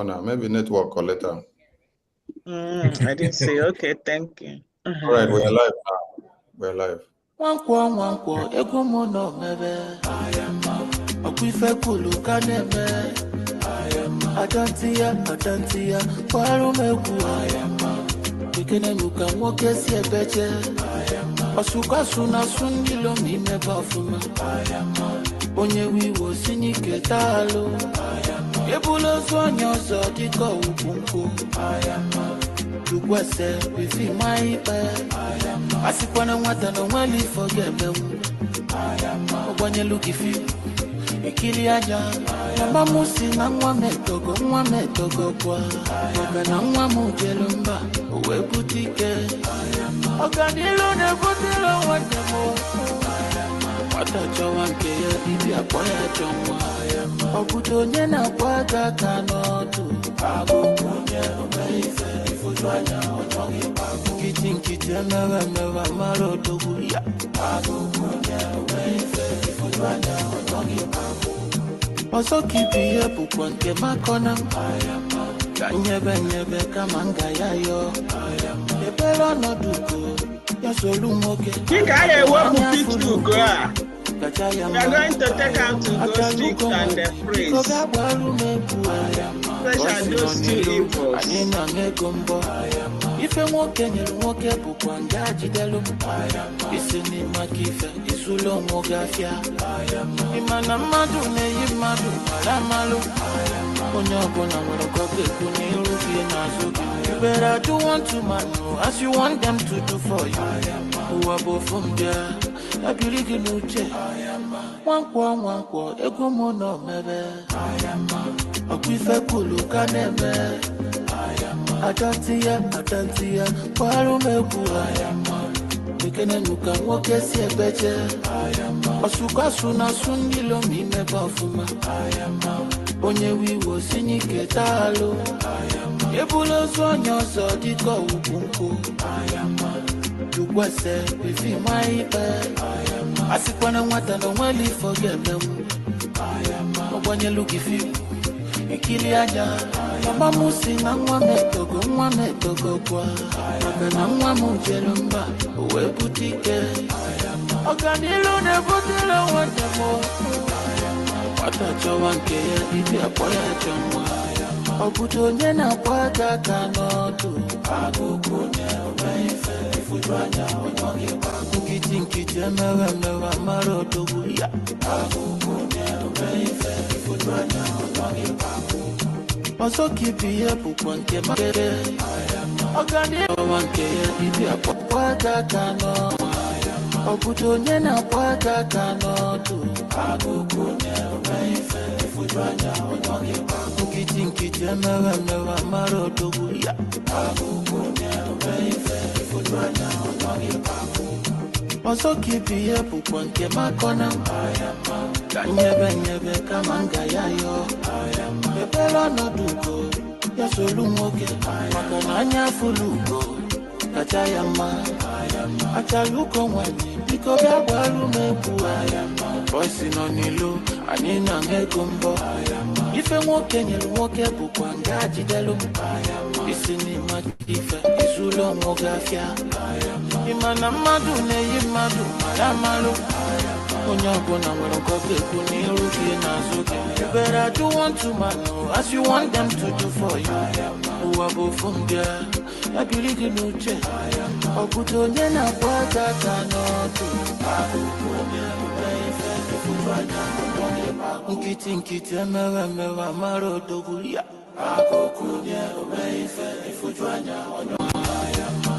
Now, maybe network or later. I didn't see. Okay, thank you. All right, we're live now. We're live. Wankwo ego mono mebe Okwife kulu kaneme Adantia Kwaru meku Kikene muka mwoke si ebeche Osuka suna sundilo mime bafuma Onye wiwo sinike talo Ebulo zonyo zodiko upunku Tukwese wifi maipe Asikwana mwata no mwali forget me Ogwanye luki fi Ikili aja Namba musi na mwa metogo kwa Oga na mwa mujelumba Uwe butike Oga nilo ne butilo wademo Wata chowa nkeye Ibi akwaya chomwa Obudo nye na kwa kaka notu Agukunye umeife Ifutwanya otongi pagu Kiti mewa maro dogu ya Agukunye umeife Ifutwanya otongi pagu Oso kipi ye pukwanke makona Nyebe kama ngaya yo Ebelo no duko Ya solu moke Nkere, what would you go? We are going to take out to those streets and the praise. Especially those two evils. Ife mwoke nyelumoke bukwanga jidelu Isini makife isulo mwogafia Imana madu ne imadu malamalu Onyobo na mwerokoke kuni urufi nazuki You better do unto manu as you want them to do for you Uwabo from there Abirigi nuche Wankwo ego mono mebe Okwife kulu kaneme Adantia Kwaru meku Kikene nuka mwoke si ebeche Osuka suna sundilo mime bafuma Onye wiwo sinike talo Ebulo zonyo zodiko upunku Tukwese wifi maipe Asikwana mwata no mwali forget me Ogwanye luki fi Ikili aja Mama musi na mwa metogo kwa Oga na mwa mujelumba Uwe butike Oga nilo ne butilo wademo Wata chowa nkeye Ibi akwaya chomwa Obudo nye na kwa kaka notu Agukunye umeife Ifutwanya onyongi pagu Nkiti mewa maro dogu ya Agukunye umeife Ifutwanya onyongi pagu Oso kipi ye pukwanke makere Ogani wankeye Ibi akwa kaka no Obudo nye na kwa kaka notu Agukunye umeife Ifutwanya onyongi pagu Nkiti mewa maro dogu ya Agukunye umeife Ifutwanya onyongi pagu Oso kipi ye pukwanke makona Nyebe kama ngaya yo Ebelo no duko Ya solu moke Maka anya fuluko Kachayama Achaluko mwenye Biko bia walu meku Boisi no nilo Anina ngegombo Ife mwoke nyelumoke Bukwanga jidelu Isini makife Isulo mwogafia Imana madu ne imadu malamalu Onyobo na mwerokoke kuni urufi nazuki You better do unto manu as you want them to do for you Uwabo from there Abirigi nuche Obudo nye na kwa kaka notu Agukunye umeife Ifutwanya onyongi pagu Nkiti mewa maro dogu ya Agukunye umeife Ifutwanya onyongi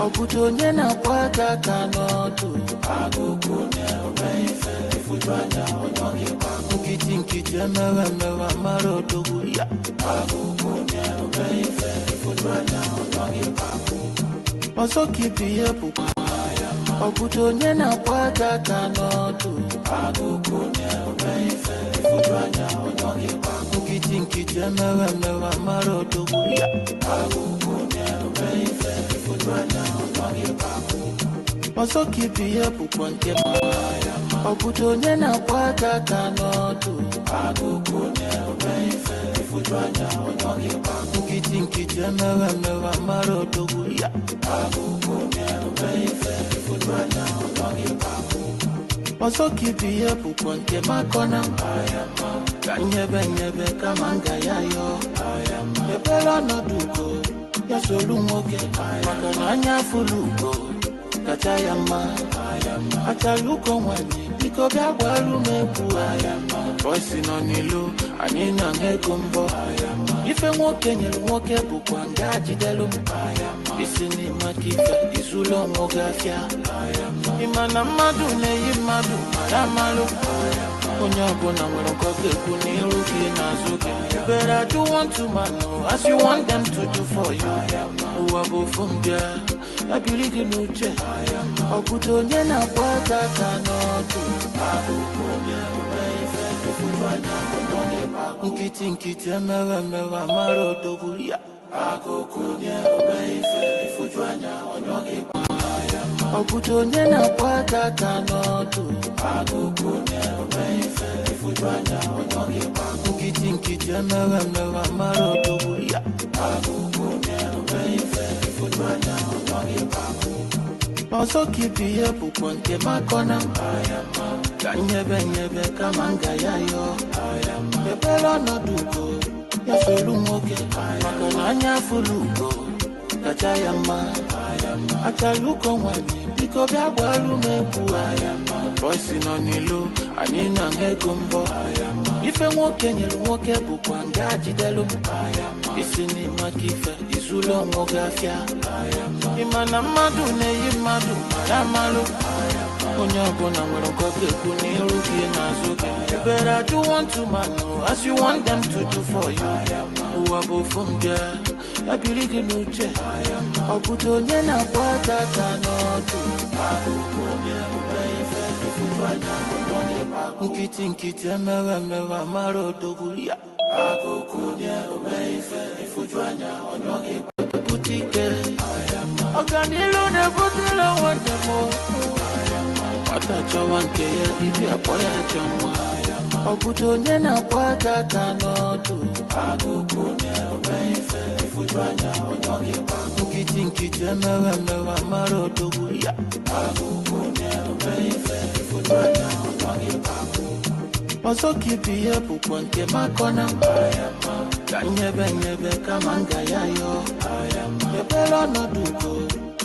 Obudo nye na kwa kaka notu Agukunye umeife Ifutwanya onyongi pagu Nkiti mewa maro dogu ya Agukunye umeife Ifutwanya onyongi pagu Oso kipi ye puku Obudo nye na kwa kaka notu Agukunye umeife Ifutwanya onyongi pagu Nkiti mewa maro dogu ya Agukunye umeife Ifutwanya onyongi pagu Oso kipi ye pukwanke Obuto nyena kwaka kanotu Agukunye umeife Ifujwanya onyogi paku Nkiti mewa maro doguya Agukunye umeife Ifujwanya onyogi paku Masoki biye pukonke makona Kanyebe kamanga yayo Ebela no duko Ya solu moke Makana anya fuluko Kachayama Achaluko mwani Iko biagwalu mebu Voice no nilu Anina ngegombo Ife mwoke nyelu mwoke bukwa ngaji delu Isini makife Isulo mwogafya Imana madu ne yimadu Maramalu Onyago na mwerokoke kuniruki nazuke You better do want to mano As you want them to do for you Uwabo fumbia Abiligi nuche Okuto nyena kwaka kanotu Nkiti mewa maro dogulia Okuto nyena kwaka kanotu Nkiti mewa maro dogulia Also keep you pukonke makona Kanyebe kamanga yayo Ebela no duko Ya solu moke Makana anya fuluko Kachayama Achaluko mwani Iko biagwalu mebu Voice no nilu Anina ngegombo Ife mwoke nyelu mwoke bukwa ngaji delu Isini makife Isulo mwogafya Imana madu ne yimadu Maramalu Onyago na mwerokoke kuniruki nazuke You better do want to mano As you want them to do for you Uwabo fumbia Abiligi nuche Okuto nyena kwaka kanotu Nkiti mewa maro dogulia Butike Oganilu ne butilo wandemo Watacha wankeye ibi apoya chomwa Okuto nyena kwaka kanotu Nkiti mewa maro dogulia Masoki biye pukonke makona Kanyebe kamanga yayo Ebela no duko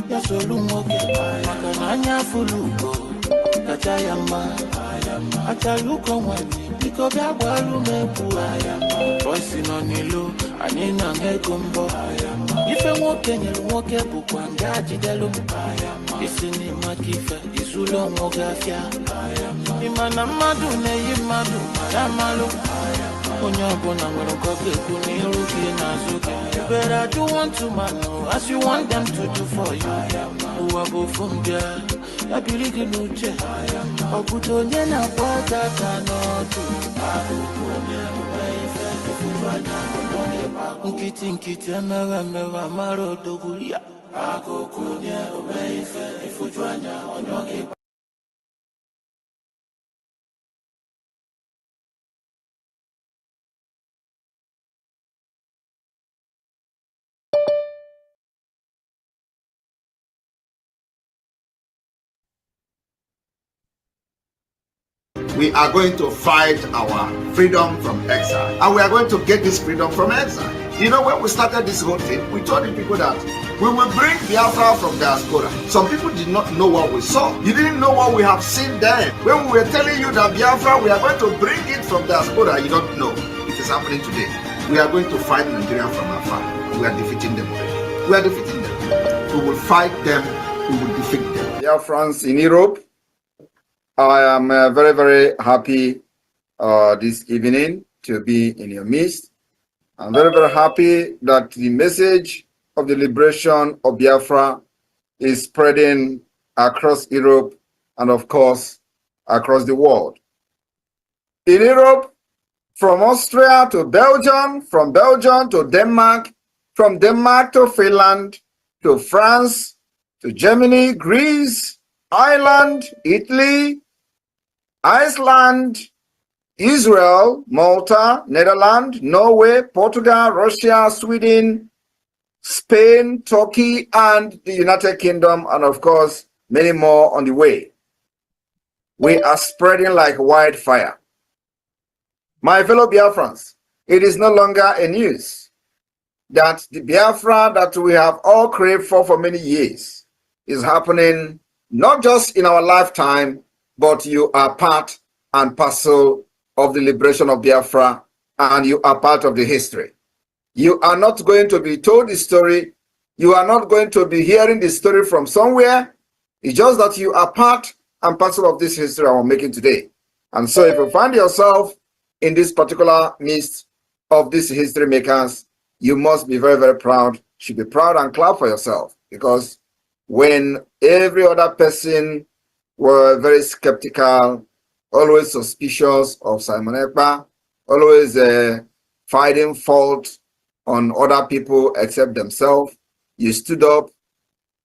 Ya solu moke Makana anya fuluko Kachayama Achaluko mwani Iko biagwalu mebu Voice no nilu Anina ngegombo Ife mwoke nyelu mwoke bukwa ngaji delu Isini makife Isulo mwogafya Imana madu ne yimadu Maramalu Onyago na mwerokoke kuniruki nazuke You better do want to mano As you want them to do for you Uwabo fumbia Abiligi nuche Okuto nyena kwaka kanotu Nkiti mewa maro dogulia We are going to fight our freedom from exile. And we are going to get this freedom from exile. You know, when we started this whole thing, we told the people that we will bring Biafra from diaspora. Some people did not know what we saw. You didn't know what we have seen then. When we were telling you that Biafra, we are going to bring it from diaspora, you don't know. It is happening today. We are going to fight Nigeria from afar. We are defeating them already. We are defeating them. We will fight them. We will defeat them. Biafrans in Europe, I am very, very happy this evening to be in your midst. I'm very, very happy that the message of the liberation of Biafra is spreading across Europe and, of course, across the world. In Europe, from Austria to Belgium, from Belgium to Denmark, from Denmark to Finland, to France, to Germany, Greece, Ireland, Italy, Iceland, Israel, Malta, Netherlands, Norway, Portugal, Russia, Sweden, Spain, Turkey, and the United Kingdom, and of course, many more on the way. We are spreading like wildfire. My fellow Biafrans, it is no longer a news that the Biafra that we have all craved for many years is happening not just in our lifetime, but you are part and parcel of the liberation of Biafra, and you are part of the history. You are not going to be told the story. You are not going to be hearing the story from somewhere. It's just that you are part and parcel of this history I'm making today. And so if you find yourself in this particular midst of these history makers, you must be very, very proud. You should be proud and clap for yourself, because when every other person were very skeptical, always suspicious of Simon Ekpa, always finding fault on other people except themselves, you stood up,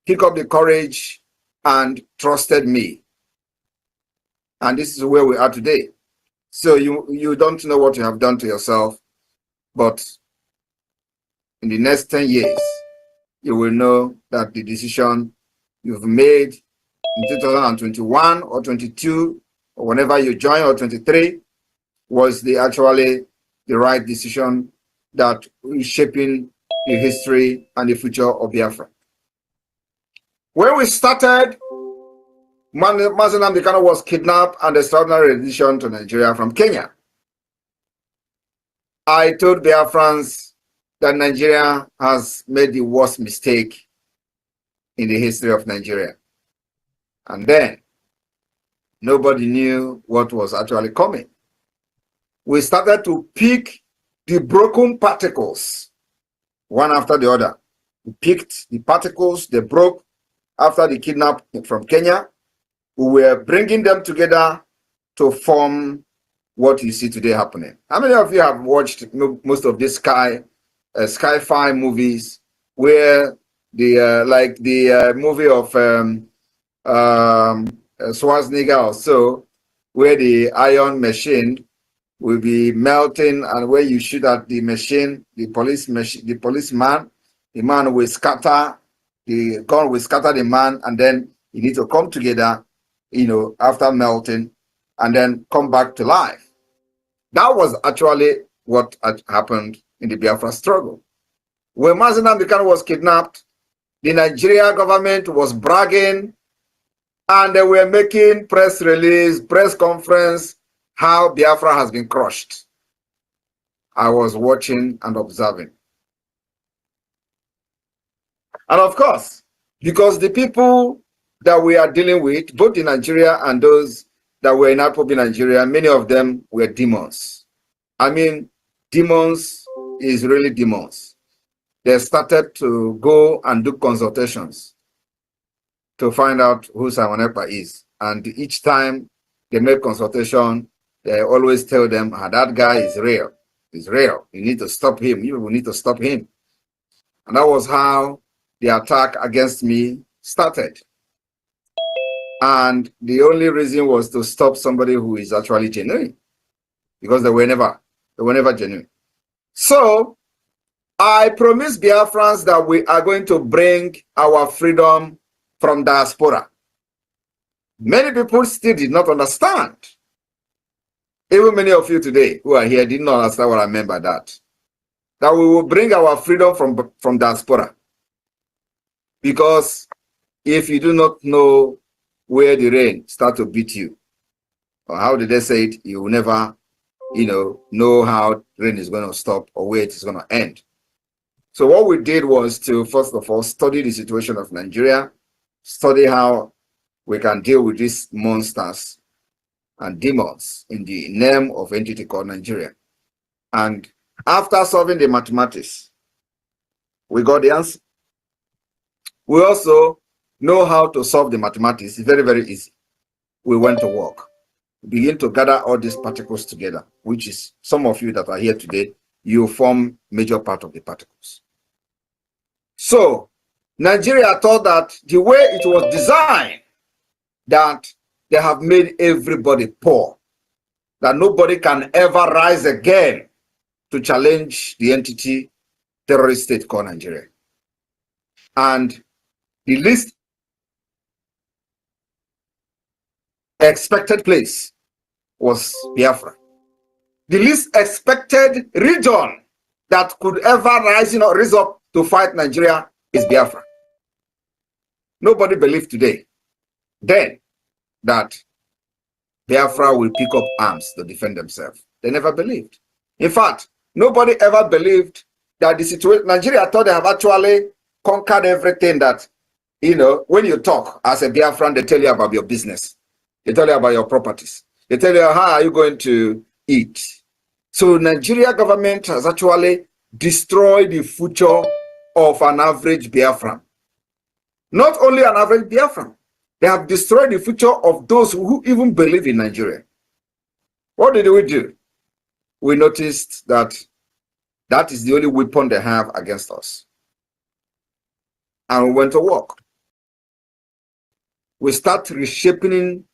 picked up the courage, and trusted me. And this is where we are today. So you don't know what you have done to yourself, but in the next 10 years, you will know that the decision you've made in 2021 or 22, or whenever you join, or 23, was actually the right decision that is shaping the history and the future of Biafra. When we started, Mazi Nnamdi Kanu was kidnapped and extraordinary rendition to Nigeria from Kenya. I told Biafrans that Nigeria has made the worst mistake in the history of Nigeria. And then nobody knew what was actually coming. We started to pick the broken particles one after the other. We picked the particles they broke after the kidnap from Kenya. We were bringing them together to form what you see today happening. How many of you have watched most of these sci-fi movies where like the movie of Schwarzenegger or so, where the iron machine will be melting, and when you shoot at the machine, the policeman, the man will scatter, the gun will scatter the man, and then you need to come together, after melting, and then come back to life. That was actually what had happened in the Biafra struggle. When Mazi Nnamdi Kanu was kidnapped, the Nigeria government was bragging, and they were making press release, press conference, how Biafra has been crushed. I was watching and observing. And of course, because the people that we are dealing with, both in Nigeria and those that were in Apobi, Nigeria, many of them were demons. I mean, demons is really demons. They started to go and do consultations to find out who Simon Ekpa is. And each time they make consultation, they always tell them, that guy is real. He's real. You need to stop him. You need to stop him. And that was how the attack against me started. And the only reason was to stop somebody who is actually genuine, because they were never genuine. So I promised Biafrans that we are going to bring our freedom from diaspora. Many people still did not understand. Even many of you today who are here did not understand what I meant by that. That we will bring our freedom from diaspora. Because if you do not know where the rain starts to beat you, or how did they say it, you will never, know how rain is going to stop or where it is going to end. So what we did was to, first of all, study the situation of Nigeria, study how we can deal with these monsters and demons in the name of entity called Nigeria. And after solving the mathematics, we got the answer. We also know how to solve the mathematics. It's very, very easy. We went to work. We begin to gather all these particles together, which is some of you that are here today, you form major part of the particles. So Nigeria thought that the way it was designed, that they have made everybody poor, that nobody can ever rise again to challenge the entity terrorist state called Nigeria. And the least expected place was Biafra. The least expected region that could ever rise up to fight Nigeria is Biafra. Nobody believed then that Biafra will pick up arms to defend themselves. They never believed. In fact, nobody ever believed that the situation, Nigeria thought they have actually conquered everything that, when you talk as a Biafran, they tell you about your business. They tell you about your properties. They tell you how are you going to eat. So Nigeria government has actually destroyed the future of an average Biafran. Not only an average Biafran, they have destroyed the future of those who even believe in Nigeria. What did we do? We noticed that that is the only weapon they have against us. And we went to work. We start reshaping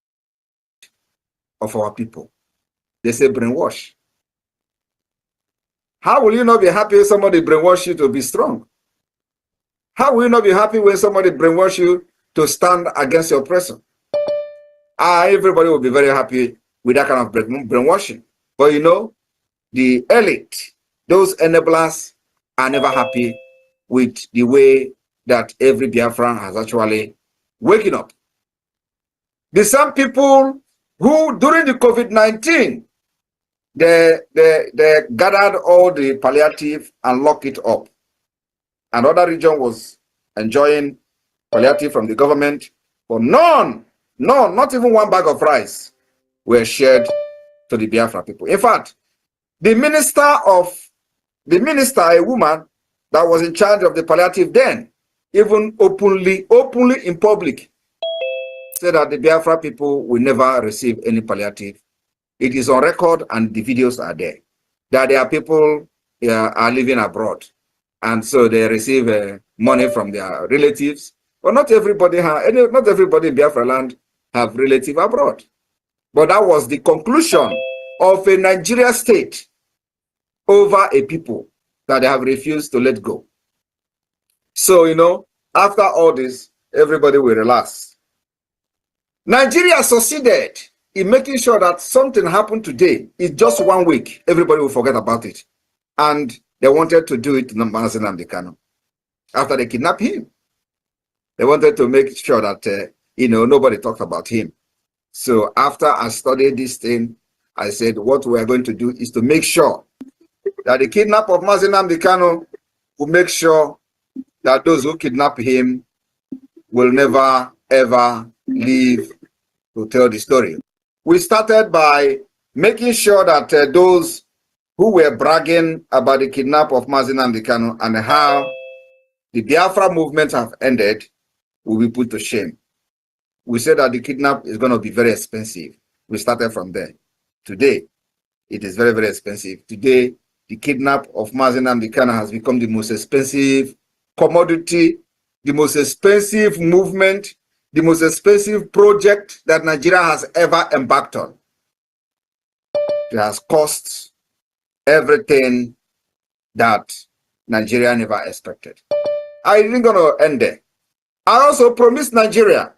of our people. They say brainwash. How will you not be happy if somebody brainwash you to be strong? How will you not be happy when somebody brainwash you to stand against your oppressor? Everybody will be very happy with that kind of brainwashing. But the elite, those enablers, are never happy with the way that every Biafran has actually waken up. The same people who, during the COVID-19, they gathered all the palliative and locked it up. Another region was enjoying palliative from the government, but none, not even one bag of rice were shared to the Biafra people. In fact, the minister, a woman that was in charge of the palliative then, even openly in public, said that the Biafra people will never receive any palliative. It is on record and the videos are there. That there are people are living abroad. And so they receive money from their relatives. But not everybody in Biafra land have relatives abroad. But that was the conclusion of a Nigeria state over a people that they have refused to let go. So, after all this, everybody will relax. Nigeria succeeded in making sure that something happened today. It's just 1 week. Everybody will forget about it. And they wanted to do it to Mazi Nnamdi Kanu. After they kidnapped him, they wanted to make sure that, nobody talked about him. So after I studied this thing, I said, what we are going to do is to make sure that the kidnap of Mazi Nnamdi Kanu will make sure that those who kidnap him will never, ever leave to tell the story. We started by making sure that those who were bragging about the kidnap of Mazi Nnamdi Kanu and how the Biafra movement have ended will be put to shame. We said that the kidnap is going to be very expensive. We started from there. Today, it is very, very expensive. Today, the kidnap of Mazi Nnamdi Kanu has become the most expensive commodity, the most expensive movement, the most expensive project that Nigeria has ever embarked on. It has cost everything that Nigeria never expected. I didn't going to end there. I also promised Nigeria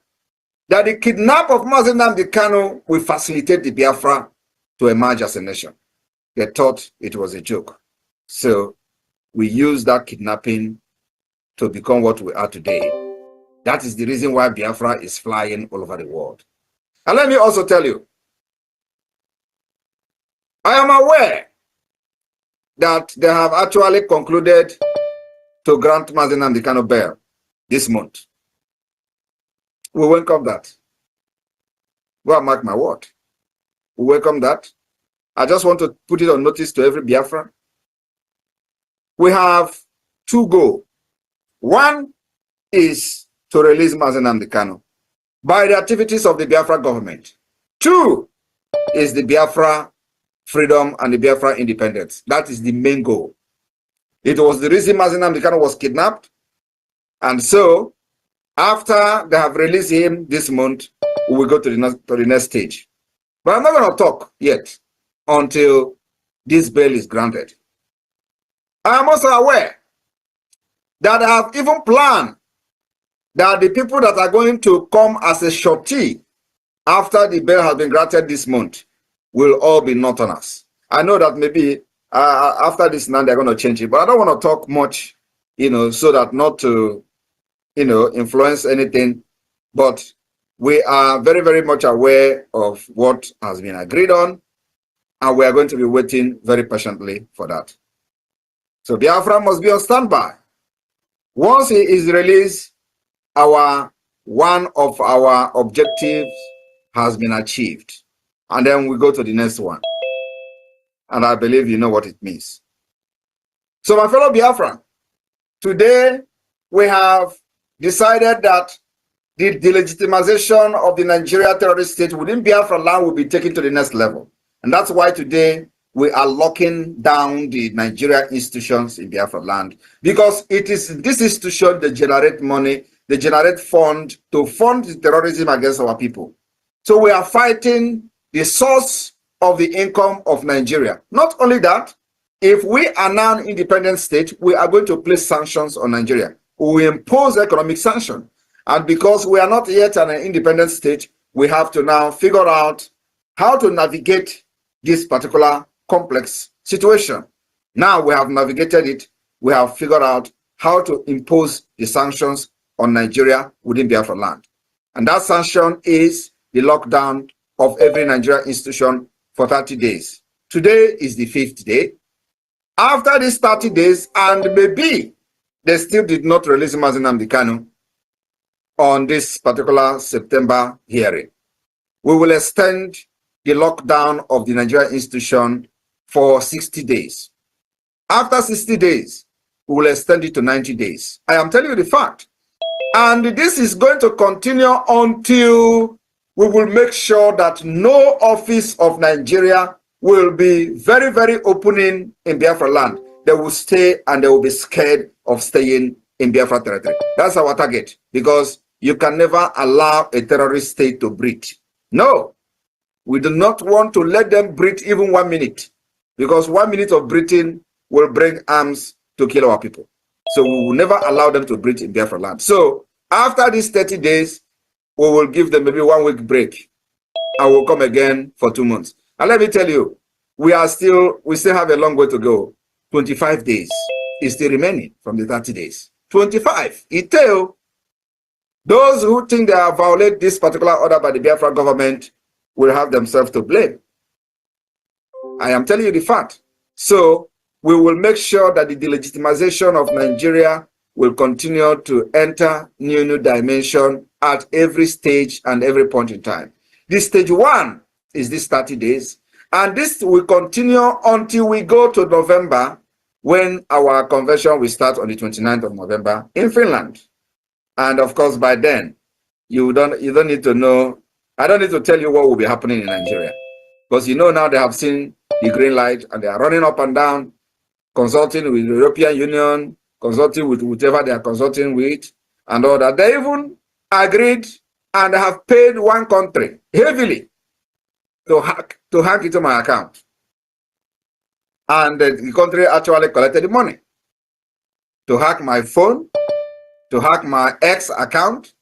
that the kidnap of Mazi Nnamdi Kanu will facilitate the Biafra to emerge as a nation. They thought it was a joke. So we used that kidnapping to become what we are today. That is the reason why Biafra is flying all over the world. And let me also tell you, I am aware that they have actually concluded to grant Mazi Nnamdi Kanu bail this month. We welcome that. Go and mark my word. We welcome that. I just want to put it on notice to every Biafran. We have two goals. One is to release Mazi Nnamdi Kanu by the activities of the Biafra government. Two is the Biafra freedom and the Biafra independence. That is the main goal. It was the reason Mazi Nnamdi Kanu was kidnapped. And so, After they have released him this month, we will go to the next stage. But I'm not going to talk yet until this bail is granted. I am also aware that I have even planned that the people that are going to come as a shorty after the bail has been granted this month will all be Northerners. I know that maybe after this now they're going to change it, but I don't want to talk much, so that not to, influence anything. But we are very, very much aware of what has been agreed on, and we are going to be waiting very patiently for that. So Biafra must be on standby. Once he is released, one of our objectives has been achieved. And then we go to the next one. And I believe you know what it means. So my fellow Biafran, today we have decided that the delegitimization of the Nigeria terrorist state within Biafra land will be taken to the next level. And that's why today we are locking down the Nigeria institutions in Biafra land, because it is this institution that generate money, they generate fund to fund the terrorism against our people. So we are fighting the source of the income of Nigeria. Not only that, if we are now an independent state, we are going to place sanctions on Nigeria. We impose economic sanction. And because we are not yet an independent state, we have to now figure out how to navigate this particular complex situation. Now we have navigated it. We have figured out how to impose the sanctions on Nigeria within Biafra land. And that sanction is the lockdown of every Nigeria institution for 30 days. Today is the 5th day. After these 30 days, and maybe they still did not release Mazi Nnamdi Kanu on this particular September hearing, we will extend the lockdown of the Nigeria institution for 60 days. After 60 days, we will extend it to 90 days. I am telling you the fact. And this is going to continue until we will make sure that no office of Nigeria will be very, very opening in Biafra land. They will stay and they will be scared of staying in Biafra territory. That's our target, because you can never allow a terrorist state to breathe. No, we do not want to let them breathe even 1 minute, because 1 minute of breathing will bring arms to kill our people. So we will never allow them to breathe in Biafra land. So after these 30 days, we will give them maybe 1 week break, and we'll come again for 2 months. And let me tell you, we still have a long way to go. 25 days is still remaining from the 30 days. 25. It'll, those who think they have violated this particular order by the Biafra government will have themselves to blame. I am telling you the fact. So we will make sure that the delegitimization of Nigeria will continue to enter new dimension at every stage and every point in time. This stage 1 is this 30 days, and this will continue until we go to November, when our convention will start on the 29th of November in Finland. And of course, by then, you don't need to know, I don't need to tell you what will be happening in Nigeria, because now they have seen the green light and they are running up and down, consulting with the European Union, consulting with whatever they are consulting with, and all that. They even agreed and have paid one country heavily to hack into my account. And the country actually collected the money to hack my phone, to hack my X account,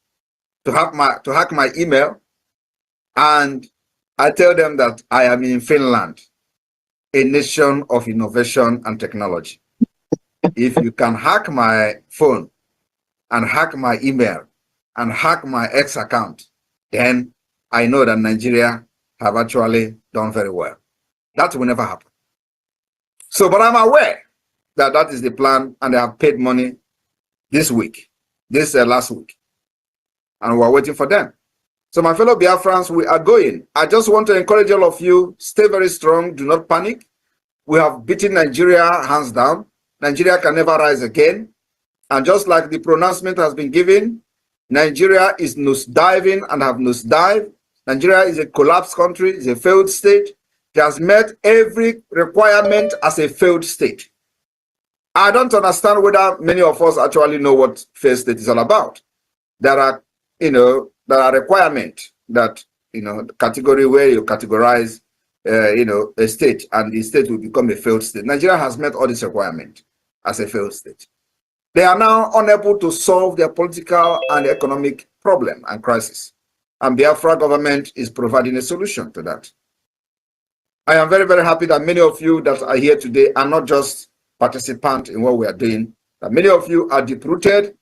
to hack my email. And I tell them that I am in Finland, a nation of innovation and technology. If you can hack my phone and hack my email and hack my X account, then I know that Nigeria have actually done very well. That will never happen. So, but I'm aware that that is the plan, and they have paid money this week, last week, and we're waiting for them. So my fellow Biafrans, we are going. I just want to encourage all of you, stay very strong, do not panic. We have beaten Nigeria hands down. Nigeria can never rise again. And just like the pronouncement has been given, Nigeria is nosediving and have nosedived. Nigeria is a collapsed country, is a failed state. It has met every requirement as a failed state. I don't understand whether many of us actually know what failed state is all about. there are, there are requirements that, category where you categorize, a state, and the state will become a failed state. Nigeria has met all these requirements as a failed state. They are now unable to solve their political and economic problem and crisis. And Biafra government is providing a solution to that. I am very, very happy that many of you that are here today are not just participants in what we are doing, that many of you are deep-rooted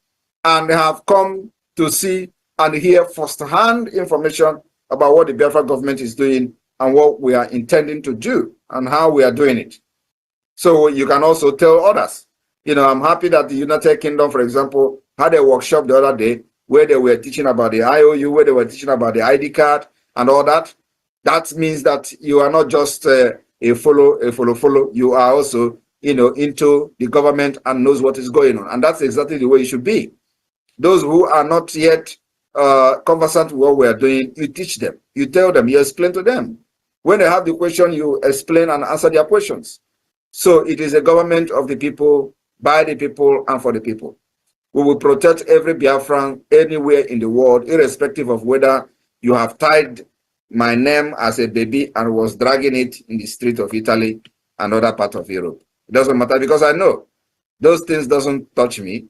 and have come to see and hear firsthand information about what the Biafra government is doing and what we are intending to do and how we are doing it. So you can also tell others. I'm happy that the United Kingdom, for example, had a workshop the other day where they were teaching about the IOU, where they were teaching about the ID card and all that. That means that you are not just a follow. You are also, into the government and knows what is going on. And that's exactly the way it should be. Those who are not yet conversant with what we are doing, you teach them, you tell them, you explain to them. When they have the question, you explain and answer their questions. So it is a government of the people, by the people, and for the people. We will protect every Biafran anywhere in the world, irrespective of whether you have tied my name as a baby and was dragging it in the street of Italy and other parts of Europe. It doesn't matter, because I know those things doesn't touch me.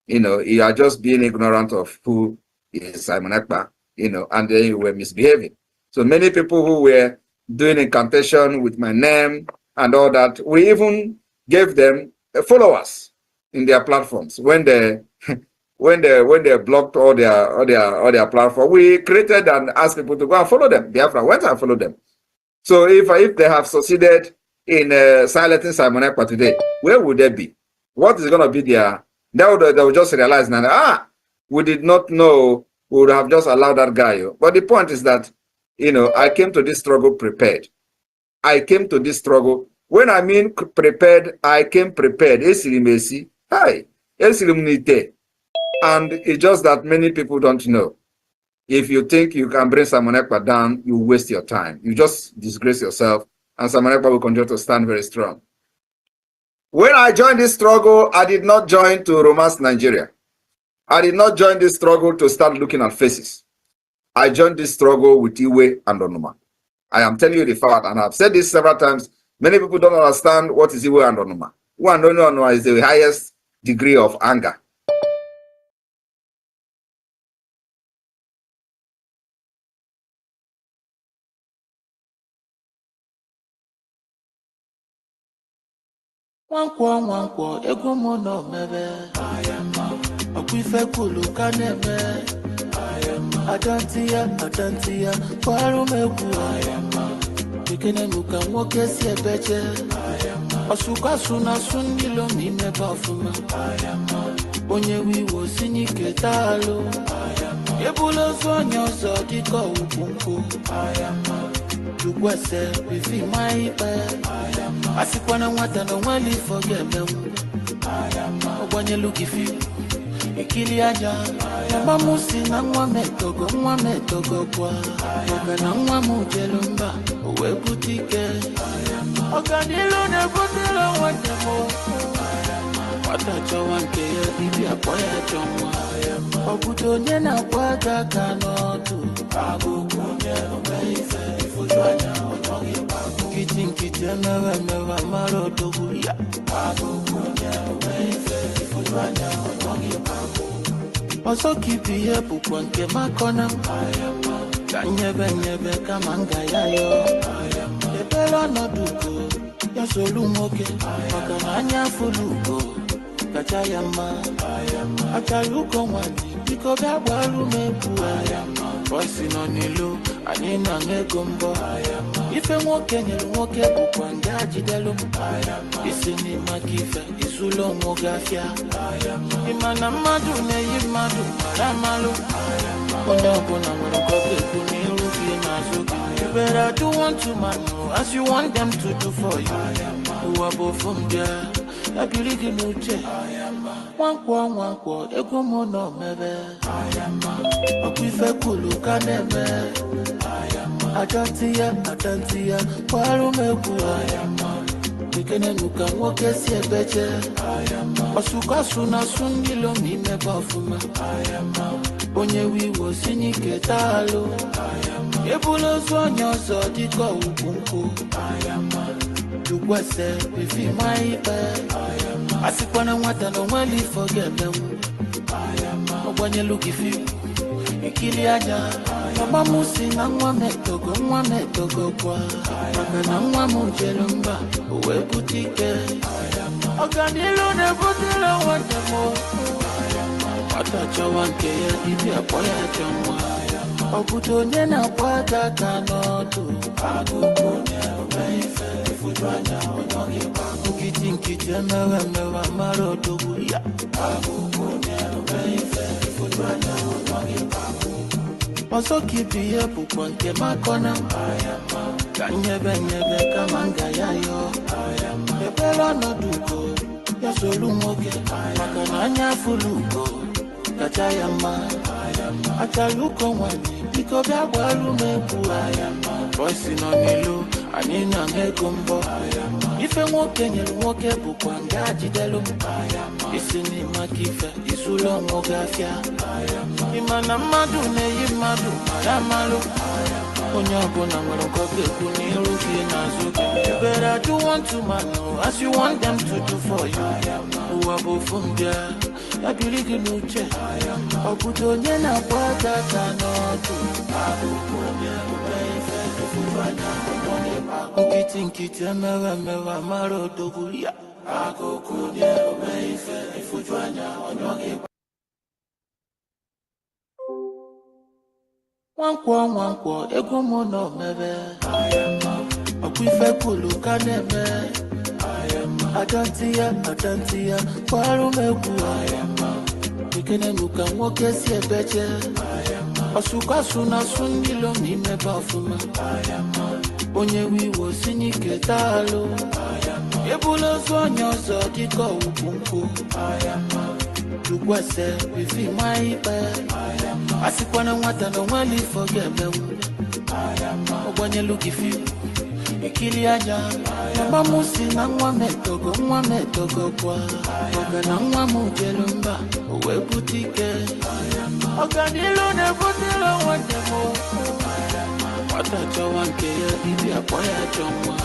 You are just being ignorant of who is Simon Ekpa, and then you were misbehaving. So many people who were doing incantation with my name and all that, we even gave them followers in their platforms. When they blocked all their platform, we created and asked people to go and follow them. Biafra went and followed them. So if they have succeeded in silencing Simon Ekpa today, where would they be? What is going to be their? They will just realize now, we did not know, we would have just allowed that guy. But the point is that, I came to this struggle prepared. I came to this struggle. When I mean prepared, I came prepared. And it's just that many people don't know. If you think you can bring Simon Ekpa down, you waste your time. You just disgrace yourself, and Simon Ekpa will continue to stand very strong. When I joined this struggle, I did not join to romance Nigeria. I did not join this struggle to start looking at faces. I joined this struggle with Iwe and Onuma. I am telling you the fact, and I've said this several times. Many people don't understand what is Iwe and Onuma. Iwe and Onuma is the highest degree of anger. Wankwo ego mo no mebe okwife kulu kanebe adantia kwaru meku ikene muka nwoke si ebeje osuka suna sunilo mi neba fuma onye wiwo sinike talo ebulo sonyo so diko ukunku Tukwese bifi maipe asikwana nwata no nwali forget them ogwanye lukifi ikili aja mama musi na nwa metogo kwa oga na nwa mujelumba owe butike oga nilo ne butilo wanyemo watacho wanke ya bibi apoya chomwa obuto nye na kwaga kanotu agukunye umeife ifujwanya otongi pagu kichinkite mewa maro toguya agukunye umeife ifujwanya otongi pagu oso kipi ye pukwanke makona kanyebe kamanga yayo ebelo no duko ya solumoke makananya fuluko kachayama achaluko wani biko gabwalu mebu voice no nilo anina ngegombo ife mwoke nyelu mwoke bukwanga jidelo isini makife isulo mwogafia imana madu ne yimadu maramalo Ona mwarokoke kuniru finazuki You better do one to man as you want them to do for you Who are both from there Abiligi nuche Wankwo ego mo no mebe Okwife kulu kanebe Adantia kwaru meku Bekene nuka nwoke si ebeje Osuka suna sundilo mime bafuma Onye wiwo sinike talo Ebulo zonyo zo diko upunku Jukwese bifi maipe Asikwana mwata no mweli forget them Obanye luki fi Ikili aja Mama musi na nwa metogo kwa Maka na nwa mujelumba Uwe butike Oganilu ne butila wandemo Watacha wanke ya ibi apoya chamwa Obuto nye na kwata kanotu Agukunye ubeife Ifudwanya onyogi Ukiti nkiti mewa maro doguya Agukunye ubeife Ifudwanya onyogi Oso kipi ye bukwa nke makona Kanyebe kamanga yayo Ebelo no duko Ya solu moke Maka na anya fuluko Kachayama Achaluko wani Iko bia walu mebu Voice no nilu Anina ngegumbo Ife mwoke nyelu mwoke bukwa ngaji delu Isini makife Isulo mwogafya Imana madu ne imadu Malamalu Onyobo na mwarokoke kuniru kinazuke You better do unto man as you want them to do for you Uwabo fumbia Ya biligi nuche Obuto nye na kwata kanotu Abukunye ubeife Ifufanya onyoge Nkiti mewa maro doguya Abukunye ubeife Ifufanya onyoge Wankwo, ego mono mebe Okwife kulu kaneme Adantia, kwaru meku Bekene nuka nwoke si ebeje Osuka suna sundilo mime bafuma Onye wiwo sinike talo Ebulo zonyo zo diko upunku Jukwese bifi maipe Asikwana mwata no mweli forget them Obanye luki fi Ikili aja Mama musi na nwa metogo kwa Oga na nwa mujelumba Uwe butike Oganilu ne butilo wandemo Watacha wanke ya ibi apoya chomwa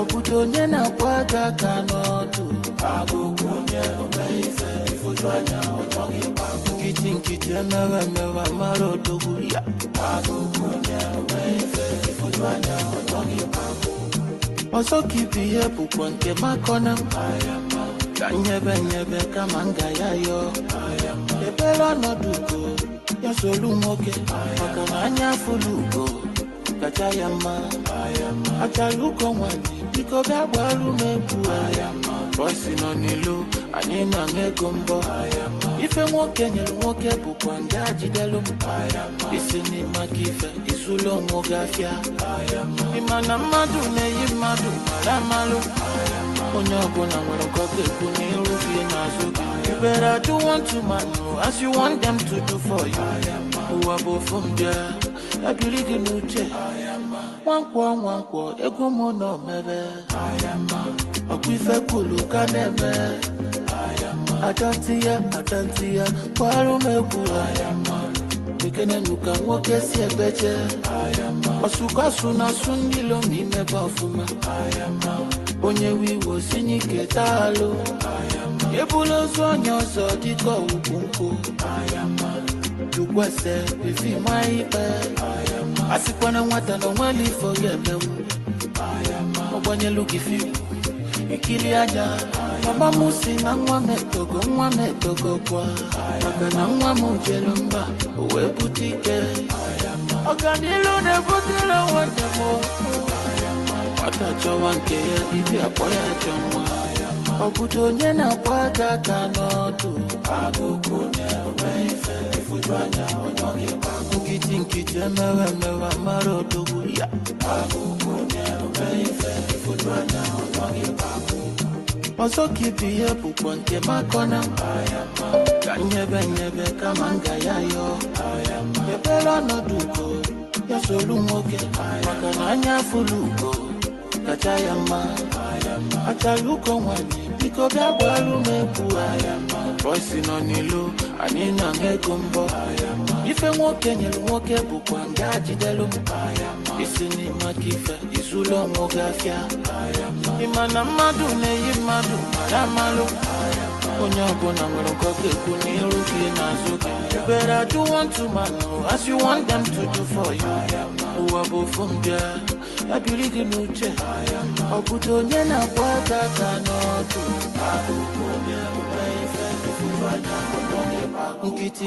Obuto nye na kwaga kanotu Agukunye ubeife Ifudwanya onyogi Nkiti mewa maro doguya Agukunye ubeife Ifudwanya onyogi Oso kipi ye bukwa nke makona Kanyebe kamanga yayo Ebelo no duko Ya solu moke Maka na anya fuluko Kachayama Achaluko wani Iko bia walu mebu Voice no nilu Anina ngegumbo Ife mwoke nyelu mwoke bukwa ngaji delu Isini makife Isulo mwogafya Imana madu ne imadu Malamalu Onyobo na mwarokoke kuniru kinazuke You better do unto man as you want them to do for you Uwabo fumbia Ya biligi nuche Wankwo, ego mono mebe Okwife kulu kaneme Adantia, kwaru meku Bekene nuka nwoke si ebeje Osuka suna sundilo mime bafuma Onye wiwo sinike talo Ebulo zonyo zo diko upunku Jukwese bifi maipe Asikwana mwata no mweli forget them Obanye luki fi Ikili aja Mama musi na nwa metogo kwa Maka na nwa mujelumba Uwe butike Oganilu ne butila wandemo Watacha wanke ya ibi apoya chamwa Obuto nye na kwata kanotu Agukunye ubeife Ifudwanya onyogi Nkiti mewa maro doguya Agukunye ubeife Ifudwanya onyogi Oso kipi ye bukwa nke makona Kanyebe kamanga yayo Ebelo no duko Ya solu moke Maka na anya fuluko Kachayama achaluko nwanyị biko bịa gbalụ mekwu voice nọ n'ilu anyị na ngego mbọ ife nwoke nyelu nwoke bụkwa nga jidelu isi n'ime ka ife izulu onwe gị afịa ịma na mmadụ na-eyi mmadụ mara amalụ onye ọbụla nwere nke ọ ga-ekwu n'iru gị n'azụ gị. You better do unto man as you want them to do for you. ụwa bụ ofu mbịa abiri gị n'uche ọ bụdo onye na-akpọ aka aka n'ọdụ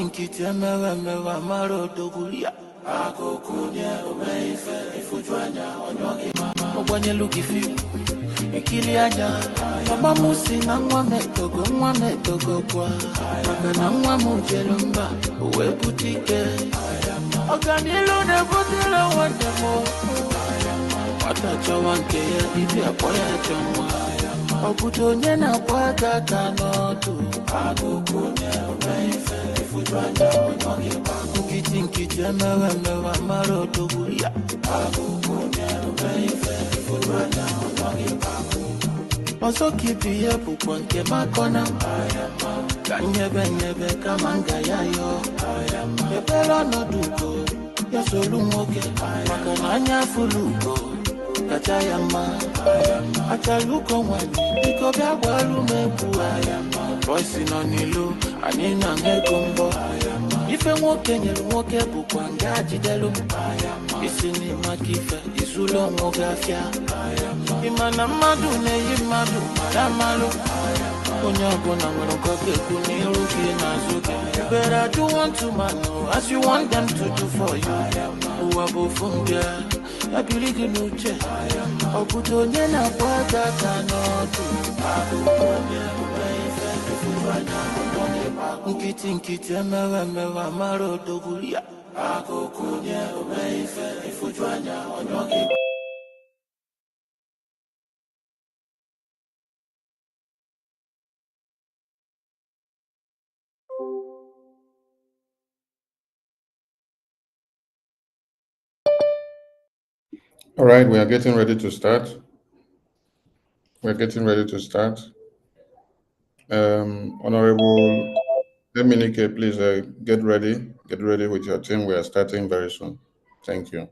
nkịtị emewe emewe amara odogwu ya ọgbanyelu gị fiu ikili anya mama m si na nwa m etogo kwa maka na nwa m jelu mba o wee bute ike ọganilu na-ebutere nwanne m nwata chọwa nke ya dibịa kpọ ya chọ nwa ọ bụdo onye na-akpọ aka aka n'ọdụ nkịtị emewe emewe amara odogwu ya ọzọ ka ibi ihe bụkwa nke makọna ka nyebe kama nga ya yọọ ebere ọnọdụ ugo ya solu nwoke maka na anya afụlụ ugo kacha ya mma achaluko nwanyị biko bịa gbalụ mekwu voice nọ n'ilu anyị na ngego mbọ ife nwoke nyelu nwoke bụkwa nga jidelu isi n'ime ka ife izulu onwe gị afịa ịma na mmadụ na-eyi mmadụ mara amalụ onye ọbụla nwere nke ọ ga-ekwu n'iru gị n'azụ gị. You better do unto man as you want them to do for you. ụwa bụ ofu mbịa abiri gị n'uche ọ bụdo onye na-akpọ aka aka n'ọdụ nkịtị emewe emewe amara odogwu ya All right, we are getting ready to start. Honorable Eminike, please get ready with your team. We are starting very soon. Thank you.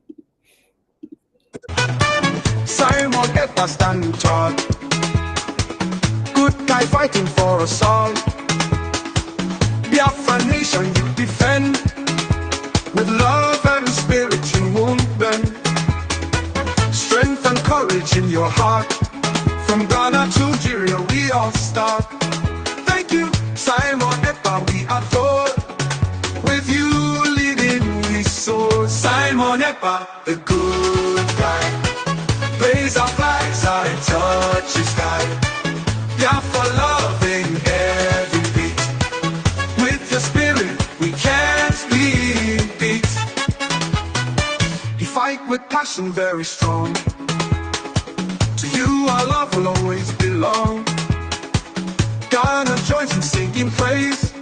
Simon Ekpa standing tall, good guy fighting for us all. Biafra nation you defend, with love and spirit you won't bend. Strength and courage in your heart, from Ghana to Nigeria we all start. Thank you, Simon Ekpa, we adore. With you leading we soar. Simon Ekpa, the good guy, raise our flags out and touch the sky. Biafra loving every beat, with your spirit we can't be beat. You fight with passion very strong, to you our love will always belong. Ghana joins in singing praise,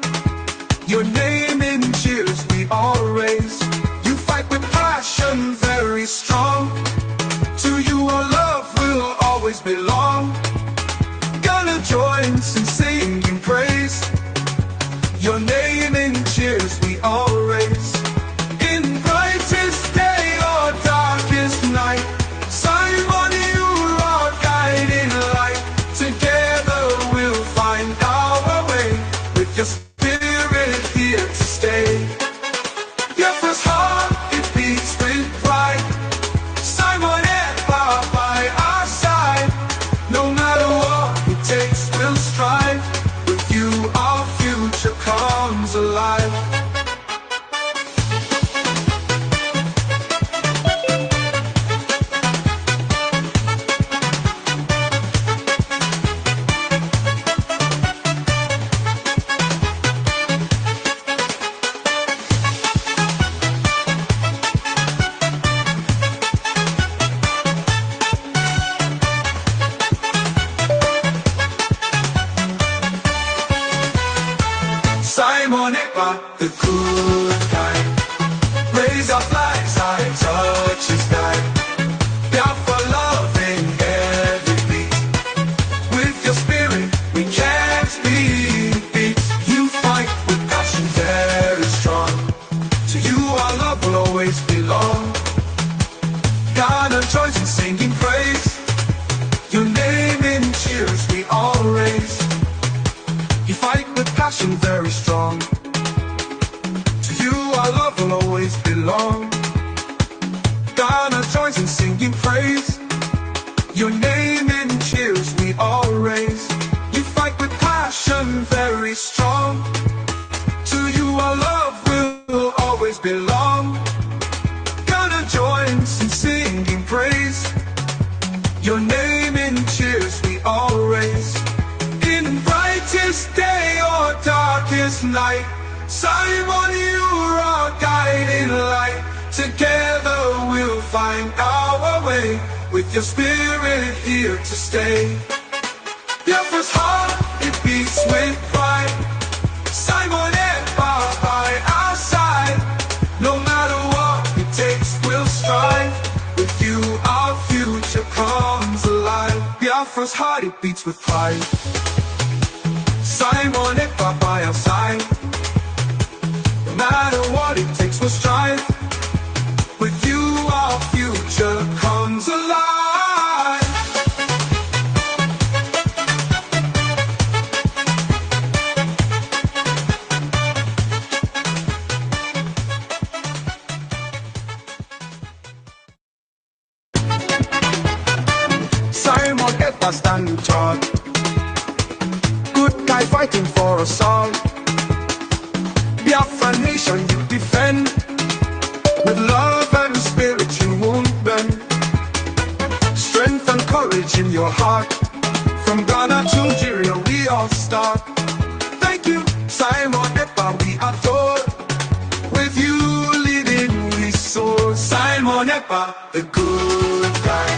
your name in cheers we all raise. You fight with passion very strong, to you our love will always belong. Ghana joins in singing praise, your name in cheers we all raise. In brightest day or darkest night, Simon, you are guiding light. Together we'll find our way, with your spirit here to stay. Your first heart, it beats with pride. Simon Ekpa by our side. No matter what it takes, we'll strive. With you our future comes alive. Simon Ekpa, the good guy, raise our flags high and touch the sky. Biafra loving every beat, belong. Ghana joins in singing praise. Your name in cheers we all raise. You fight with passion very strong. To you our love will always belong. Ghana joins in singing praise. Your name in cheers we all raise. In brightest day or darkest night, Simon, you're our guiding light. Together we'll find our way, with your spirit here to stay. Biafra's heart, it beats with pride. Simon and Bob by our side. No matter what it takes, we'll strive. With you, our future comes alive. Biafra's heart, it beats with pride. Simon and Bob by our side. No matter what it takes, we'll strive. With you, our future comes alive. Simon Ekpa standing tall, good guy fighting for us all. Biafra nation you defend, with love and spirit you won't bend. Strength and courage in your heart. From Ghana to Nigeria we all start. Thank you, Simon Ekpa, we adore. With you leading we soar. Simon Ekpa, the good guy.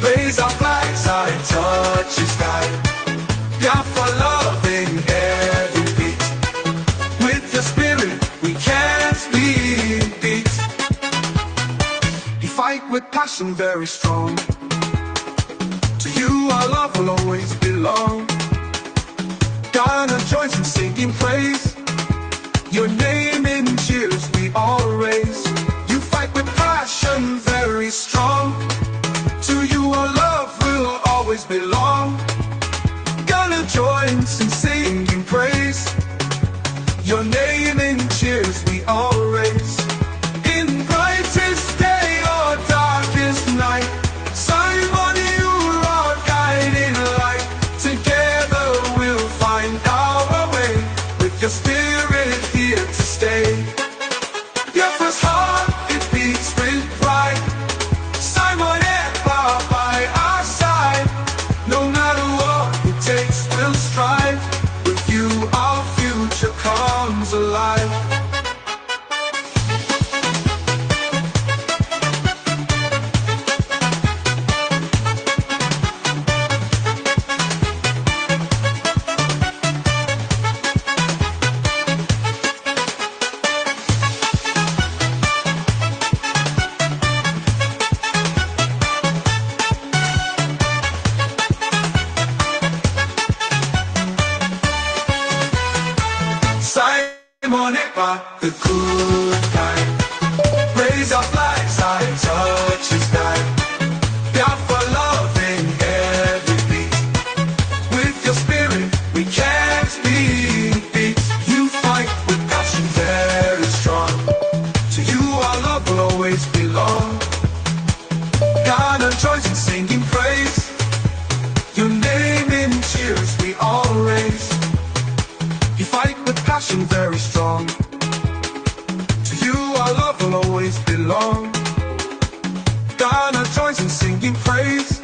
Raise our flags, our touch the sky. Biafra loving every beat. With your spirit we can't be beat. You fight with passion very strong. To you our love will always belong. Ghana joins in singing praise. Your name in cheers we all raise. You fight with passion very strong. To you our love will always belong. Ghana joins in singing praise. Your name in cheers we all raise. In brightest day or darkest night, Simon, you're our guiding light. Together we'll find our way, with your spirit here to stay. Biafra's heart, it beats with pride. Simon and Bob by our side. No matter what it takes, we'll strive. With you our future comes alive. Simon Ekpa, the good guy. Raise our flags, our touch the sky. Biafra loving every beat. With your spirit we can't be beat. You fight with passion very strong. To you our love will always belong. Ghana joins in singing praise. Your name in cheers we all raise. You fight with passion very strong. To you our love will always belong. Ghana joins in singing praise.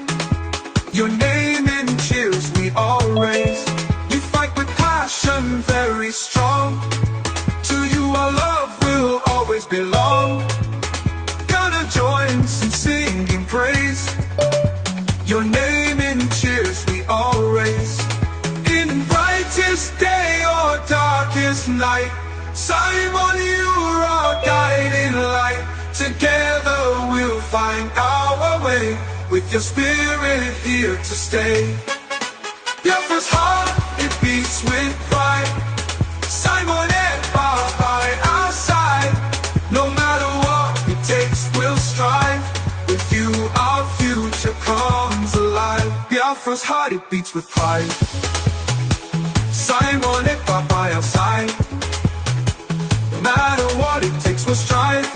Your name in cheers we all raise. You fight with passion very strong. To you our love will always belong. Ghana joins in singing praise. Your name in cheers we all raise. In brightest day or darkest night, Simon, you're our guiding light. Together we'll find our way, with your spirit here to stay. Biafra's heart, it beats with pride. Simon and Bob by our side. No matter what it takes, we'll strive. With you our future comes alive. Biafra's heart, it beats with pride. Simon and Bob by our side. No matter what it takes, we'll strive.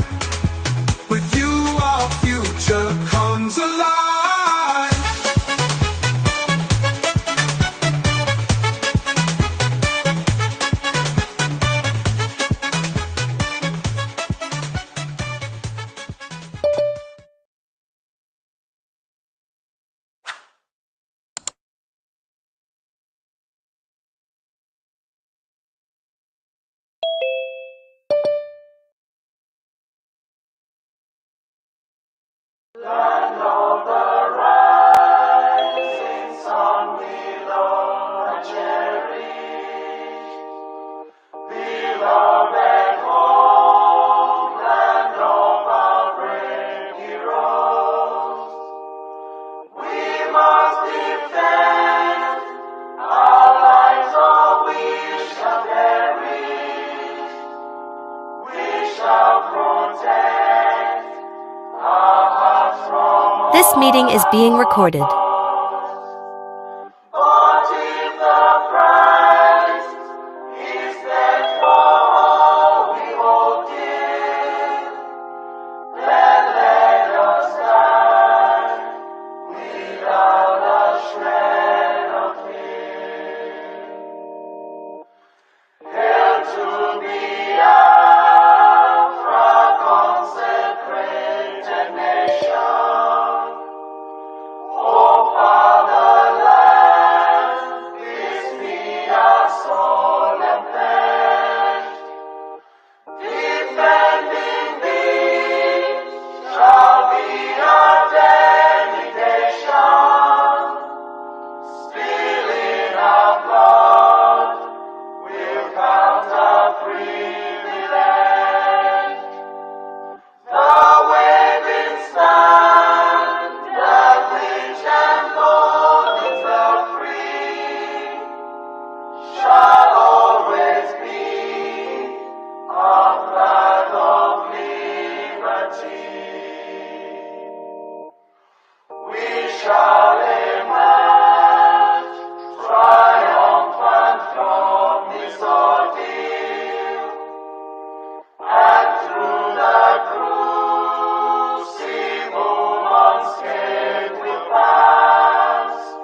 Land of the rising sun, we love and cherish. Beloved homeland of our brave heroes. We must defend our lives, or we shall perish. We shall protect our hearts from This meeting is being recorded. but if the price is that for all we hold dear, then let us die without a shred of fear. Hail to Biafra, consecrated nation. Oh, fatherland, this be our solemn pledge. Defending thee shall be our dedication. Spilling our blood will count our privilege. The waving standard which embodies the free shall always be a flag of liberty. We shall emerge triumphant from this ordeal, and through the crucible unscathed we'll pass.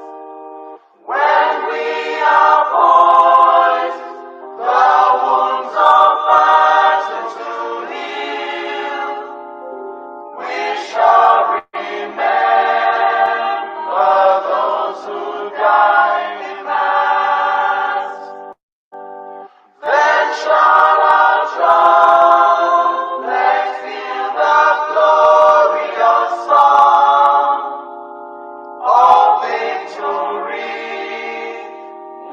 When we are poised, the wounds of battle to heal, we shall remember those who died in mass. Then shall our trumpets feel the glorious song of victory.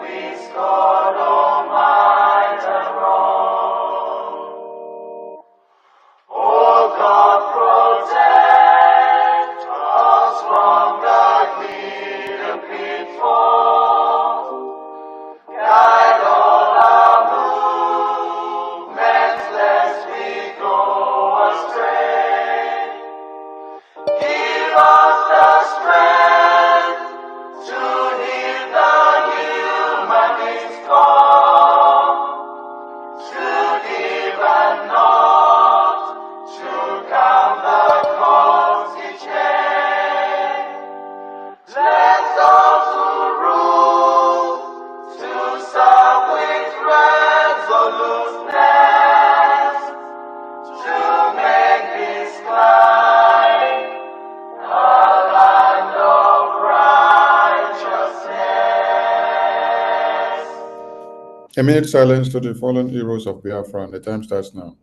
We scored all might and wrong. Oh God, protect us from the hidden pitfalls. Guide all our movements, lest we go astray. Give us the strength to heed the humanist call, to give and not to count the cost each day. Let those who rule to serve with resoluteness, to make this life a land of righteousness. A minute silence to the fallen heroes of Biafra. The time starts now.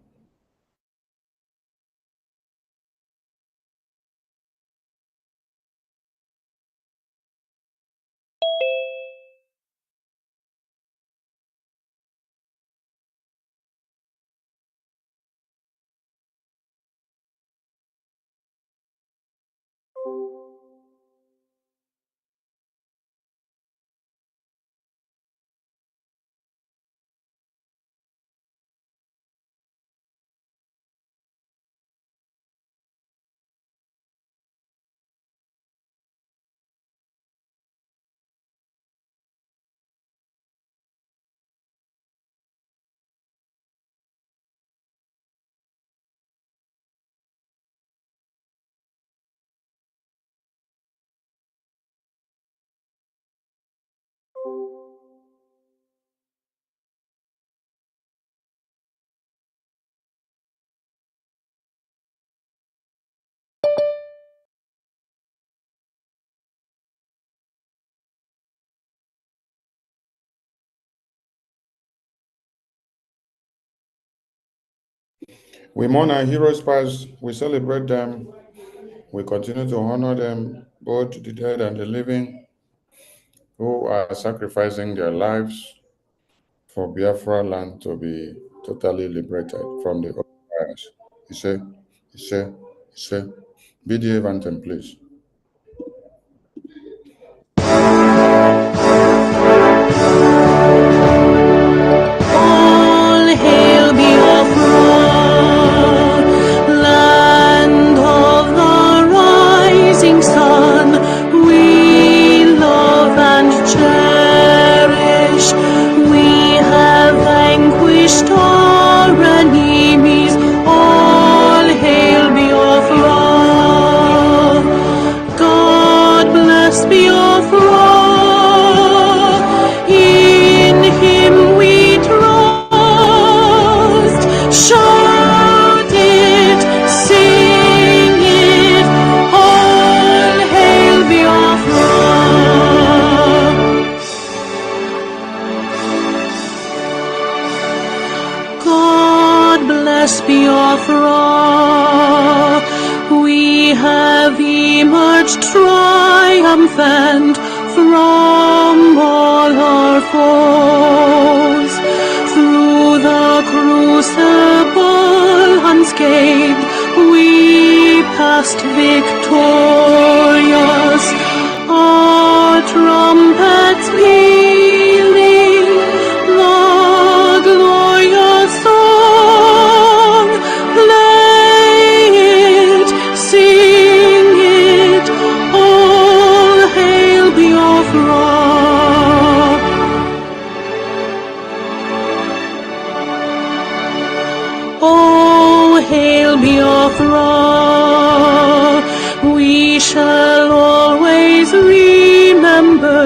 We mourn our heroes past, we celebrate them We continue to honor them, both the dead and the living, who are sacrificing their lives for Biafra land to be totally liberated from the occupiers. He said, BDA anthem, please. All hail Biafra, land of the rising sun. We love and cherish. We have vanquished our enemies. All hail Biafra. God bless Biafra. In Him we trust. Shout it, sing it. All hail Biafra. God bless Biafra. We have emerged triumphant from all our foes. Through the crucible unscathed, we passed victorious. Our trumpets pealing the glorious song. Play it, sing it, all hail Biafra. Oh, hail Biafra. We shall always remember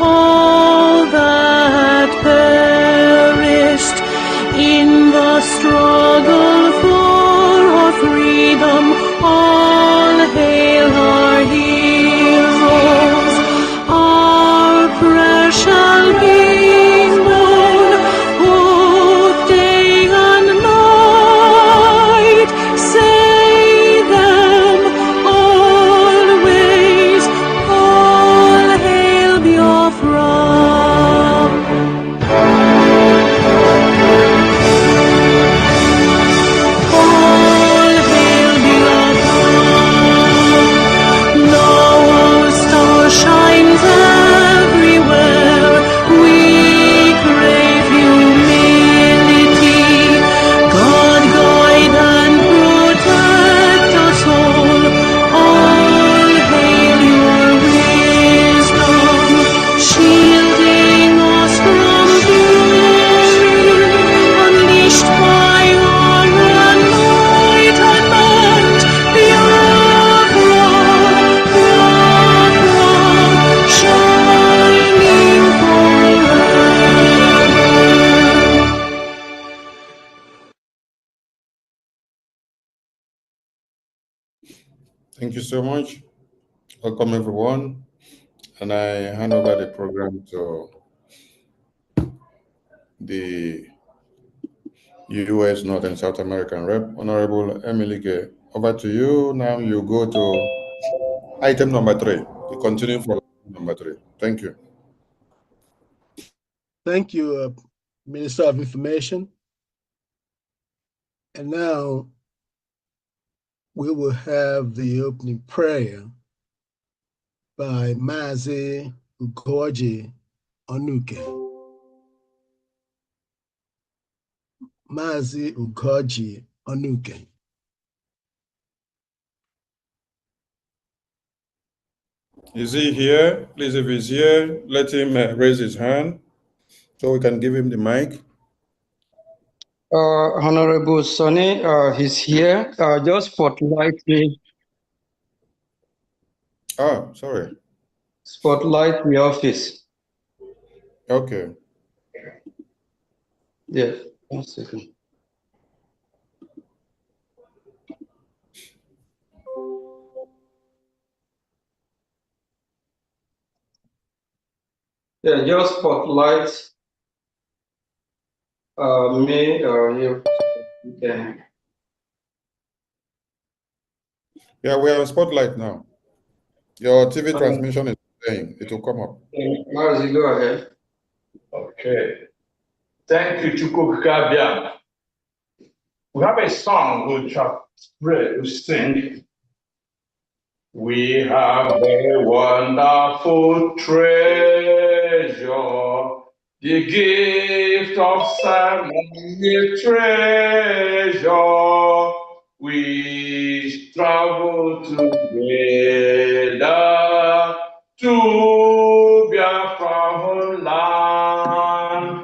all that perished in the struggle for our freedom. All hail our heroes. Our prayer shall be known both day and night. Say them always. All hail Biafra. All hail Biafra. Now our star shines everywhere. We crave humility. God guide and protect us all. All hail your wisdom, shielding us from fury, unleashed by your enlightenment. Biafra, Biafra, shining forever. Thank you so much. Welcome, everyone. And I hand over the program to the U.S. North and South American Rep, Honorable Emily Gay. Over to you. Now you go to item number 3. You continue for number 3. Thank you. Thank you, Minister of Information. And now we will have the opening prayer by Mazi Ugoji Onuke. Mazi Ugoji Onuke. Is he here? Please, if he's here, let him raise his hand so we can give him the mic. Honorable Sonny, he's here. Just spotlight me. Ah, sorry. Spotlight the office. Okay. Yeah, 1 second. Yeah, just spotlight me or you. Okay. Yeah, we are on Spotlight now. Your TV transmission is playing. It will come up. Mazi, go ahead. Okay. Thank you, Chukwu Nkere. We have a song we shall pray to sing. We have a wonderful treasure, the gift of Simon, the treasure. We travel together to Biafra land.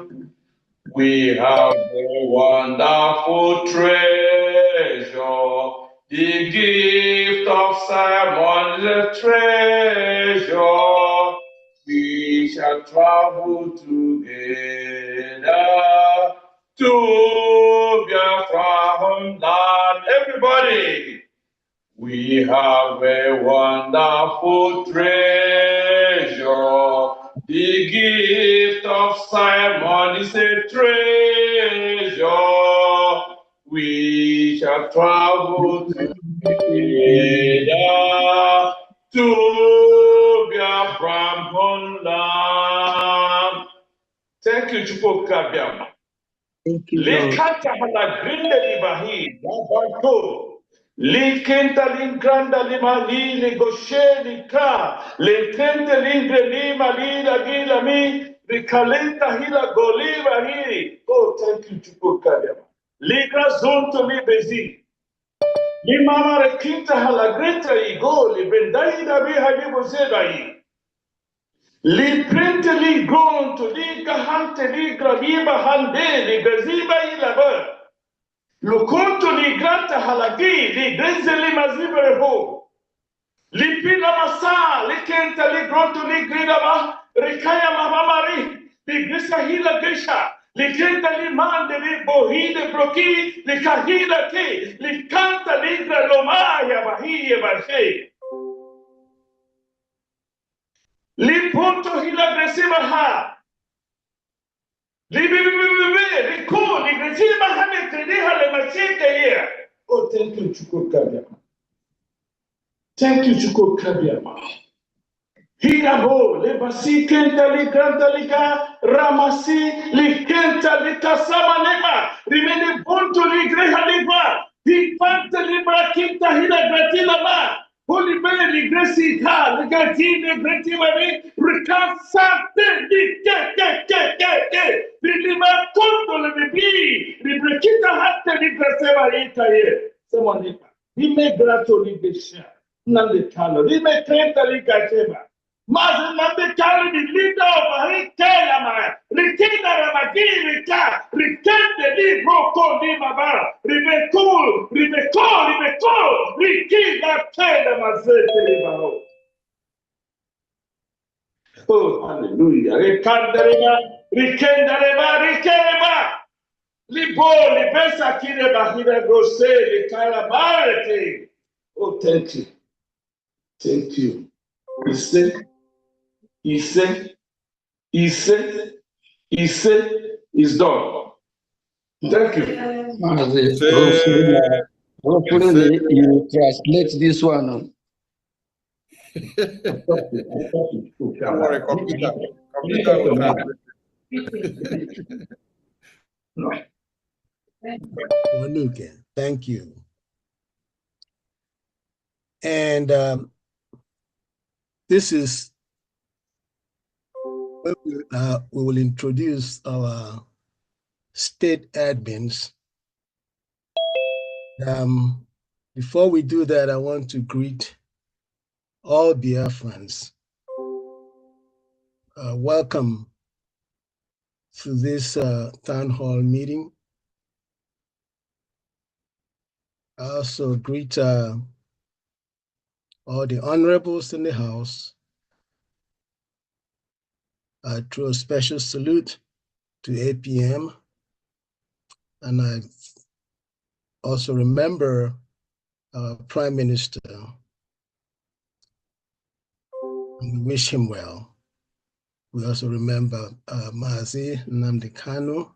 We have a wonderful treasure, the gift of Simon, the treasure. We shall travel together to Biafra land. Everybody, we have a wonderful treasure. The gift of Simon is a treasure. We shall travel together to Biafra land. Thank you, Chukwu Nkere. Thank you, Lord. Lekanta hala grinde libahi, labato. Likenta lingranda lima li negoshe lika. Lekente lingre lima li la gila mi. Rikalenta hila goliva hiri. Oh, thank you, Chukwu Nkere. Ligra zonto libezi. Limama rekinta hala grenta igo. Libendai da bi habibu zedai. Li prente li gonto, li gahante li graviba hande, li gaziba ilaba. Lo conto li grata halagi, li greze li mazibere ho. Li pina masa, li kenta li gronto li gridaba, rikaya mamamari, li grisa hila gesha. Li kenta li mande li bohide broki, li kahila ke, li canta li gralomaya bahiye bashe. Li punto hila gresiba ha. Li cool, li gresiba ha me crediha le machete here. Oh, thank you, Chukwu Nkere. Thank you, Chukwu Nkere. Hirabo, le basi kenta li granta li ka ramasi, li kenta li kasama lema, rimene punto li greha li ba, hi panta li brakinta hila gratina ba. Holy Mary, li gresi ka, li gratine, grati mari, ricasante, li ke, li lima conto le bebi, li brekita hatte li graseva ita ye. Someone lipa. Li me grato li besha, nande kalo, li me krenta li gacheva. Mas nande kalo li linda over rikela ma, rikina ramagiri ka, rikende li broko li mabara, ribekul, rikina kela mazete li baro. Oh, hallelujah. Rikandareba, rikendareba. Libo, libesa kire bahira gose, likalabarete. Oh, thank you. Thank you. He said, it's done. Thank you. Mazi, Say, hopefully you translate this one. don't worry, computer will translate. Wanuke, thank you. And this is where we will introduce our state admins. Before we do that, I want to greet all Biafrans. Welcome to this town hall meeting. I also greet all the honorables in the house. I throw a special salute to APM, and I also remember our Prime Minister, and we wish him well. We also remember Mazi Nnamdi Kanu.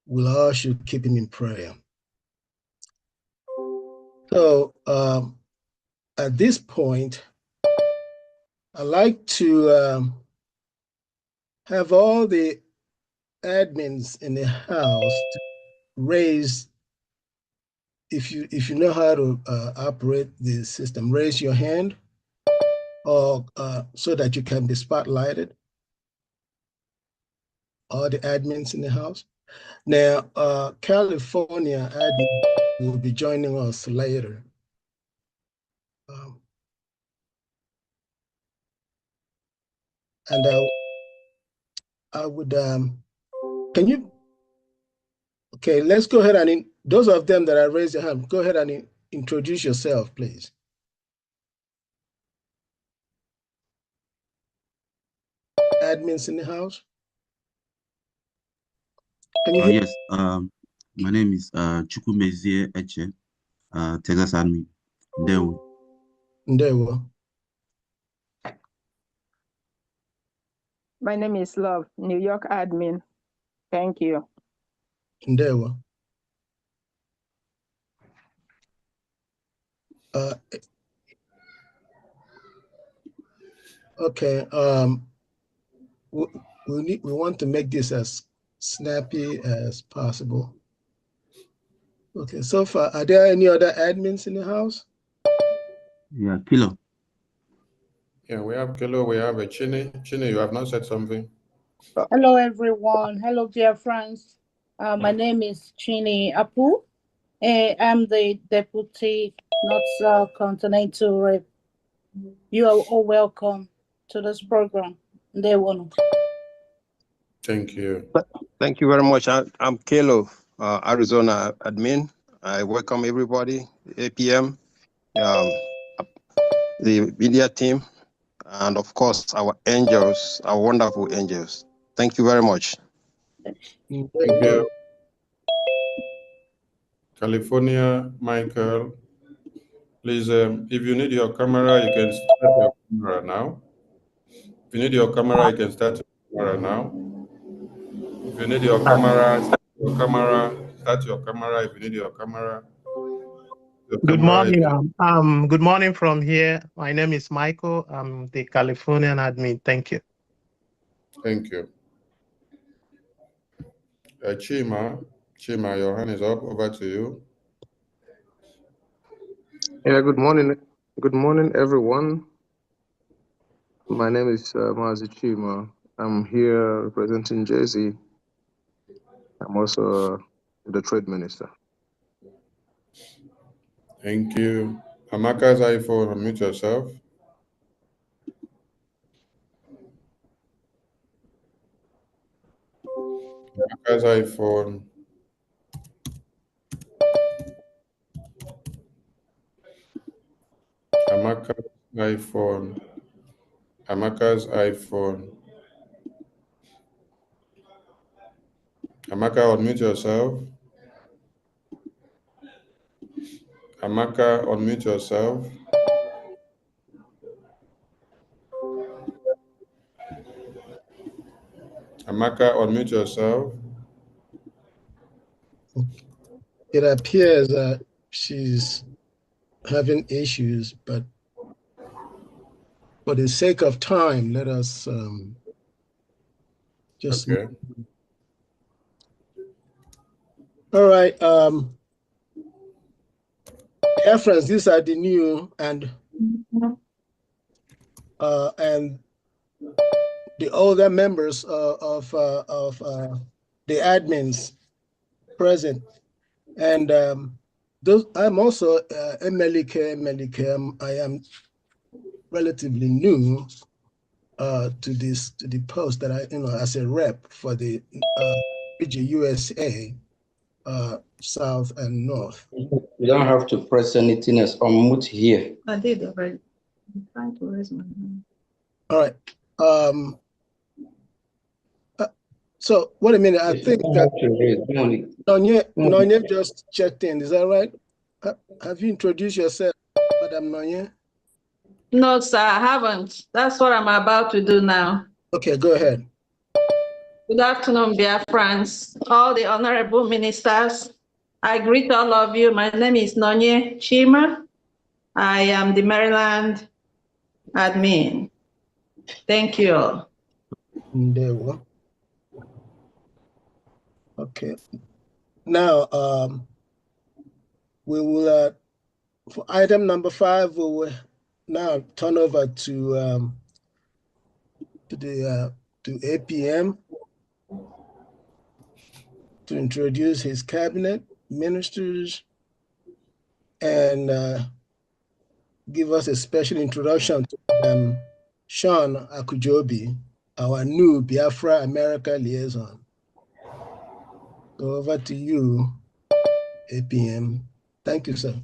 We'll all should keep him in prayer. So at this point, I'd like to have all the admins in the house to raise, if you know how to operate the system, raise your hand, or so that you can be spotlighted. All the admins in the house. Now, California admin will be joining us later. And I would, can you, okay, let's go ahead and, those of them that are raised their hand, go ahead and introduce yourself, please. Admins in the house? Can you hear? Yes, my name is Chukwumezie Eche, Texas admin. Ndewo. My name is Love, New York admin. Thank you. Ndewo. Okay, we want to make this as snappy as possible. Okay, so far, are there any other admins in the house? Yeah, Kilo. Yeah, we have Kilo, we have a Chini. Chini, you have not said something. Hello, everyone. Hello, dear friends. My name is Chini Apu. I'm the Deputy North-South Continental Rep. You are all welcome to this program. Day one. Thank you. Thank you very much. I'm Kelo, Arizona admin. I welcome everybody, APM, the media team, and of course, our angels, our wonderful angels. Thank you very much. Thank you. California, Michael, please, if you need your camera, you can start your camera now. If you need your camera, you can start your camera now. If you need your camera, start your camera. Start your camera if you need your camera. Good morning. Good morning from here. My name is Michael. I'm the Californian admin. Thank you. Thank you. Chima, your hand is up. Over to you. Yeah, good morning. Good morning, everyone. My name is Mazi Chima. I'm here representing Jersey. I'm also the trade minister. Thank you. Amaka's iPhone, unmute yourself. Amaka's iPhone. Amaka's iPhone. Amaka's iPhone. Amaka, unmute yourself. Amaka, unmute yourself. Amaka, unmute yourself. It appears that she's having issues, but for the sake of time, let us just. Okay. All right. Dear friends, these are the new and the older members of the admins present, and those. I'm also Melike. I am relatively new to the post that I as a rep for the BRGIE USA South and North. You don't have to press anything else. Unmute here. I did already. I'm trying to raise my hand. All right. So wait a minute. I think that Nonye just checked in. Is that right? Have you introduced yourself, Madam Nonye? No, sir, I haven't. That's what I'm about to do now. Okay, go ahead. Good afternoon, dear friends, all the honorable ministers, I greet all of you. My name is Nonye Chima. I am the Maryland admin. Thank you all. Okay. Now, we will, for item number 5, we will now turn over to APM to introduce his cabinet ministers and give us a special introduction to Sean Akujobi, our new Biafra America liaison. So over to you, APM. Thank you, sir.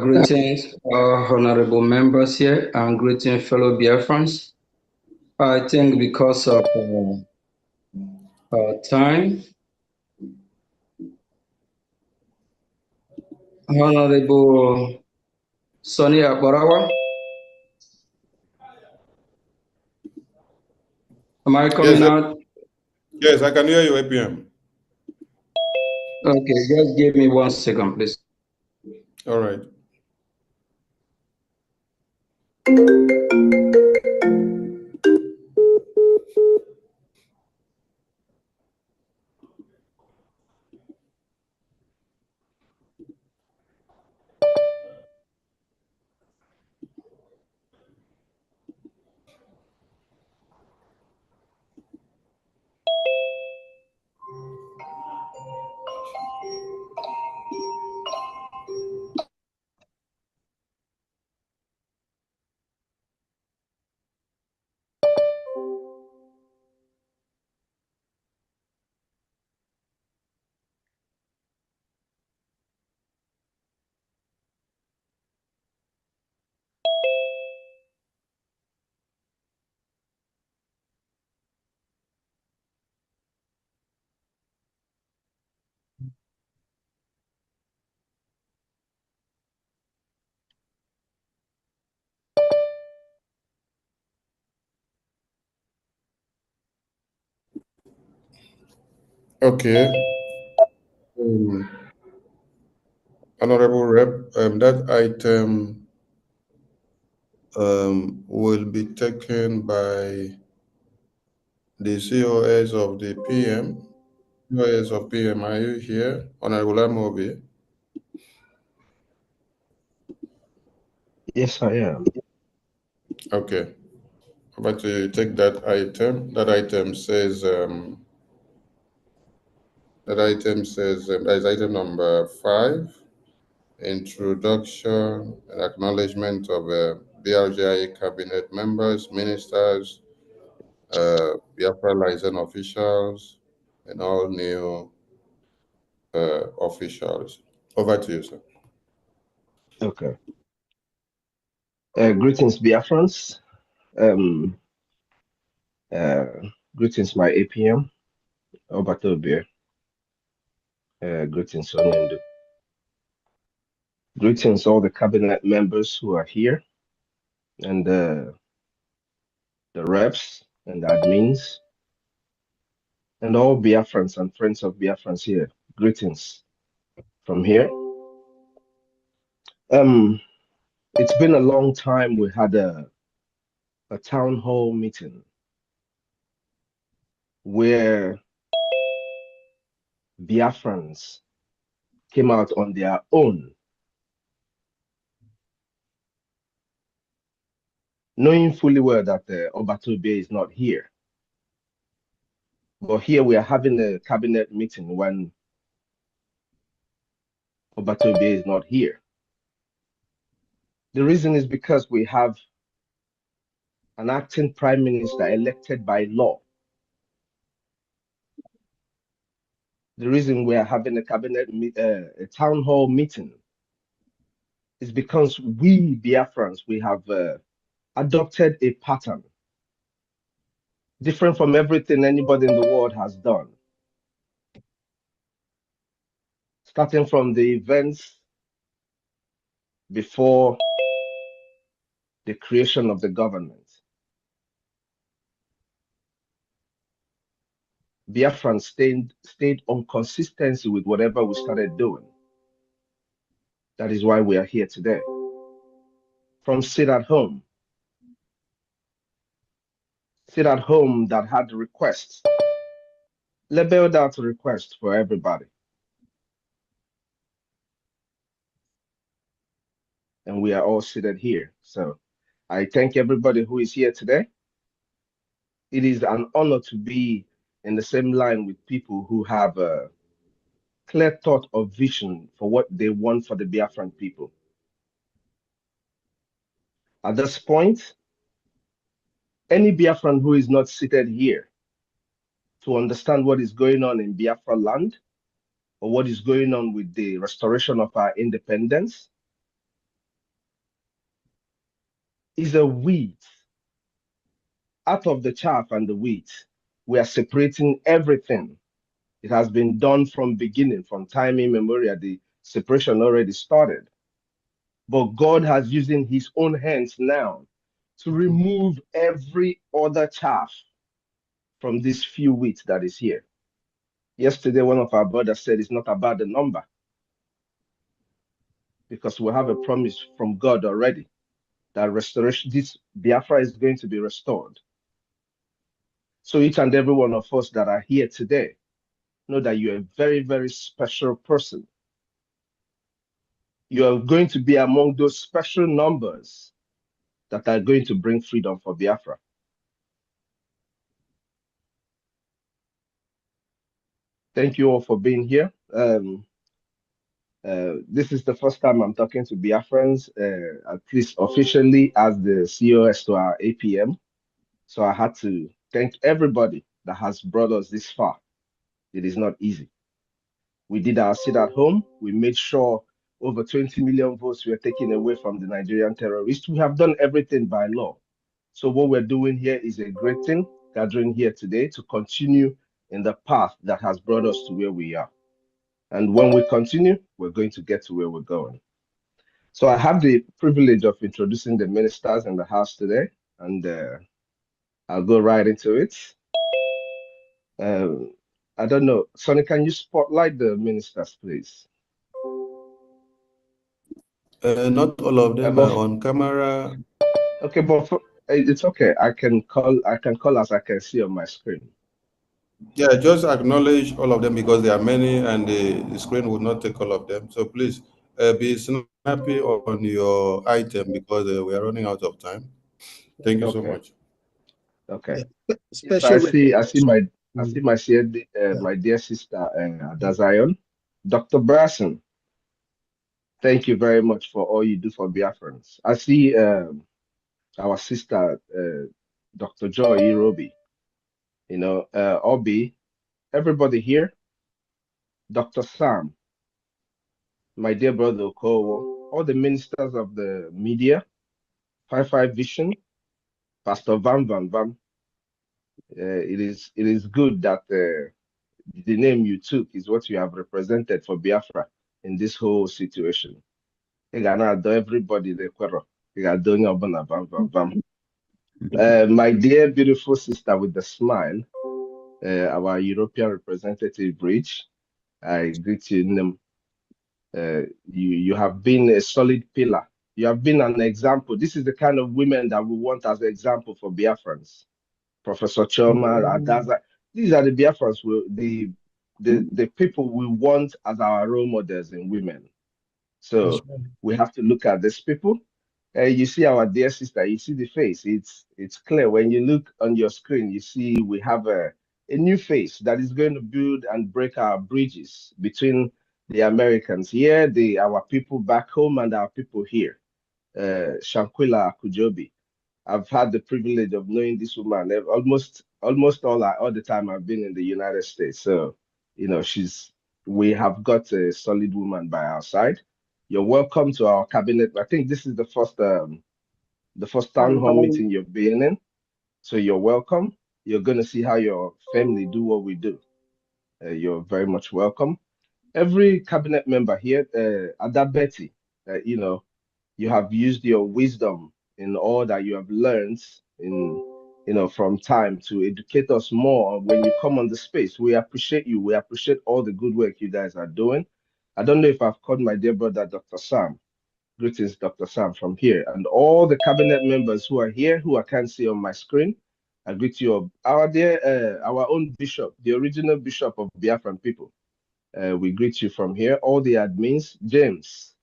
Greetings, honorable members here, and greetings, fellow Biafrans. I think because of time, Honorable Sonny Abarawa, am I coming out? Yes, I can hear you, APM. Okay, just give me 1 second, please. All right. Okay. Honorable Rep, that item will be taken by the COS of the PM. COS of PM, are you here? Honorable Amobi? Yes, I am. Okay. But to take that item says that is item number 5, introduction and acknowledgement of BRGIE cabinet members, ministers, Biafra liaison officials, and all new officials. Over to you, sir. Okay. Greetings, Biafrans. Greetings, my APM, Obatobia. Greetings, Onyendu. Greetings, all the cabinet members who are here, and the reps and the admins, and all Biafrans and friends of Biafrans here. Greetings from here. It's been a long time we had a town hall meeting where Biafrans came out on their own, knowing fully well that Obatobe is not here. But here we are having a cabinet meeting when Obatobe is not here. The reason is because we have an acting prime minister elected by law. The reason we are having a town hall meeting is because we Biafrans, we have adopted a pattern different from everything anybody in the world has done. Starting from the events before the creation of the government. Biafran stayed on consistency with whatever we started doing. That is why we are here today. From sit at home that had requests, labeled out requests for everybody. And we are all seated here. So I thank everybody who is here today. It is an honor to be in the same line with people who have a clear thought or vision for what they want for the Biafran people. At this point, any Biafran who is not seated here to understand what is going on in Biafra land or what is going on with the restoration of our independence is a weed. Out of the chaff and the wheat, we are separating everything. It has been done from beginning, from time immemorial. The separation already started. But God has using his own hands now to remove every other chaff from this few wheat that is here. Yesterday, one of our brothers said it's not about the number, because we have a promise from God already that restoration, this Biafra is going to be restored. So each and every one of us that are here today, know that you're a very, very special person. You are going to be among those special numbers that are going to bring freedom for Biafra. Thank you all for being here. This is the first time I'm talking to Biafrans, at least officially as the COS to our APM. So I had to thank everybody that has brought us this far. It is not easy. We did our sit at home. We made sure over 20 million votes were taken away from the Nigerian terrorists. We have done everything by law. So what we're doing here is a great thing, gathering here today to continue in the path that has brought us to where we are. And when we continue, we're going to get to where we're going. So I have the privilege of introducing the ministers in the house today, and I'll go right into it. I don't know, Sonny, can you spotlight the ministers, please? Not all of them are on camera. Okay, but it's okay. I can call as I can see on my screen. Yeah, just acknowledge all of them because there are many and the screen would not take all of them. So please be snappy on your item because we are running out of time. Thank you so much. Okay. Yeah. Yes, I see my dear sister Dazion, Dr. Brasson. Thank you very much for all you do for Biafrans. I see our sister Dr. Joy Irobi. You know, Obi, everybody here, Dr. Sam, my dear brother Okowo, all the ministers of the media, 55 Vision, Pastor Vam Vam Vam. It is good that the name you took is what you have represented for Biafra in this whole situation. Everybody the my dear beautiful sister with the smile, our European representative Bridge, I greet you. You have been a solid pillar. You have been an example. This is the kind of women that we want as an example for Biafrans. Professor Choma, Adaza, these are the Biafrans, the people we want as our role models in women. So we have to look at these people. You see our dear sister, you see the face. It's clear. When you look on your screen, you see we have a new face that is going to build and break our bridges between the Americans here, our people back home, and our people here. Shankwila Kujobi. I've had the privilege of knowing this woman almost all the time I've been in the United States. So, you know, we have got a solid woman by our side. You're welcome to our cabinet. I think this is the first town hall meeting you've been in. So you're welcome. You're going to see how your family do what we do. You're very much welcome. Every cabinet member here, Ada Betty, you know, you have used your wisdom in all that you have learned in, from time to educate us more when you come on the space. We appreciate you. We appreciate all the good work you guys are doing. I don't know if I've called my dear brother, Dr. Sam. Greetings, Dr. Sam, from here. And all the cabinet members who are here, who I can't see on my screen, I greet you all. Our own bishop, the original bishop of Biafran people. We greet you from here. All the admins, James,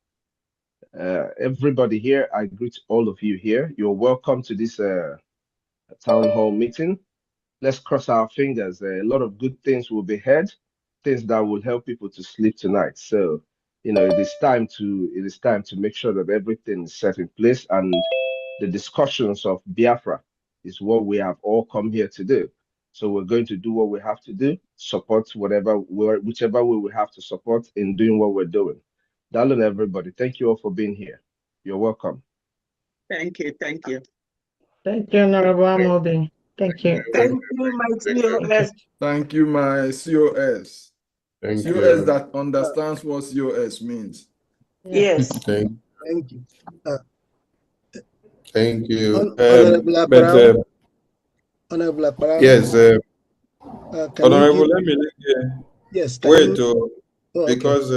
everybody here, I greet all of you here. You're welcome to this town hall meeting. Let's cross our fingers. A lot of good things will be heard, things that will help people to sleep tonight. So, it is time to make sure that everything is set in place, and the discussions of Biafra is what we have all come here to do. So we're going to do what we have to do, support whichever way we have to support in doing what we're doing. Darling, everybody, thank you all for being here. You're welcome. Thank you. Thank you. Thank you, Honorable Amobi. Thank you. Thank you, my COS. Thank you, my COS. Thank COS you. that understands what COS means. Yes. Thank you. Thank you. Honorable Aparao. Honorable Aparao. Yes, can Honorable, you give... let me Yes, wait okay. because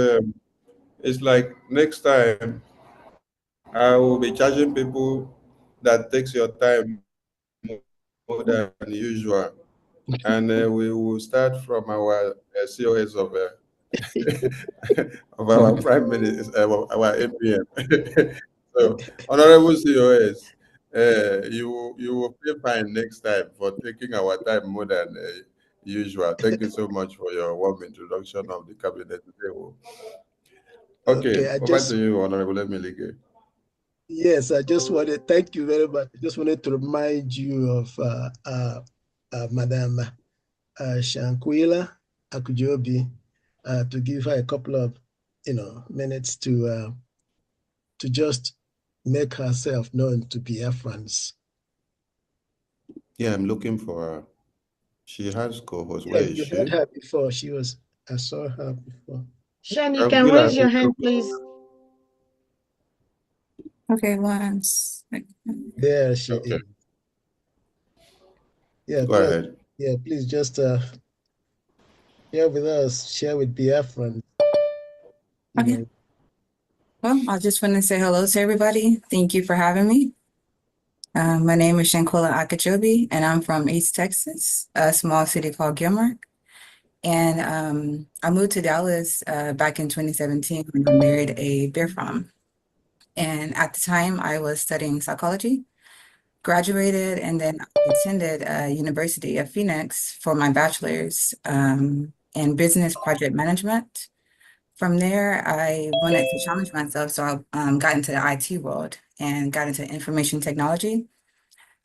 it's like next time I will be charging people that takes your time more than usual, and we will start from our COS of of our Prime Minister, our APM. So, Honorable COS, you will pay fine next time for taking our time more than usual. Thank you so much for your warm introduction of the cabinet today. Okay, over to you, Honorable Emilige. Yes, I just wanted, thank you very much. I just wanted to remind you of Madam Shankwila Akujobi, to give her a couple of minutes to just make herself known to Biafrans. Yeah, I'm looking for her. She has co-host. Yeah, Where is you she? heard her before. I saw her before. Shani, you can raise your hand, please. Okay, once. There she is. Yeah, go ahead. Yeah, please just share with us, share with Biafran. Okay. Well, I just want to say hello to everybody. Thank you for having me. My name is Shankwila Akajobi, and I'm from East Texas, a small city called Gilmer. And I moved to Dallas back in 2017 when I married a Biafran. And at the time, I was studying psychology, graduated, and then attended University of Phoenix for my bachelor's in business project management. From there, I wanted to challenge myself, so I got into the IT world and got into information technology.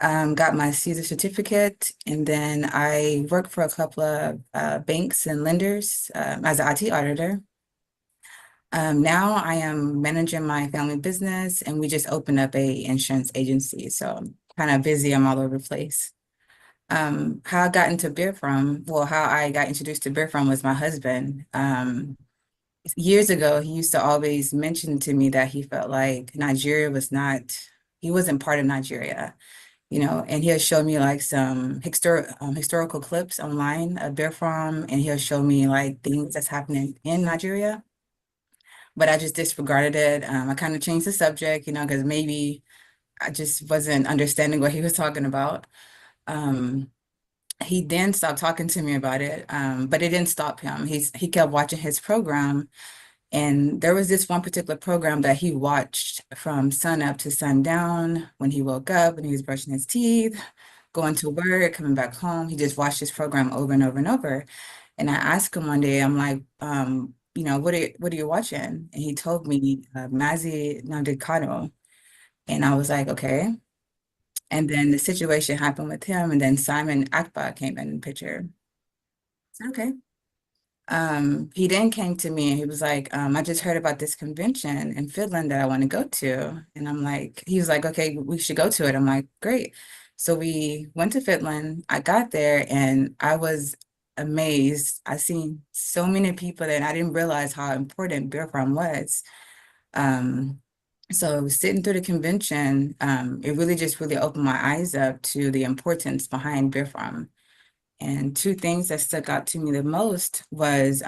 Got my CSER certificate, and then I worked for a couple of banks and lenders as an IT auditor. Now I am managing my family business, and we just opened up a insurance agency, so I'm kind of busy. I'm all over the place. How I got into Biafran, well, how I got introduced to Biafran was my husband. Years ago, he used to always mention to me that he felt like Nigeria was not, he wasn't part of Nigeria, and he'll show me like some historical clips online of Biafran, and he'll show me like things that's happening in Nigeria. But I just disregarded it. I kind of changed the subject, because maybe I just wasn't understanding what he was talking about. He then stopped talking to me about it, but it didn't stop him. He kept watching his program. And there was this one particular program that he watched from sun up to sundown, when he woke up, when he was brushing his teeth, going to work, coming back home. He just watched this program over and over and over. And I asked him one day, I'm like, what are you watching? And he told me Mazi Nandikano. And I was like, okay. And then the situation happened with him, and then Simon Akpa came in the picture. I said, okay. He then came to me and he was like, I just heard about this convention in Finland that I want to go to. And he was like, okay, we should go to it. I'm like, great. So we went to Finland. I got there and I was amazed. I seen so many people that I didn't realize how important Biafran was. So sitting through the convention, it really just really opened my eyes up to the importance behind BIFRAM. And two things that stuck out to me the most was,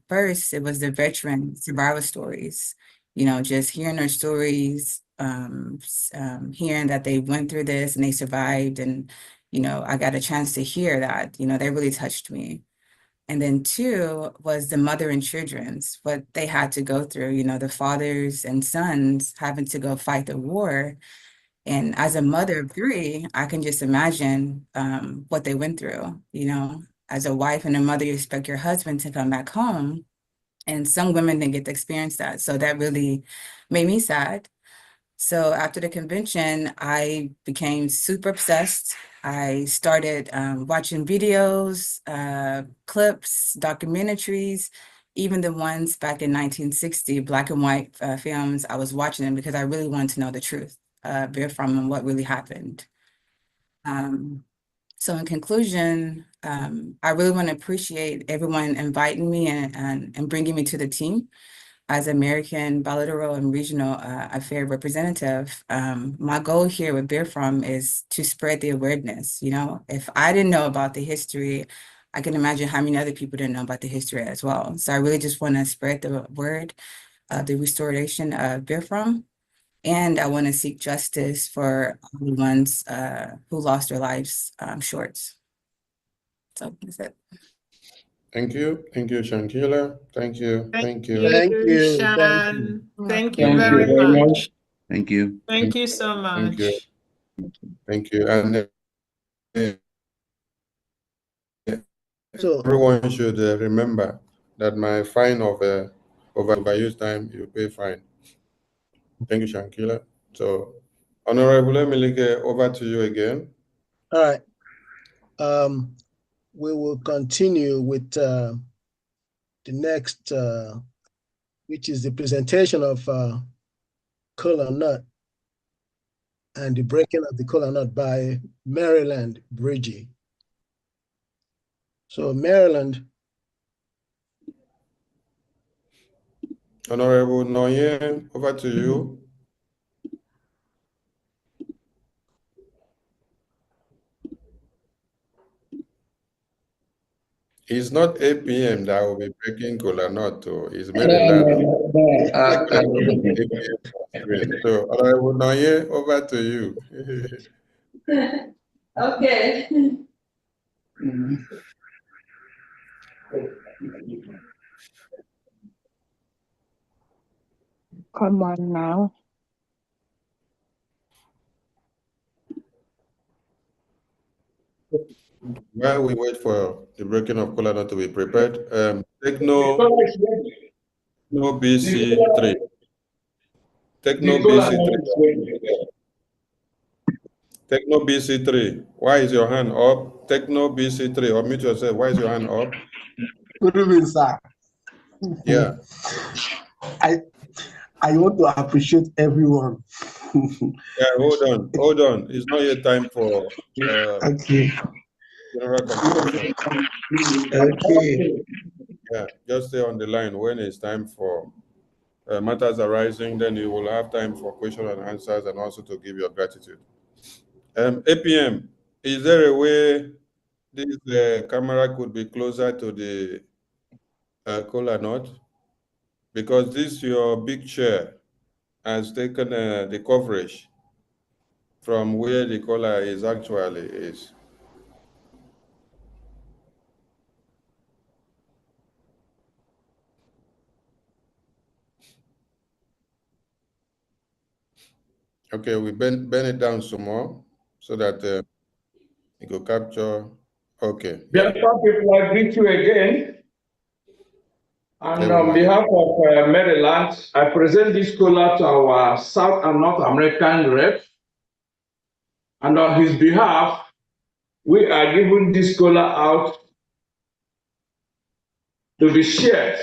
first, it was the veteran survivor stories. You know, just hearing their stories, hearing that they went through this and they survived. And, you know, I got a chance to hear that, you know, they really touched me. And then two was the mother and children's, what they had to go through, you know, the fathers and sons having to go fight the war. And as a mother of three, I can just imagine what they went through. You know, as a wife and a mother, you expect your husband to come back home. And some women didn't get to experience that. So that really made me sad. So after the convention, I became super obsessed. I started watching videos, clips, documentaries, even the ones back in 1960, black and white films. I was watching them because I really wanted to know the truth, from what really happened. So in conclusion, I really want to appreciate everyone inviting me and bringing me to the team. As American bilateral and regional affair representative, my goal here with BIFRAM is to spread the awareness. You know, if I didn't know about the history, I can imagine how many other people didn't know about the history as well. So I really just want to spread the word of the restoration of BIFRAM. And I want to seek justice for all the ones who lost their lives short. So that's it. Thank you, Shankila. Thank you. Thank you. Shan. Thank you Thank you very very much. much. Thank you. Thank you so Thank you. much. Thank you. And So everyone should remember that my fine of overuse time, you pay fine. Thank you, Shankila. So, Honorable Emilike, over to you again. all right. We will continue with the next, which is the presentation of kola nut and the breaking of the kola nut by Nkere And BRGIE. So Maryland. Honorable Noye, over to you. It's not 8 p.m. that will be breaking kola nut, it's Maryland. So, Honorable Noye, over to you. Okay. Come on now. While we wait for the breaking of kola nut to be prepared, Techno BC3. Techno BC3. Techno BC3. Why is your hand up? Techno BC3. Unmute yourself. Why is your hand up? Good evening, sir. Yeah. I want to appreciate everyone. Yeah, hold on. It's not yet time for okay. general contribution. Okay. Yeah, just stay on the line. When it's time for matters arising, then you will have time for question and answers and also to give your gratitude. APM, is there a way this camera could be closer to the kola nut? Because this your big chair has taken the coverage from where the kola actually is. Okay, we bend it down some more so that it will capture. Okay. Yeah. People, I greet you again. And on behalf of Maryland, I present this cola to our South and North American rep. And on his behalf, we are giving this cola out to be shared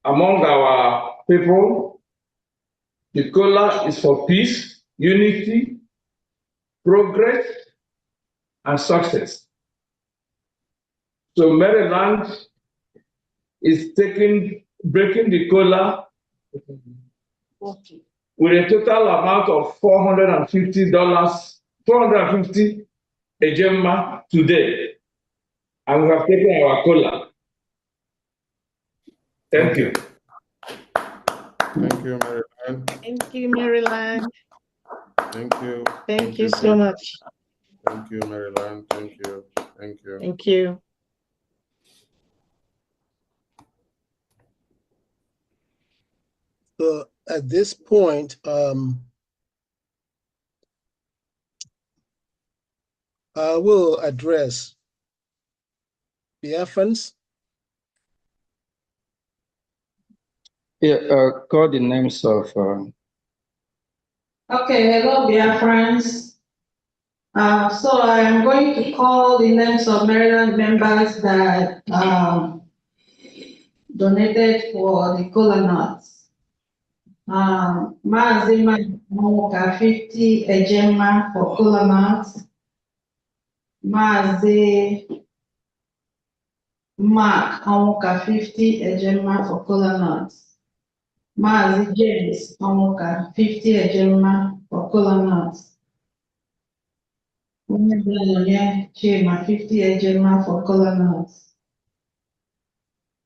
among our people. The cola is for peace, unity, progress, and success. So Maryland is breaking the cola with a total amount of $450, 450 ejema today. And we have taken our cola. Thank you. Thank you, Maryland. Thank you, Maryland. Thank you. Thank you so much. Thank you, Maryland. Thank you. Thank you. Thank you. So at this point, I will address Biafrans. Yeah, call the names of. Okay, hello, dear friends. So I am going to call the names of Maryland members that donated for the cola nuts. Mazima Moka 50 ejema for cola nuts. Mazi Mark Amoka 50 ejema for cola nuts. Mazi James Amoka 50 ejema for cola nuts. Chima 50 ejema for cola nuts.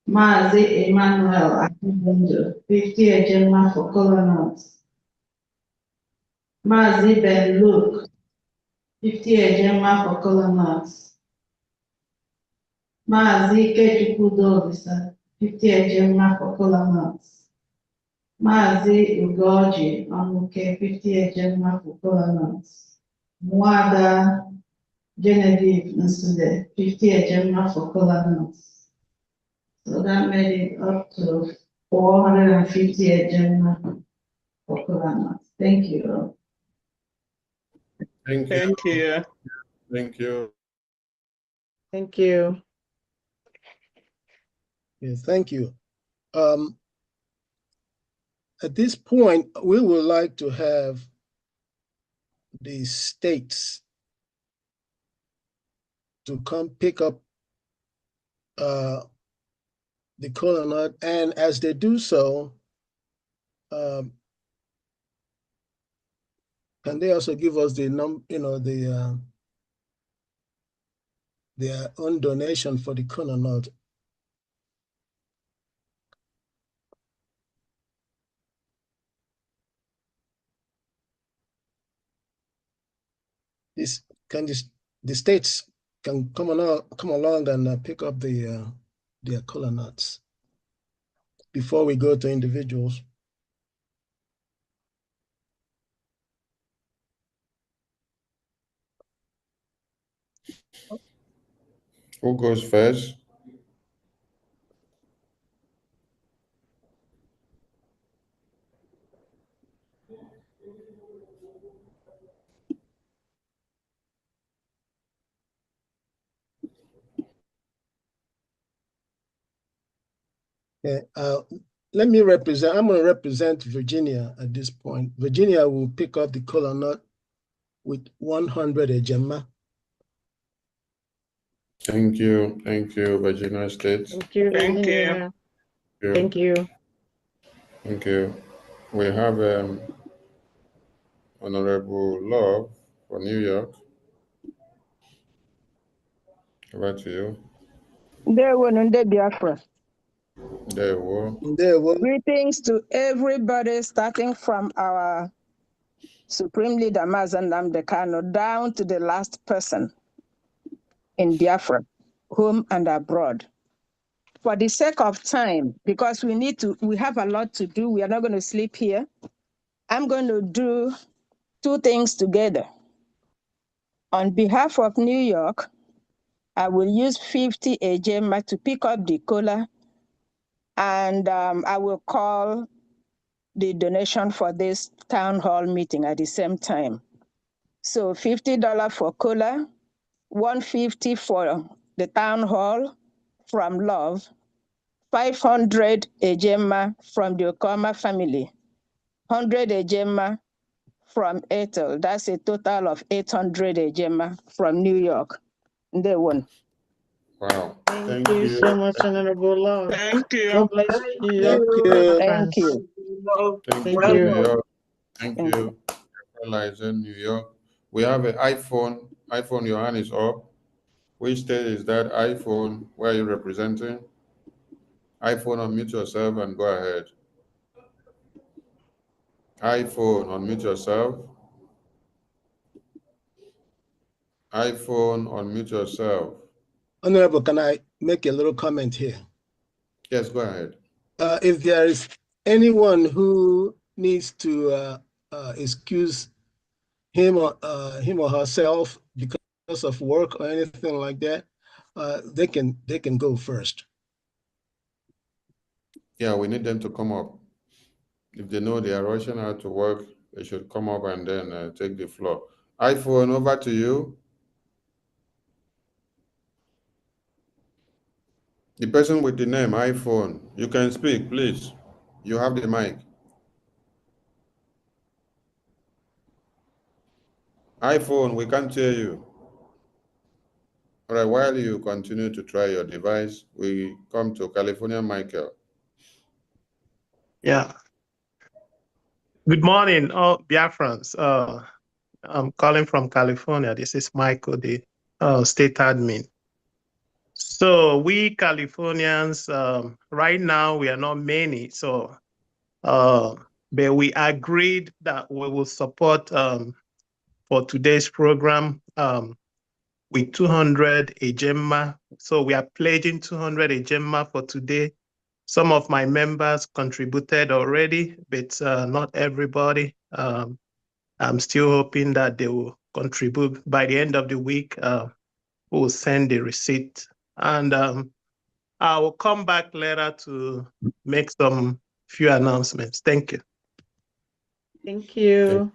Mazi Emmanuel Akibundo 50 ejema for cola nuts. Mazi Ben Luke 50 ejema for cola nuts. Mazi Ikechukwu Dovisa 50 ejema for cola nuts. Mazi Ugoji Amuke 50 ejema for cola nuts. Mwada Genevieve Nsude 50 ejema for cola nuts. So that made it up to 450 ejema for cola nuts. Thank you. Thank you. Thank you. Thank you. Thank you. Yes, thank you. At this point, we would like to have the states to come pick up the cola nut, and as they do so, can they also give us the their own donation for the cola nut? The states can come along and pick up their cola nuts before we go to individuals. Who goes first? Yeah, let me represent. I'm going to represent Virginia at this point. Virginia will pick up the cola nut with 100 ejema. Thank you. Thank you, Virginia State. Thank you. Thank you. you. Thank you. Thank you. We have Honorable Love for New York. Over to you. Biafra. There we Greetings to everybody, starting from our Supreme Leader Mazen Nnamdi Kanu down to the last person in Biafra, home and abroad. For the sake of time, because we have a lot to do, we are not going to sleep here. I'm going to do two things together. On behalf of New York, I will use 50 ejema to pick up the cola, and I will call the donation for this town hall meeting at the same time. So $50 for cola, $150 for the town hall from Love, 500 ejema from the Okoma family, 100 ejema from Ethel. That's a total of 800 ejema from New York. They won. Wow. Thank you so much, Honorable Love. Thank you. God bless you. Thank you. Thank you, Well New done. York. Thank you. Liza, New York. We have an iPhone. iPhone, your hand is up. Which state is that iPhone? Where are you representing? iPhone, unmute yourself and go ahead. iPhone, unmute yourself. iPhone, unmute yourself. Honorable, can I make a little comment here? Yes, go ahead. If there is anyone who needs to excuse him or herself because of work or anything like that, they can go first. Yeah, we need them to come up. If they know they are rushing out to work, they should come up and then take the floor. iPhone, over to you. The person with the name iPhone, you can speak, please. You have the mic. iPhone, we can't hear you. All right, while you continue to try your device, we come to California, Michael. Yeah. Good morning, all Biafrans. I'm calling from California. This is Michael, the state admin. So we Californians, right now we are not many. So, but we agreed that we will support for today's program with 200 Ejema. So we are pledging 200 Ejema for today. Some of my members contributed already, but not everybody. I'm still hoping that they will contribute by the end of the week. We'll send the receipt, and I will come back later to make some few announcements. Thank you. Thank you.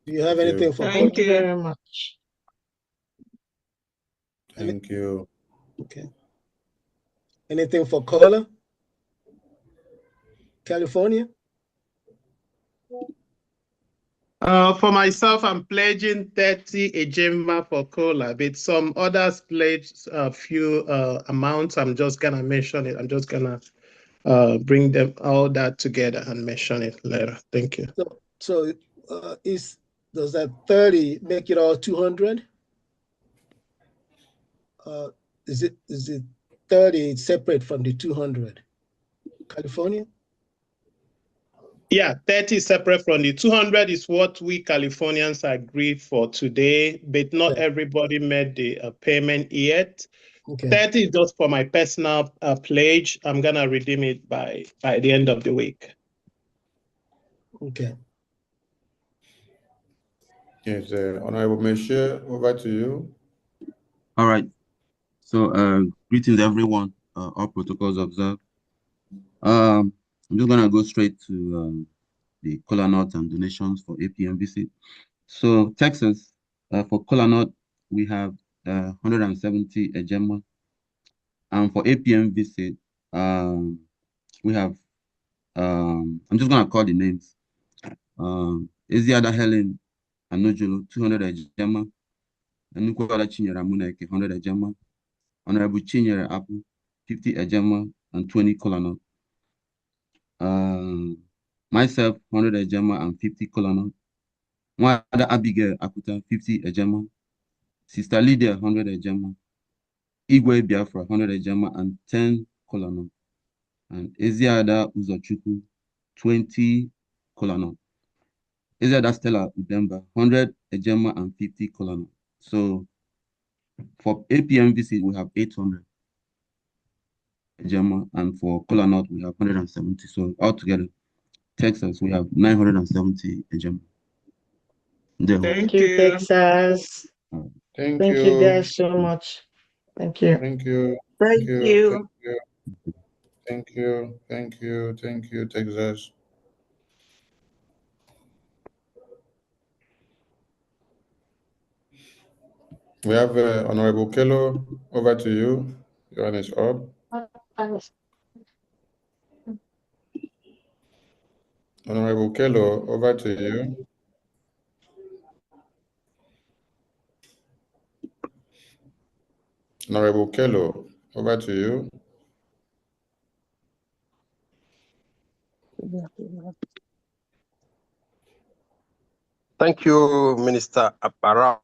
Do you have anything for Thank Kola? you very much. Thank you. Okay. Anything for Kola? California? For myself, I'm pledging 30 Ejema for Cola, but some others pledged a few amounts. I'm just gonna mention it. I'm just gonna bring them all that together and mention it later. Thank you. So does that 30 make it all 200? Is it 30 separate from the 200? California? Yeah, 30 is separate from the 200 is what we Californians agreed for today, but not everybody made the payment yet. Okay. 30 is just for my personal pledge. I'm gonna redeem it by the end of the week. Okay. Yes, Honorable Meshe, over to you. All right. So, greetings, everyone. All protocols observed. I'm just gonna go straight to the Kola Nut and donations for APM visit. So, Texas, for Kola Nut, we have 170 Ejema. And for APM visit, we have, I'm just gonna call the names. Eziada Helen Anojolo, 200 Ejema. Anukwala Chinyere Amuneke, 100 Ejema. Honorable Chinyere Apple, 50 Ejema and 20 Kola Nut. Myself, 100 Ejema and 50 Kola Nut. Mwada Abigail Akuta, 50 Ejema. Sister Lydia, 100 Ejema. Igwe Biafra, 100 Ejema and 10 Kola Nut. And Eziada Uzochukwu, 20 Kola Nut. Eziada Stella Udemba, 100 Ejema and 50 Kola Nut. So for APM visit, we have 800 Ejema, and for Kola Nut, we have 170. So altogether, Texas, we have 970 Ejema. Thank you, Texas. Thank Thank you guys so much. Thank you. Thank you. Thank you. Thank you. Thank you. Thank you, Texas. We have Honorable Kelo. Over to you. Your hand is up. Honorable Kelo, over to you. Honorable Kelo, over to you. Thank you, Minister Aparawa,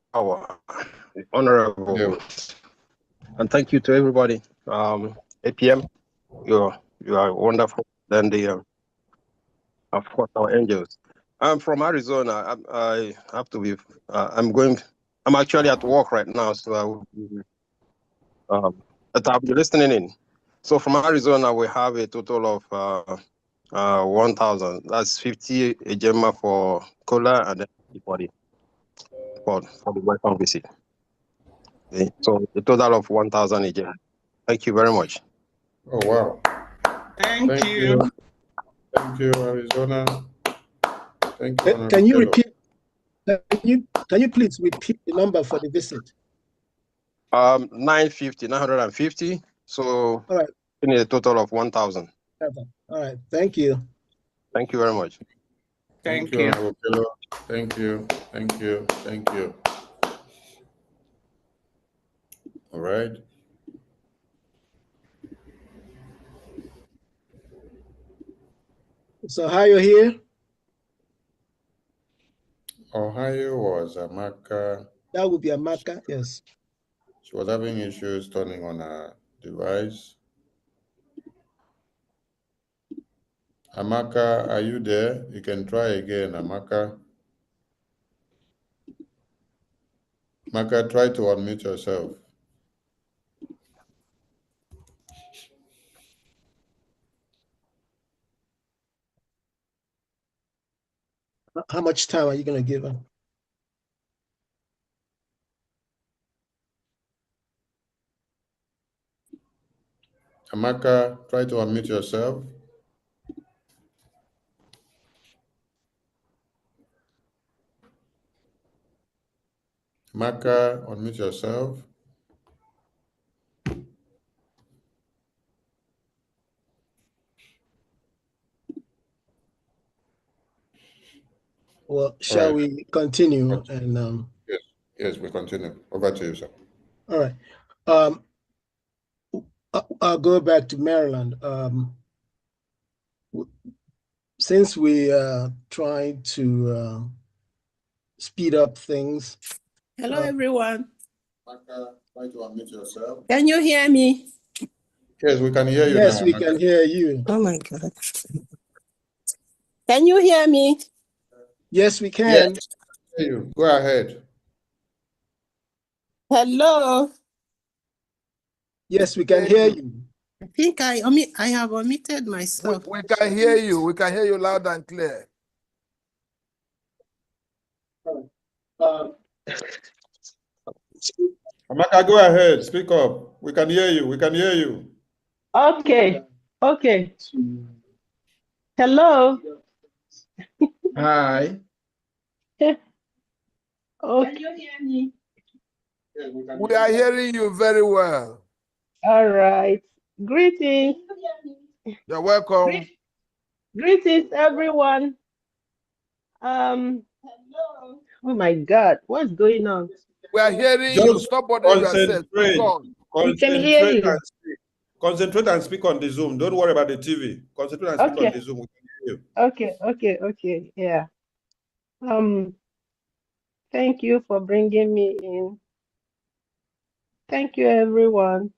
Honorable. Yeah. And thank you to everybody. APM, you are wonderful. Then the, of course, our angels. I'm from Arizona. I have to be, I'm actually at work right now, so I will be, but I'll be listening in. So from Arizona, we have a total of 1,000. That's 50 ejema for cola and then for the welcome visit. Okay. So a total of 1,000 ejema. Thank you very much. Oh, wow. Thank you. Thank you, Arizona. Thank you, Honorable Can you Kello. repeat? Can you please repeat the number for the visit? 950. So All right. in a total of 1,000. All right. Thank you. Thank you very much. Thank you. Honorable Kello. Thank you. Thank you. Thank you. All right. So Ohio here? Ohio was Amaka. That would be Amaka, yes. She was having issues turning on her device. Amaka, are you there? You can try again, Amaka. Amaka, try to unmute yourself. How much time are you going to give her? Amaka, try to unmute yourself. Amaka, unmute yourself. Well, shall we continue? And Yes, we continue. Over to you, sir. all right. I'll go back to Maryland. Since we are trying to speed up things. Hello, everyone. Amaka, try to unmute yourself. Can you hear me? Yes, we can hear you Yes, now. we can hear you. Oh my God. Can you hear me? Yes, we can. Yes, I hear you. Go ahead. Hello. Yes, we can hear you. I think I have omitted myself. We can hear you. We can hear you loud and clear. Amaka, go ahead. Speak up. We can hear you. We can hear you. Okay. Okay. Hello. Hi. Oh, can you hear me? We are hearing you very well. All right. Greetings. You're welcome. Greetings, everyone. Hello. Oh my God, what's going on? We are hearing you. Stop bothering yourself. Speak on. We can hear you. And speak. Concentrate and speak on the Zoom. Don't worry about the TV. Concentrate and speak on the Zoom. We can hear you. Okay. Yeah. Thank you for bringing me in. Thank you, everyone.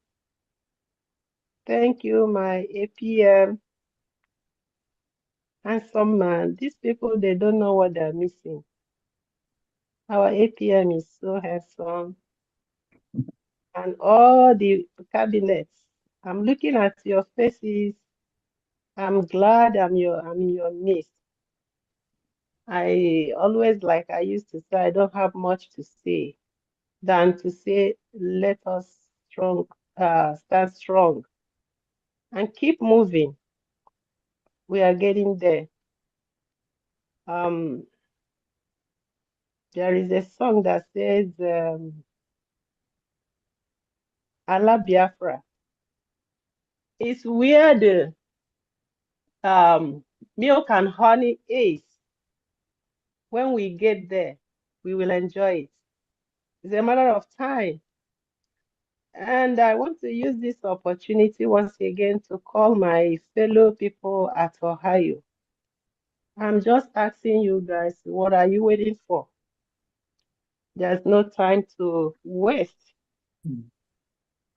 Thank you, my APM handsome man. These people, they don't know what they're missing. Our APM is so handsome. And all the cabinets. I'm looking at your faces. I'm glad I'm in your midst. I always, like I used to say, I don't have much to say than to say, let us stand strong and keep moving. We are getting there. There is a song that says, Allah Biafra. It's where the milk and honey is. When we get there, we will enjoy it. It's a matter of time. And I want to use this opportunity once again to call my fellow people at Ohio. I'm just asking you guys, what are you waiting for? There's no time to waste.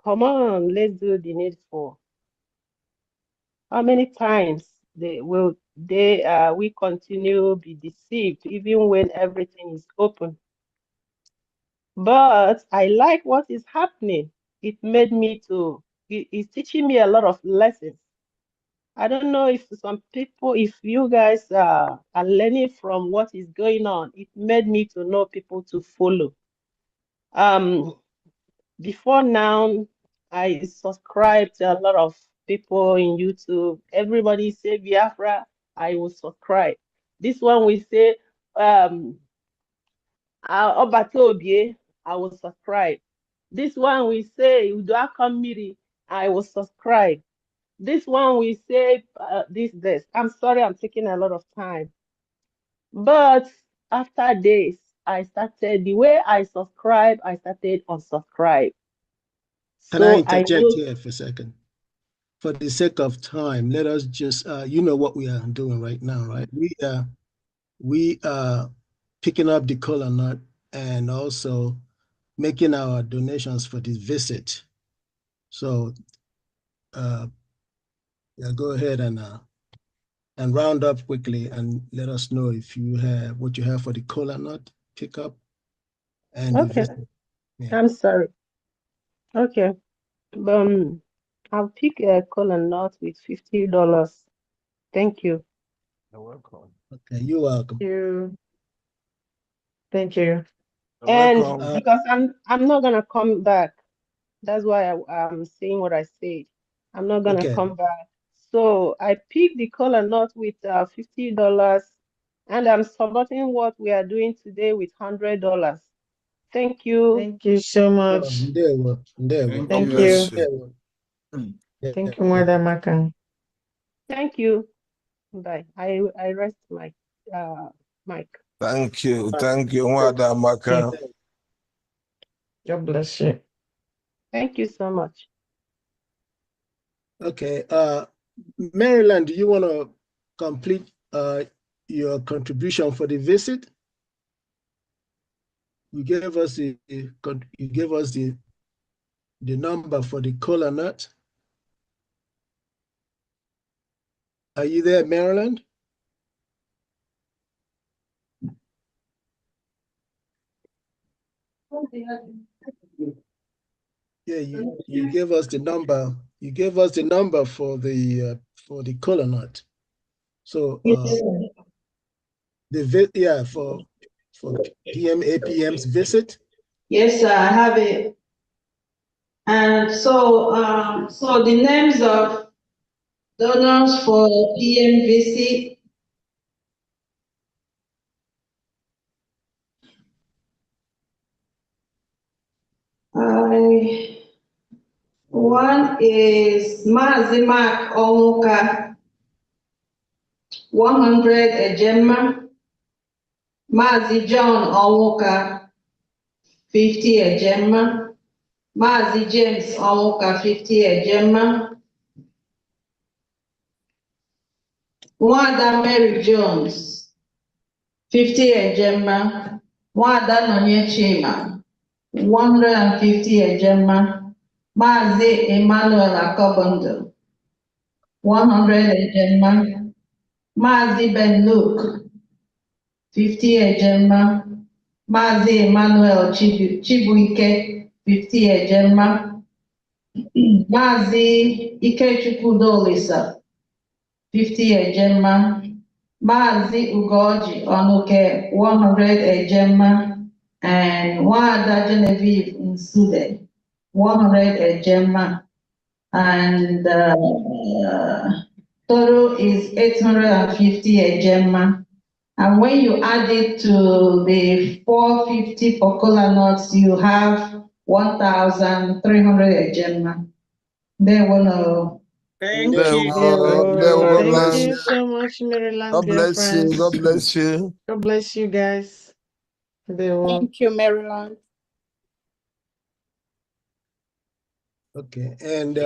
Come on, let's do the needful. How many times we continue be deceived even when everything is open? But I like what is happening. It made me to, it's teaching me a lot of lessons. I don't know if some people, if you guys are learning from what is going on, it made me to know people to follow. Before now, I subscribe to a lot of people in YouTube. Everybody say Biafra, I will subscribe. This one we say Obatobie, I will subscribe. This one we say Uduakamiri, I will subscribe. This one we say this. I'm sorry, I'm taking a lot of time. But after this, I started the way I subscribe. I started unsubscribe. Can I So I interject know. here for a second? For the sake of time, let us just, you know what we are doing right now, right? We are picking up the kola nut and also making our donations for this visit. So yeah, go ahead and round up quickly and let us know if you have what you have for the kola nut pickup and the Okay, visit. Yeah. I'm sorry. Okay, I'll pick a kola nut with $50. Thank you. You're welcome. Okay, you're welcome. Thank you. You're And welcome. because I'm not gonna come back. That's why I'm saying what I said. I'm not gonna Okay. come back. So I picked the kola nut with $50, and I'm supporting what we are doing today with $100. Thank you. Thank you so much. There we go. Thank you. you. There Thank you, Mother Makan. Thank you. Bye. I rest my mic. Thank you, Mother Makan. God bless you. Thank you so much. Okay. Maryland, do you want to complete your contribution for the visit? You gave us the number for the kola nut. Are you there, Maryland? Yeah, you gave us the number. You gave us the number for the kola nut. So for APM's visit. Yes, sir, I have it. And so the names of donors for PMVC. One is Mazi Mark Onwuka, 100 Ejema. Mazi John Onwuka, 50 Ejema. Mazi James Onwuka, 50 Ejema. Nwada Mary Jones, 50 Ejema. Nwada Nonye Chima, 150 Ejema. Mazi Emmanuel Akobondo, 100 Ejema. Mazi Ben Luke, 50 Ejema. Mazi Emmanuel Chibuike, 50 Ejema. Mazi Ikechukwu Dolisa, 50 Ejema. Mazi Ugoji Onuke, 100 Ejema. And Wada Genevieve Nsude, 100 Ejema. And total is 850 Ejema. And when you add it to the 450 for kola nuts, you have 1,300 Ejema. They will know. Thank God you. bless Thank you. you so much, Maryland, God dear bless you. friends. God bless you. God bless you guys. They will. Thank you, Maryland. Okay, and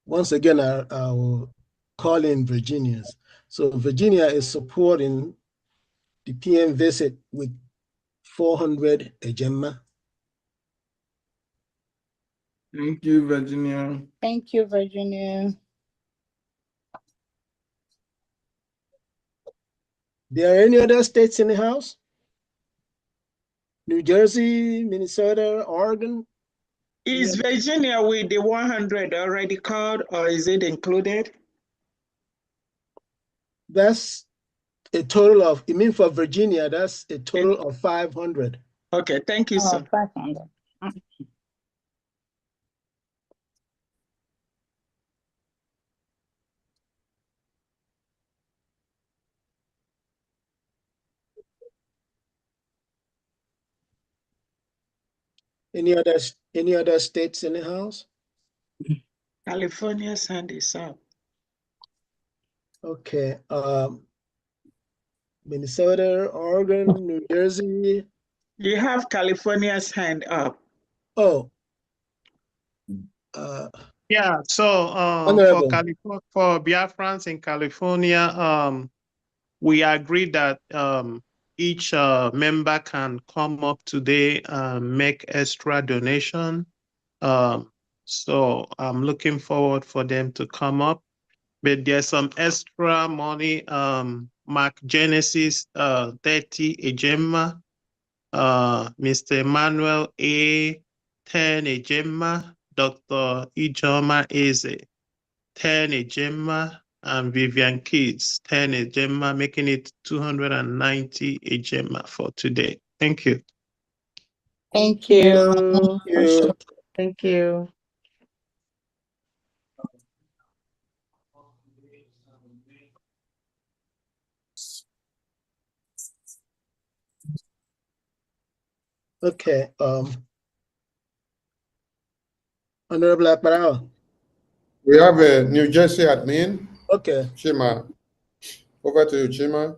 once again, I will call in Virginians. So Virginia is supporting the PM visit with 400 Ejema. Thank you, Virginia. Thank you, Virginia. There are any other states in the House? New Jersey, Minnesota, Oregon? Is Virginia with the 100 already called, or is it included? That's a total of, you mean for Virginia, that's a total of 500. Okay, thank you, sir. 500. Any other states in the House? California's hand is up. Okay, Minnesota, Oregon, New Jersey. You have California's hand up. Oh. Yeah, so for Biafrans in California, we agreed that each member can come up today and make extra donation. So I'm looking forward for them to come up. But there's some extra money. Mark Genesis, 30 Ejema. Mr. Emmanuel A, 10 Ejema. Dr. Ijoma Eze, 10 Ejema. And Vivian Keys, 10 Ejema, making it 290 Ejema for today. Thank you. Thank you. Thank you. Okay, Honorable Akbarao. We have a New Jersey admin. Okay. Chima, over to you, Chima.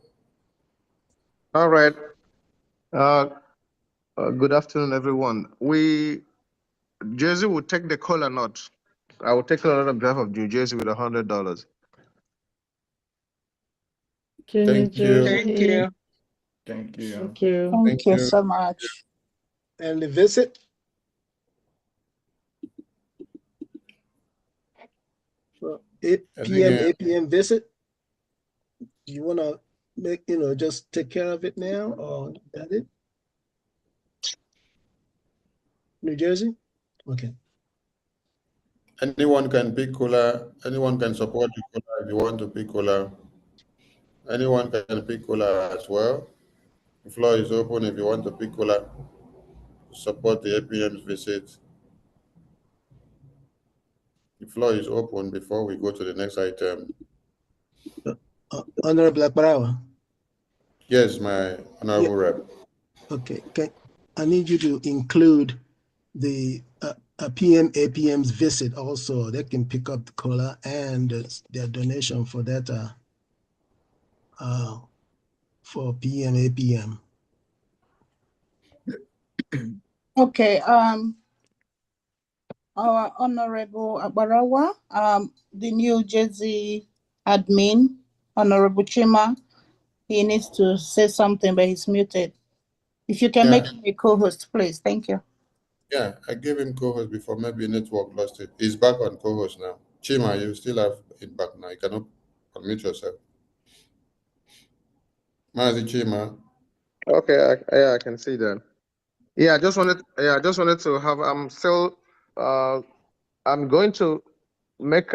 All right. Good afternoon, everyone. Jersey will take the cola nut. I will take a lot on behalf of New Jersey with $100. Thank you. Thank you. Thank you. Thank you. Thank you so much. And the visit? So 8 p.m., 8 p.m. visit? Do you want to make, just take care of it now, or that it? New Jersey? Okay. Anyone can pick cola. Anyone can support the cola if you want to pick cola. Anyone can pick cola as well. The floor is open if you want to pick cola. Support the APM's visit. The floor is open before we go to the next item. Honorable Akbarawa. Yes, my honorable rep. Okay, I need you to include the PM APM's visit also. They can pick up the cola and their donation for that for PM APM. Okay, our Honorable Akbarawa, the New Jersey admin, Honorable Chima, he needs to say something, but he's muted. If you can make him a co-host, please. Thank you. Yeah, I gave him co-host before. Maybe network lost it. He's back on co-host now. Chima, you still have it back now. You cannot unmute yourself. Mazi Chima. Okay, I can see that. Yeah, I just wanted to have. I'm going to make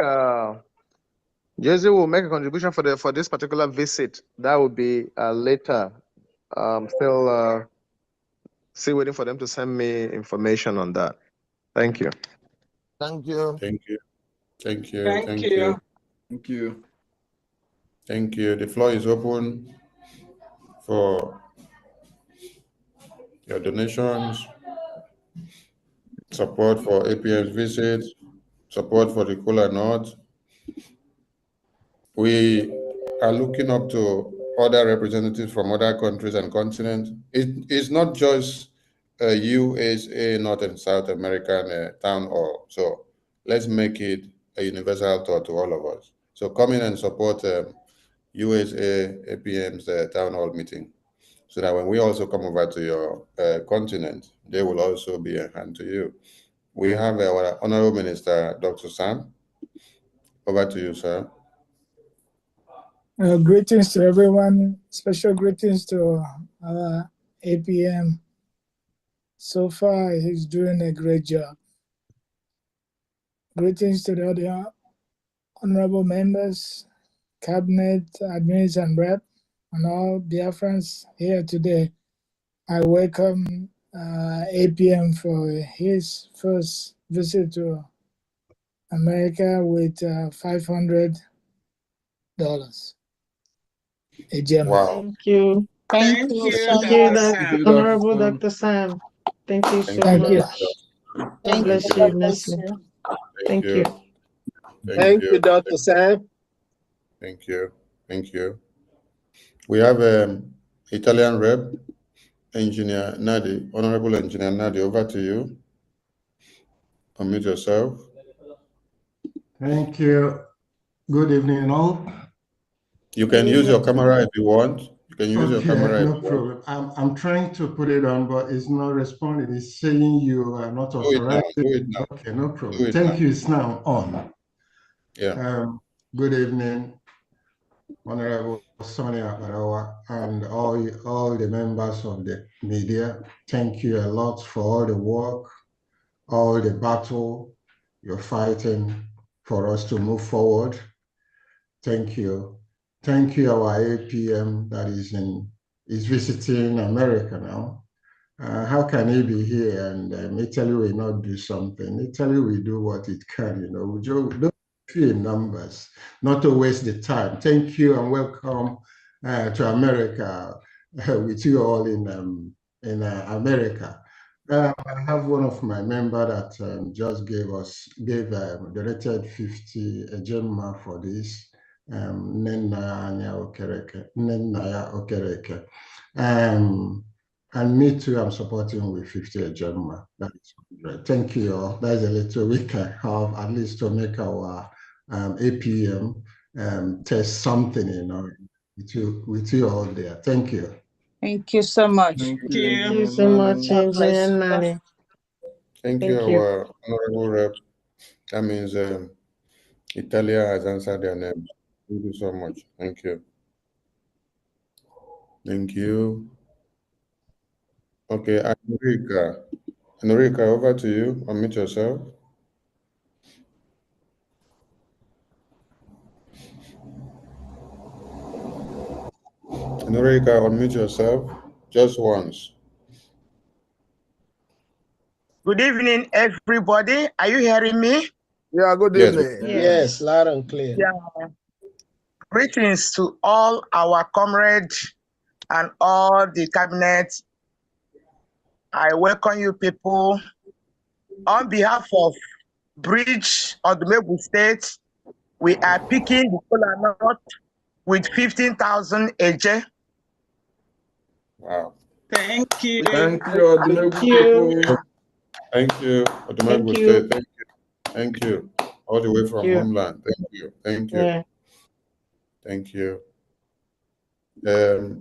Jersey will make a contribution for this particular visit. That will be later. Still waiting for them to send me information on that. Thank you. Thank you. Thank you. Thank you. Thank Thank you. you. Thank you. Thank you. The floor is open for your donations, support for APM's visit, support for the Cola North. We are looking up to other representatives from other countries and continents. It's not just a USA, North and South American town hall. So let's make it a universal thought to all of us. So come in and support USA APM's town hall meeting, so that when we also come over to your continent, they will also be a hand to you. We have our Honorable Minister, Dr. Sam. Over to you, sir. Greetings to everyone. Special greetings to our APM. So far, he's doing a great job. Greetings to the other honorable members, cabinet, admins, and rep, and all Biafrans here today. I welcome APM for his first visit to America with $500 a gem. Wow. Thank you. Thank you so Thank you, much. Honorable Dr. Sam. Thank you so much. God Thank bless you. you God bless immensely. you. Thank you. Thank you, Dr. Sam. Thank you. Thank you. We have Italian rep, Engineer Nadi, Honorable Engineer Nadi, over to you. Unmute yourself. Thank you. Good evening, all. You can use your camera if you want. You can use your camera No if you problem. I'm trying to put it on, but it's not responding. It's saying you are not want. Do it now. authorized. Do it now. Okay, no Do problem. it Thank now. you. It's now on. Yeah. Good evening, Honorable Sonia Akarawa, and all the members of the media. Thank you a lot for all the work, all the battle you're fighting for us to move forward. Thank you. Thank you, our APM that is visiting America now. How can he be here and Italy will not do something? Italy will do what it can, you know. We don't few numbers, not to waste the time. Thank you and welcome to America with you all in America. I have one of my members that just donated 50 Ejema for this. Nnennaya Okereke. And me too, I'm supporting with 50 Ejema. That is great. Thank you all. That's a little we can have, at least to make our APM test something, you know, with you all there. Thank you. Thank you so much. Thank you so much, God bless Engineer you. Nani. Thank you, our honorable rep. That means Italia has answered their names. Thank you so much. Thank you. Thank you. Okay, Enrica. Enrica, over to you. Unmute yourself. Enrica, unmute yourself just once. Good evening, everybody. Are you hearing me? Yeah, good Yes, evening. Yes, loud and clear. Yeah. Greetings to all our comrades and all the cabinet. I welcome you people. On behalf of Bridge of the Maple State, we are picking the kola nut with 15,000 AJ. Wow. Thank you. Thank you, Thank you. Thank you, Thank Odumagu you. State. Thank you. Thank you. All the way from you. homeland. Thank you. Thank you. Yeah. Thank you.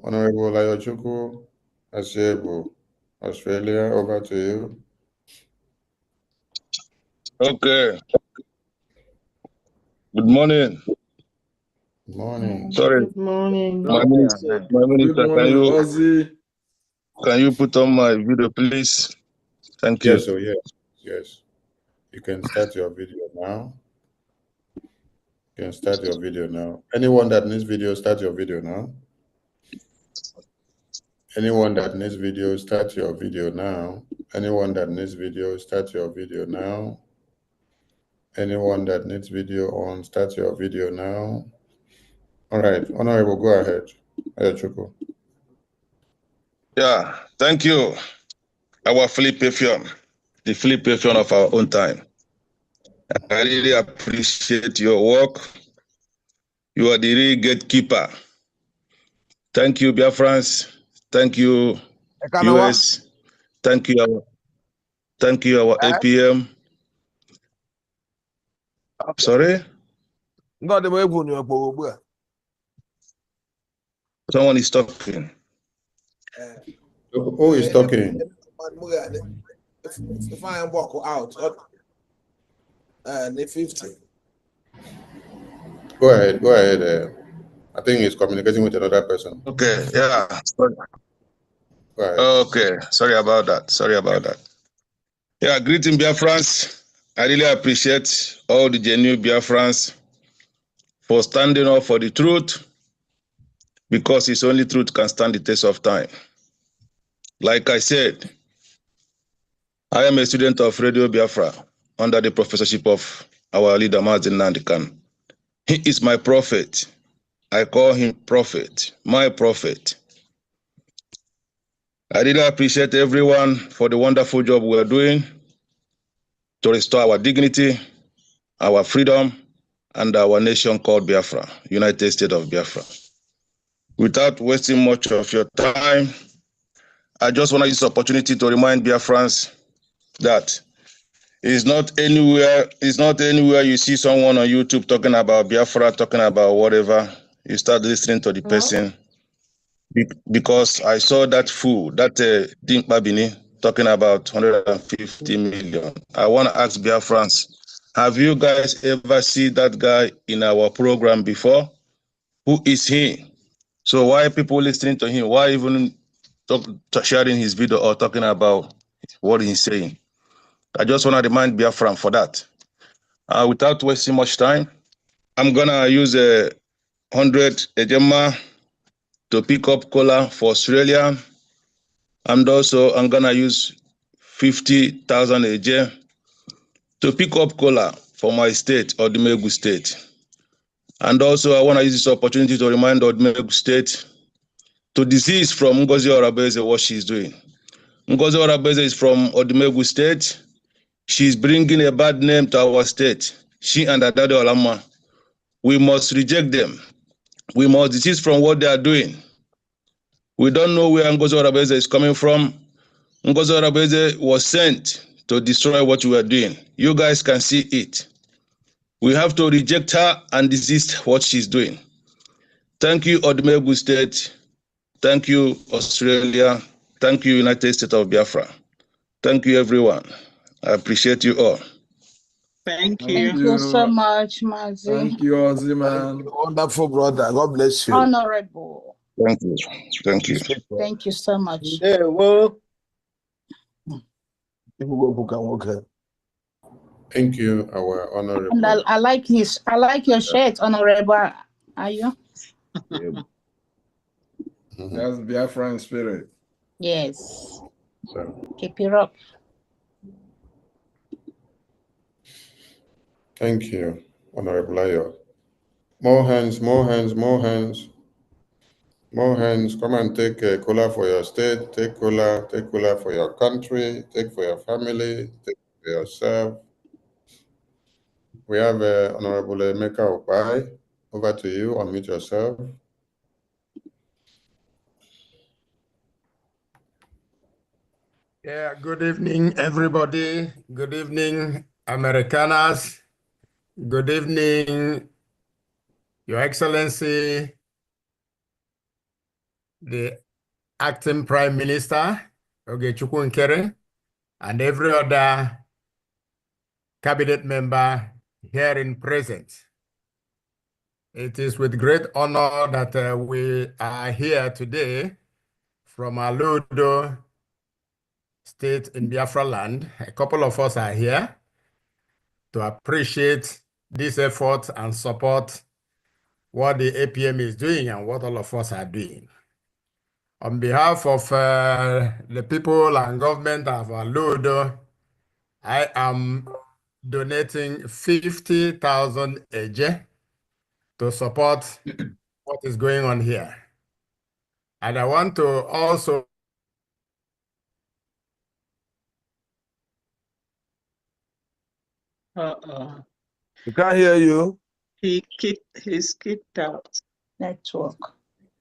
Honorable Ogechukwu Nkere, Australia, over to you. Okay. Good morning. Good morning. Sorry. Good morning. My minister, Good morning, can you put on my video, please? Thank you. Yes, so yes, yes. You can start your video now. You can start your video now. Anyone that needs video, start your video now. Anyone that needs video, start your video now. Anyone that needs video, start your video now. Anyone that needs video on, start your video now. All right, Honorable, go ahead. Ogechukwu. Yeah, thank you. Our Philippine, the Philippine of our own time. I really appreciate your work. You are the real gatekeeper. Thank you, Biafrans. Thank you, US. Thank you, our APM. Sorry? Someone is talking. Who is talking? If I am walk out, the 50. Go ahead. Go ahead. I think he's communicating with another person. Okay, yeah. Go ahead. Okay, sorry about that. Sorry about that. Yeah, greeting Biafrans. I really appreciate all the genuine Biafrans for standing up for the truth, because it's only truth can stand the test of time. Like I said, I am a student of Radio Biafra under the professorship of our leader, Mazin Nandikan. He is my prophet. I call him prophet, my prophet. I really appreciate everyone for the wonderful job we are doing to restore our dignity, our freedom, and our nation called Biafra, United States of Biafra. Without wasting much of your time, I just want to use this opportunity to remind Biafrans that it's not anywhere you see someone on YouTube talking about Biafra, talking about whatever, you start listening to the person. Because I saw that fool, that Dimpa Bini, talking about 150 million. I want to ask Biafrans, have you guys ever seen that guy in our program before? Who is he? So why are people listening to him? Why even sharing his video or talking about what he's saying? I just want to remind Biafran for that. Without wasting much time, I'm going to use 100 Ejema to pick up cola for Australia. And also, I'm going to use 50,000 AJ to pick up cola for my state, Odumegu State. And also, I want to use this opportunity to remind Odumegu State to desist from Ngozi Orabeze what she's doing. Ngozi Orabeze is from Odumegu State. She's bringing a bad name to our state. She and Adade Olama. We must reject them. We must desist from what they are doing. We don't know where Ngozi Orabeze is coming from. Ngozi Orabeze was sent to destroy what we are doing. You guys can see it. We have to reject her and desist what she's doing. Thank you, Odumegu State. Thank you, Australia. Thank you, United States of Biafra. Thank you, everyone. I appreciate you all. Thank Thank you so much, Mazi. Thank you, Ozzy, man. Wonderful brother. God bless you. Honorable. Thank you. Thank you. Thank you so much. Hey, well. Thank you, our honorable. And I like your shirt, Honorable. Are you? That's Biafran spirit. Yes. So, keep it up. thank you, Honorable Ayo. More hands, more hands, more hands. More hands. Come and take a cola for your state. Take cola for your country. Take for your family. Take for yourself. We have Honorable Emeka Opai. Over to you. Unmute yourself. Yeah, good evening, everybody. Good evening, Americanas. Good evening, Your Excellency, the Acting Prime Minister, Ogechukwu Nkere, and every other cabinet member here in present. It is with great honor that we are here today from Aludo State in Biafra land. A couple of us are here to appreciate this effort and support what the APM is doing and what all of us are doing. On behalf of the people and government of Aludo, I am donating 50,000 AJ to support what is going on here. And I want to also We can't hear you. He's kicked out. Network.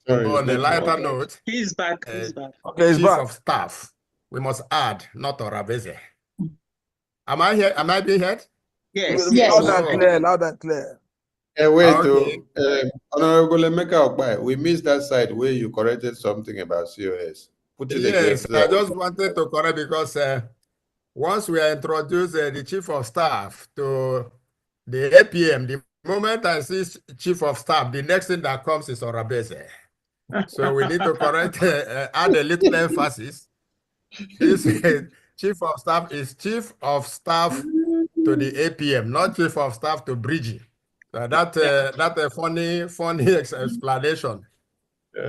on a lighter note, He's back. He's back. Okay, he's Chief back. of Staff, we must add, not Orabeze. Am I here? Am I being heard? Yes. Yes. Loud and clear. Loud and clear. Wait, Okay. Honorable Emeka Okpai, we missed that side where you corrected something about COS. Put it again. Yes, I just wanted to correct because once we introduce the chief of staff to the APM, the moment I see chief of staff, the next thing that comes is Orabeze. So we need to correct, add a little emphasis. This chief of staff is chief of staff to the APM, not chief of staff to BRGIE. So that's a funny explanation.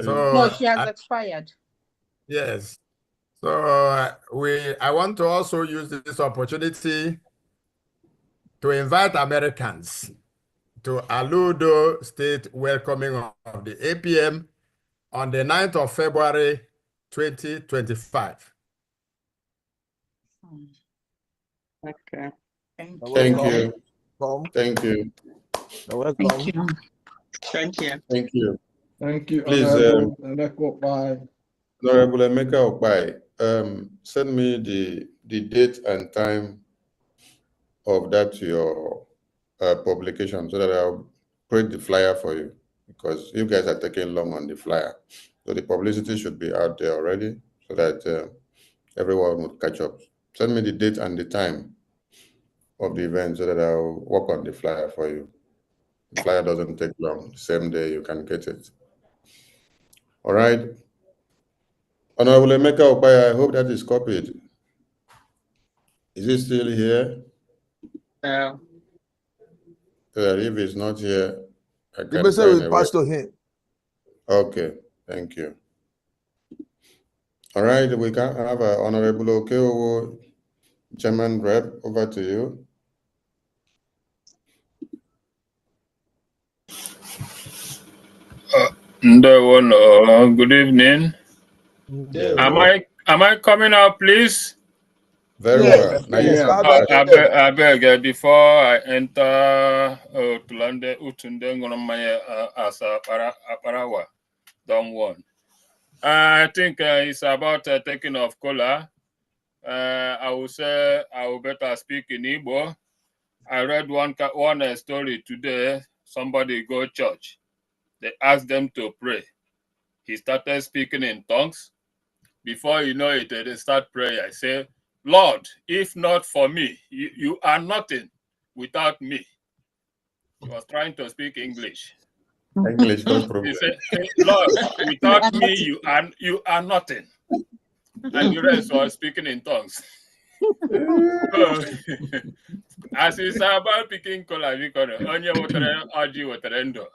So No, she has expired. yes. So I want to also use this opportunity to invite Americans to Aludo State welcoming of the APM on the 9th of February, 2025. Okay. Thank you. Thank you. You're welcome. Thank you. Thank you. Thank you. Thank you, Please, Honorable Emeka Okpai. Honorable Emeka Okpai, send me the date and time of that your publication so that I'll print the flyer for you, because you guys are taking long on the flyer. So the publicity should be out there already so that everyone will catch up. Send me the date and the time of the event so that I'll work on the flyer for you. The flyer doesn't take long. The same day you can get it. All right. Honorable Emeka Okpai, I hope that is copied. Is it still here? No. If it's not here, I The can message find will a pass way. to him. Okay, thank you. All right, we can have Honorable Okeowo, Chairman Rep, over to you. Good evening. Yeah. Am I coming out, please? Very well. Yes, I beg before I enter Utunde Ngoromaya as a Parawa, Dom 1. I think it's about taking of cola. I will say I will better speak in Igbo. I read one story today. Somebody go church. They asked them to pray. He started speaking in tongues. Before you know it, they start praying. I say, Lord, if not for me, you are nothing without me. He was trying to speak English. English goes problem. He said, Lord, without me, you are nothing. And the rest was speaking in tongues. As it's about picking cola, onye wotere oji wotere ndo.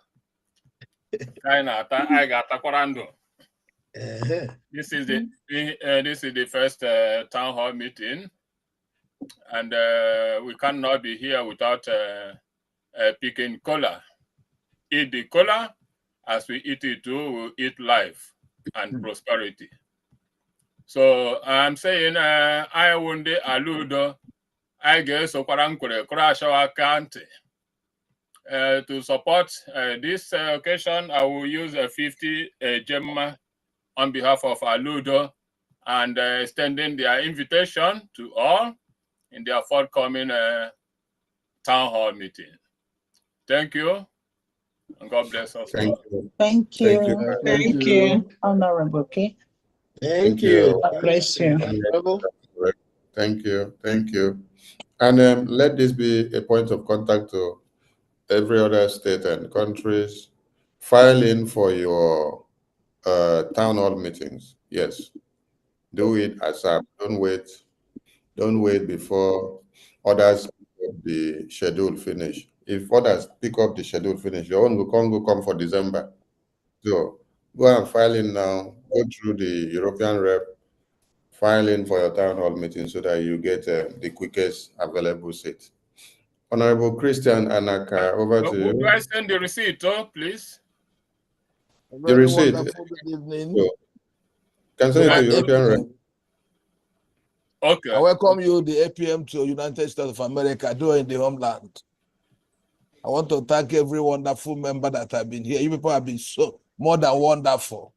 I got takwarando. This is the first town hall meeting, and we cannot be here without picking cola. Eat the cola, as we eat it too, we'll eat life and prosperity. So I'm saying I wonde aludo. I guess Nkere Krashawa County. To support this occasion, I will use a 50 Gemma on behalf of Aludo and extending their invitation to all in their forthcoming town hall meeting. Thank you, and God bless us all. Thank you. Thank you, Honorable. Okay. Thank you. God bless you. Thank you. Thank you. And let this be a point of contact to every other state and countries. File in for your town hall meetings. Yes. Do it ASAP. Don't wait. Don't wait before others pick up the schedule finish. If others pick up the schedule finish, your own will come for December. So go and file in now. Go through the European rep. File in for your town hall meeting so that you get the quickest available seat. Honorable Christian Anaka, over to you. Do I send the receipt, please? The receipt. Wonderful good evening. So, can send it to European rep. Okay. I welcome you, the APM, to United States of America, doing the homeland. I want to thank every wonderful member that have been here. You people have been so more than wonderful.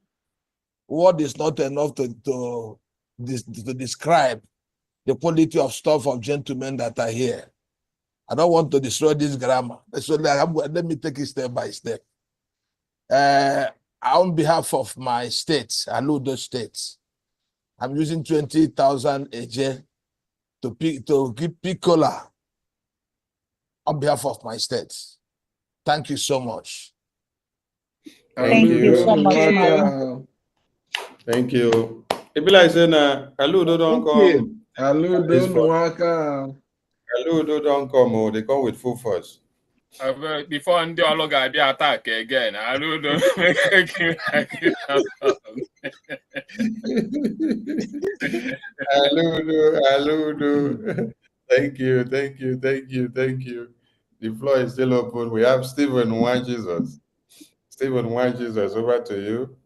Word is not enough to describe the quality of stuff of gentlemen that are here. I don't want to destroy this grammar. So let me take it step by step. On behalf of my states, Aludo states, I'm using 20,000 AJ to give Piccola on behalf of my states. Thank you so much. Thank you so much, Mama. Thank you. It be like saying, Aludo don't come. Aludo Nwaka. Aludo don't come. Oh, they come with full force. Before ndị ọlụ ga-abịa attack again, Aludo. Aludo. Thank you. The floor is still open. We have Stephen Jesus. Stephen Jesus, over to you.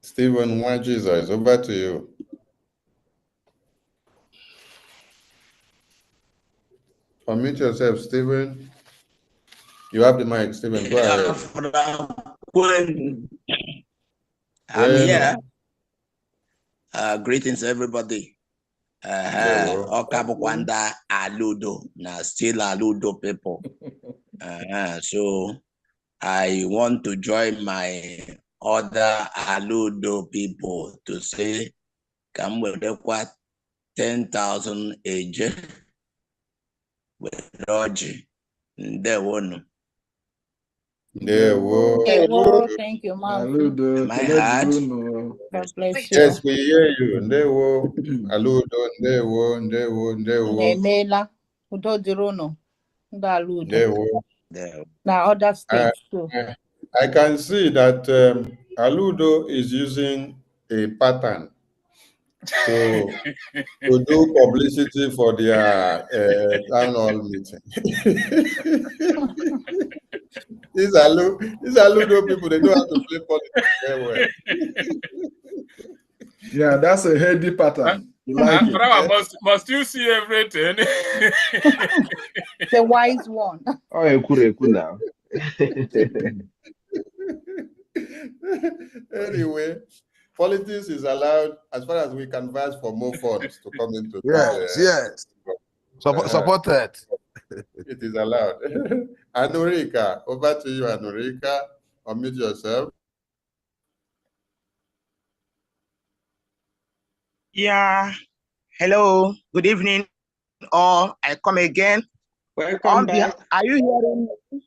Stephen Jesus, over to you. Unmute yourself, Stephen. You have the mic, Stephen. Go ahead. I'm here. Greetings, everybody. Okabukwanda Aludo, now still Aludo people. So I want to join my other Aludo people to say, come with the 10,000 age with Roger. There one. Thank you, Mom. Am I heard? God bless you. Yes, we hear you. Ndewo. Aludo, ndewo. Nemela. Udo dirono. Ndaludo. Ndewo. Now other states too. I can see that Aludo is using a pattern to do publicity for their town hall meeting. These Aludo people, they know how to play politics very well. Yeah, that's a heady pattern. You like it? Must you see everything? The wise one. Oh, Eku now. Anyway, politics is allowed as far as we canvass for more funds to come into Yes. Supported. It is allowed. Anurika, over to you, Anurika. Unmute yourself. Yeah. Hello. Good evening. All. I come again. Welcome back. Are you hearing me?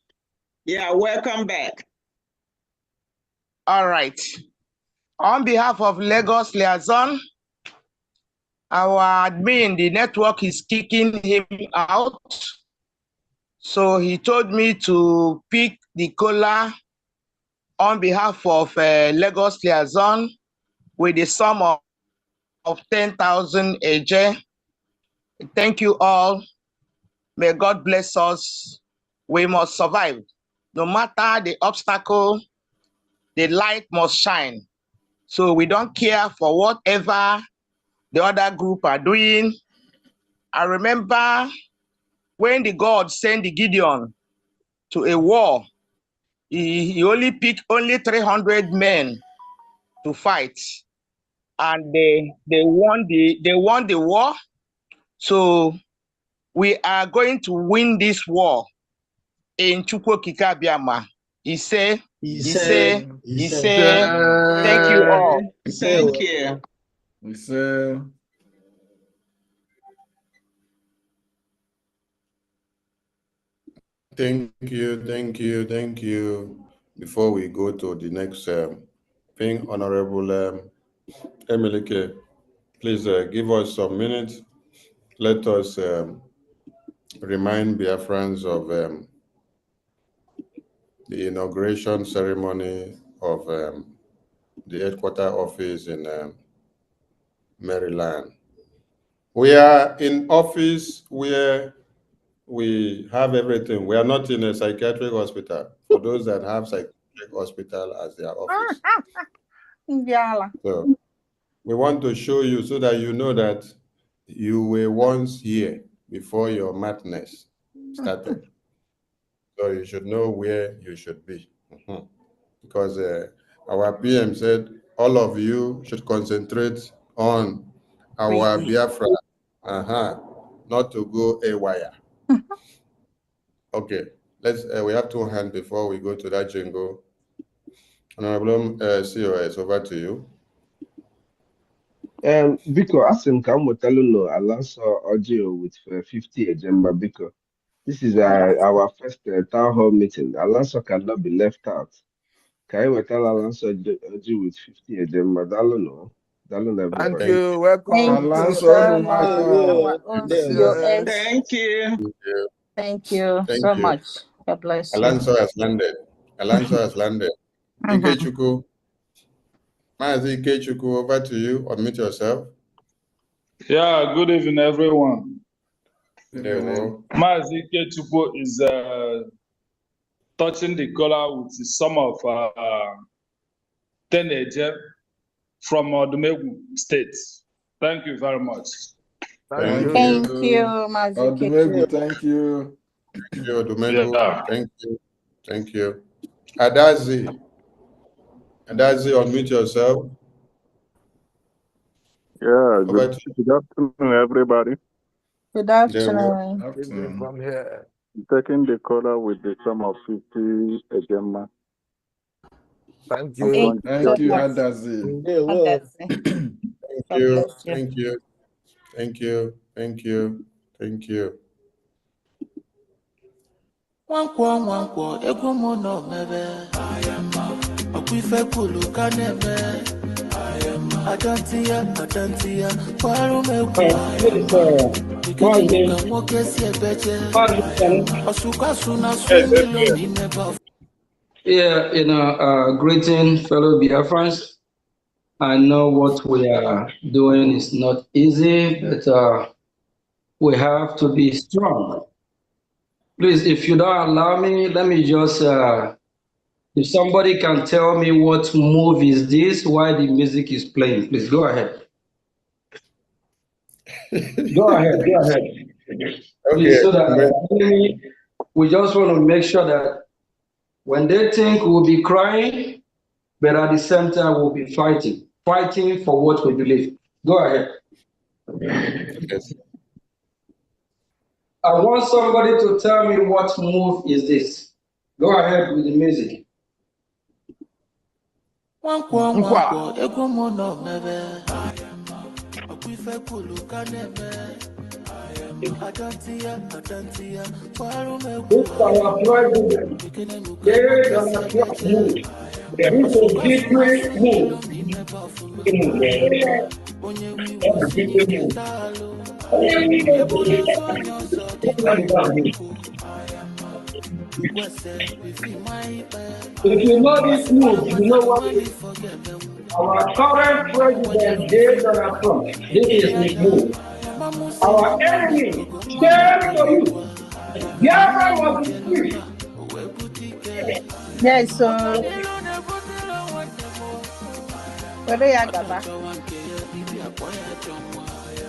Yeah, welcome back. All right. On behalf of Lagos Liaison, our admin, the network is kicking him out. So he told me to pick the cola on behalf of Lagos Liaison with the sum of 10,000 AJ. Thank you all. May God bless us. We must survive. No matter the obstacle, the light must shine. So we don't care for whatever the other group are doing. I remember when the God sent the Gideon to a war, he only picked 300 men to fight, and they won the war. So we are going to win this war in Chukwu Kikabiama. He said, thank you all. Thank you. Thank you. Before we go to the next thing, Honorable Emilike, please give us some minutes. Let us remind Biafrans of the inauguration ceremony of the headquarters office in Maryland. We are in office where we have everything. We are not in a psychiatric hospital. For those that have psychiatric hospital as their office. So we want to show you so that you know that you were once here before your madness started. So you should know where you should be. Because our PM said all of you should concentrate on our Biafra Not to go haywire. Okay, let's. We have two hands before we go to that jingle. Honorable COS, over to you. Biko, asị m ka m nwetalu no ala nsọ audio with 50 ejemba biko. This is our first town hall meeting. Ala nsọ cannot be left out. Ka anyị wetala ala nsọ audio with 50 ejemba. Daalụ no. Daalụ na everybody. Thank you. Welcome. Ala nsọ unu nwaka. Thank you. Thank you so much. God bless you. Alonso has landed. Alonso has landed. Ikechukwu. Mazi Ikechukwu, over to you. Unmute yourself. Yeah, good evening, everyone. Good evening. Mazi Ikechukwu is touching the collar with some of teenagers from Odumegu State. Thank you very much. Thank you, Mazi Odumegu, thank you. Thank you, Odumegu. Yeah. Thank you. Thank you. Adazi. Adazi, unmute yourself. Yeah, good afternoon, everybody. Good afternoon. From here. Taking the color with the sum of 50 Ejema. Thank you. Thank you, Adazi. Thank you. Thank you. Thank you. Thank you. Thank you. Wankwo ego mo no mebe okwife kulu kaneme adantia kwaru meku nwoke si ebeje osuka suna sunilo ni meba. Yeah, greeting fellow Biafrans. I know what we are doing is not easy, but we have to be strong. Please, if you don't allow me, let me just, if somebody can tell me what move is this, why the music is playing, please go ahead. Go ahead. Okay. Please, so that we just want to make sure that when they think we'll be crying, but at the same time we'll be fighting for what we believe. Go ahead. Yes. I want somebody to tell me what move is this. Go ahead with the music. Wankwo ego mo no mebe okwife kulu kaneme adantia kwaru meku. This is our president. There is a trust move. There is a different move. If you know this move, you know what it is. Our current president, Donald Trump, this is his move. Our enemy, shame for you. Biafra was free. Yes, so.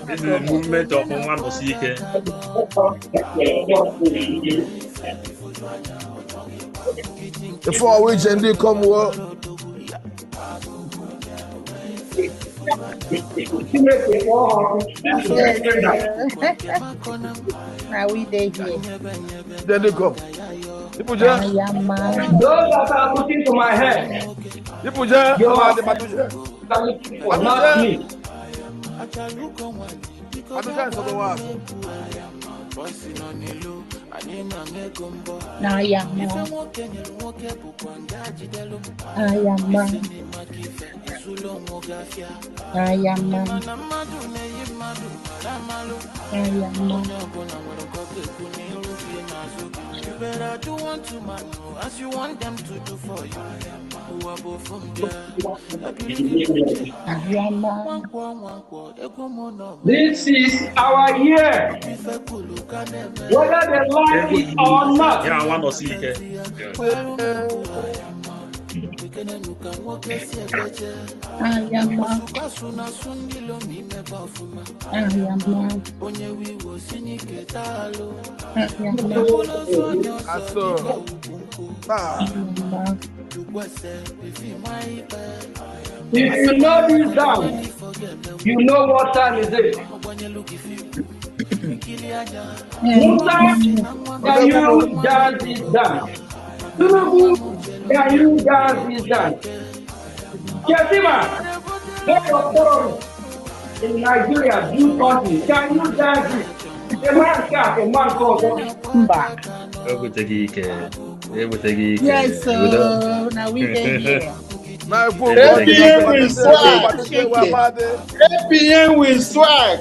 This is the movement of Oman Osike. Before we gently come work. Now we day here. Then they come. Those that are looking to my head, not me. You better do unto man as you want them to do for you. Who are both from This is our year, whether they like it or not. Yeah, I want to see it. If you know this down, you know what time is it. Musa, can you dance this dance? Tinubu, can you dance this dance? Chetima, head of terrorists in Nigeria, do country, can you dance it? A man can't, a man can't. Yes, so now we dey here. APM with swag. APM with swag.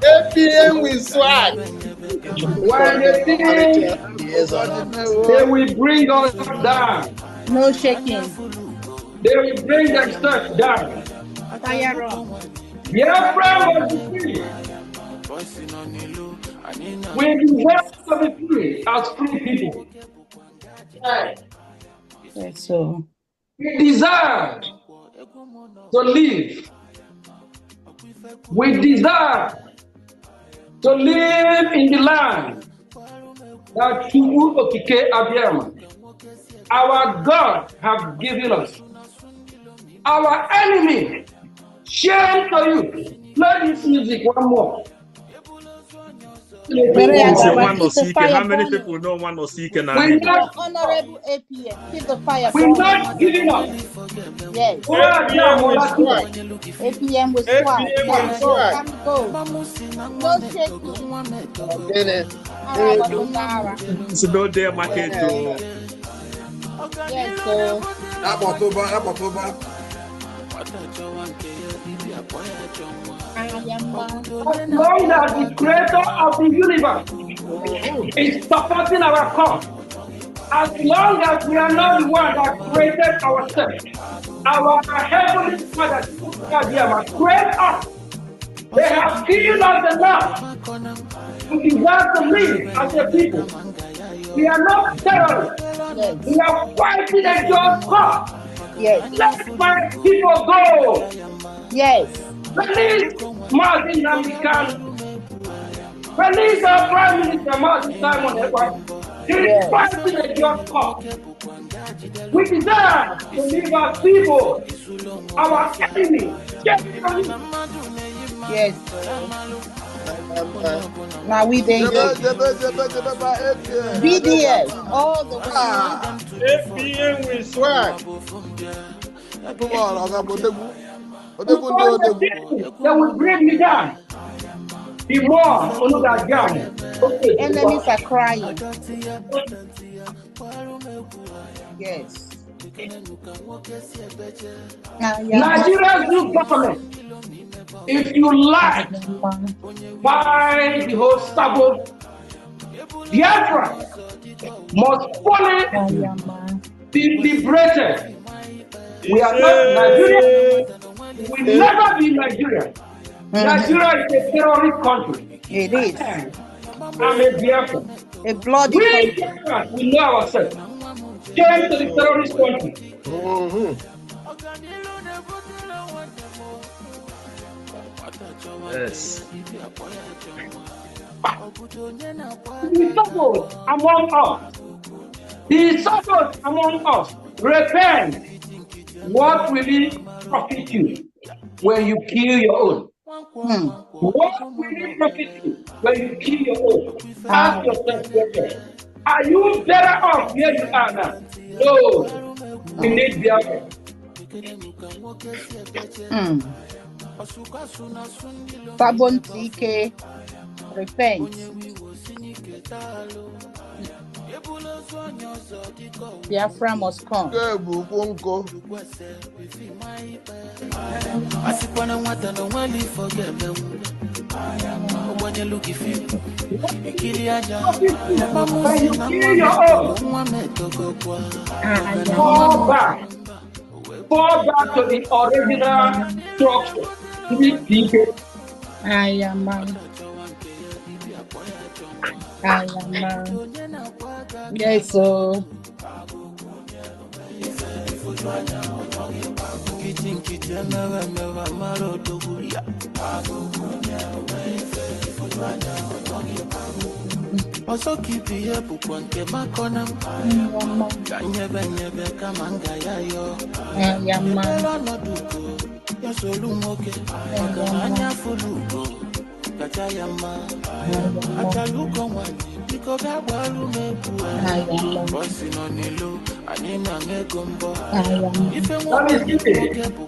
APM with swag. When they think they will bring us down. No shaking. They will bring themselves down. Fire up. Biafra was free. We deserve to be free as free people. Yes, so We deserve to live. We deserve to live in the land that Chukwu Okike Abiyama, our God, have given us. Our enemy, shame to you. Play this music one more. How many people know one of Sike now? Honorable APM, keep the fire burning. We're not giving up. Yes. APM with swag. Let's go. Come go. No shaking. So no dare market to. Yes, so. As long as the creator of the universe is supporting our cause, as long as we are not the one that created ourselves, our heavenly Father create us. They have given us enough to deserve to live as a people. We are not terrorists. Yes. We are fighting a just cause. Yes. Let my people go. Yes. Release Martin Namdekan. Release our Prime Minister Martin Simon Ekpa. He is fighting a just cause. We deserve to leave our people, our enemy. Yes. Now we dey BDS all the way. APM with swag. Come on, they will bring me down. The more enemies are crying. Yes. Nigeria's new government, if you like, by the whole stubble, Biafra must fully be liberated. We are not Nigeria. We will never be Nigeria. Nigeria is a terrorist country. It is. I'm a Biafra. A bloody country. country. We know ourselves. Came to the terrorist country. Yes. The suffers among us. The suffers among us. Repent. What will it profit you when you kill your own? What will it profit you when you kill your own? Ask yourself, are you better off where you are now? No. We need Biafra. Sabon TK, repent. Biafra must come. Fall back to the original structure. I am man. Yes, so. Also keep here bukwa nke makona Kanyebe kamanga yayo Epelo no duko Yasolu moke Makamanya fuluko Kachayama Achaluko mwani Biko gabalu mekua Bosi no nilo Anina ngegombo Ife mwoke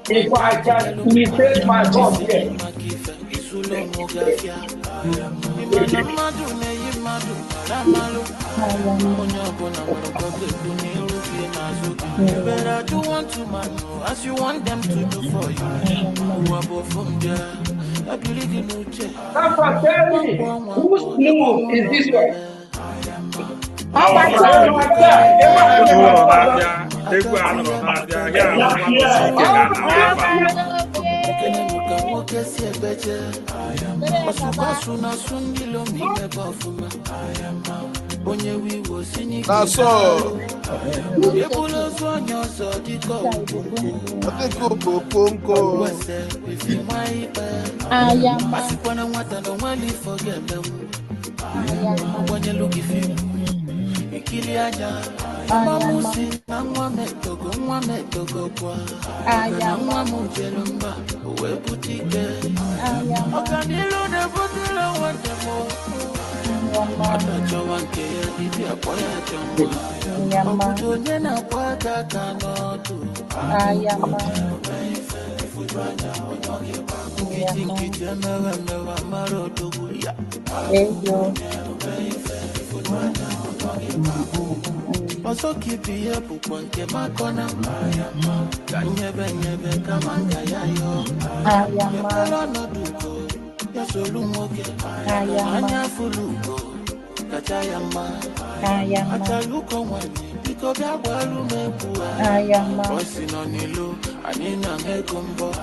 If I can imitate my God here. Isulo mogafia Imana madu ne yimadu Ramalo Onyabona warokoke kunirufi nazo You better do unto man as you want them to do for you Uwabo from there Abiligi nuche Papa, tell me, whose blue is this one? How much Uru na-abịa, egwu anụrụ na-abịa, ya nwa gosi ike ga-ana ebe Ikiliaja Mamusi Nwa metogo kwa Nwa mujelumba Uwe butike Okanilu ne butile wantemo Atacho wanke ya bibi apoya chombo Okuto nyena kwa kaka notu Nkiti mewa maro dogu ya Also keep here bukwa nke makona Kanyebe kamanga yayo Epelo no duko Yasolu moke Anya fuluko Kachayama Achaluko mwani Biko biagwalu mekua Bosi no nilo Anina ngegombo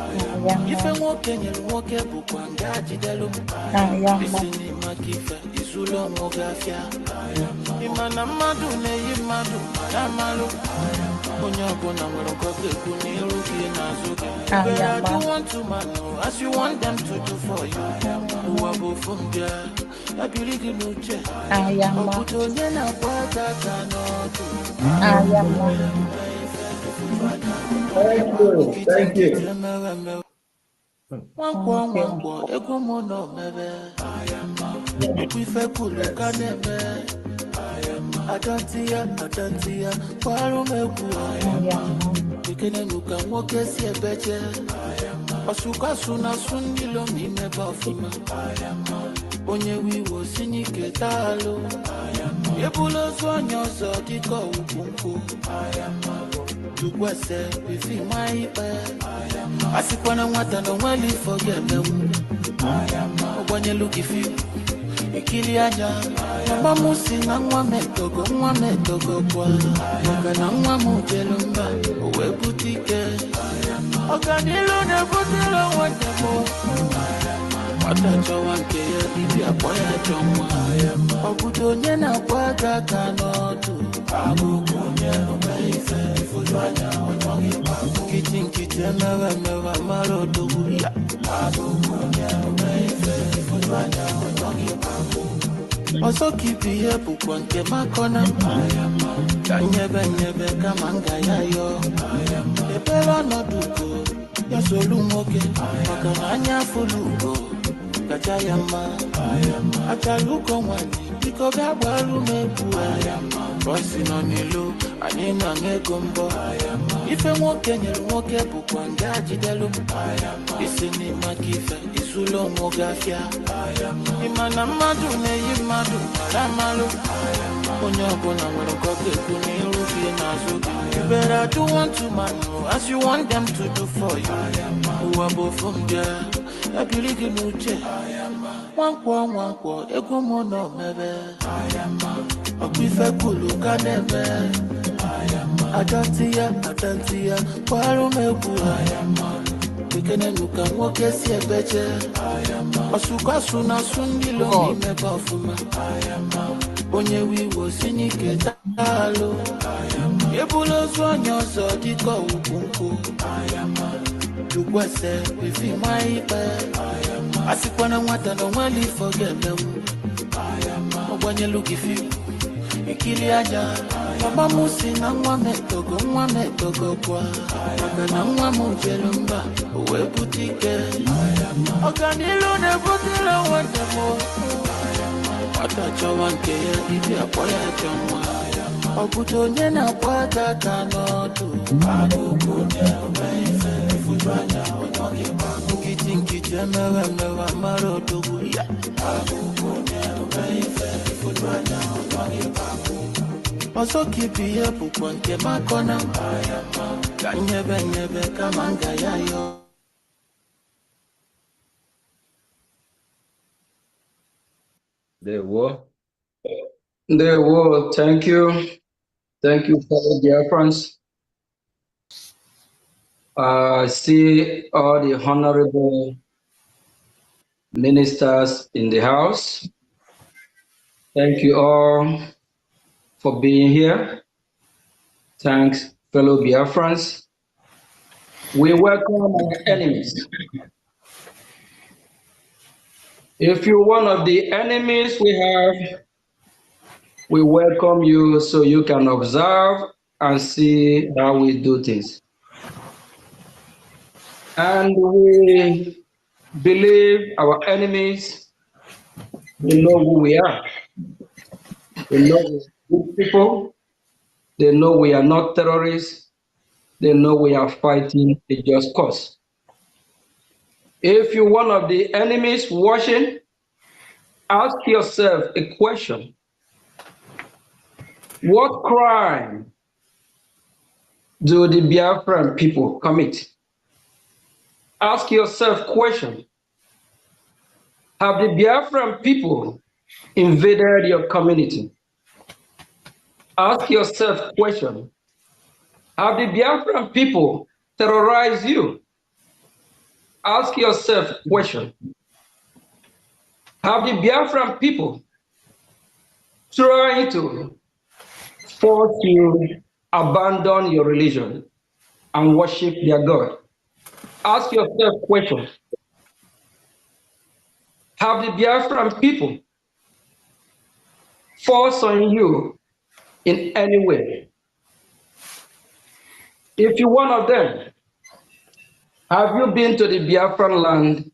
Ife mwoke nyelu mwoke bukwa ngaji delu Isini makife Isulo mogafia Imana madu ne yimadu Ramalo Onyabona warokoke kunirufi nazo You better do unto man as you want them to do for you Uwabo from there Abiligi nuche Okuto nyena kwa kaka notu Thank you. Wankwo ego mono mebe Ikwife kulu kaneme Adantia Kwaru meku Ikene nuka mwoke si ebeche Osuka suna sunilo mime bafuma Onye wiwo sinike talo Yebulo zonyo so diko ukunku Tukwese bifi maipe Asikwana mwata no wali forget them Ogwanye luki fi Ikiliaja Mama musi na nwa metogo kwa Maka na nwa mujelumba Uwe butike Okanilu ne butilo wantemo Watacho wanke ya bibi apoya chomwa Okuto nyena kwa kaka notu Agukunye umeife Ifujwanya onyogi Nkiti mewa maro doguya Agukunye umeife Ifujwanya onyogi Also keep here bukwa nke makona Kanyebe kamanga yayo Epelo no duko Yasolu moke Makamanya fuluko Kachayama Achaluko mwani Biko gabalu mekua Bosi no nilo Anina ngegombo Ife mwoke nyelu mwoke bukwa ngaji delu Isini makife Isulo mogafia Imana madu ne yimadu Ramalo Onyabona warokoke kunirufi nazo You better do unto man as you want them to do for you Uwabo from there Abiligi nuche Wankwo ego mono mebe Okwife kulu kaneme Adantia Kwaru mekua Ikene nuka mwoke si ebeche Osuka suna sunilo mime bafuma Onye wiwo sinike talo Yebulo zonyo so diko ukunku Tukwese bifi maipe Asikwana mwata no wali forget them Wanye luki fiu Ikili aja Mama musi na mwa metogo kwa Maka na mwa mujelumba Uwe butike Okanilu ne butile wandemo Watacho wankeye ibi apoya chomwa Okuto nye na pwata kanotu Abukunye umeife Ifujwanya onyoke babu Kiti mewa maroto guya Abukunye umeife Ifujwanya onyoke babu Oso kipi ya pukwanke makona Kanyebe kamanga yayo There were. Thank you. Thank you, fellow dear friends. I see all the honorable ministers in the house. Thank you all for being here. Thanks, fellow Biafrans. We welcome our enemies. If you're one of the enemies we have, we welcome you so you can observe and see how we do things. And we believe our enemies, they know who we are. They know we're good people. They know we are not terrorists. They know we are fighting a just cause. If you're one of the enemies watching, ask yourself a question. What crime do the Biafran people commit? Ask yourself a question. Have the Biafran people invaded your community? Ask yourself a question. Have the Biafran people terrorized you? Ask yourself a question. Have the Biafran people tried to force you abandon your religion and worship their God? Ask yourself a question. Have the Biafran people forced on you in any way? If you're one of them, have you been to the Biafran land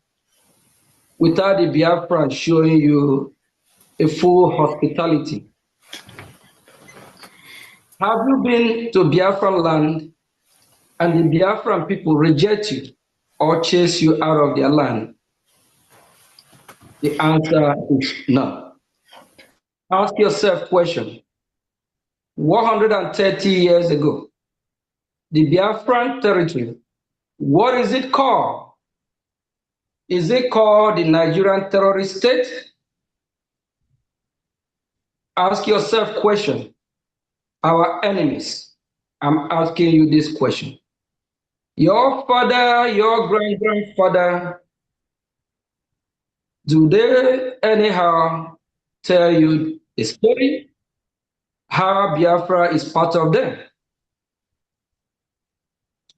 without the Biafran showing you a full hospitality? Have you been to Biafran land and the Biafran people reject you or chase you out of their land? The answer is no. Ask yourself a question. 130 years ago, the Biafran territory, what is it called? Is it called the Nigerian terrorist state? Ask yourself a question. Our enemies, I'm asking you this question. Your father, your grandfather, do they anyhow tell you a story how Biafra is part of them?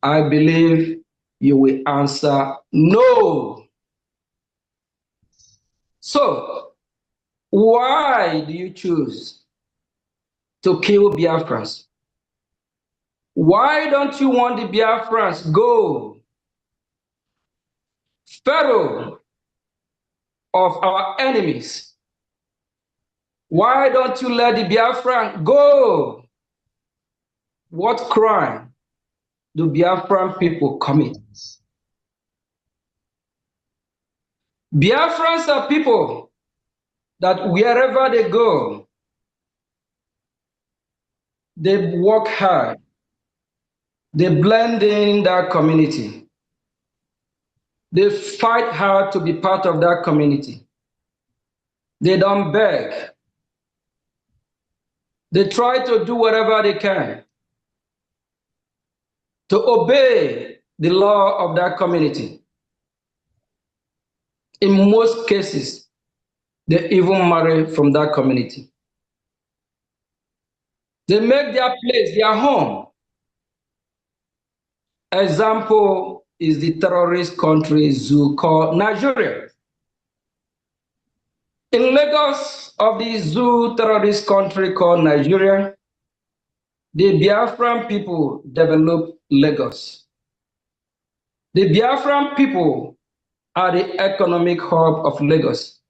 I believe you will answer no. So, why do you choose to kill Biafrans? Why don't you want the Biafrans go? Pharaoh of our enemies, why don't you let the Biafran go? What crime do Biafran people commit? Biafrans are people that wherever they go, they work hard. They blend in that community. They fight hard to be part of that community. They don't beg. They try to do whatever they can to obey the law of that community. In most cases, they even marry from that community. They make their place their home. Example is the terrorist country zoo called Nigeria. In Lagos of the zoo terrorist country called Nigeria, the Biafran people developed Lagos. The Biafran people are the economic hub of Lagos.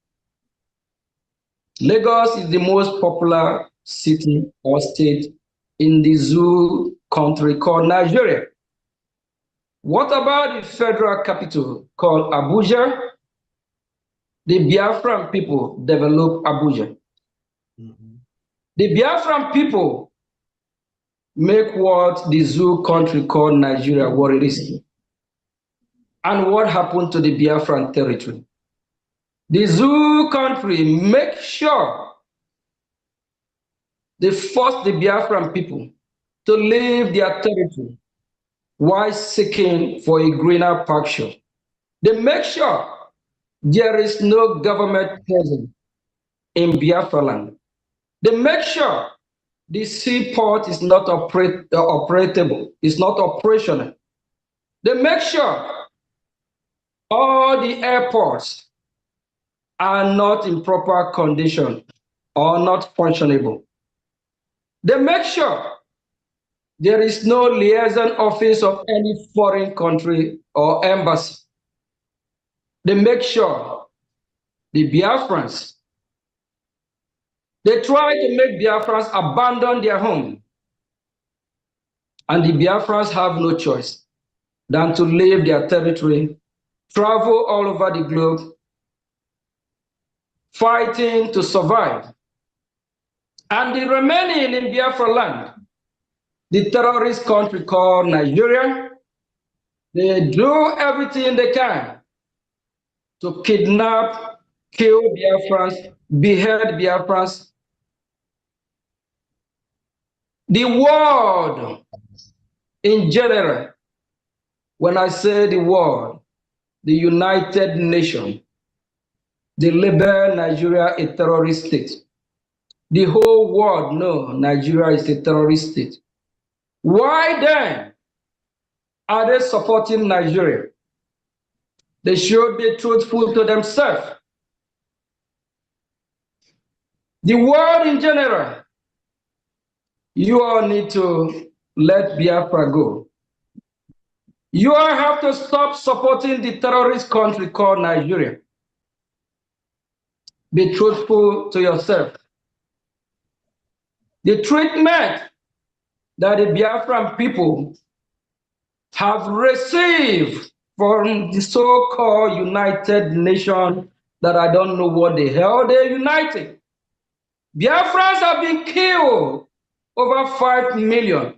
Lagos is the most popular city or state in the zoo country called Nigeria. What about the federal capital called Abuja? The Biafran people developed Abuja. The Biafran people make what the zoo country called Nigeria what it is. And what happened to the Biafran territory? The zoo country make sure they force the Biafran people to leave their territory while seeking for a greener pasture. They make sure there is no government presence in Biafra land. They make sure the seaport is not operable, is not operational. They make sure all the airports are not in proper condition or not functionable. They make sure there is no liaison office of any foreign country or embassy. They make sure the Biafrans, they try to make Biafrans abandon their home. And the Biafrans have no choice than to leave their territory, travel all over the globe, fighting to survive. And the remaining in Biafra land, the terrorist country called Nigeria, they do everything they can to kidnap, kill Biafrans, behead Biafrans. The world in general, when I say the world, the United Nations, they label Nigeria a terrorist state. The whole world knows Nigeria is a terrorist state. Why then are they supporting Nigeria? They should be truthful to themselves. The world in general, you all need to let Biafra go. You all have to stop supporting the terrorist country called Nigeria. Be truthful to yourself. The treatment that the Biafran people have received from the so-called United Nations that I don't know what the hell they're uniting. Biafrans have been killed over 5 million.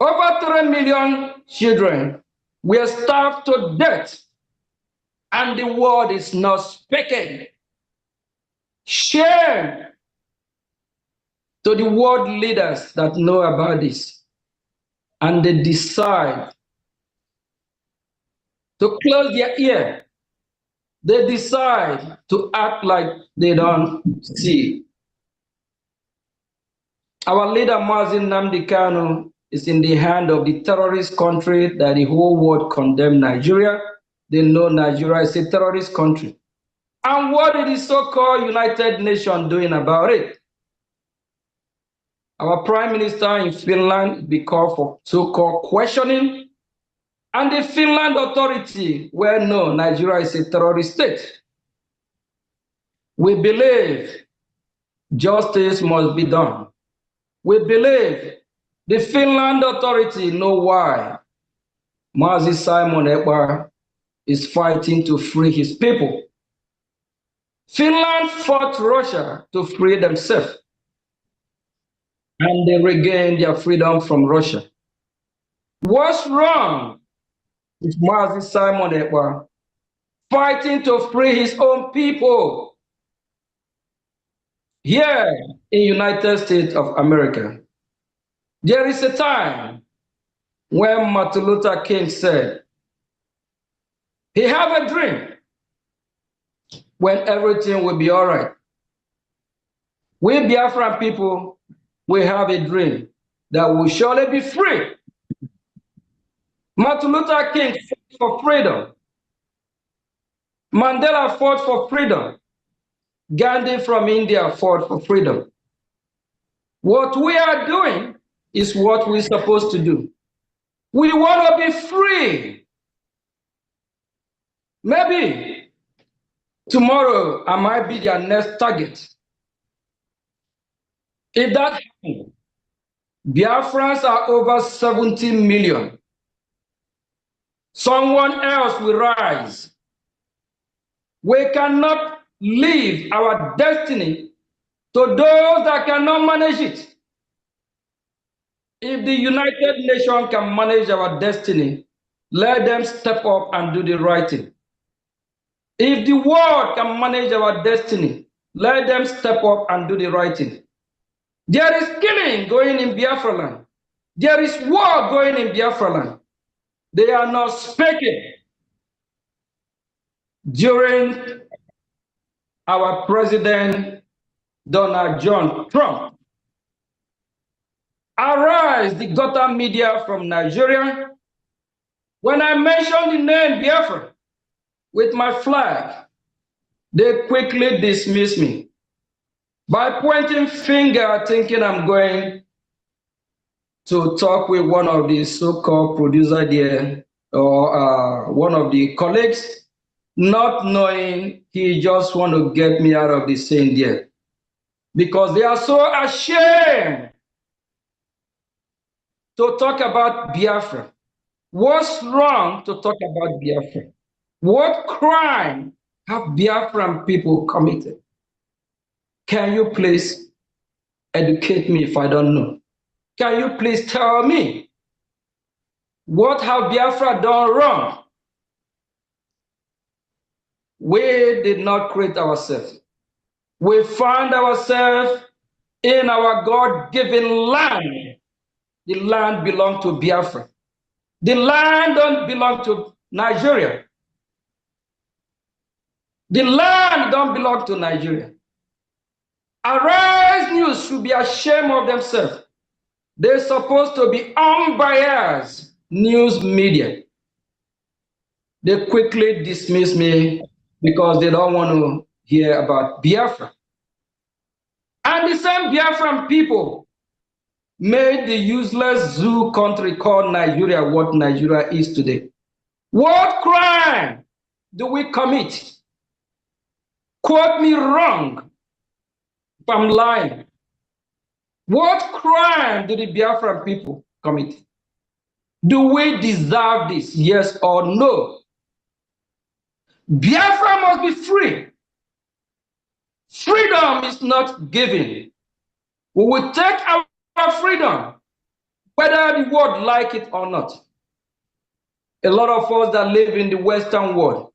Over 3 million children were starved to death, and the world is not speaking. Shame to the world leaders that know about this, and they decide to close their ear. They decide to act like they don't see. Our leader, Mazin Nnamdi Kanu, is in the hand of the terrorist country that the whole world condemned Nigeria. They know Nigeria is a terrorist country. And what is the so-called United Nations doing about it? Our Prime Minister in Finland be called for so-called questioning, and the Finland authority well know Nigeria is a terrorist state. We believe justice must be done. We believe the Finland authority know why Mazi Simon Ekpa is fighting to free his people. Finland fought Russia to free themselves, and they regained their freedom from Russia. What's wrong with Mazi Simon Ekpa fighting to free his own people? Here in United States of America, there is a time when Martin Luther King said, he had a dream when everything will be all right. We Biafran people, we have a dream that will surely be free. Martin Luther King fought for freedom. Mandela fought for freedom. Gandhi from India fought for freedom. What we are doing is what we're supposed to do. We want to be free. Maybe tomorrow I might be their next target. If that happens, Biafrans are over 70 million. Someone else will rise. We cannot leave our destiny to those that cannot manage it. If the United Nations can manage our destiny, let them step up and do the right thing. If the world can manage our destiny, let them step up and do the right thing. There is killing going in Biafra land. There is war going in Biafra land. They are not speaking. During our President Donald John Trump, arise the gutter media from Nigeria. When I mention the name Biafra with my flag, they quickly dismiss me by pointing finger, thinking I'm going to talk with one of the so-called producer there or one of the colleagues, not knowing he just want to get me out of the scene there. Because they are so ashamed to talk about Biafra. What's wrong to talk about Biafra? What crime have Biafran people committed? Can you please educate me if I don't know? Can you please tell me what have Biafra done wrong? We did not create ourselves. We found ourselves in our God-given land. The land belongs to Biafra. The land don't belong to Nigeria. The land don't belong to Nigeria. Arise News should be ashamed of themselves. They're supposed to be unbiased news media. They quickly dismiss me because they don't want to hear about Biafra. And the same Biafran people made the useless zoo country called Nigeria what Nigeria is today. What crime do we commit? Quote me wrong if I'm lying. What crime do the Biafran people commit? Do we deserve this, yes or no? Biafra must be free. Freedom is not given. We will take our freedom, whether the world like it or not. A lot of us that live in the Western world,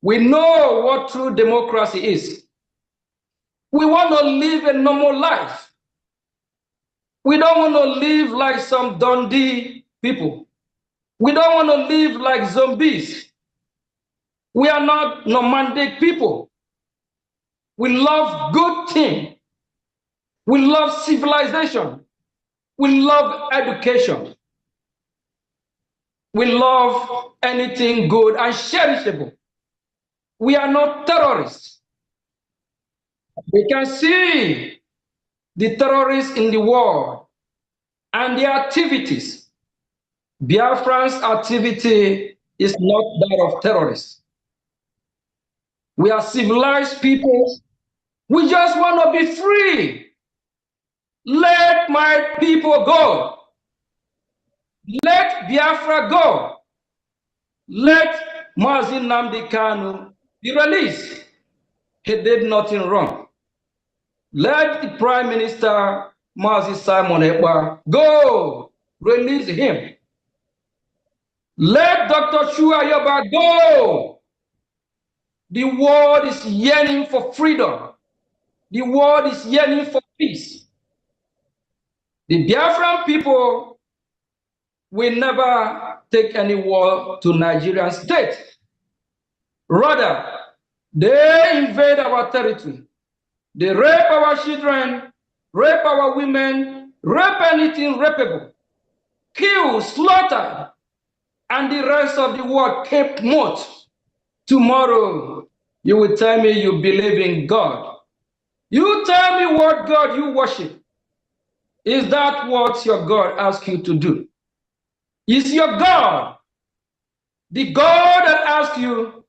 we know what true democracy is. We want to live a normal life. We don't want to live like some Dundee people. We don't want to live like zombies. We are not nomadic people. We love good things. We love civilization. We love education. We love anything good and cherishable. We are not terrorists. We can see the terrorists in the world and their activities. Biafran's activity is not that of terrorists. We are civilized people. We just want to be free. Let my people go. Let Biafra go. Let Mazi Nnamdi Kanu be released. He did nothing wrong. Let the Prime Minister Mazi Simon Ekpa go. Release him. Let Dr. Shua Yoba go. The world is yearning for freedom. The world is yearning for peace. The Biafran people will never take any war to Nigerian state. Rather, they invade our territory. They rape our children, rape our women, rape anything rapeable, kill, slaughter, and the rest of the world keep mute. Tomorrow, you will tell me you believe in God. You tell me what God you worship. Is that what your God asks you to do? Is your God the God that asks you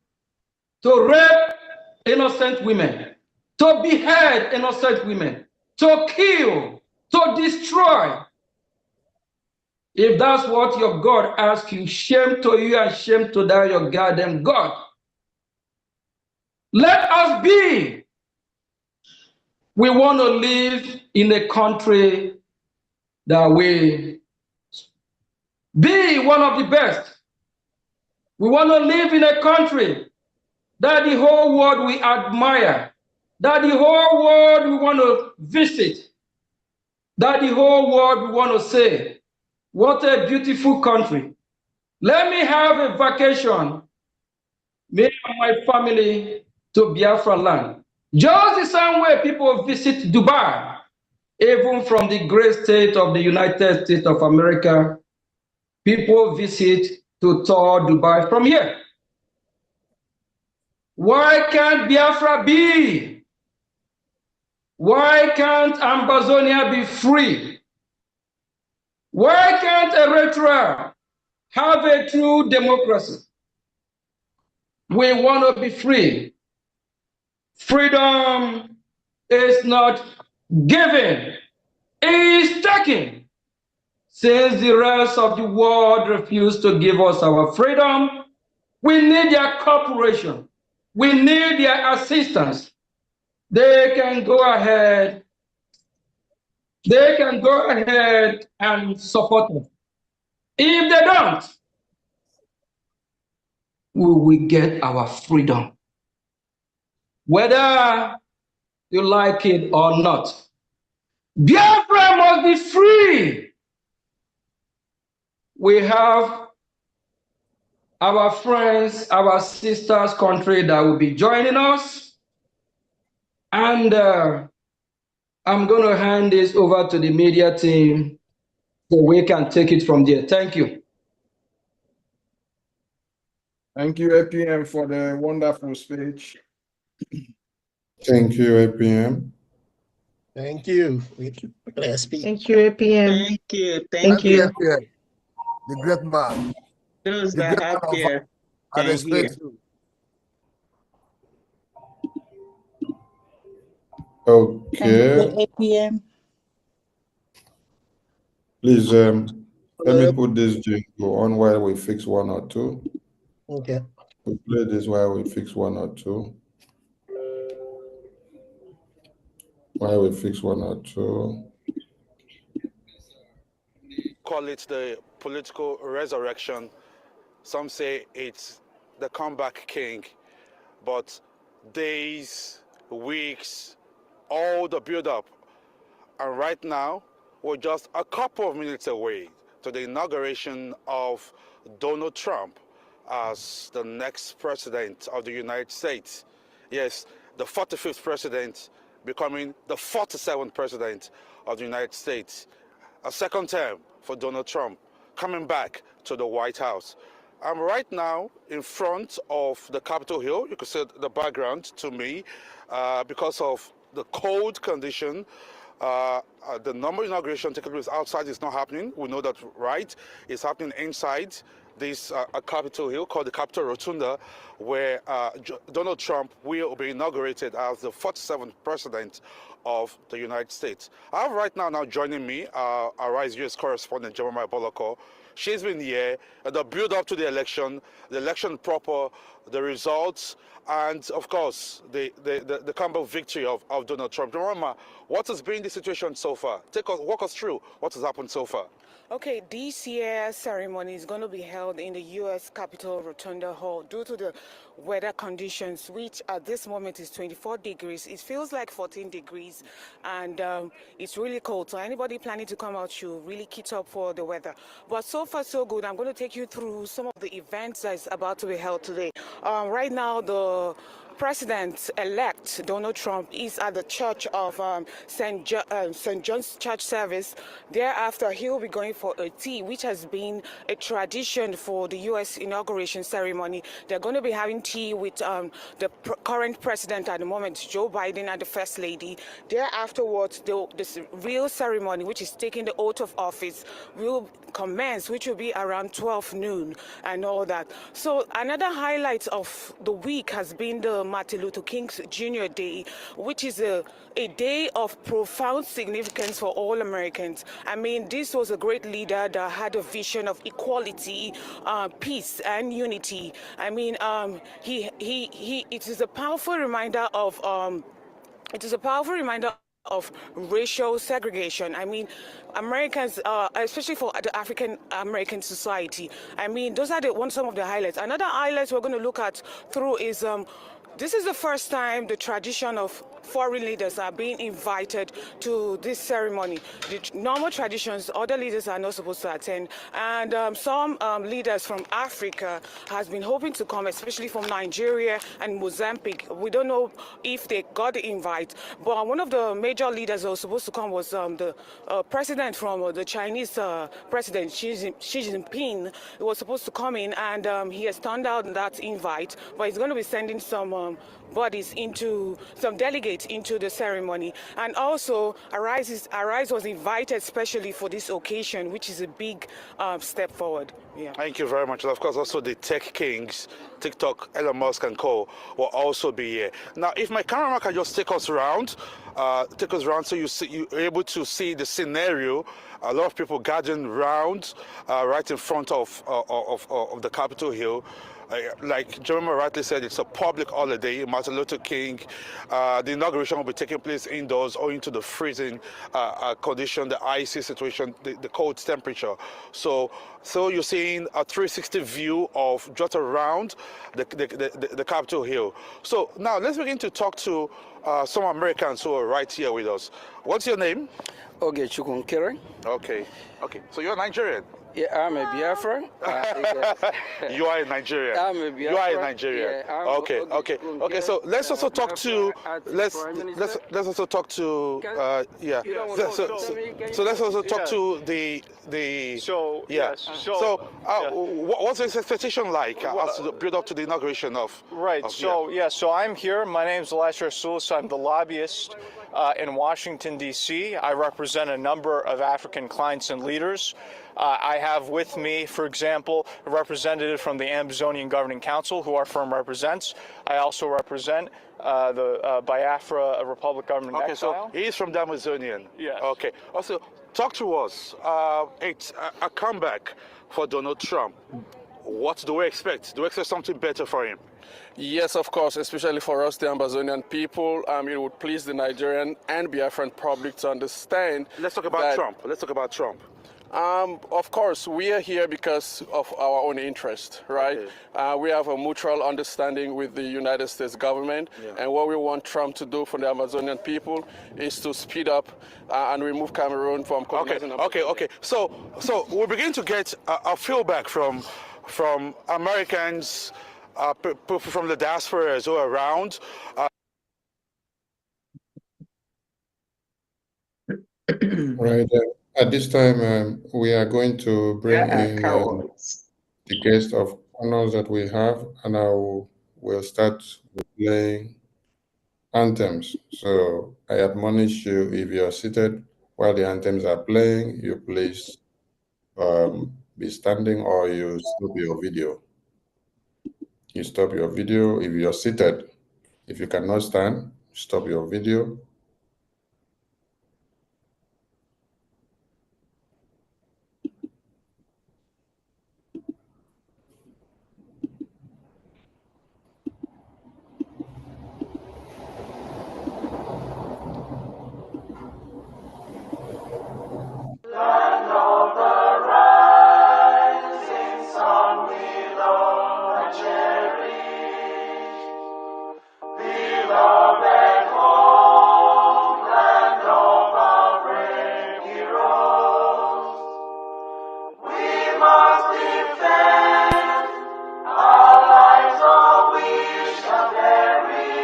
to rape innocent women, to behead innocent women, to kill, to destroy? If that's what your God asks you, shame to you and shame to that your goddamn God. Let us be. We want to live in a country that we be one of the best. We want to live in a country that the whole world we admire, that the whole world we want to visit, that the whole world we want to say, what a beautiful country. Let me have a vacation, me and my family, to Biafra land. Just the same way people visit Dubai, even from the great state of the United States of America, people visit to tour Dubai from here. Why can't Biafra be? Why can't Amazonia be free? Why can't Eritrea have a true democracy? We want to be free. Freedom is not given, it is taken. Since the rest of the world refused to give us our freedom, we need their cooperation. We need their assistance. They can go ahead. They can go ahead and support us. If they don't, we will get our freedom. Whether you like it or not, Biafra must be free. We have our friends, our sisters' country that will be joining us. And I'm going to hand this over to the media team so we can take it from there. Thank you. Thank you, APM, for the wonderful speech. Thank you, APM. Thank you. Thank you, APM. Thank you. Thank you. The great man. Those The that great have man of here I can respect hear. you. Okay. APM. Please, let me put this jingle on while we fix one or two. Okay. We play this while we fix one or two. While we fix one or two. Call it the political resurrection. Some say it's the comeback king. But days, weeks, all the build-up. And right now, we're just a couple of minutes away to the inauguration of Donald Trump as the next president of the United States. Yes, the 45th president becoming the 47th president of the United States. A second term for Donald Trump coming back to the White House. I'm right now in front of the Capitol Hill. You can see the background to me because of the cold condition. The number inauguration taking place outside is not happening. We know that, right? It's happening inside this Capitol Hill called the Capitol Rotunda, where Donald Trump will be inaugurated as the 47th president of the United States. I have right now joining me our Rise US correspondent, Jeremiah Boloko. She's been here at the build-up to the election proper, the results, and of course the comeback victory of Donald Trump. Jeremiah, what has been the situation so far? Walk us through what has happened so far. Okay, this year's ceremony is going to be held in the U.S. Capitol Rotunda Hall due to the weather conditions, which at this moment is 24 degrees. It feels like 14 degrees, and it's really cold. So anybody planning to come out should really kit up for the weather. But so far, so good. I'm going to take you through some of the events that's about to be held today. Right now, the President-elect Donald Trump is at the church of St. John's Church service. Thereafter, he'll be going for a tea, which has been a tradition for the U.S. inauguration ceremony. They're going to be having tea with the current president at the moment, Joe Biden, and the First Lady. Thereafterwards, this real ceremony, which is taking the oath of office, will commence, which will be around 12 noon and all that. So another highlight of the week has been the Martin Luther King Jr. Day, which is a day of profound significance for all Americans. I mean, this was a great leader that had a vision of equality, peace, and unity. I mean, it is a powerful reminder of racial segregation. I mean, Americans, especially for the African American society. I mean, those are some of the highlights. Another highlight we're going to look at through is this is the first time the tradition of foreign leaders are being invited to this ceremony. The normal traditions, other leaders are not supposed to attend, and some leaders from Africa has been hoping to come, especially from Nigeria and Mozambique. We don't know if they got the invite, but one of the major leaders that was supposed to come was the president from the Chinese president, Xi Jinping. He was supposed to come in, and he has turned out that invite, but he's going to be sending some delegates into the ceremony. And also, Arise was invited specially for this occasion, which is a big step forward. Yeah. Thank you very much. And of course, also the tech kings, TikTok, Elon Musk and co. will also be here. Now, if my cameraman can just take us around so you're able to see the scenario. A lot of people gathering around right in front of the Capitol Hill. Like Jeremy rightly said, it's a public holiday. Martin Luther King, the inauguration will be taking place indoors owing to the freezing condition, the icy situation, the cold temperature. So you're seeing a 360 view of just around the Capitol Hill. So now let's begin to talk to some Americans who are right here with us. What's your name? Ogechukwu Nkere. Okay. So you're Nigerian? Yeah, I'm a Biafran. You are in Nigeria. I'm a Biafran. You are in Nigeria. Yeah, Okay. So let's also talk to let's also talk to So let's also talk to the what's the expectation like as the build up to the inauguration of So I'm here. My name is Elisha Sulis. I'm the lobbyist in Washington, D.C. I represent a number of African clients and leaders. I have with me, for example, a representative from the Amazonian Governing Council, who our firm represents. I also represent the Biafra Republic government in exile. So he's from the Amazonian. Yes. Okay. Also, talk to us. It's a comeback for Donald Trump. What do we expect? Do we expect something better for him? Yes, of course, especially for us, the Amazonian people. It would please the Nigerian and Biafran public to understand. Let's talk about Trump. Of course, we are here because of our own interest, right? Okay. We have a mutual understanding with the United States government, and what we want Trump to do for the Amazonian people is to speed up and remove Cameroon from colonizing Amazonia. Okay. So we begin to get a feedback from Americans, from the diasporas who are around. Right. At this time, we are going to bring in the guest of honors that we have, and we'll start with playing anthems. So I admonish you, if you are seated while the anthems are playing, you please be standing, or you stop your video. You stop your video if you're seated. If you cannot stand, stop your video. Land of the rising sun, we love and cherish. Beloved home, land of our brave heroes. We must defend our lives, or we shall perish.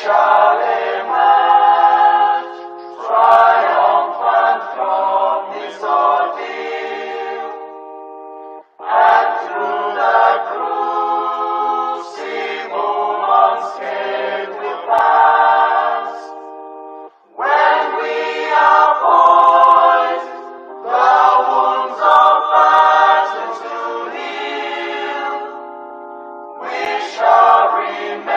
shall emerge triumphant from this ordeal, and through the crucible unscathed will pass. When we are poised, the wounds of battle to heal, we shall remember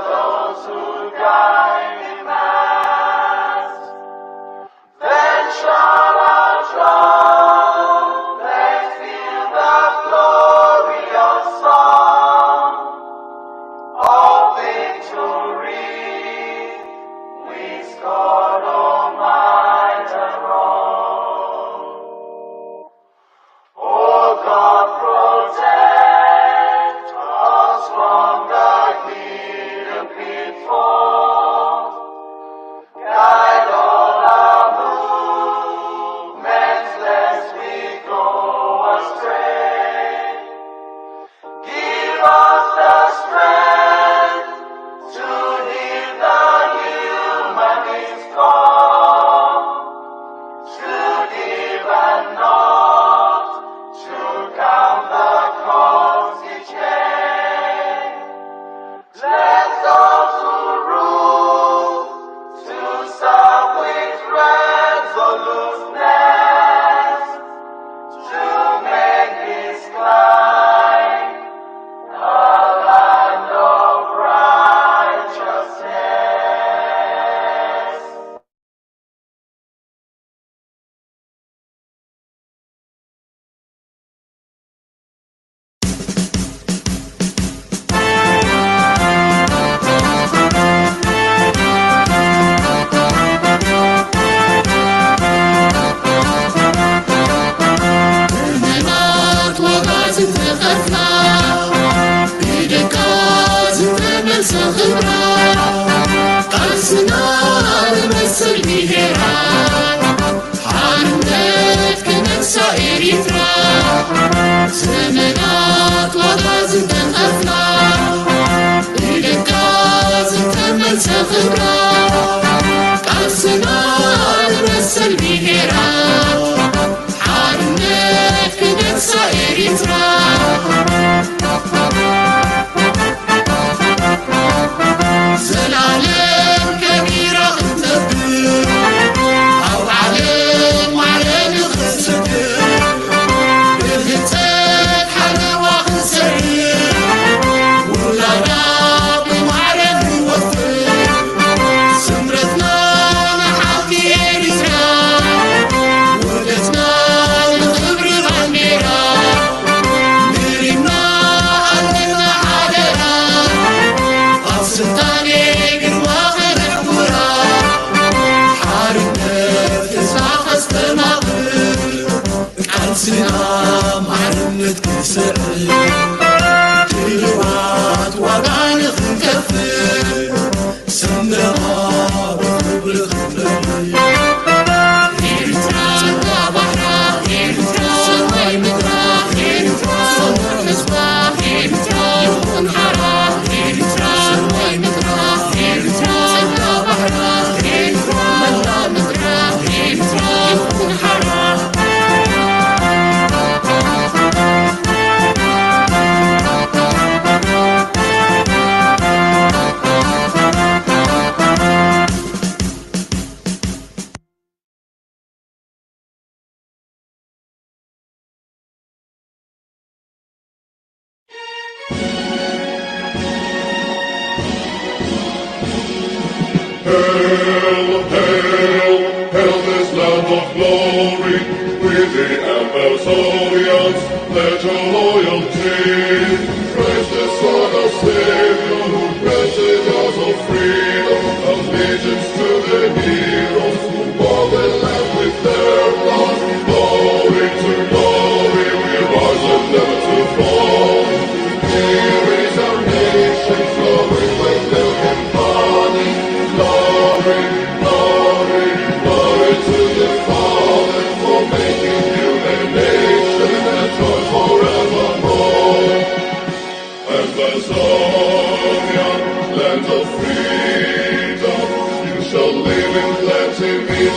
those who died in mass. Then shall our trumpets fill the glorious song of victory. We scored all might and wrong. Oh God, protect us from the hidden pitfalls. Guide all our movements lest we go astray. Give us the strength to heal the humanist call, to live and not to count the cost each day. Let those who rule to serve with resoluteness, to make this climb a land of righteousness. Not what was in the now, because it was a Arsenal مثل بيهرا حارمت كنسا إريترا زمنات وضعز تنقفنا إلكاز تمل سخبرا أرسنال مثل بيهرا حارمت كنسا إريترا زلالم كبيرة انتبه أو علم علم خسده بالهتاك حلوة خسرية ولا راب معرف يوفر سمرتنا نحاكي إريترا ولدنا الخبر غنيرا مريمنا قلبنا حالنا السلطان الواقع الكورة حاربنا تسعة استماغل عرسنا معلمنا تكسر كيلوات وضعنا نكفر سمنا وخبر خبري إريترا بحرا إريترا سواي مدرا إريترا صور مصباح إريترا يكون حرام إريترا سواي مدرا إريترا سوا بحرا إريترا ملا مدرا إريترا يكون حرام Hail, hail, hail this land of glory, with the Amazonians, pledge your loyalty. Praise the Son of Savior, who granted us of freedom, allegiance to the heroes who bought the land with their blood. Glory to glory, we rise and never to fall. Here is our nation, flowing with milk and honey. Glory, glory, glory to the Father for making you a nation and joy forevermore.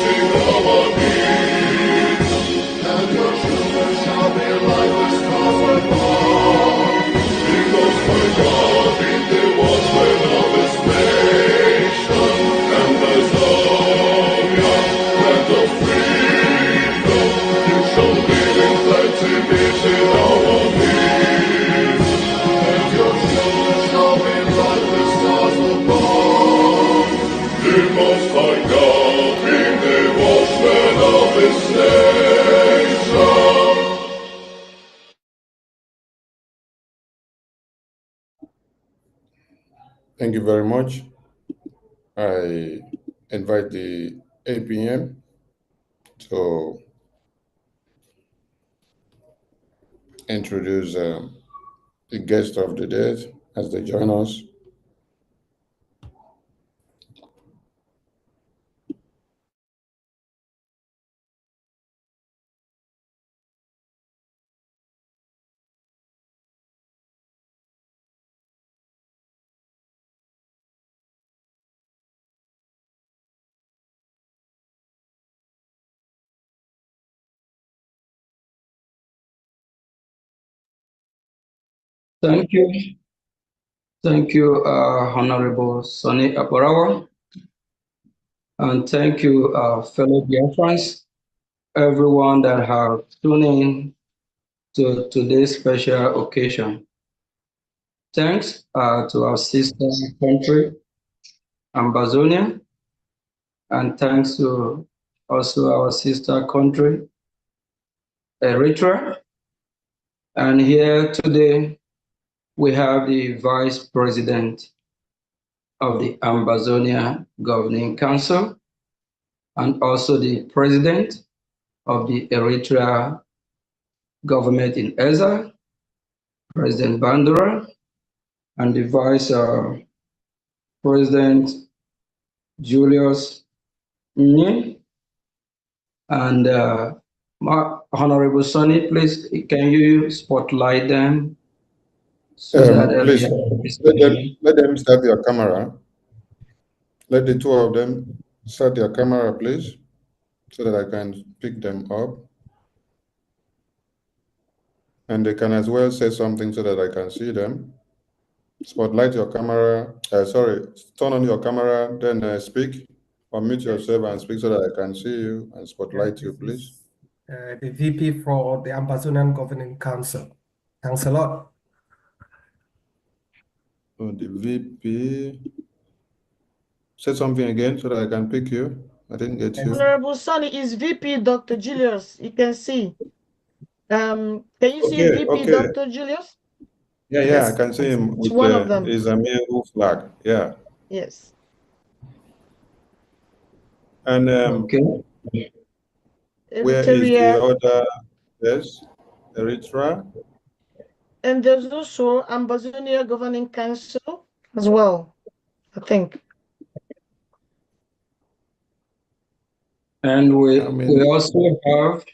meeting our needs. And your children shall be like the stars above. Because my God is the watchman of his nation. And the Zion, land of freedom. You shall live in plenty, meeting our needs. And your children shall be like the stars above. The Most High God being the watchman of his nation. Thank you very much. I invite the APM to introduce the guest of the day as they join us. Thank you. Thank you, Honorable Sonny Aparawa. And thank you, fellow Biafrans, everyone that have tuned in to today's special occasion. Thanks to our sister country, Ambazonia, and thanks to also our sister country, Eritrea. And here today, we have the Vice President of the Ambazonia Governing Council, and also the President of the Eritrea government in exile, President Bandura, and the Vice President Julius Nye. And Honorable Sonny, please, can you spotlight them so that Please let them start their camera. Let the two of them start their camera, please, so that I can pick them up. And they can as well say something so that I can see them. Spotlight your camera. Turn on your camera, then speak. Unmute yourself and speak so that I can see you and spotlight you, please. The VP for the Amazonian Governing Council. Thanks a lot. Oh, the VP. Say something again so that I can pick you. I didn't get you. Honorable Sonny is VP Dr. Julius. You can see. Can you see VP Dr. Julius? Yeah, Yes. I can see him It's with one of them. his Amiru flag. Yeah. Yes. And where is the other? Yes, Eritrea. And there's also Ambazonia Governing Council as well, I think. And we also have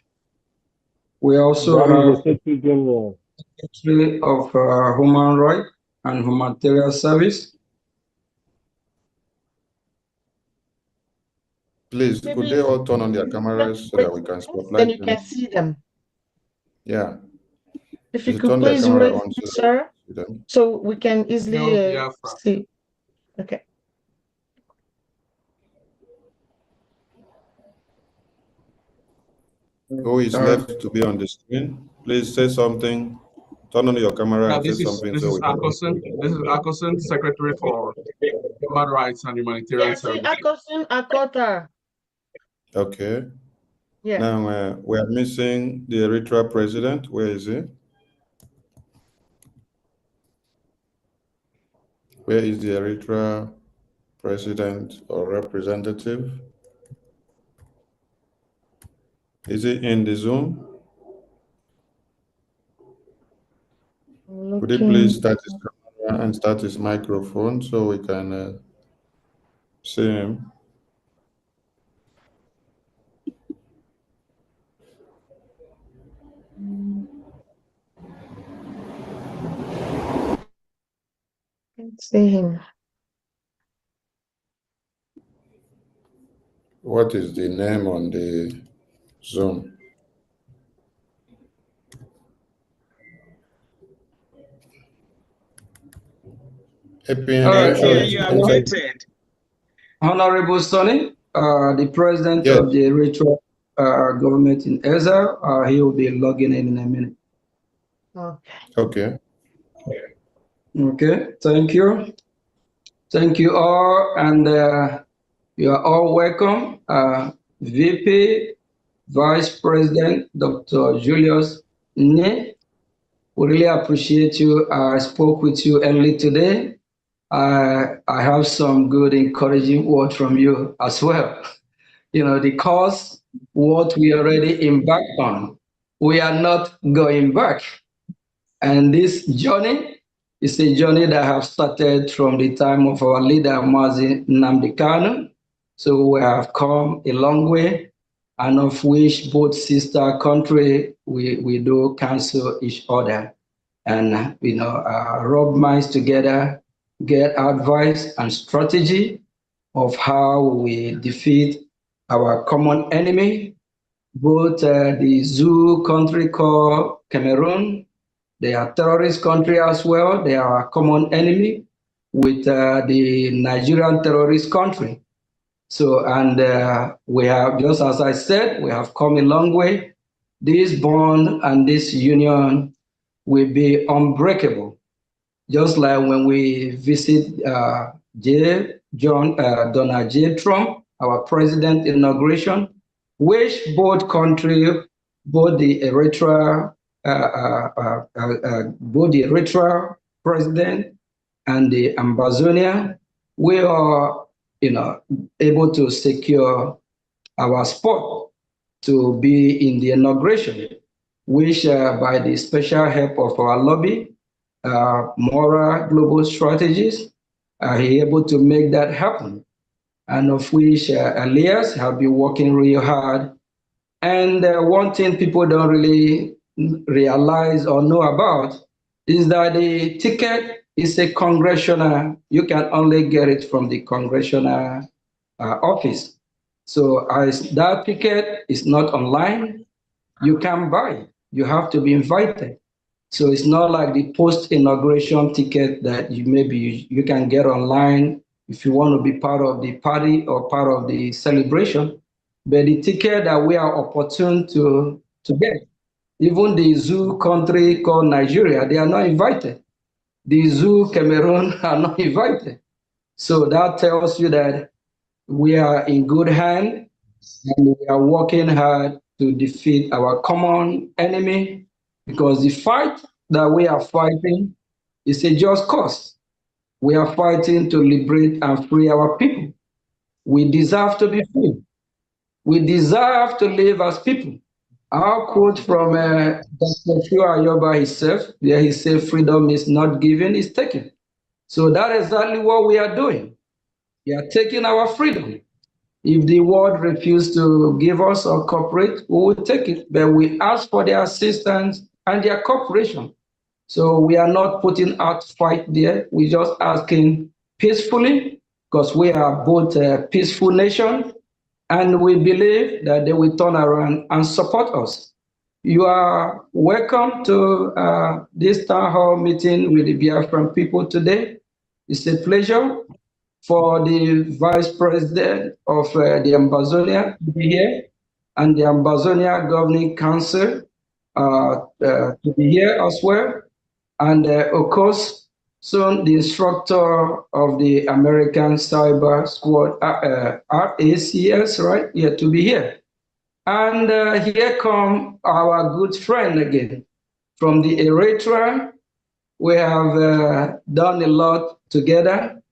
Secretary of Human Rights and Humanitarian Service. Please, could they all turn on their cameras so that we can spotlight then you them? can see them. Yeah. If you could please wait, sir, so we can easily see. Okay. Who is left to be on the screen? Please say something. Turn on your camera and say something. This is Akosun, Secretary for Human Rights and Humanitarian Services. Akosun Akota. Okay. Yeah. Now we are missing the Eritrea president. Where is he? Where is the Eritrea president or representative? Is he in the Zoom? Could he please start his camera and start his microphone so we can see him? Can't see him. What is the name on the Zoom? APM All right, APM, you are muted. Honorable Sonny, the president Yes. of the Eritrea government in exile, he will be logging in a minute. Okay. Okay, thank you. Thank you all, and you are all welcome. VP, Vice President, Dr. Julius Nye, we really appreciate you. I spoke with you early today. I have some good encouraging word from you as well. You know, the cause, what we already embarked on, we are not going back. And this journey is a journey that have started from the time of our leader, Mazi Nnamdi Kanu. So we have come a long way, and of which both sister country, we do cancel each other. And, you know, rub minds together, get advice and strategy of how we defeat our common enemy, both the zoo country called Cameroon. They are terrorist country as well. They are a common enemy with the Nigerian terrorist country. So, and we have, just as I said, we have come a long way. This bond and this union will be unbreakable. Just like when we visit Donald J. Trump, our president inauguration, which both countries, both the Eritrea, both the Eritrea president and the Ambazonia, we are, you know, able to secure our spot to be in the inauguration, which by the special help of our lobby, Mora Global Strategies, are able to make that happen. And of which Elias have been working really hard. And one thing people don't really realize or know about is that the ticket is a congressional, you can only get it from the congressional office. So as that ticket is not online, you can buy it. You have to be invited. So it's not like the post-inauguration ticket that you can get online if you want to be part of the party or part of the celebration. But the ticket that we are opportune to get, even the zoo country called Nigeria, they are not invited. The zoo Cameroon are not invited. So that tells you that we are in good hand and we are working hard to defeat our common enemy, because the fight that we are fighting is a just cause. We are fighting to liberate and free our people. We deserve to be free. We deserve to live as people. I'll quote from Dr. Shua Ayoba himself, where he said, freedom is not given, it's taken. So that is exactly what we are doing. We are taking our freedom. If the world refuses to give us or cooperate, we will take it, but we ask for their assistance and their cooperation. So we are not putting out fight there. We're just asking peacefully, because we are both a peaceful nation, and we believe that they will turn around and support us. You are welcome to this town hall meeting with the Biafran people today. It's a pleasure for the Vice President of the Ambazonia to be here, and the Ambazonia Governing Council to be here as well. And of course, soon the instructor of the American Cyber Squad, RACS, right? Yeah, to be here. And here come our good friend again from the Eritrea. We have done a lot together.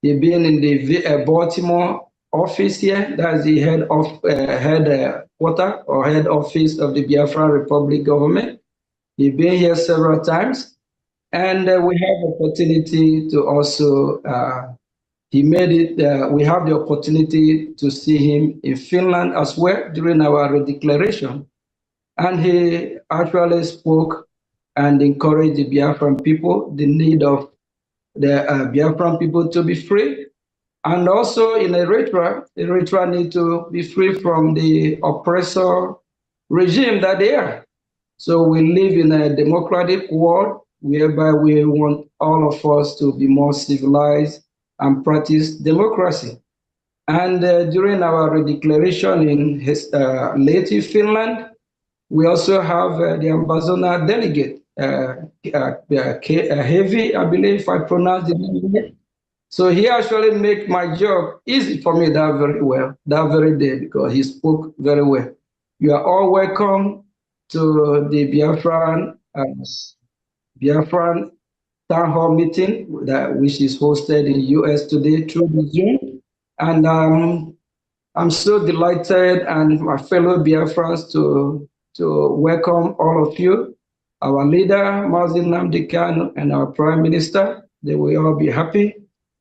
He's been in the Baltimore office here. That's the head of headquarter or head office of the Biafra Republic government. He's been here several times, and we have opportunity to also. He made it. We have the opportunity to see him in Finland as well during our redeclaration, and he actually spoke and encouraged the Biafran people the need of the Biafran people to be free And also in Eritrea need to be free from the oppressor regime that they are. So we live in a democratic world whereby we want all of us to be more civilized and practice democracy. And during our redeclaration in native Finland, we also have the ambassador delegate, Heavy, I believe if I pronounce the name. So he actually make my job easy for me that very day, because he spoke very well. You are all welcome to the Biafran town hall meeting which is hosted in US today through the Zoom. And I'm so delighted and my fellow Biafrans to welcome all of you, our leader, Mazin Nnamdi Kanu, and our Prime Minister. They will all be happy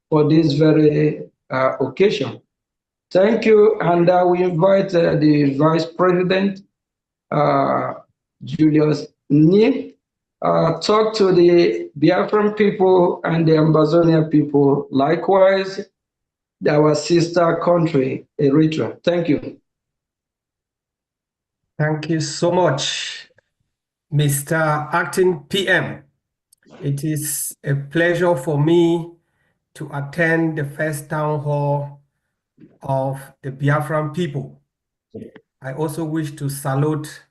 for this very occasion. Thank you, and we invite the Vice President, Julius Nye, talk to the Biafran people and the Ambazonia people, likewise, our sister country, Eritrea. Thank you. Thank you so much, Mr. Acting PM. It is a pleasure for me to attend the first town hall of the Biafran people. I also wish to salute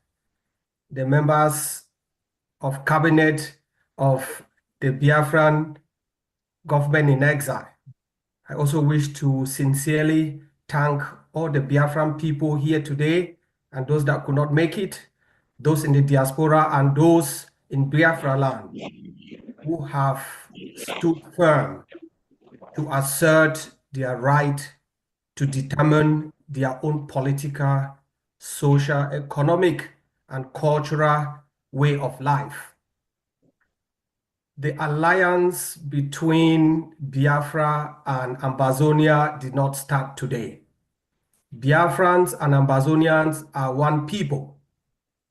the members of cabinet of the Biafran government in exile. I also wish to sincerely thank all the Biafran people here today and those that could not make it, those in the diaspora and those in Biafra land who have stood firm to assert their right to determine their own political, social, economic, and cultural way of life. The alliance between Biafra and Ambazonia did not start today. Biafrans and Ambazonians are one people,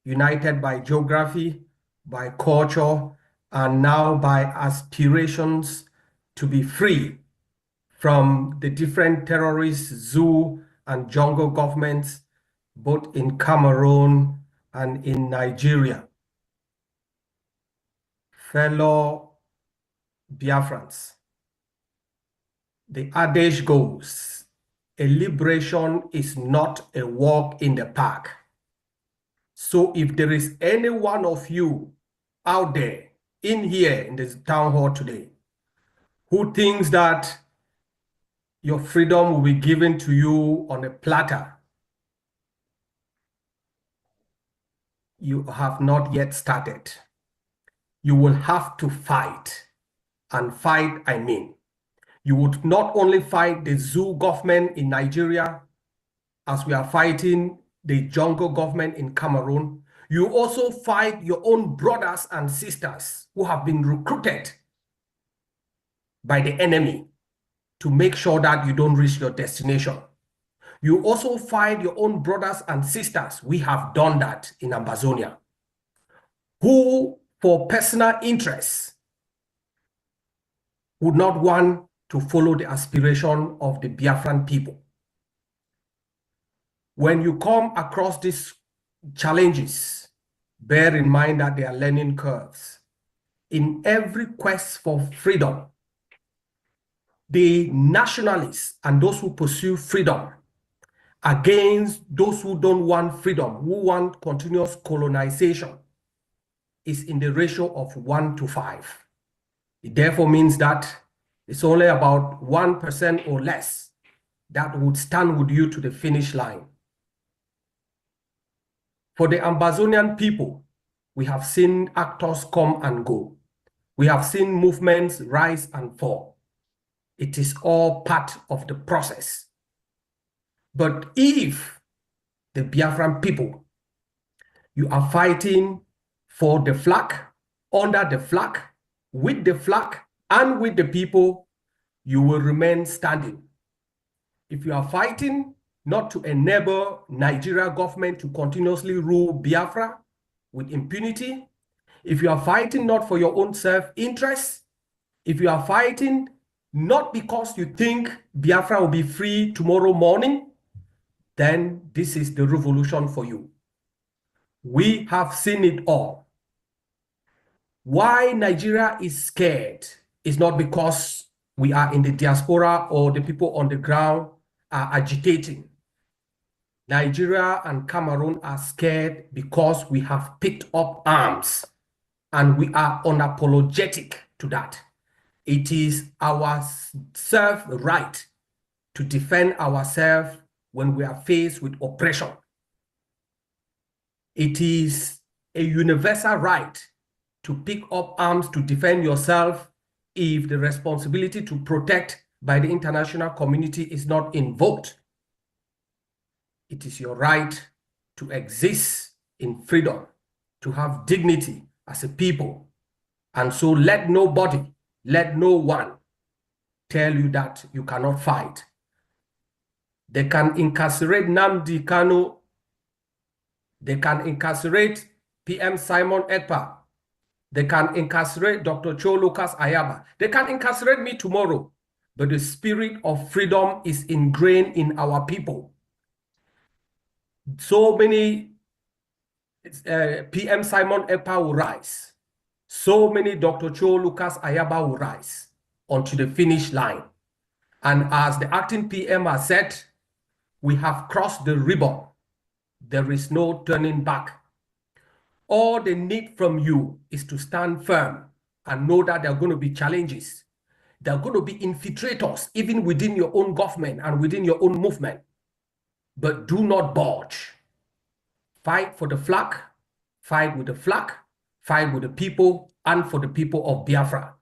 united by geography, by culture, and now by aspirations to be free from the different terrorist zoo and jungle governments, both in Cameroon and in Nigeria. Fellow Biafrans, the adage goes, a liberation is not a walk in the park. So if there is any one of you out there in here in this town hall today who thinks that your freedom will be given to you on a platter, you have not yet started. You will have to fight. And fight, I mean, you would not only fight the zoo government in Nigeria as we are fighting the jungle government in Cameroon, you also fight your own brothers and sisters who have been recruited by the enemy to make sure that you don't reach your destination. You also fight your own brothers and sisters, we have done that in Ambazonia, who for personal interests would not want to follow the aspiration of the Biafran people. When you come across these challenges, bear in mind that they are learning curves. In every quest for freedom, the nationalists and those who pursue freedom against those who don't want freedom, who want continuous colonization, is in the ratio of 1 to 5. It therefore means that it's only about 1% or less that would stand with you to the finish line. For the Ambazonian people, we have seen actors come and go. We have seen movements rise and fall. It is all part of the process. But if the Biafran people, you are fighting for the flag, under the flag, with the flag, and with the people, you will remain standing. If you are fighting not to enable Nigeria government to continuously rule Biafra with impunity, if you are fighting not for your own self-interest, if you are fighting not because you think Biafra will be free tomorrow morning, then this is the revolution for you. We have seen it all. Why Nigeria is scared is not because we are in the diaspora or the people on the ground are agitating. Nigeria and Cameroon are scared because we have picked up arms, and we are unapologetic to that. It is our self-right to defend ourselves when we are faced with oppression. It is a universal right to pick up arms to defend yourself if the responsibility to protect by the international community is not invoked. It is your right to exist in freedom, to have dignity as a people. And so let nobody, let no one tell you that you cannot fight. They can incarcerate Nnamdi Kanu. They can incarcerate PM Simon Ekpa. They can incarcerate Dr. Cho Lucas Ayaba. They can incarcerate me tomorrow. But the spirit of freedom is ingrained in our people. So many PM Simon Ekpa will rise. So many Dr. Cho Lucas Ayaba will rise onto the finish line. And as the acting PM has said, we have crossed the ribbon. There is no turning back. All they need from you is to stand firm and know that there are going to be challenges. There are going to be infiltrators, even within your own government and within your own movement. But do not budge. Fight for the flag, fight with the flag, fight with the people, and for the people of Biafra.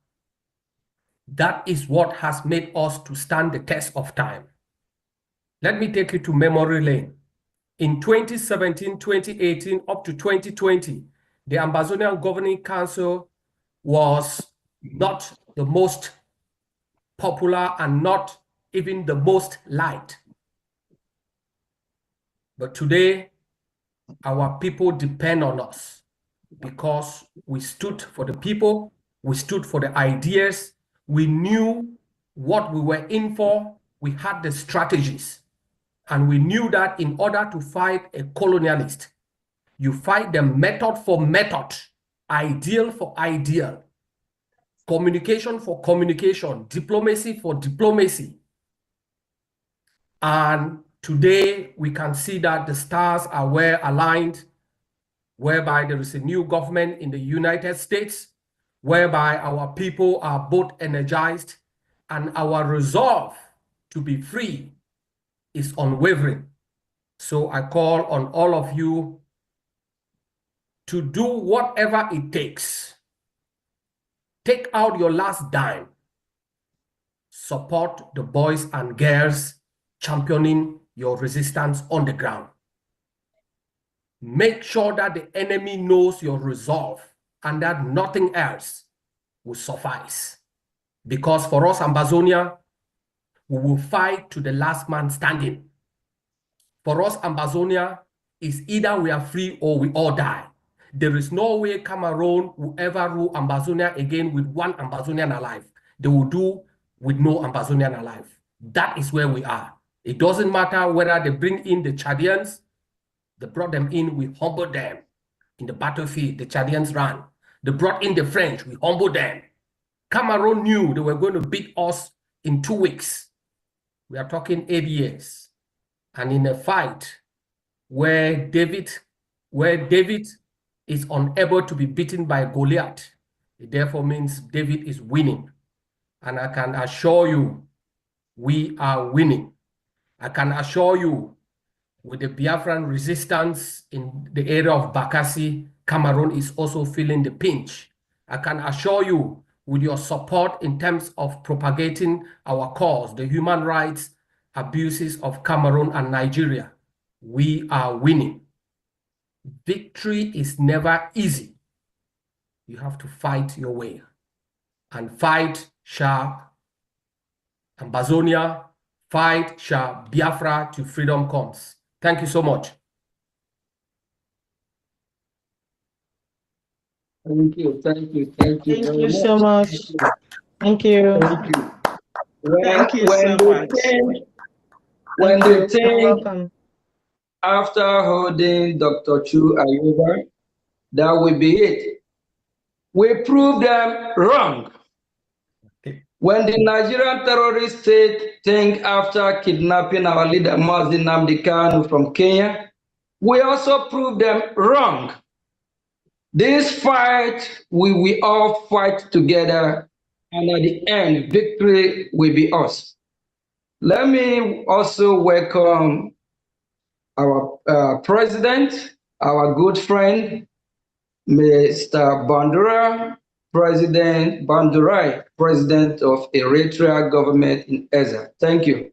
That is what has made us to stand the test of time. Let me take you to memory lane. In 2017, 2018, up to 2020, the Ambazonian Governing Council was not the most popular and not even the most liked. But today, our people depend on us because we stood for the people, we stood for the ideas, we knew what we were in for, we had the strategies. And we knew that in order to fight a colonialist, you fight them method for method, ideal for ideal, communication for communication, diplomacy for diplomacy. And today we can see that the stars are well aligned, whereby there is a new government in the United States, whereby our people are both energized and our resolve to be free is unwavering. So I call on all of you to do whatever it takes. Take out your last dime. Support the boys and girls championing your resistance on the ground. Make sure that the enemy knows your resolve and that nothing else will suffice. Because for us, Ambazonia, we will fight to the last man standing. For us, Ambazonia is either we are free or we all die. There is no way Cameroon will ever rule Ambazonia again with one Ambazonian alive. They will do with no Ambazonian alive. That is where we are. It doesn't matter whether they bring in the Chadians. They brought them in, we humbled them. In the battlefield, the Chadians ran. They brought in the French, we humbled them. Cameroon knew they were going to beat us in 2 weeks. We are talking 8 years. And in a fight where David is unable to be beaten by Goliath, it therefore means David is winning. And I can assure you, we are winning. I can assure you, with the Biafran resistance in the area of Bakassi, Cameroon is also feeling the pinch. I can assure you, with your support in terms of propagating our cause, the human rights abuses of Cameroon and Nigeria, we are winning. Victory is never easy. You have to fight your way. And fight shall Ambazonia, fight shall Biafra till freedom comes. Thank you so much. Thank you, thank you, thank you Thank very you much. so much. Thank you. Thank you. Thank you when so they much. think, Thank you. You're think welcome. after holding Dr. Chu Ayuba, that will be it. We prove them wrong. When the Nigerian terrorist state think after kidnapping our leader Mazi Nnamdi Kanu from Kenya, we also prove them wrong. This fight, we all fight together, and at the end, victory will be us. Let me also welcome our president, our good friend, Mr. Bandurai, President of Eritrea government in Eza. Thank you.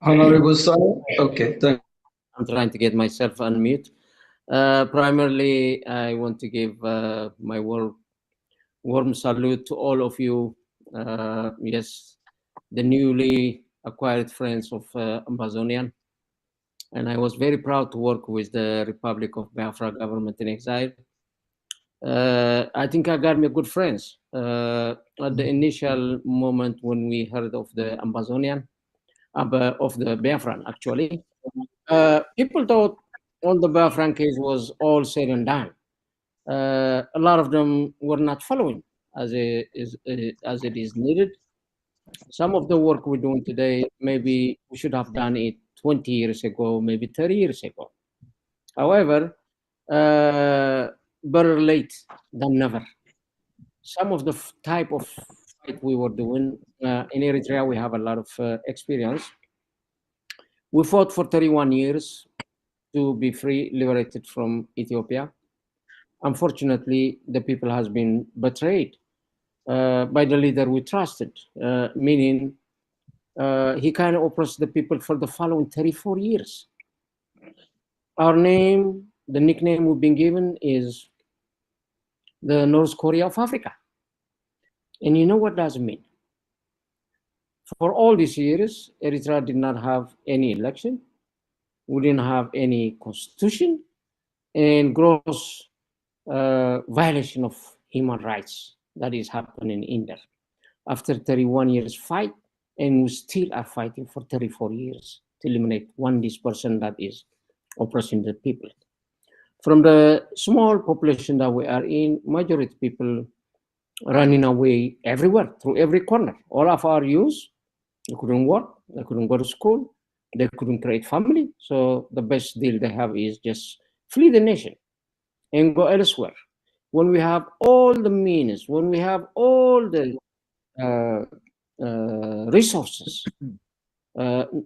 Honorable Son. Okay, thank you. I'm trying to get myself unmute. Primarily, I want to give my warm salute to all of you. Yes, the newly acquired friends of Amazonian. And I was very proud to work with the Republic of Biafra government in exile. I think I got me good friends. At the initial moment when we heard of the Amazonian, of the Biafran actually, people thought all the Biafran case was all said and done. A lot of them were not following as it is needed. Some of the work we're doing today, maybe we should have done it 20 years ago, maybe 30 years ago. However, better late than never. Some of the type of fight we were doing in Eritrea, we have a lot of experience. We fought for 31 years to be free, liberated from Ethiopia. Unfortunately, the people has been betrayed by the leader we trusted, meaning he kind of oppressed the people for the following 34 years. Our name, the nickname we've been given is the North Korea of Africa. And you know what does it mean? For all these years, Eritrea did not have any election. We didn't have any constitution, and gross violation of human rights that is happening in there. After 31 years fight, and we still are fighting for 34 years to eliminate this person that is oppressing the people. From the small population that we are in, majority people running away everywhere, through every corner. All of our youth, they couldn't work, they couldn't go to school, they couldn't create family. So the best deal they have is just flee the nation and go elsewhere. When we have all the means, when we have all the resources,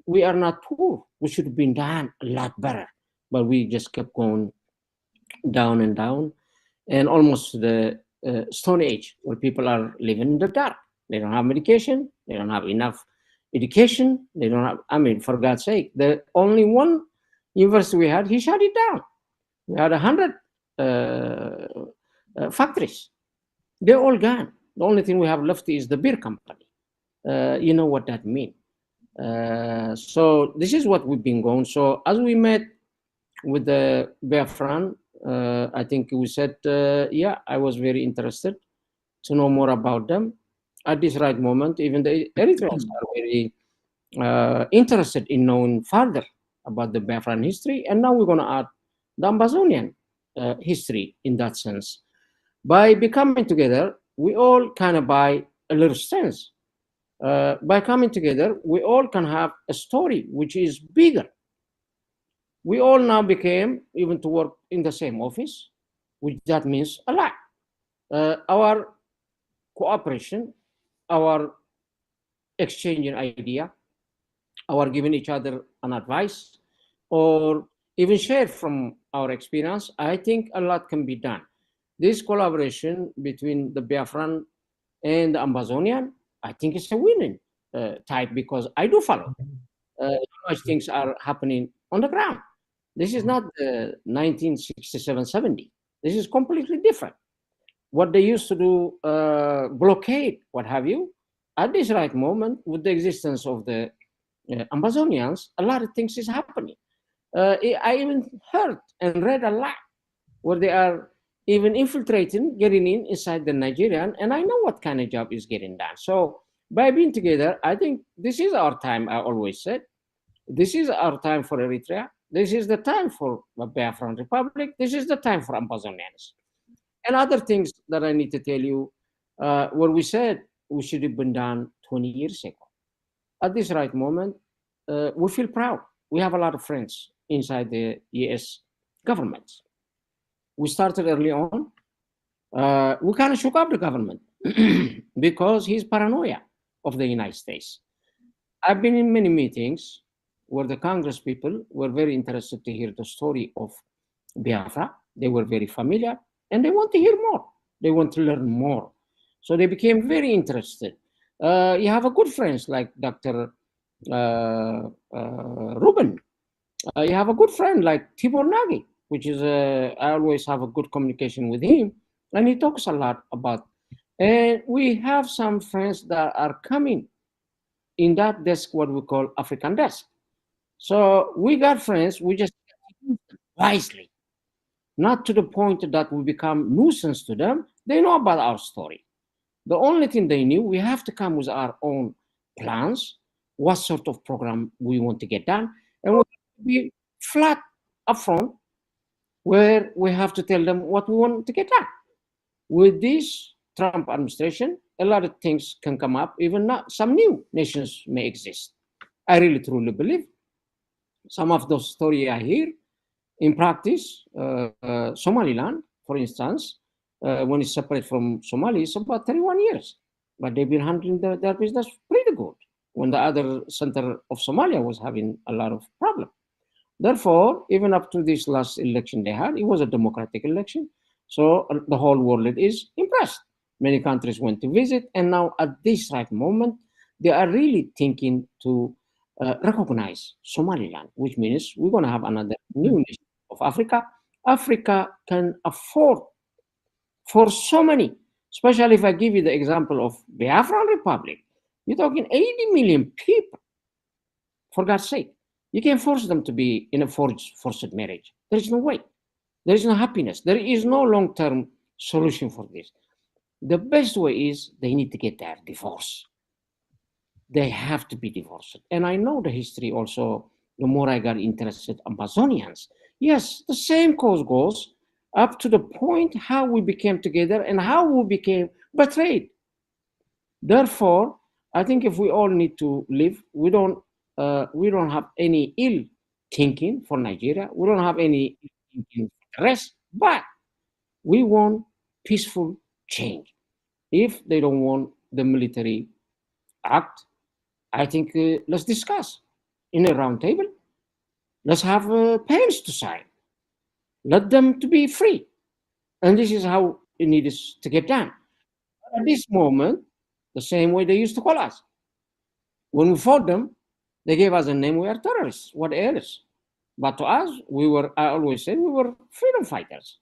we are not poor. We should have been done a lot better, but we just kept going down and down, and almost the Stone Age, where people are living in the dark. They don't have medication, they don't have enough education, they don't have, I mean, for God's sake, the only one university we had, he shut it down. We had 100 factories. They're all gone. The only thing we have left is the beer company. You know what that means. So this is what we've been going. So as we met with the Biafran, I think we said, yeah, I was very interested to know more about them. At this right moment, even the Eritreans are very interested in knowing further about the Biafran history. And now we're going to add the Amazonian history in that sense. By becoming together, we all kind of buy a little sense. By coming together, we all can have a story which is bigger. We all now became even to work in the same office, which that means a lot. Our cooperation, our exchanging idea, our giving each other an advice, or even share from our experience, I think a lot can be done. This collaboration between the Biafran and the Amazonian, I think it's a winning type, because I do follow how much things are happening on the ground. This is not the 1967-70. This is completely different. What they used to do, blockade, what have you, at this right moment, with the existence of the Amazonians, a lot of things is happening. I even heard and read a lot where they are even infiltrating, getting inside the Nigerian, and I know what kind of job is getting done. So by being together, I think this is our time. I always said, this is our time for Eritrea. This is the time for the Biafran Republic. This is the time for Amazonians. And other things that I need to tell you, where we said we should have been done 20 years ago. At this right moment, we feel proud. We have a lot of friends inside the US government. We started early on. We kind of shook up the government because he's paranoia of the United States. I've been in many meetings where the Congress people were very interested to hear the story of Biafra. They were very familiar and they want to hear more. They want to learn more. So they became very interested. You have a good friends like Dr. Ruben. You have a good friend like Tibor Nagy, which is, I always have a good communication with him. And he talks a lot about, and we have some friends that are coming in that desk, what we call African desk. So we got friends, we just wisely, not to the point that we become nuisance to them. They know about our story. The only thing they knew, we have to come with our own plans, what sort of program we want to get done, and we have to be flat upfront, where we have to tell them what we want to get done. With this Trump administration, a lot of things can come up, even not, some new nations may exist. I really truly believe some of those stories I hear in practice, Somaliland, for instance, when it's separate from Somalia, it's about 31 years. But they've been handling their business pretty good when the other center of Somalia was having a lot of problems. Therefore, even up to this last election they had, it was a democratic election. So the whole world is impressed. Many countries went to visit, and now at this right moment, they are really thinking to recognize Somaliland, which means we're going to have another new nation of Africa. Africa can afford for so many, especially if I give you the example of Biafran Republic, you're talking 80 million people, for God's sake. You can't force them to be in a forced marriage. There is no way. There is no happiness. There is no long-term solution for this. The best way is they need to get their divorce. They have to be divorced. And I know the history also, the more I got interested in Amazonians. Yes, the same cause goes up to the point how we became together and how we became betrayed. Therefore, I think if we all need to live, we don't have any ill thinking for Nigeria. We don't have any ill thinking for the rest, but we want peaceful change. If they don't want the military act, I think let's discuss in a round table. Let's have pens to sign. Let them to be free. And this is how it needs to get done. At this moment, the same way they used to call us. When we fought them, they gave us a name, we are terrorists. What else? But to us, I always said we were freedom fighters.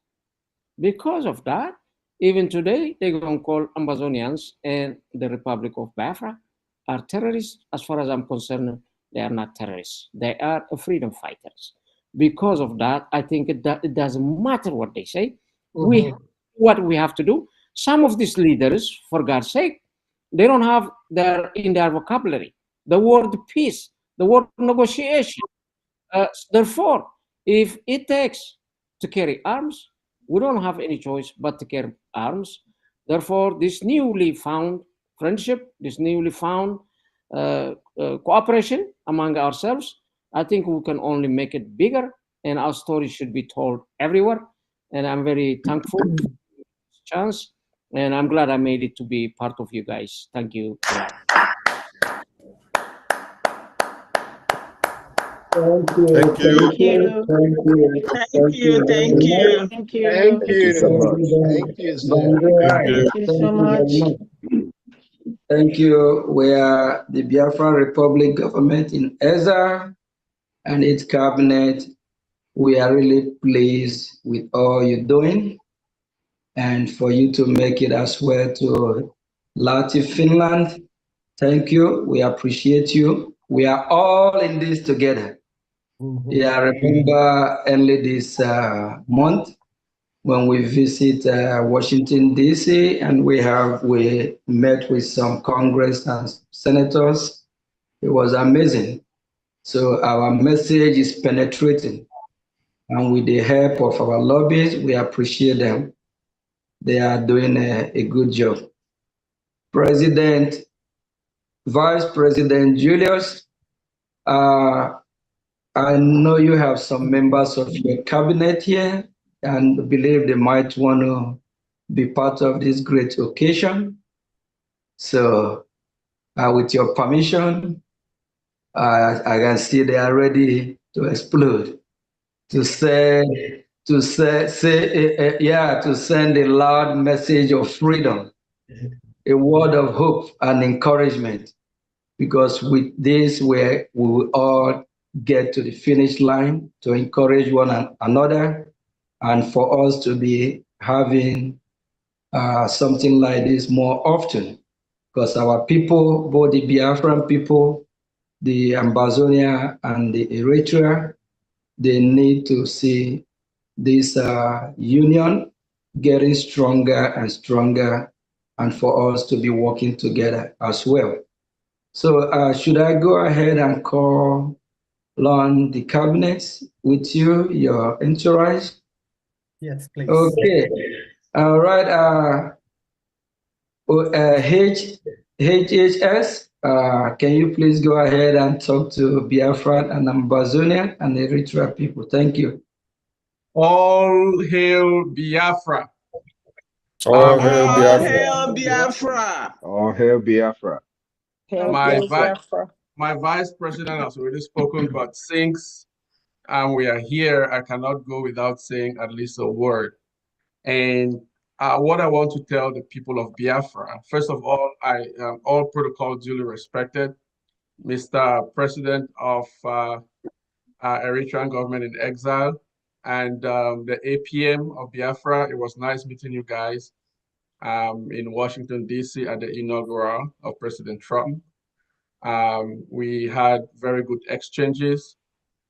Because of that, even today, they're going to call Amazonians and the Republic of Biafra are terrorists. As far as I'm concerned, they are not terrorists. They are freedom fighters. Because of that, I think it doesn't matter what they say. What we have to do. Some of these leaders, for God's sake, they don't have in their vocabulary the word peace, the word negotiation. Therefore, if it takes to carry arms, we don't have any choice but to carry arms. Therefore, this newly found friendship, this newly found cooperation among ourselves, I think we can only make it bigger, and our story should be told everywhere. And I'm very thankful for this chance, and I'm glad I made it to be part of you guys. Thank you. Thank you. Thank you. Thank you. Thank you. Thank you. Thank you so much. Thank you, sir. Thank you so much. Thank you. We are the Biafra Republic government in Ezra and its cabinet. We are really pleased with all you're doing and for you to make it as well to Lahti, Finland. Thank you. We appreciate you. We are all in this together. Yeah, I remember early this month when we visit Washington, D.C., and we met with some Congress and senators. It was amazing. So our message is penetrating, and with the help of our lobbyists, we appreciate them. They are doing a good job. President, Vice President Julius, I know you have some members of your cabinet here and believe they might want to be part of this great occasion. So, with your permission, I can see they are ready to explode, to to send a loud message of freedom, a word of hope and encouragement, because with this, we will all get to the finish line to encourage one another and for us to be having something like this more often, because our people, both the Biafran people, the Ambazonia and the Eritrea, they need to see this union getting stronger and stronger, and for us to be working together as well. So should I go ahead and call on the cabinets with you, your entourage? Yes, please. Okay. All right. HHS, can you please go ahead and talk to Biafra and Ambazonia and Eritrea people? Thank you. All hail Biafra. All hail All Biafra. hail Biafra. All hail Biafra. My vice president has already spoken, but since we are here, I cannot go without saying at least a word. And what I want to tell the people of Biafra, first of all, all protocol duly respected. Mr. President of Eritrean government in exile, and the APM of Biafra, it was nice meeting you guys in Washington, D.C. at the inaugural of President Trump. We had very good exchanges.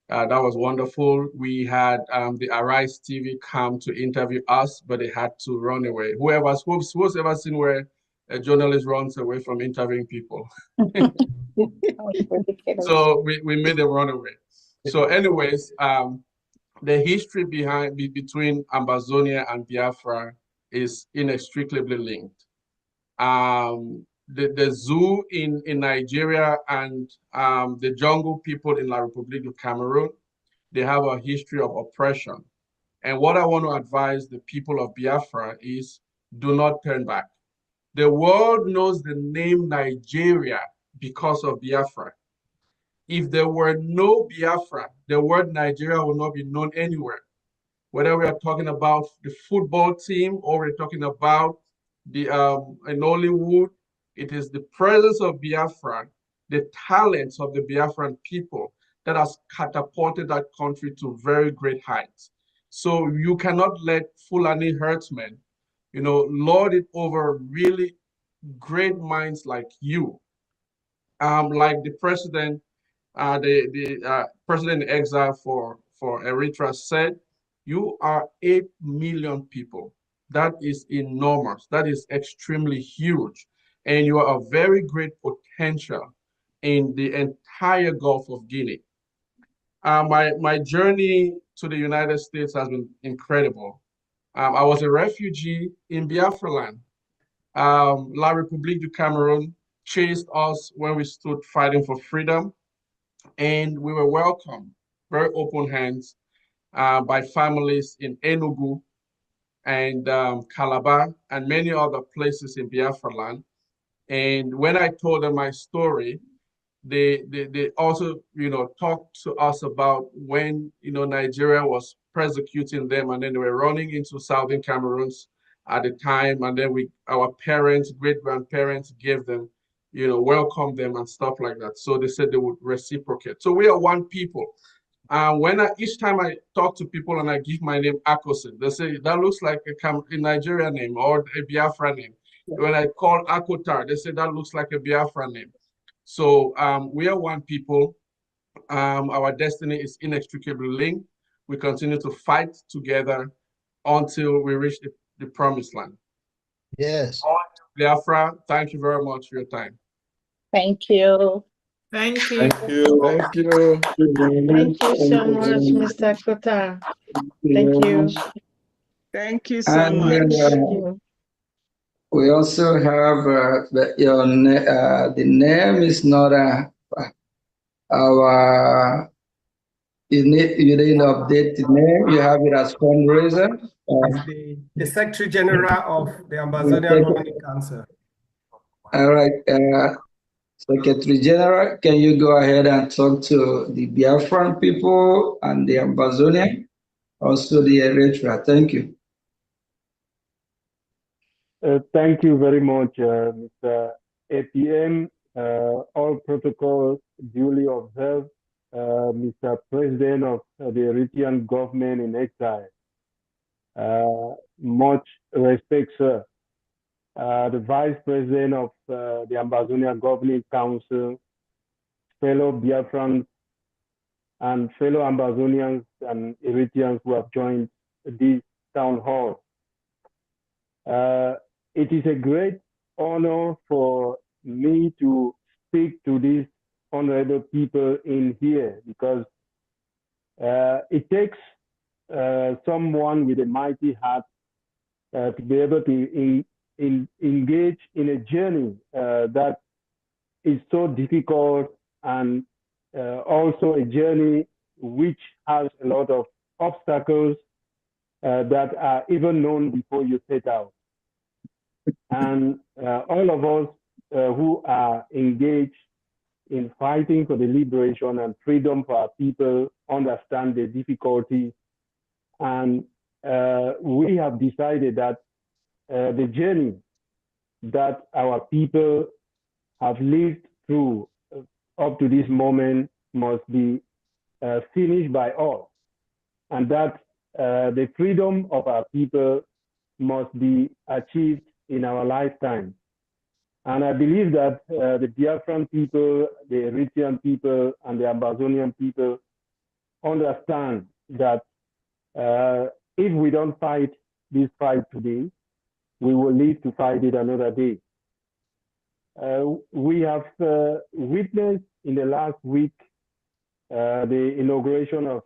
That was wonderful. We had the Arise TV come to interview us, but they had to run away. Who's ever seen where a journalist runs away from interviewing people? So we made them run away. So anyways, the history between Ambazonia and Biafra is inextricably linked. The zoo in Nigeria and the jungle people in La République of Cameroon, they have a history of oppression. And what I want to advise the people of Biafra is do not turn back. The world knows the name Nigeria because of Biafra. If there were no Biafra, the word Nigeria would not be known anywhere. Whether we are talking about the football team or we're talking about the in Nollywood, it is the presence of Biafra, the talents of the Biafran people that has catapulted that country to very great heights. So you cannot let Fulani herdsmen, lord it over really great minds like you. Like the president, the president in exile for Eritrea said, you are 8 million people. That is enormous. That is extremely huge. And you are a very great potential in the entire Gulf of Guinea. My journey to the United States has been incredible. I was a refugee in Biafra land. La République du Cameroon chased us when we stood fighting for freedom, and we were welcomed, very open hands, by families in Enugu and Calabar and many other places in Biafra land. And when I told them my story, they also, talked to us about when, Nigeria was persecuting them, and then they were running into Southern Cameroons at the time. And then our parents, great-grandparents gave them, welcome them and stuff like that. So they said they would reciprocate. So we are one people. Each time I talk to people and I give my name Akosin, they say that looks like a Nigerian name or a Biafra name. When I call Akotar, they say that looks like a Biafra name. So we are one people. our destiny is inextricably linked. We continue to fight together until we reach the promised land. Yes. Biafra, thank you very much for your time. Thank you. Thank you. Thank you. Thank you. Thank you so much, Mr. Kota. Thank you. Thank you so And much. Thank you. we also have the name is not our. You didn't update the name. You have it as fundraiser. The Secretary General of the Ambazonian Governing Council. All right, Secretary General, can you go ahead and talk to the Biafran people and the Ambazonian, also the Eritrea? Thank you. Thank you very much, Mr. APM. All protocols duly observed. Mr. President of the Eritrean government in exile. Much respect, sir. The Vice President of the Ambazonian Governing Council, fellow Biafrans and fellow Ambazonians and Eritreans who have joined this town hall. It is a great honor for me to speak to these honorable people in here because it takes someone with a mighty heart to be able to engage in a journey that is so difficult and also a journey which has a lot of obstacles that are even known before you set out. And all of us who are engaged in fighting for the liberation and freedom for our people understand the difficulty. And we have decided that the journey that our people have lived through up to this moment must be finished by all. And that the freedom of our people must be achieved in our lifetime. And I believe that the Biafran people, the Eritrean people, and the Ambazonian people understand that if we don't fight this fight today, we will live to fight it another day. We have witnessed in the last week the inauguration of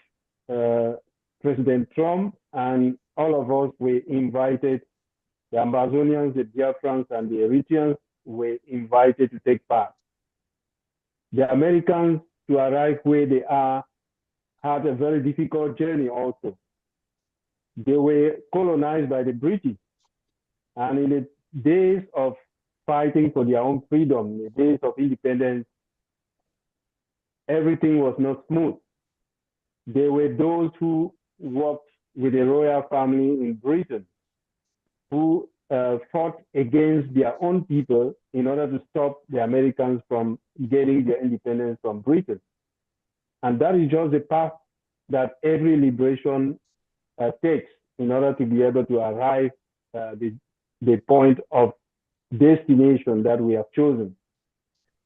President Trump, and all of us were invited. The Ambazonians, the Biafrans, and the Eritreans were invited to take part. The Americans, to arrive where they are, had a very difficult journey also. They were colonized by the British. And in the days of fighting for their own freedom, in the days of independence, everything was not smooth. There were those who worked with the royal family in Britain, who fought against their own people in order to stop the Americans from getting their independence from Britain. And that is just the path that every liberation takes in order to be able to arrive at the point of destination that we have chosen.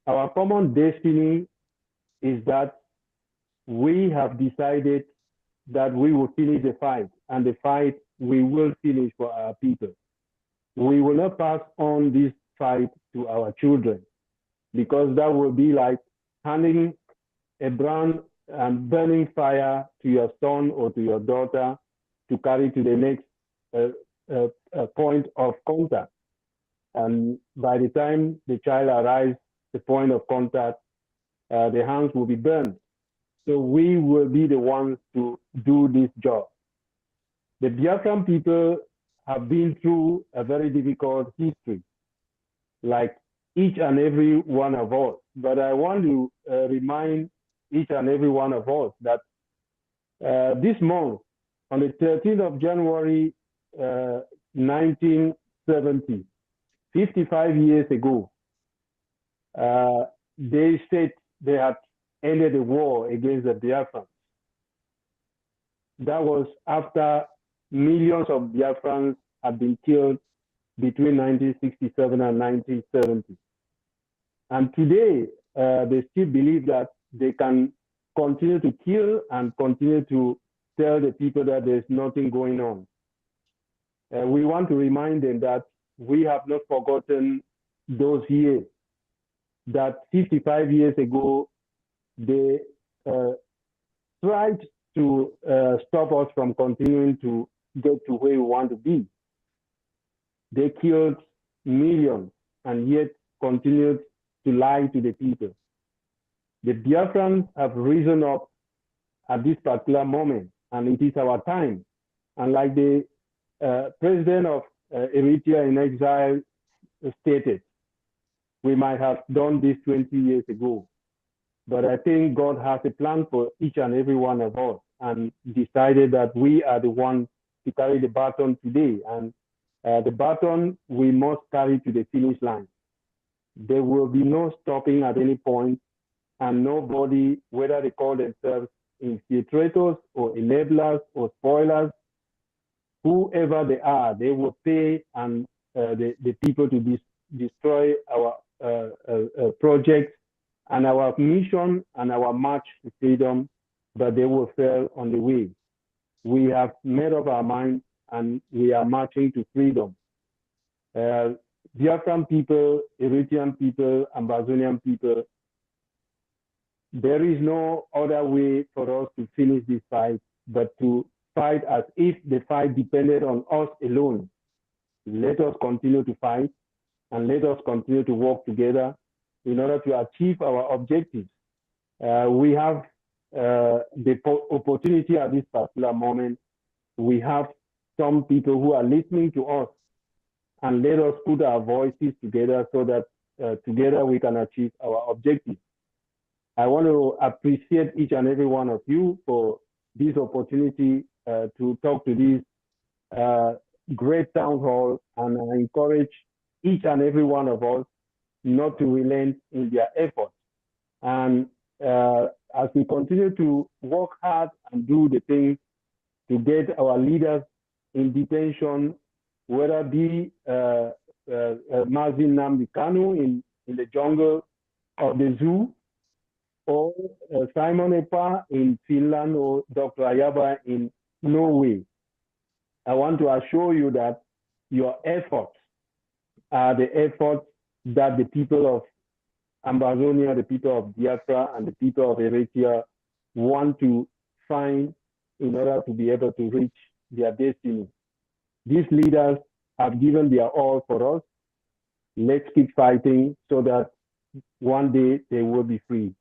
Our common destiny is that we have decided that we will finish the fight, and the fight we will finish for our people. We will not pass on this fight to our children, because that will be like handing a brand and burning fire to your son or to your daughter to carry to the next point of contact. And by the time the child arrives at the point of contact, the hands will be burned. So we will be the ones to do this job. The Biafran people have been through a very difficult history, like each and every one of us. But I want to remind each and every one of us that this month, on the 13th of January, 1970, 55 years ago, they said they had ended the war against the Biafrans. That was after millions of Biafrans had been killed between 1967 and 1970. And today, they still believe that they can continue to kill and continue to tell the people that there's nothing going on. We want to remind them that we have not forgotten those years, that 55 years ago, they tried to stop us from continuing to get to where we want to be. They killed millions and yet continued to lie to the people. The Biafrans have risen up at this particular moment, and it is our time. And like the president of Eritrea in exile stated, we might have done this 20 years ago. But I think God has a plan for each and every one of us and decided that we are the ones to carry the baton today. And the baton we must carry to the finish line. There will be no stopping at any point, and nobody, whether they call themselves infiltrators or enablers or spoilers, whoever they are, they will pay and the people to destroy our projects and our mission and our march to freedom, but they will fail on the way. We have made up our minds and we are marching to freedom. Biafran people, Eritrean people, Ambazonian people, there is no other way for us to finish this fight but to fight as if the fight depended on us alone. Let us continue to fight and let us continue to work together in order to achieve our objectives. We have the opportunity at this particular moment. We have some people who are listening to us, and let us put our voices together so that together we can achieve our objectives. I want to appreciate each and every one of you for this opportunity to talk to this great town hall, and I encourage each and every one of us not to relent in their efforts. And as we continue to work hard and do the things to get our leaders in detention, whether it be Mazin Nnamdi Kanu in the jungle of the zoo, or Simon Epa in Finland, or Dr. Ayaba in Norway. I want to assure you that your efforts are the efforts that the people of Ambazonia, the people of Biafra, and the people of Eritrea want to find in order to be able to reach their destiny. These leaders have given their all for us. Let's keep fighting so that one day they will be free.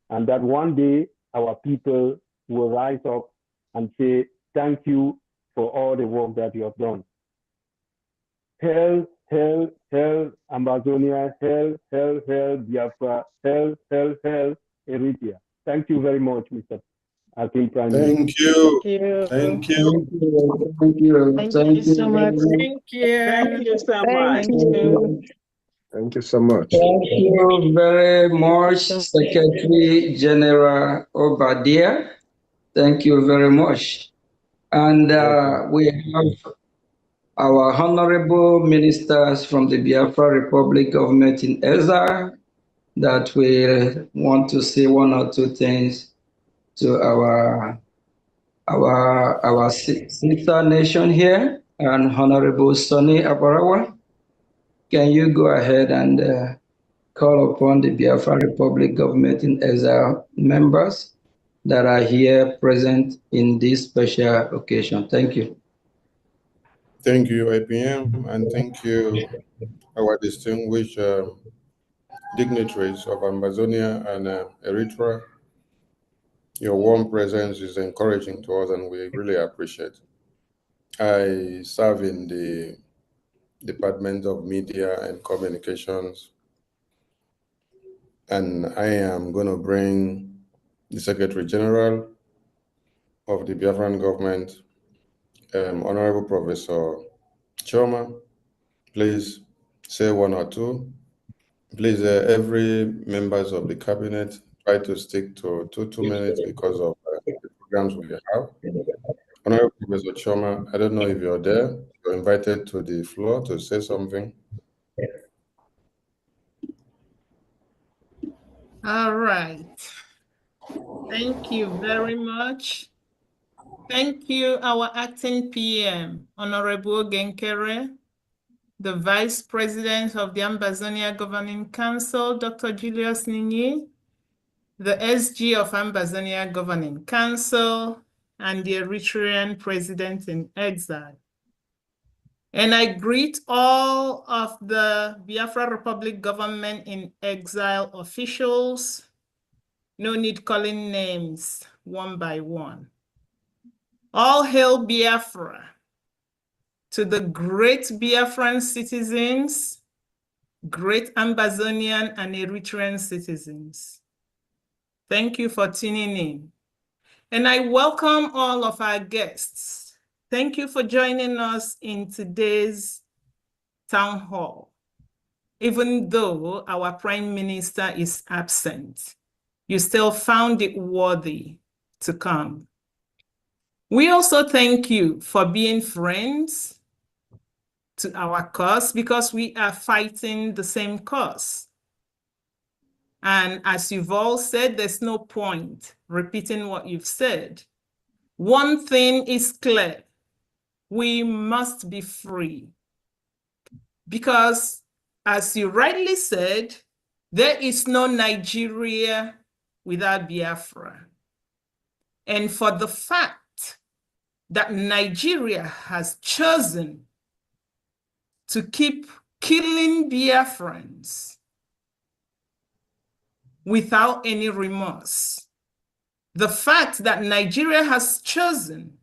And that one day our people will rise up and say, thank you for all the work that you have done. Hail, hail, hail, Ambazonia, hail, hail, hail, Biafra, hail, hail, hail, Eritrea. Thank you very much, Mr. Acting Prime Minister. Thank you. Thank you. Thank you. Thank you. Thank you so much. Thank you. Thank you so much. Thank you. Thank you so much. Thank you very much, Secretary General Obadiah. Thank you very much. And we have our honorable ministers from the Biafra Republic government in exile that we want to say one or two things to our sister nation here, and Honorable Sonny Abarawa. Can you go ahead and call upon the Biafra Republic government in exile members that are here present in this special occasion? Thank you. Thank you, IPM, and thank you, our distinguished dignitaries of Amazonia and Eritrea. Your warm presence is encouraging to us, and we really appreciate. I serve in the Department of Media and Communications, and I am going to bring the Secretary General of the Biafran government, Honorable Professor Choma. Please say one or two. Please, every members of the cabinet, try to stick to 2 minutes because of the programs we have. Honorable Professor Choma, I don't know if you're there. You're invited to the floor to say something. All right. Thank you very much. Thank you, our acting PM, Honorable Nkere, the Vice President of the Ambazonia Governing Council, Dr. Julius Ninyi, the SG of Ambazonia Governing Council, and the Eritrean President in exile. And I greet all of the Biafra Republic government in exile officials. No need calling names one by one. All hail Biafra. To the great Biafran citizens, great Ambazonian and Eritrean citizens. Thank you for tuning in. And I welcome all of our guests. Thank you for joining us in today's town hall. Even though our Prime Minister is absent, you still found it worthy to come. We also thank you for being friends to our cause, because we are fighting the same cause. And as you've all said, there's no point repeating what you've said. One thing is clear: we must be free. Because, as you rightly said, there is no Nigeria without Biafra. And for the fact that Nigeria has chosen to keep killing Biafrans without any remorse, the fact that Nigeria has chosen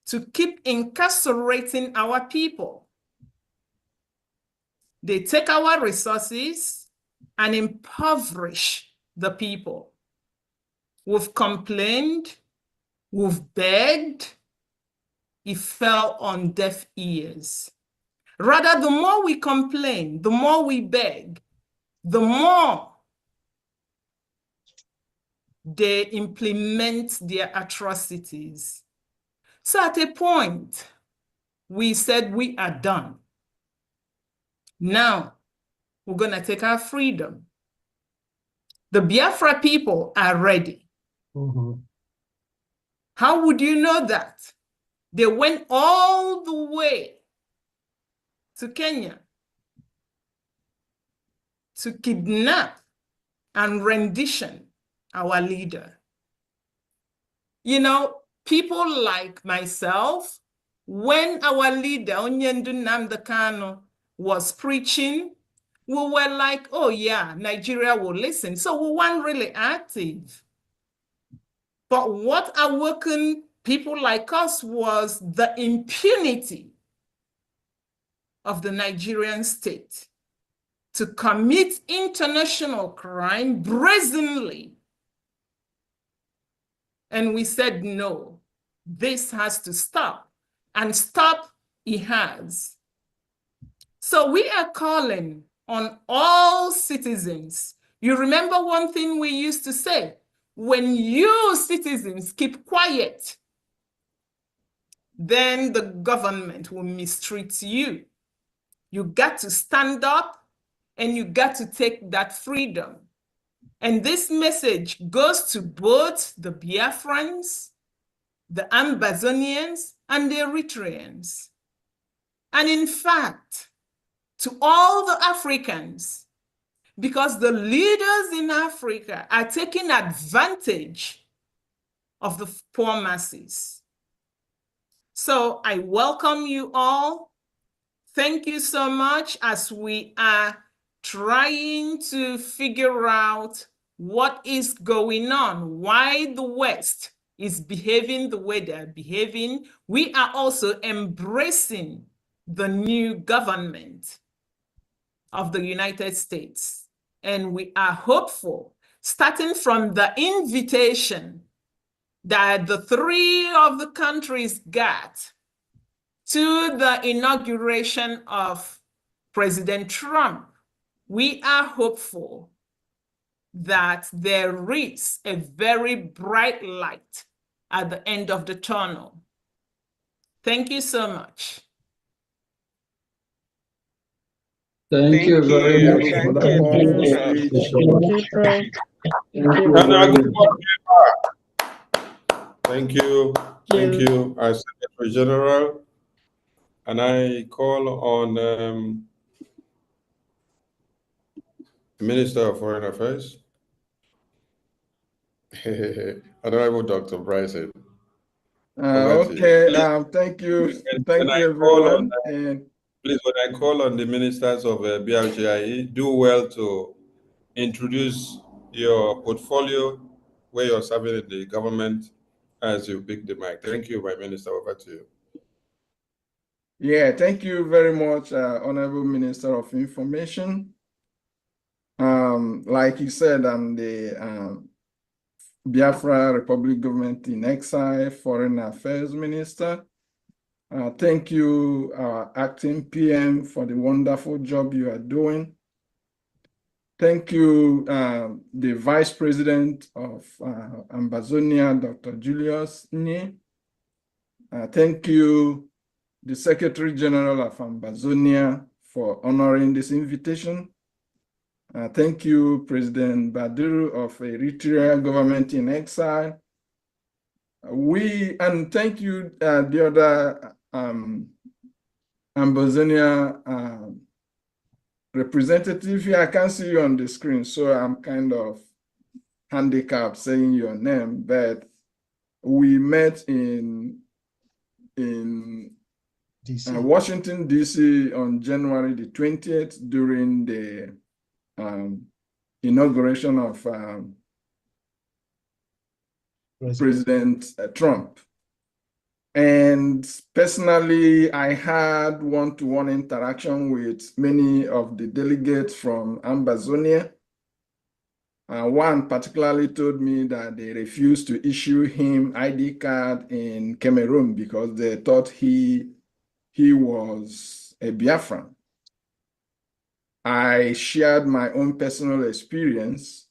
to keep incarcerating our people, they take our resources and impoverish the people. We've complained, we've begged, it fell on deaf ears. Rather, the more we complain, the more we beg, the more they implement their atrocities. So at a point, we said we are done. Now, we're gonna take our freedom. The Biafra people are ready. How would you know that? They went all the way to Kenya to kidnap and rendition our leader. You know, people like myself, when our leader, Onyendu Nnamdi Kanu, was preaching, we were like, oh yeah, Nigeria will listen. So we weren't really active. But what awoken people like us was the impunity of the Nigerian state to commit international crime brazenly. And we said, no, this has to stop. And stop it has. So we are calling on all citizens. You remember one thing we used to say: when you citizens keep quiet, then the government will mistreat you. You got to stand up and you got to take that freedom. And this message goes to both the Biafrans, the Ambazonians, and the Eritreans. And in fact, to all the Africans, because the leaders in Africa are taking advantage of the poor masses. So I welcome you all. Thank you so much as we are trying to figure out what is going on, why the West is behaving the way they're behaving. We are also embracing the new government of the United States. And we are hopeful, starting from the invitation that the three of the countries got to the inauguration of President Trump, we are hopeful that there is a very bright light at the end of the tunnel. Thank you so much. Thank you very much for that. Thank you, Thank you. Thank you. As Secretary General, and I call on the Minister of Foreign Affairs, Honorable Dr. Bryson. Okay, thank you. Thank you, everyone. Please, when I call on the ministers of BRGIE, do well to introduce your portfolio, where you're serving in the government as you pick the mic. Thank you, my minister. Over to you. Yeah, thank you very much, Honorable Minister of Information. Like you said, I'm the Biafra Republic Government in Exile Foreign Affairs Minister. Thank you, Acting PM, for the wonderful job you are doing. Thank you, the Vice President of Ambazonia, Dr. Julius Nye. Thank you, the Secretary General of Ambazonia, for honoring this invitation. Thank you, President Badiru of Eritrea Government in Exile. And thank you, the other Ambazonia representative here. I can't see you on the screen, so I'm kind of handicapped saying your name, but we met in Washington, D.C. on January the 20th during the inauguration of President Trump. And personally, I had one-to-one interaction with many of the delegates from Ambazonia. One particularly told me that they refused to issue him ID card in Cameroon because they thought he was a Biafran. I shared my own personal experience.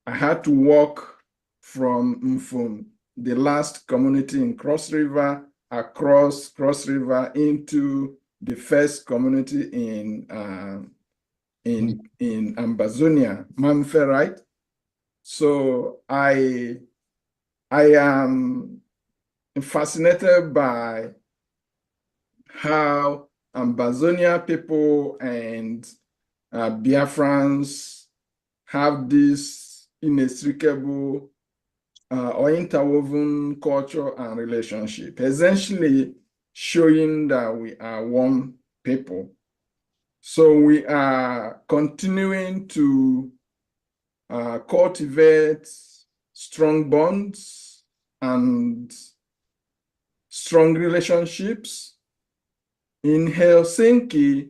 I had to walk from the last community in Cross River, across Cross River into the first community in Ambazonia, Mamfe, right? So I am fascinated by how Ambazonia people and Biafrans have this inextricable or interwoven culture and relationship, essentially showing that we are one people. So we are continuing to cultivate strong bonds and strong relationships. In Helsinki,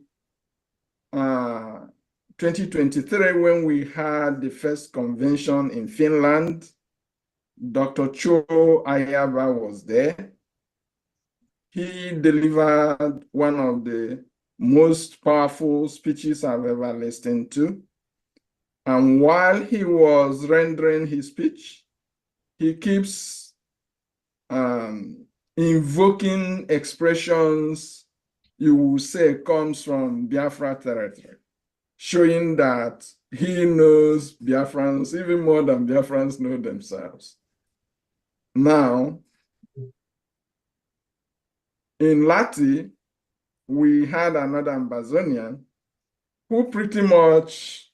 2023, when we had the first convention in Finland, Dr. Cho Ayaba was there. He delivered one of the most powerful speeches I've ever listened to. And while he was rendering his speech, he keeps invoking expressions you will say comes from Biafra territory, showing that he knows Biafrans even more than Biafrans know themselves. Now, in Lati, we had another Ambazonian who pretty much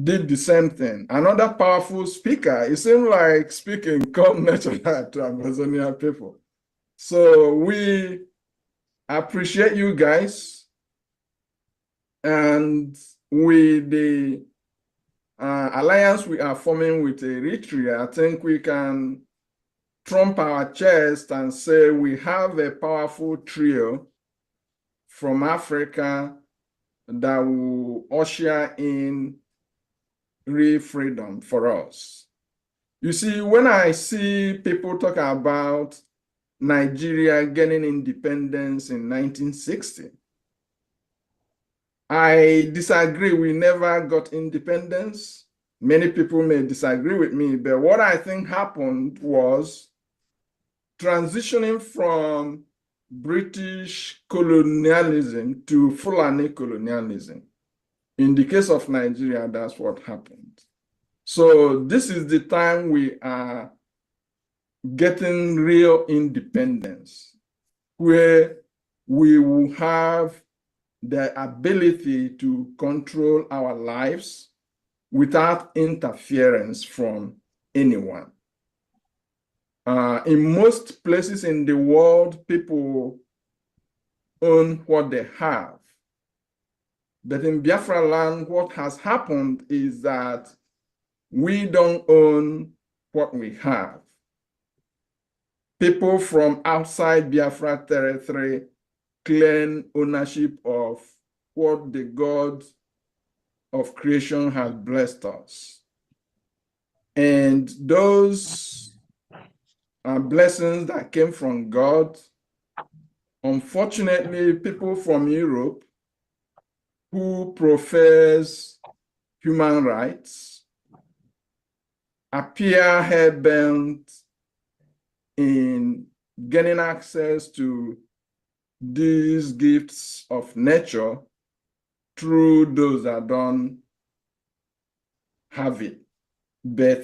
did the same thing. Another powerful speaker. It seemed like speaking come natural to Ambazonia people. So we appreciate you guys. And with the alliance we are forming with Eritrea, I think we can trump our chest and say we have a powerful trio from Africa that will usher in real freedom for us. You see, when I see people talk about Nigeria getting independence in 1960, I disagree. We never got independence. Many people may disagree with me, but what I think happened was transitioning from British colonialism to Fulani colonialism. In the case of Nigeria, that's what happened. So this is the time we are getting real independence, where we will have the ability to control our lives without interference from anyone. In most places in the world, people own what they have. But in Biafra land, what has happened is that we don't own what we have. People from outside Biafra territory claim ownership of what the God of creation has blessed us. And those blessings that came from God, unfortunately, people from Europe who profess human rights appear hell-bent in gaining access to these gifts of nature through those that don't have it, but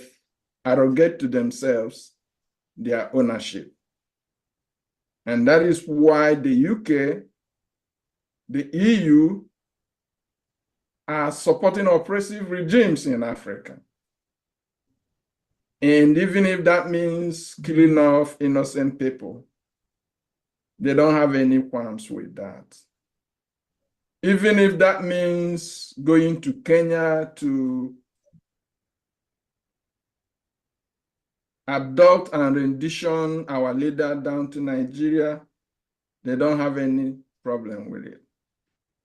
arrogate to themselves their ownership. And that is why the UK, the EU, are supporting oppressive regimes in Africa. And even if that means killing off innocent people, they don't have any qualms with that. Even if that means going to Kenya to abduct and rendition our leader down to Nigeria, they don't have any problem with it.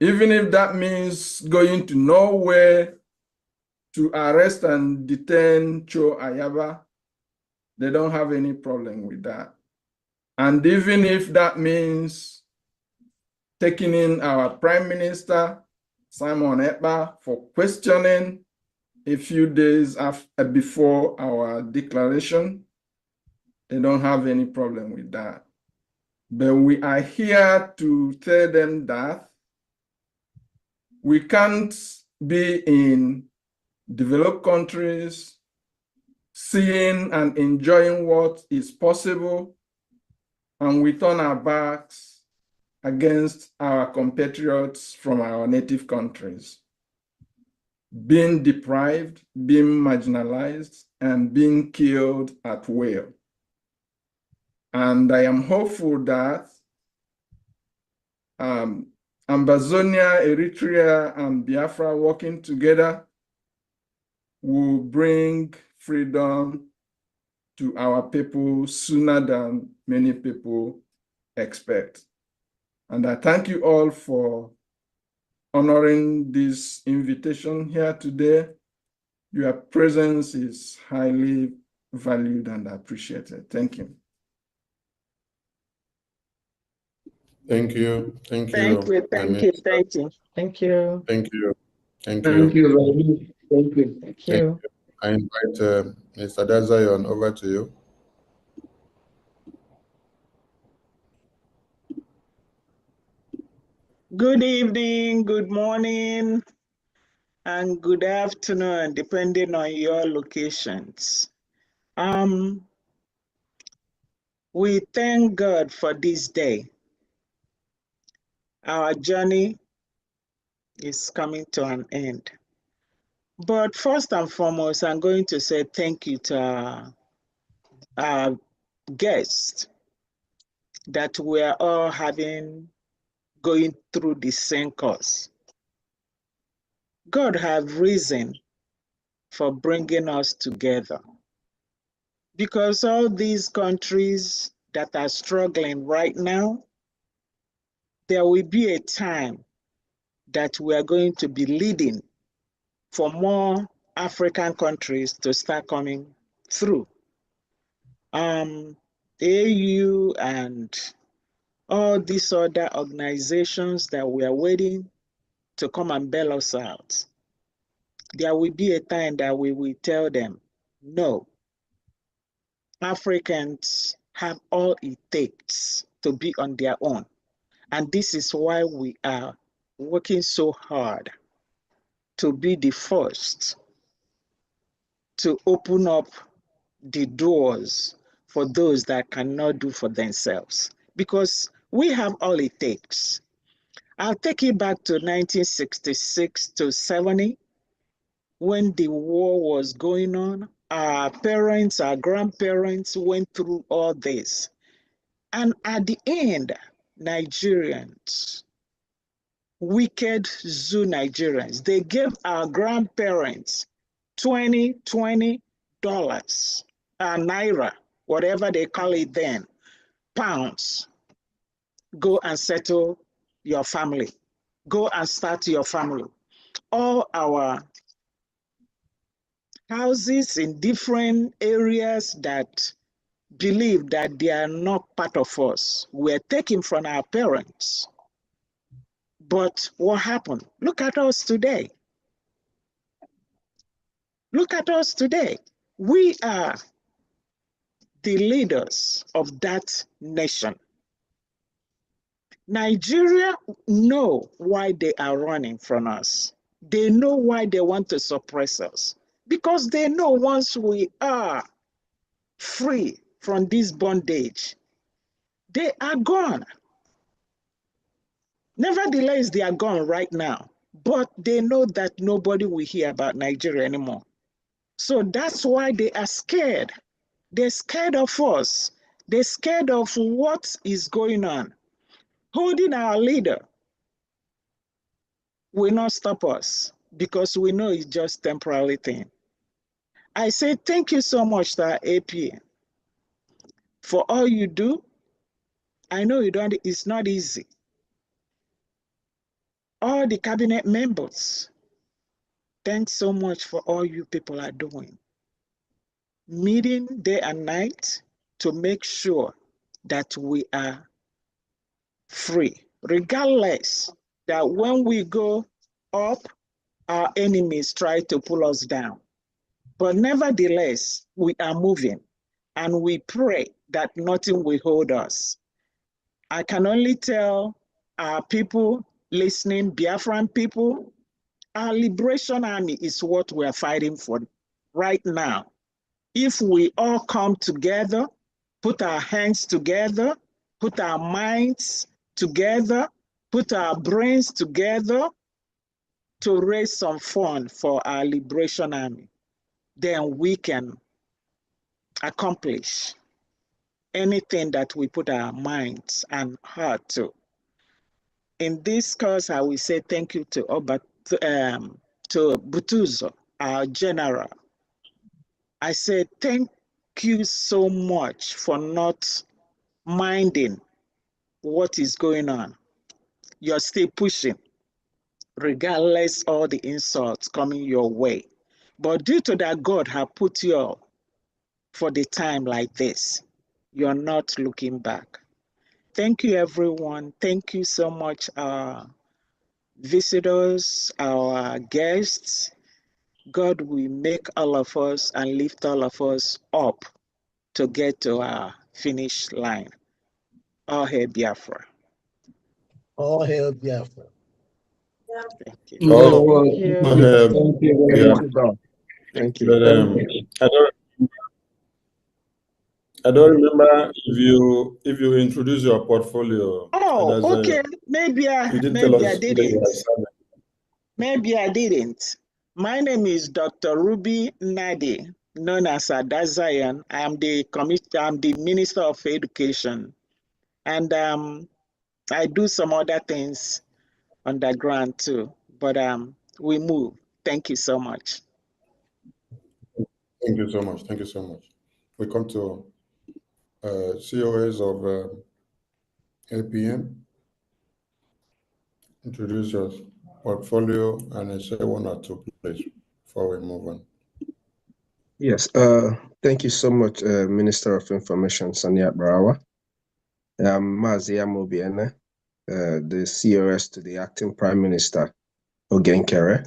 Even if that means going to Norway to arrest and detain Cho Ayaba, they don't have any problem with that. And even if that means taking in our Prime Minister, Simon Ekpa, for questioning a few days after, before our declaration, they don't have any problem with that. But we are here to tell them that we can't be in developed countries seeing and enjoying what is possible, and we turn our backs against our compatriots from our native countries, being deprived, being marginalized, and being killed at will. And I am hopeful that Ambazonia, Eritrea, and Biafra working together will bring freedom to our people sooner than many people expect. And I thank you all for honoring this invitation here today. Your presence is highly valued and appreciated. Thank you. Thank you. Thank you. Thank you. Thank you. Thank you. Thank you. Thank you. Thank Thank you. you very much. Thank you. Thank you. I invite Mr. Dazayon over to you. Good evening, good morning, and good afternoon, depending on your locations. We thank God for this day. Our journey is coming to an end. But first and foremost, I'm going to say thank you to our guests that we're all going through the same course. God have reason for bringing us together, because all these countries that are struggling right now, there will be a time that we are going to be leading for more African countries to start coming through. AU and all these other organizations that we are waiting to come and bail us out, there will be a time that we will tell them, no, Africans have all it takes to be on their own. And this is why we are working so hard to be the first to open up the doors for those that cannot do for themselves, because we have all it takes. I'll take you back to 1966 to 70, when the war was going on. Our parents, our grandparents went through all this. And at the end, Nigerians, wicked zoo Nigerians, they gave our grandparents $20, naira, whatever they call it then, pounds. Go and settle your family. Go and start your family. All our houses in different areas that believe that they are not part of us were taken from our parents. But what happened? Look at us today. Look at us today. We are the leaders of that nation. Nigeria know why they are running from us. They know why they want to suppress us. Because they know once we are free from this bondage, they are gone. Nevertheless, they are gone right now. But they know that nobody will hear about Nigeria anymore. So that's why they are scared. They're scared of us. They're scared of what is going on. Holding our leader will not stop us, because we know it's just temporary thing. I say thank you so much to our AP for all you do. I know it's not easy. All the cabinet members, thanks so much for all you people are doing. Meeting day and night to make sure that we are free, regardless that when we go up, our enemies try to pull us down. But nevertheless, we are moving, and we pray that nothing will hold us. I can only tell our people listening, Biafran people, our liberation army is what we are fighting for right now. If we all come together, put our hands together, put our minds together, put our brains together to raise some fund for our liberation army, then we can accomplish anything that we put our minds and heart to. In this cause, I will say thank you to Butuzo, our general. I say thank you so much for not minding what is going on. You're still pushing, regardless all the insults coming your way. But due to that, God has put you all for the time like this. You're not looking back. Thank you, everyone. Thank you so much, our visitors, our guests. God will make all of us and lift all of us up to get to our finish line. All hail Biafra. All hail Biafra. Thank you. Oh, Thank you. Thank you very yeah. much, Doc. Thank you. But I don't remember if you introduce your portfolio. Oh, okay. Maybe I didn't. Maybe I didn't. My name is Dr. Ruby Nadi, known as Adazayan. I'm the Minister of Education, and I do some other things on the ground too. But we move. Thank you so much. Thank you so much. Thank you so much. We come to COAs of APM. Introduce your portfolio and say one or two, please, before we move on. Yes, thank you so much, Minister of Information, Sania Barawa. Mazi Amobiene, the COS to the Acting Prime Minister, Ogechukwu Nkere,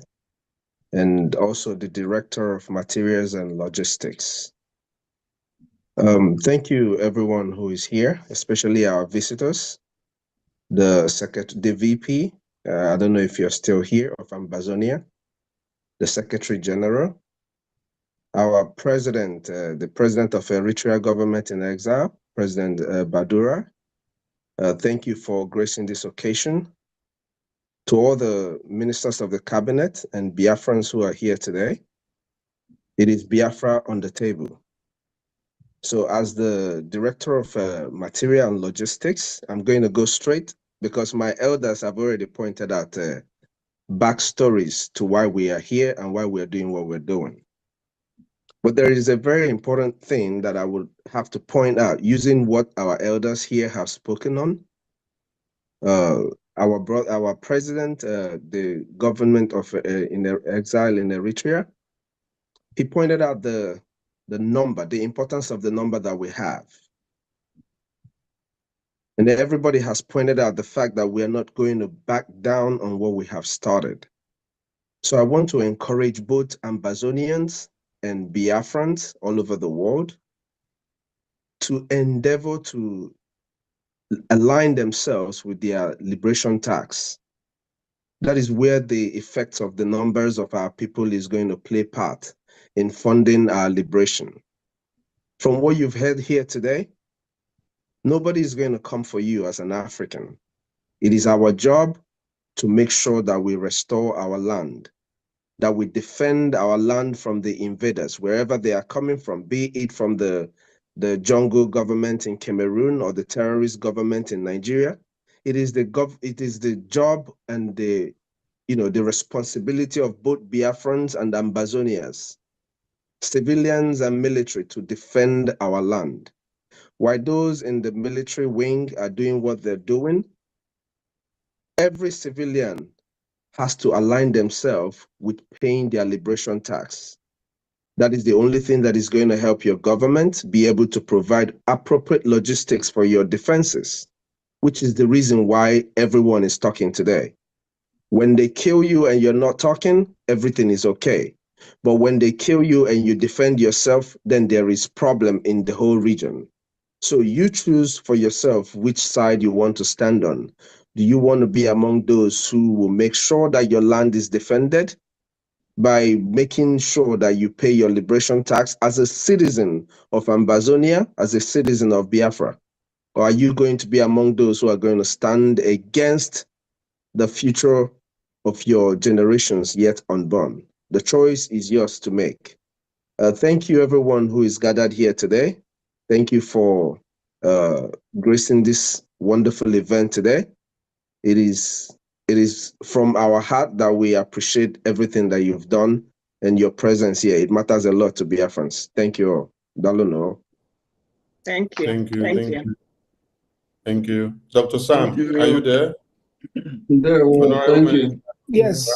and also the Director of Materials and Logistics. Thank you, everyone who is here, especially our visitors, the VP, I don't know if you're still here, of Ambazonia, the Secretary General, our president, the president of Eritrea government in exile, President Badura. Thank you for gracing this occasion. To all the ministers of the cabinet and Biafrans who are here today, it is Biafra on the table. So as the director of material and logistics, I'm going to go straight because my elders have already pointed out backstories to why we are here and why we're doing what we're doing. But there is a very important thing that I would have to point out using what our elders here have spoken on. Our president, the government of in exile in Eritrea, he pointed out the number, the importance of the number that we have. And everybody has pointed out the fact that we are not going to back down on what we have started. So I want to encourage both Ambazonians and Biafrans all over the world to endeavor to align themselves with their liberation tax. That is where the effects of the numbers of our people is going to play part in funding our liberation. From what you've heard here today, nobody is going to come for you as an African. It is our job to make sure that we restore our land, that we defend our land from the invaders, wherever they are coming from, be it from the jungle government in Cameroon or the terrorist government in Nigeria. It is the job and the responsibility of both Biafrans and Ambazonians, civilians and military, to defend our land. While those in the military wing are doing what they're doing, every civilian has to align themselves with paying their liberation tax. That is the only thing that is going to help your government be able to provide appropriate logistics for your defenses, which is the reason why everyone is talking today. When they kill you and you're not talking, everything is okay. But when they kill you and you defend yourself, then there is problem in the whole region. So you choose for yourself which side you want to stand on. Do you want to be among those who will make sure that your land is defended by making sure that you pay your liberation tax as a citizen of Ambazonia, as a citizen of Biafra? Or are you going to be among those who are going to stand against the future of your generations yet unborn? The choice is yours to make. Thank you, everyone who is gathered here today. Thank you for gracing this wonderful event today. It is from our heart that we appreciate everything that you've done and your presence here. It matters a lot to Biafrans. Thank you all. Dalono. Thank you. Thank you. Thank Thank you. you. Thank you. Dr. Sam, Thank you. are you there? There, well, thank you. Yes.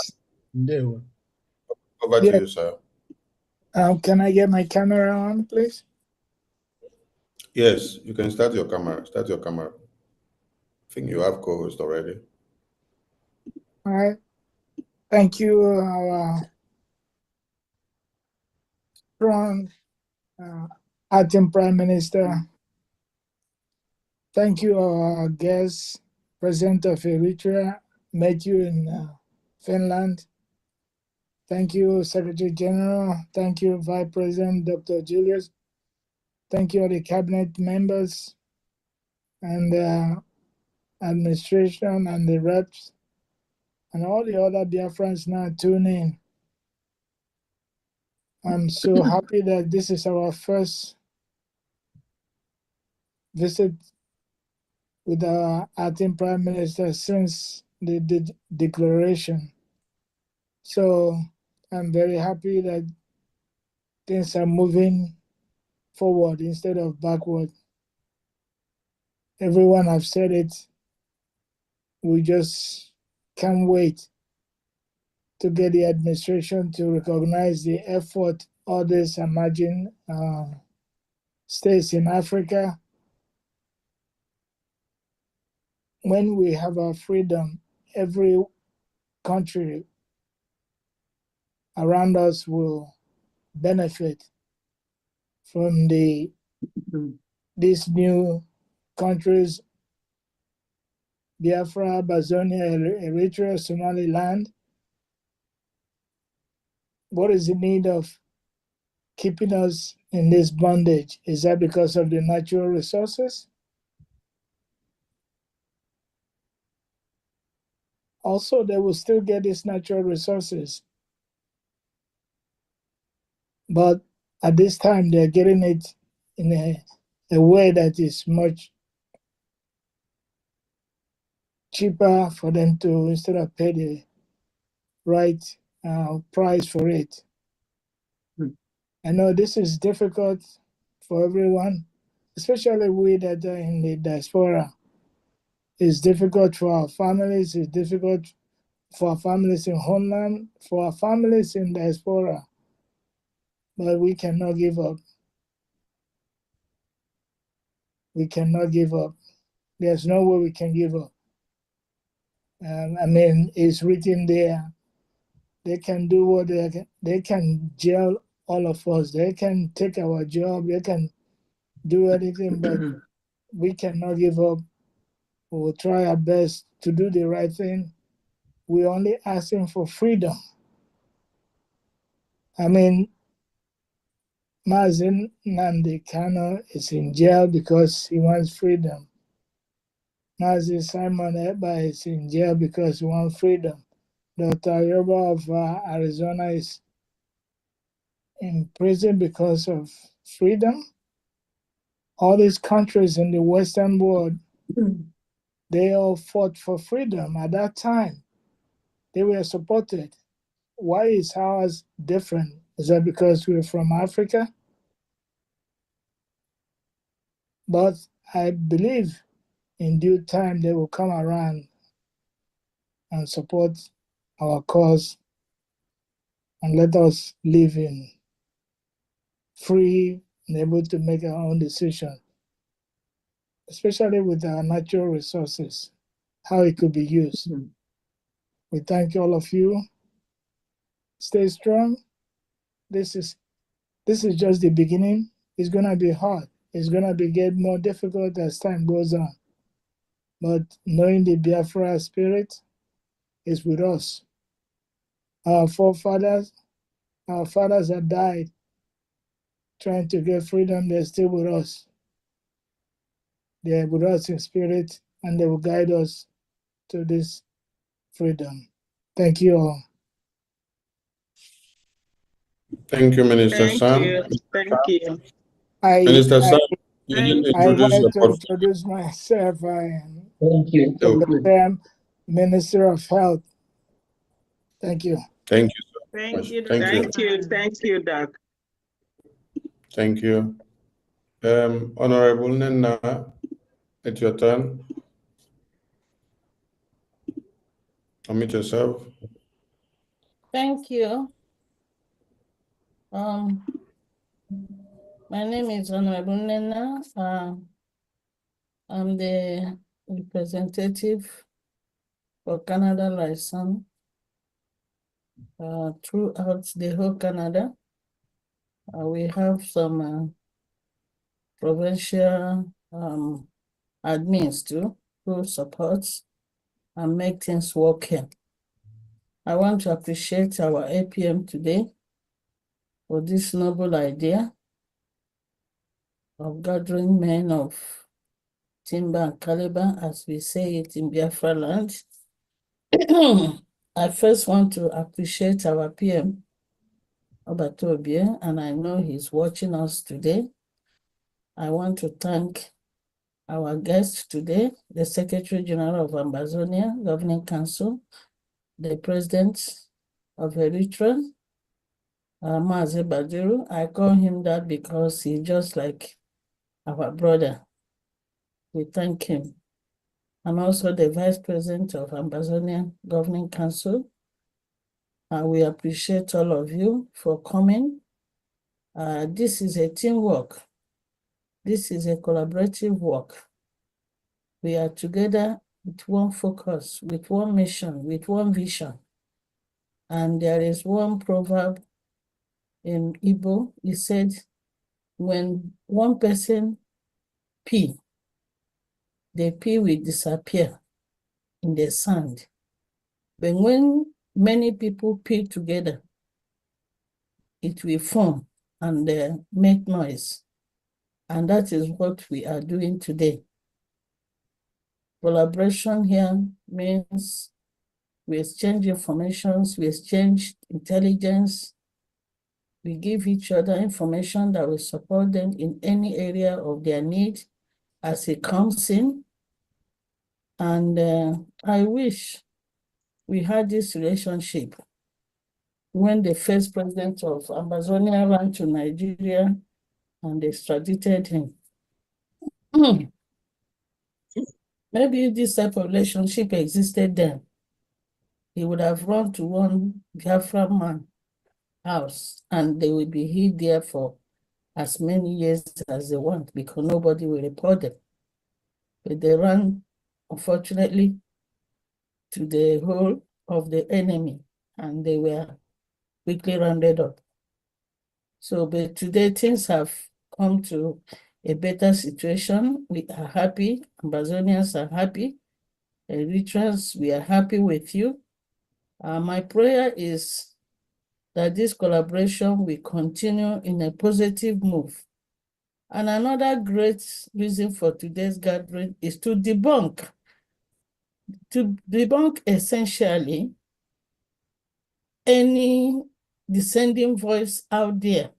Over to you, sir. Can I get my camera on, please? Yes, you can start your camera. Start your camera. I think you have co-host already. All right. Thank you, our strong acting Prime Minister. Thank you, our guest, President of Eritrea, met you in Finland. Thank you, Secretary General. Thank you, Vice President Dr. Julius. Thank you, all the cabinet members and the administration and the reps and all the other Biafrans now tuning in. I'm so happy that this is our first visit with our acting Prime Minister since the declaration. So I'm very happy that things are moving forward instead of backward. Everyone have said it. We just can't wait to get the administration to recognize the effort others emerging states in Africa. When we have our freedom, every country around us will benefit from these new countries, Biafra, Bazonia, Eritrea, Somaliland. What is the need of keeping us in this bondage? Is that because of the natural resources? Also, they will still get these natural resources, but at this time they're getting it in a way that is much cheaper for them to, instead of pay the right price for it. I know this is difficult for everyone, especially we that are in the diaspora. It's difficult for our families, it's difficult for our families in homeland, for our families in diaspora, but we cannot give up. We cannot give up. There's no way we can give up. I mean, it's written there. They can do what they can jail all of us. They can take our job. They can do anything, but we cannot give up. We will try our best to do the right thing. We're only asking for freedom. I mean, Mazi Nnamdi Kanu is in jail because he wants freedom. Mazi Simon Ekpa is in jail because he wants freedom. Dr. Yoruba of Arizona is in prison because of freedom. All these countries in the Western world, they all fought for freedom at that time. They were supported. Why is ours different? Is that because we're from Africa? But I believe in due time they will come around and support our cause and let us live in free and able to make our own decision, especially with our natural resources, how it could be used. We thank all of you. Stay strong. This is just the beginning. It's gonna be hard. It's gonna get more difficult as time goes on. But knowing the Biafra spirit is with us. Our forefathers, our fathers that died trying to get freedom, they're still with us. They're with us in spirit, and they will guide us to this freedom. Thank you all. Thank you, Minister Thank Sam. you. Thank you. Minister Sam, you didn't I introduce your wanted to portfolio. introduce myself. I am Thank you. Dr. Sam, Minister of Health. Thank you. Thank you so Thank much. you. Thank you. Thank you. Thank you, Doc. Thank you. Honorable Nena, it's your turn. Unmute yourself. Thank you. My name is Honorable Nena. I'm the representative for Canada license throughout the whole Canada. We have some provincial admins too who supports and make things work here. I want to appreciate our APM today for this noble idea of gathering men of timber and caliber, as we say it in Biafra land. I first want to appreciate our PM, Obatobie, and I know he's watching us today. I want to thank our guest today, the Secretary General of Ambazonia Governing Council, the President of Eritrea, Mazi Badiru. I call him that because he's just like our brother. We thank him. And also the Vice President of Ambazonia Governing Council. We appreciate all of you for coming. This is a teamwork. This is a collaborative work. We are together with one focus, with one mission, with one vision. And there is one proverb in Igbo. It said, when one person pee, the pee will disappear in the sand. But when many people pee together, it will form and make noise. And that is what we are doing today. Collaboration here means we exchange informations, we exchange intelligence, we give each other information that will support them in any area of their need as it comes in. And I wish we had this relationship when the first president of Amazonia ran to Nigeria and they extradited him. Maybe if this type of relationship existed then, he would have run to one Biafra man house and they will be hid there for as many years as they want because nobody will report them. But they ran, unfortunately, to the hole of the enemy and they were quickly rounded up. So, but today things have come to a better situation. We are happy, Ambazonians are happy, Eritreans, we are happy with you. My prayer is that this collaboration will continue in a positive move. And another great reason for today's gathering is to debunk essentially any dissenting voice out there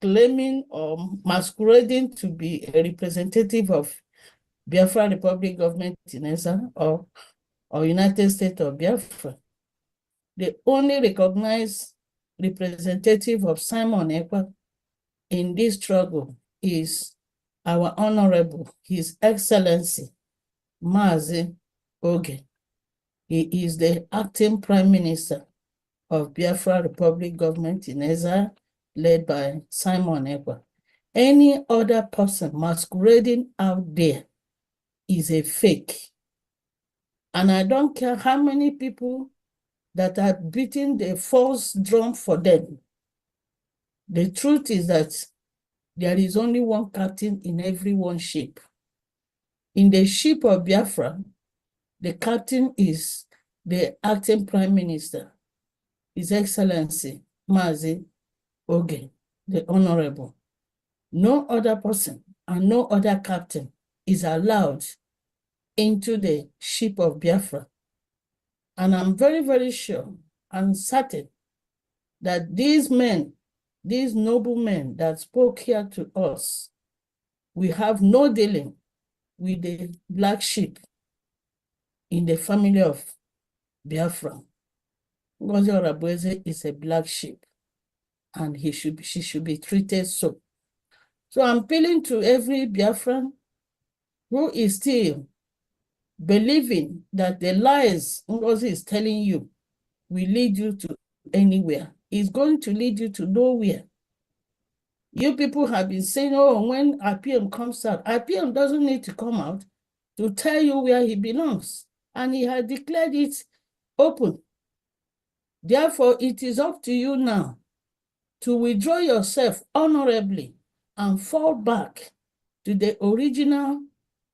claiming or masquerading to be a representative of Biafra Republic government in Eza or United States of Biafra. The only recognized representative of Simon Ekpa in this struggle is our Honorable, His Excellency, Mazi Oge. He is the acting Prime Minister of Biafra Republic government in Eza, led by Simon Ekpa. Any other person masquerading out there is a fake. And I don't care how many people that are beating the false drum for them. The truth is that there is only one captain in every one ship. In the ship of Biafra, the captain is the acting Prime Minister, His Excellency, Mazi Oge, the Honorable. No other person and no other captain is allowed into the ship of Biafra. And I'm very, very sure and certain that these men, these noble men that spoke here to us, we have no dealing with the black sheep in the family of Biafra. Ngozi Orabueze is a black sheep and she should be treated so. So I'm appealing to every Biafran who is still believing that the lies Ngozi is telling you will lead you to anywhere. It's going to lead you to nowhere. You people have been saying, oh, when RPM comes out, RPM doesn't need to come out to tell you where he belongs. And he has declared it open. Therefore, it is up to you now to withdraw yourself honorably and fall back to the original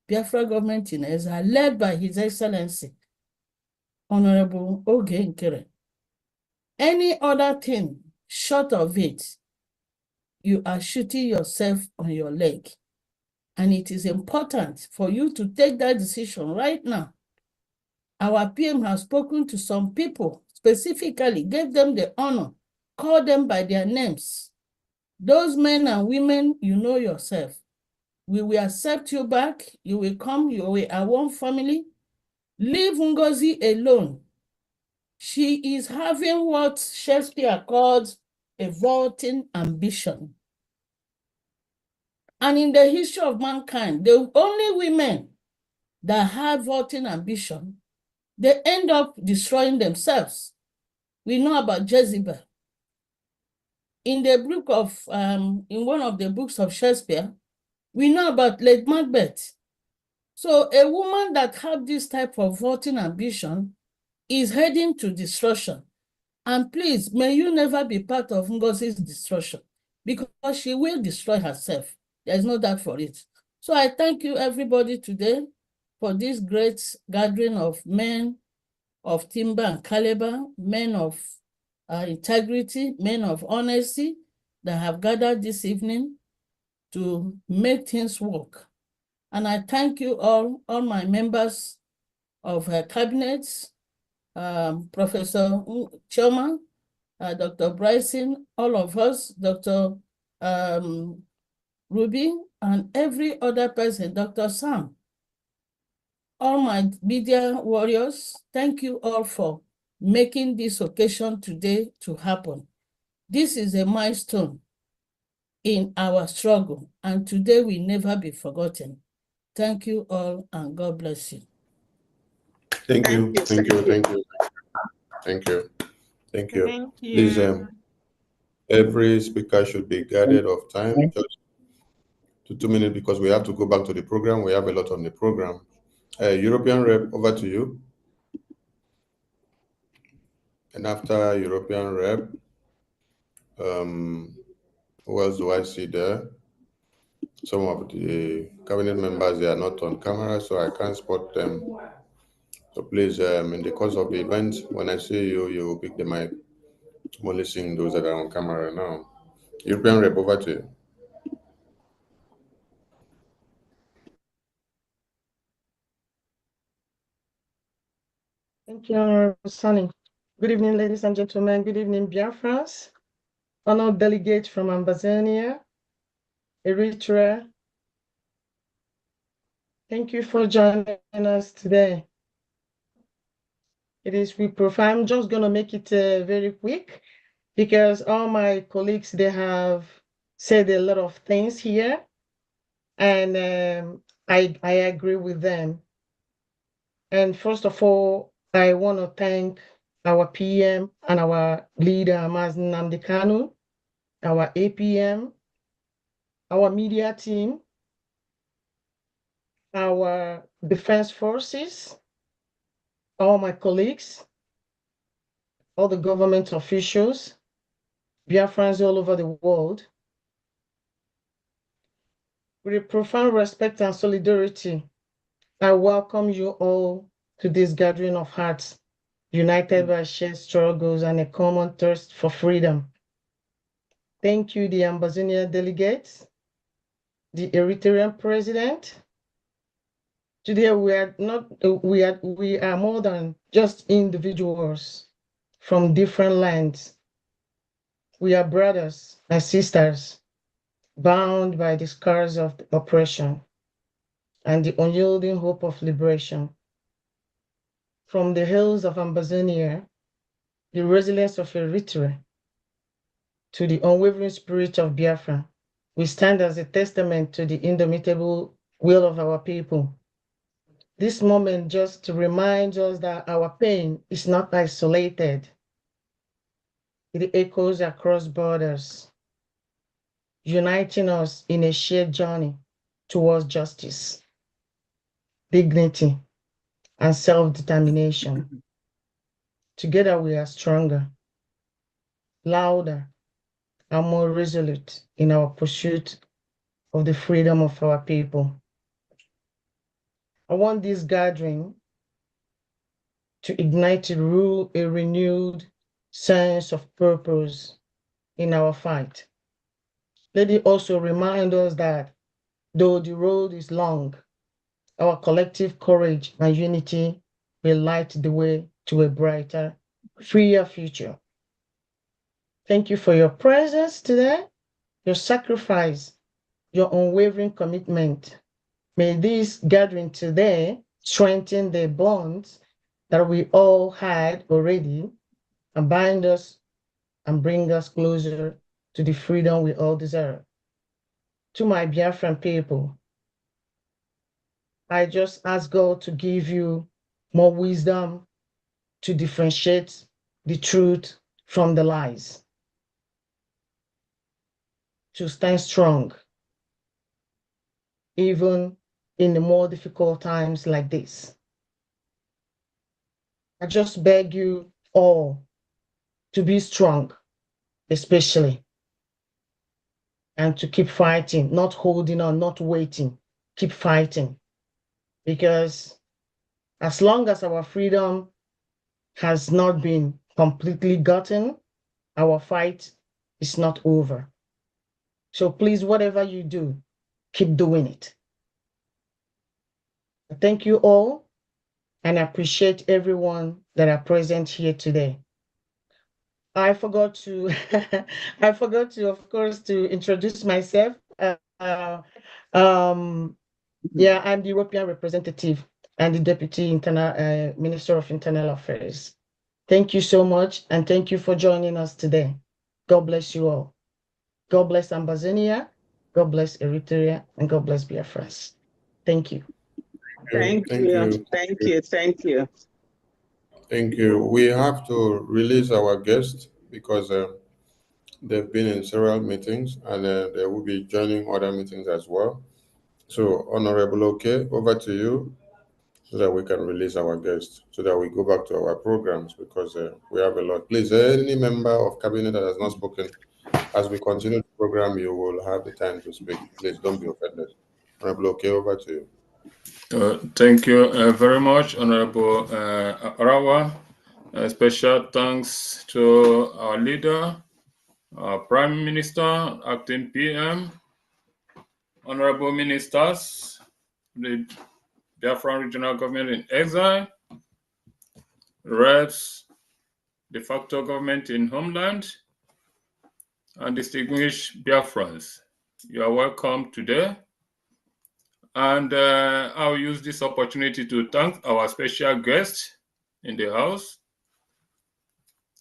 Biafra government in Eza, led by His Excellency, Honorable Oge Nkere. Any other thing short of it, you are shooting yourself on your leg. And it is important for you to take that decision right now. Our PM has spoken to some people, specifically gave them the honor, called them by their names. Those men and women, you know yourself. We will accept you back. You will come, you will our one family. Leave Ngozi alone. She is having what Shakespeare calls a vaulting ambition. And in the history of mankind, the only women that have vaulting ambition, they end up destroying themselves. We know about Jezebel. In the book of, in one of the books of Shakespeare, we know about Lady Macbeth. So a woman that has this type of vaulting ambition is heading to destruction. And please, may you never be part of Ngozi's destruction because she will destroy herself. There is no doubt for it. So I thank you everybody today for this great gathering of men of timber and caliber, men of integrity, men of honesty, that have gathered this evening to make things work. And I thank you all my members of cabinets, Professor Choma, Dr. Bryson, all of us, Dr. Ruby, and every other person, Dr. Sam, all my media warriors, thank you all for making this occasion today to happen. This is a milestone in our struggle, and today will never be forgotten. Thank you all, and God bless you. Thank you. Thank you. Thank you. Thank you. Thank you. Thank you. Please, every speaker should be guarded of time, just to 2 minutes, because we have to go back to the program. We have a lot on the program. European rep, over to you. And after European rep, who else do I see there? Some of the cabinet members, they are not on camera, so I can't spot them. So please, in the course of the event, when I see you, you will pick the mic. I'm only seeing those that are on camera now. European rep, over to you. Thank you, Honorable Sunny. Good evening, ladies and gentlemen. Good evening, Biafrans. Honored delegate from Ambazonia, Eritrea. Thank you for joining us today. It is with profile. I'm just going to make it very quick because all my colleagues, they have said a lot of things here, and I agree with them. And first of all, I want to thank our PM and our leader, Mazen Nnamdi Kanu, our APM, our media team, our defense forces, all my colleagues, all the government officials, Biafrans all over the world. With profound respect and solidarity, I welcome you all to this gathering of hearts, united by shared struggles and a common thirst for freedom. Thank you, the Ambazonia delegates, the Eritrean president. Today we are more than just individuals from different lands. We are brothers and sisters bound by the scars of the oppression and the unyielding hope of liberation. From the hills of Ambazonia, the resilience of Eritrea, to the unwavering spirit of Biafra, we stand as a testament to the indomitable will of our people. This moment just reminds us that our pain is not isolated. It echoes across borders, uniting us in a shared journey towards justice, dignity, and self-determination. Together we are stronger, louder, and more resolute in our pursuit of the freedom of our people. I want this gathering to ignite a renewed sense of purpose in our fight. Let it also remind us that though the road is long, our collective courage and unity will light the way to a brighter, freer future. Thank you for your presence today, your sacrifice, your unwavering commitment. May this gathering today strengthen the bonds that we all had already and bind us and bring us closer to the freedom we all deserve. To my Biafran people, I just ask God to give you more wisdom to differentiate the truth from the lies, to stand strong, even in the more difficult times like this. I just beg you all to be strong, especially, and to keep fighting, not holding on, not waiting, keep fighting. Because as long as our freedom has not been completely gotten, our fight is not over. So please, whatever you do, keep doing it. Thank you all, and I appreciate everyone that are present here today. I forgot to, of course, to introduce myself. Yeah, I'm the European representative and the Deputy Minister of Internal Affairs. Thank you so much, and thank you for joining us today. God bless you all. God bless Ambazonia, God bless Eritrea, and God bless Biafra. Thank you. Thank you. Thank you. Thank you. Thank you. We have to release our guests because they've been in several meetings and they will be joining other meetings as well. So, Honorable Oke, over to you so that we can release our guests, so that we go back to our programs because we have a lot. Please, any member of cabinet that has not spoken, as we continue the program, you will have the time to speak. Please don't be offended. Honorable Oke, over to you. Thank you very much, Honorable Arawa. Special thanks to our leader, our Prime Minister, Acting PM, Honorable Ministers, the Biafran Regional Government in Exile, reps, de facto government in Homeland, and distinguished Biafrans. You are welcome today. And I'll use this opportunity to thank our special guest in the House,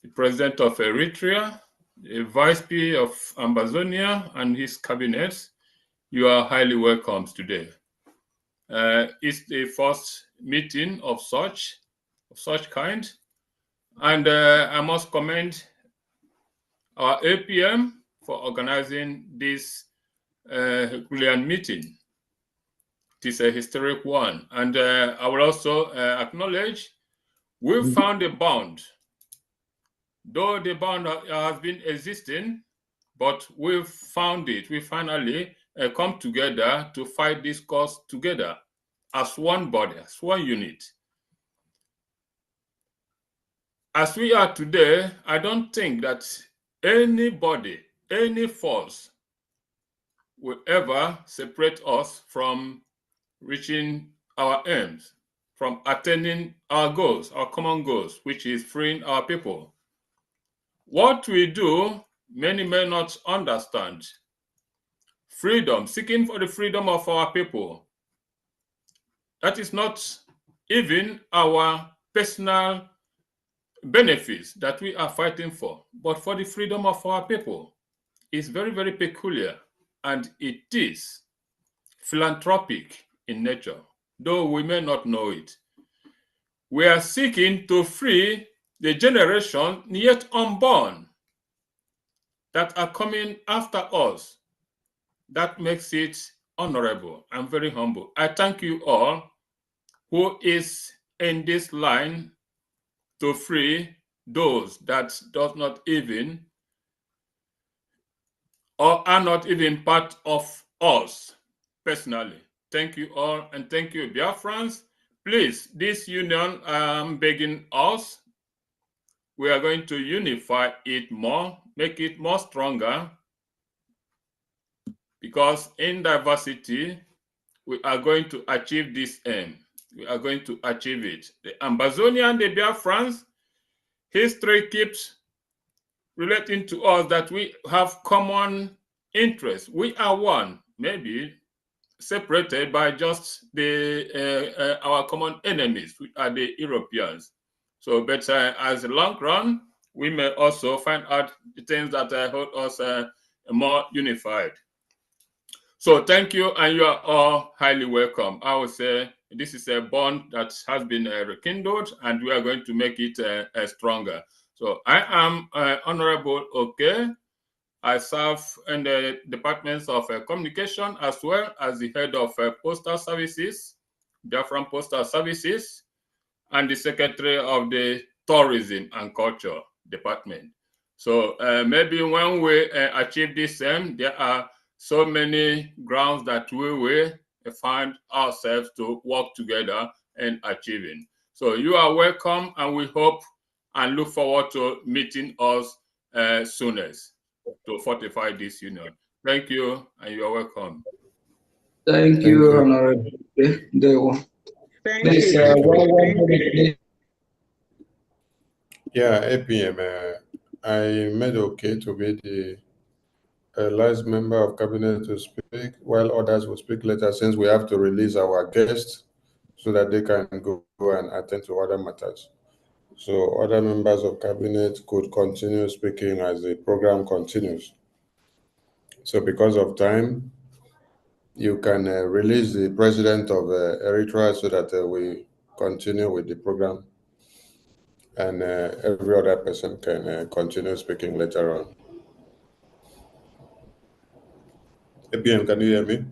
the President of Eritrea, the Vice P of Ambazonia, and his cabinet. You are highly welcome today. It's the first meeting of such kind, and I must commend our APM for organizing this Herculean meeting. It is a historic one, and I will also acknowledge we found a bond. Though the bond has been existing, but we've found it. We finally come together to fight this cause together as one body, as one unit. As we are today, I don't think that anybody, any force will ever separate us from reaching our aims, from attaining our goals, our common goals, which is freeing our people. What we do, many may not understand. Freedom, seeking for the freedom of our people. That is not even our personal benefits that we are fighting for, but for the freedom of our people. It's very, very peculiar, and it is philanthropic in nature, though we may not know it. We are seeking to free the generation yet unborn that are coming after us. That makes it honorable and very humble. I thank you all who is in this line to free those that does not even or are not even part of us personally. Thank you all, and thank you, Biafrans. Please, this union, I'm begging us, we are going to unify it more, make it more stronger, because in diversity, we are going to achieve this aim. We are going to achieve it. The Ambazonia and the Biafrans, history keeps relating to us that we have common interests. We are one, maybe separated by just the our common enemies, which are the Europeans. So, but as a long run, we may also find out the things that hold us more unified. So thank you, and you are all highly welcome. I would say this is a bond that has been rekindled, and we are going to make it stronger. So I am Honorable Oke. I serve in the departments of communication as well as the head of postal services, Biafran Postal Services, and the secretary of the tourism and culture department. So maybe when we achieve this aim, there are so many grounds that we will find ourselves to work together in achieving. So you are welcome, and we hope and look forward to meeting us soonest to fortify this union. Thank you, and you are welcome. Thank you, Honorable Dewo. Thank Please, you. Yeah, APM. I made okay to be the last member of cabinet to speak, while others will speak later, since we have to release our guests so that they can go and attend to other matters. So other members of cabinet could continue speaking as the program continues. So because of time, you can release the president of Eritrea so that we continue with the program, and every other person can continue speaking later on. APM, can you hear me?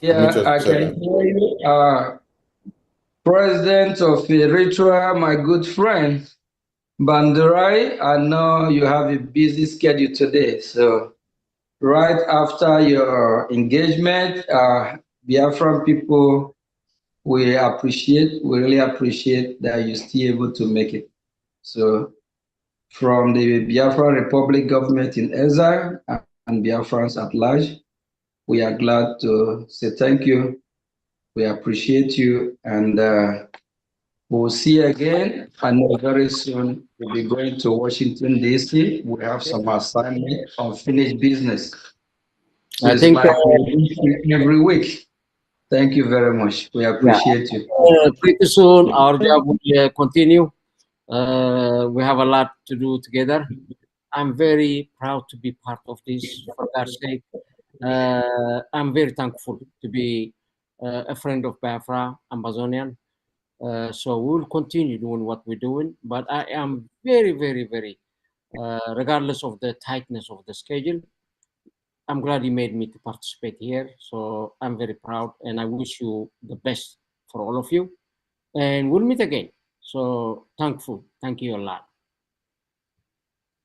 Yeah, I can hear you. President of Eritrea, my good friend, Bandurai, I know you have a busy schedule today. So right after your engagement, Biafran people, we really appreciate that you're still able to make it. So from the Biafra Republic government in exile and Biafrans at large, we are glad to say thank you. We appreciate you, and we'll see you again. I know very soon we'll be going to Washington, D.C. We have some assignment, unfinished business. So I it's think like every week. Thank you very much. We appreciate you. pretty soon our job will continue. We have a lot to do together. I'm very proud to be part of this, for God's sake. I'm very thankful to be a friend of Biafra, Amazonian. So we'll continue doing what we're doing. But I am very, very, very, regardless of the tightness of the schedule, I'm glad you made me to participate here. So I'm very proud, and I wish you the best for all of you. And we'll meet again. So thankful. Thank you a lot.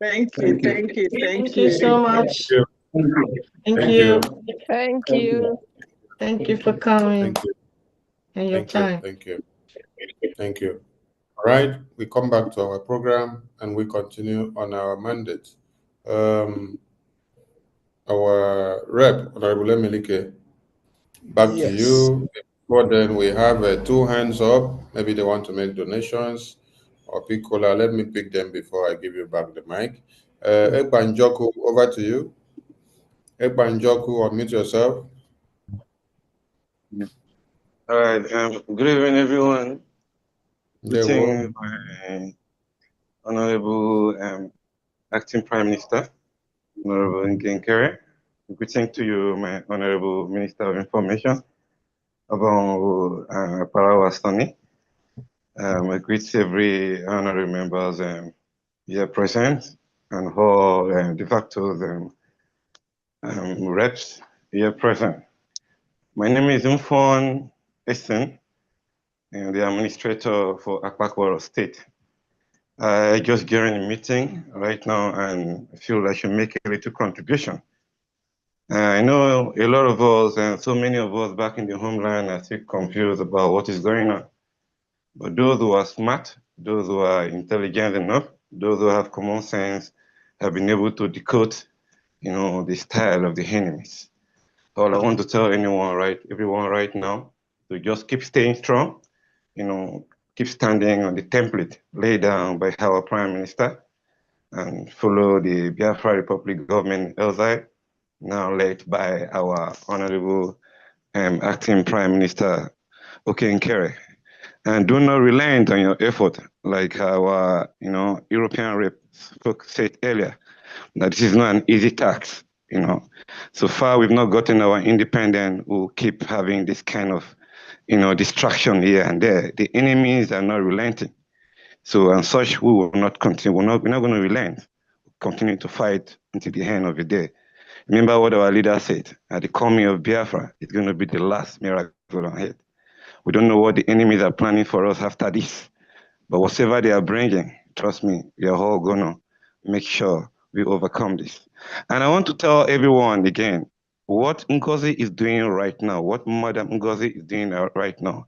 Thank you. Thank you. Thank you so much. Thank you. Thank you. Thank you for coming Thank you. and your time. Thank you. Thank you. All right, we come back to our program and we continue on our mandate. Our rep, Honorable Emelike, back to you. Before then, we have two hands up. Maybe they want to make donations or pick cola. Let me pick them before I give you back the mic. Ekbanjoku, over to you. Ekbanjoku, unmute yourself. All right. Good evening, everyone. Greeting, my Honorable Acting Prime Minister, Honorable Nkere. Greeting to you, my Honorable Minister of Information, Abang Parawa Stani. I greet every honorary members here present and all de facto reps here present. My name is Mfon Essen, and the administrator for Akpakwaro State. I just during a meeting right now and I feel I should make a little contribution. I know a lot of us and so many of us back in the homeland are still confused about what is going on. But those who are smart, those who are intelligent enough, those who have common sense have been able to decode, the style of the enemies. All I want to tell everyone right now, to just keep staying strong, keep standing on the template laid down by our Prime Minister and follow the Biafra Republic government outside, now led by our Honorable Acting Prime Minister Nkere Nkere. And do not relent on your effort, like our European rep said earlier, that this is not an easy task. So far we've not gotten our independence. We'll keep having this kind of distraction here and there. The enemies are not relenting. So and such we will not continue. We're not going to relent. We'll continue to fight until the end of the day. Remember what our leader said, at the coming of Biafra, it's going to be the last miracle on earth. We don't know what the enemies are planning for us after this, but whatever they are bringing, trust me, we are all going to make sure we overcome this. And I want to tell everyone again, what Ngozi is doing right now, what Madam Ngozi is doing right now,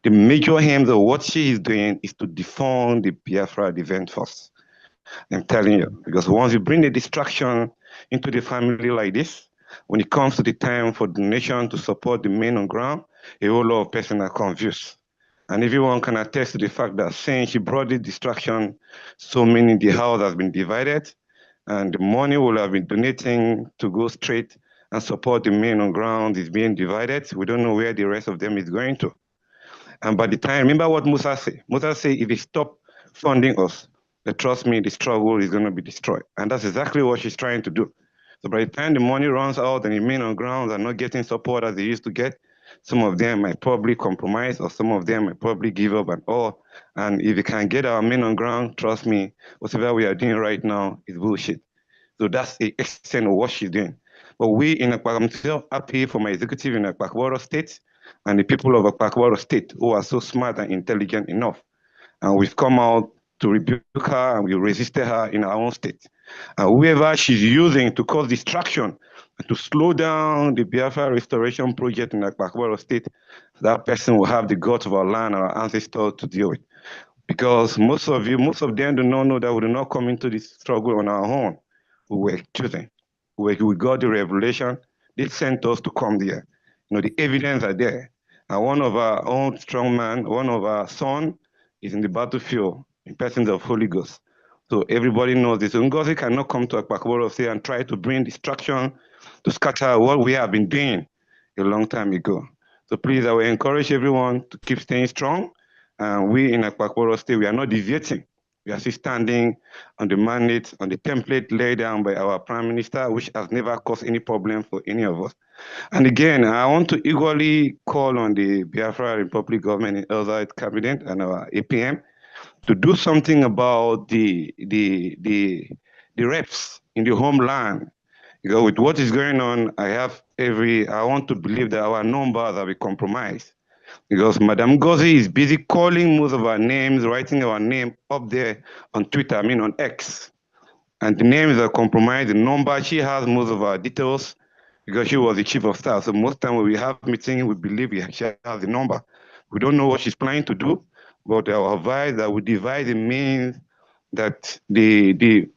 the major aim of what she is doing is to defund the Biafra Defense Force. I'm telling you, because once you bring a distraction into the family like this, when it comes to the time for the nation to support the men on ground, a whole lot of persons are confused. And everyone can attest to the fact that since she brought this distraction, so many in the house has been divided, and the money will have been donating to go straight and support the men on ground is being divided. We don't know where the rest of them is going to. And by the time, remember what Musa said. Musa said, if they stop funding us, trust me, the struggle is going to be destroyed. And that's exactly what she's trying to do. So by the time the money runs out and the men on ground are not getting support as they used to get, some of them might probably compromise or some of them might probably give up and all. And if we can get our men on ground, trust me, whatever we are doing right now is bullshit. So that's the extent of what she's doing. But we in Akbak, I'm still happy for my executive in Akbak State and the people of Akbak State who are so smart and intelligent enough. And we've come out to rebuke her and we resisted her in our own state. And whoever she's using to cause distraction and to slow down the Biafra restoration project in Akbak State, that person will have the guts of our land, our ancestors to deal with. Because most of them do not know that we do not come into this struggle on our own. We were chosen. We got the revelation. They sent us to come there. You know, the evidence are there. And one of our own strong man, one of our son, is in the battlefield in persons of Holy Ghost. So everybody knows this. Ngozi cannot come to Akbakboro State and try to bring distraction to scatter what we have been doing a long time ago. So please, I will encourage everyone to keep staying strong. We in Akbakboro State, we are not deviating. We are still standing on the mandate, on the template laid down by our Prime Minister, which has never caused any problem for any of us. And again, I want to equally call on the Biafra Republic government and other cabinet and our APM to do something about the reps in the homeland. Because with what is going on, I want to believe that our numbers have been compromised. Because Madam Ngozi is busy calling most of our names, writing our name up there on Twitter, on X. And the names are compromised, the number, she has most of our details because she was the chief of staff. So most time when we have meetings, we believe she has the number. We don't know what she's planning to do, but our advice that we devise a means that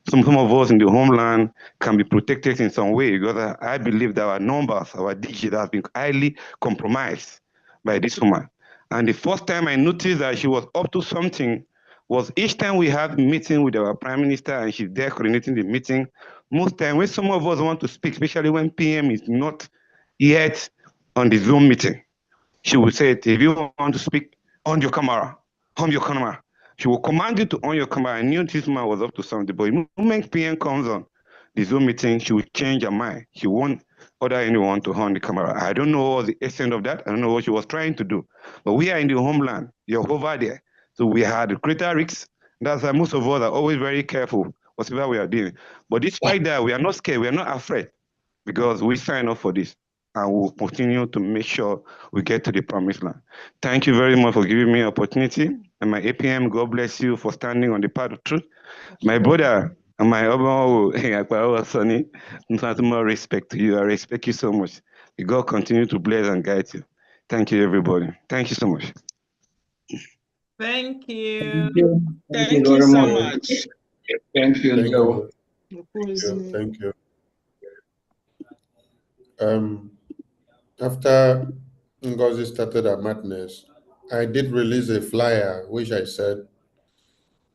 some of us in the homeland can be protected in some way, because I believe that our numbers, our digits have been highly compromised by this woman. And the first time I noticed that she was up to something was each time we have a meeting with our Prime Minister and she's there coordinating the meeting, most time when some of us want to speak, especially when PM is not yet on the Zoom meeting, she will say, if you want to speak, on your camera. She will command you to on your camera. I knew this man was up to something, but the moment PM comes on the Zoom meeting, she will change her mind. She won't order anyone to on the camera. I don't know the extent of that. I don't know what she was trying to do. But we are in the homeland. You're over there. So we had greater risks. That's why most of us are always very careful whatever we are doing. But despite that, we are not scared. We are not afraid because we sign up for this. And we'll continue to make sure we get to the promised land. Thank you very much for giving me an opportunity. And my APM, God bless you for standing on the path of truth. My brother and my other Sonny, more respect to you. I respect you so much. May God continue to bless and guide you. Thank you, everybody. Thank you so much. Thank you. Thank you so very much. Thank you, Joe. Thank you. After Ngozi started her madness, I did release a flyer which I said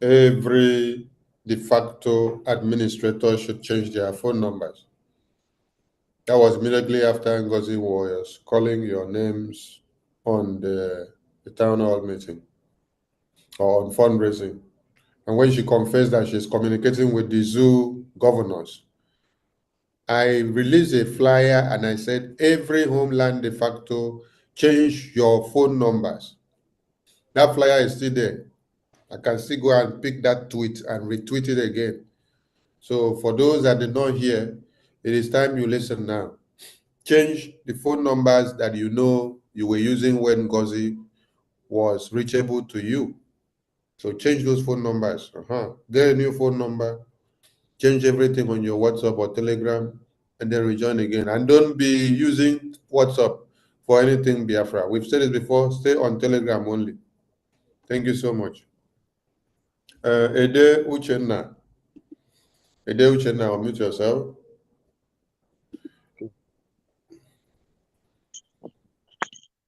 every de facto administrator should change their phone numbers. That was immediately after Ngozi was calling your names on the town hall meeting or on fundraising. And when she confessed that she's communicating with the zoo governors, I released a flyer and I said, every homeland de facto, change your phone numbers. That flyer is still there. I can still go and pick that tweet and retweet it again. So for those that did not hear, it is time you listen now. Change the phone numbers that you know you were using when Ngozi was reachable to you. So change those phone numbers. Get a new phone number. Change everything on your WhatsApp or Telegram, and then rejoin again. And don't be using WhatsApp for anything Biafra. We've said it before, stay on Telegram only. Thank you so much. Ede Uchenna, Edeuche, now mute yourself.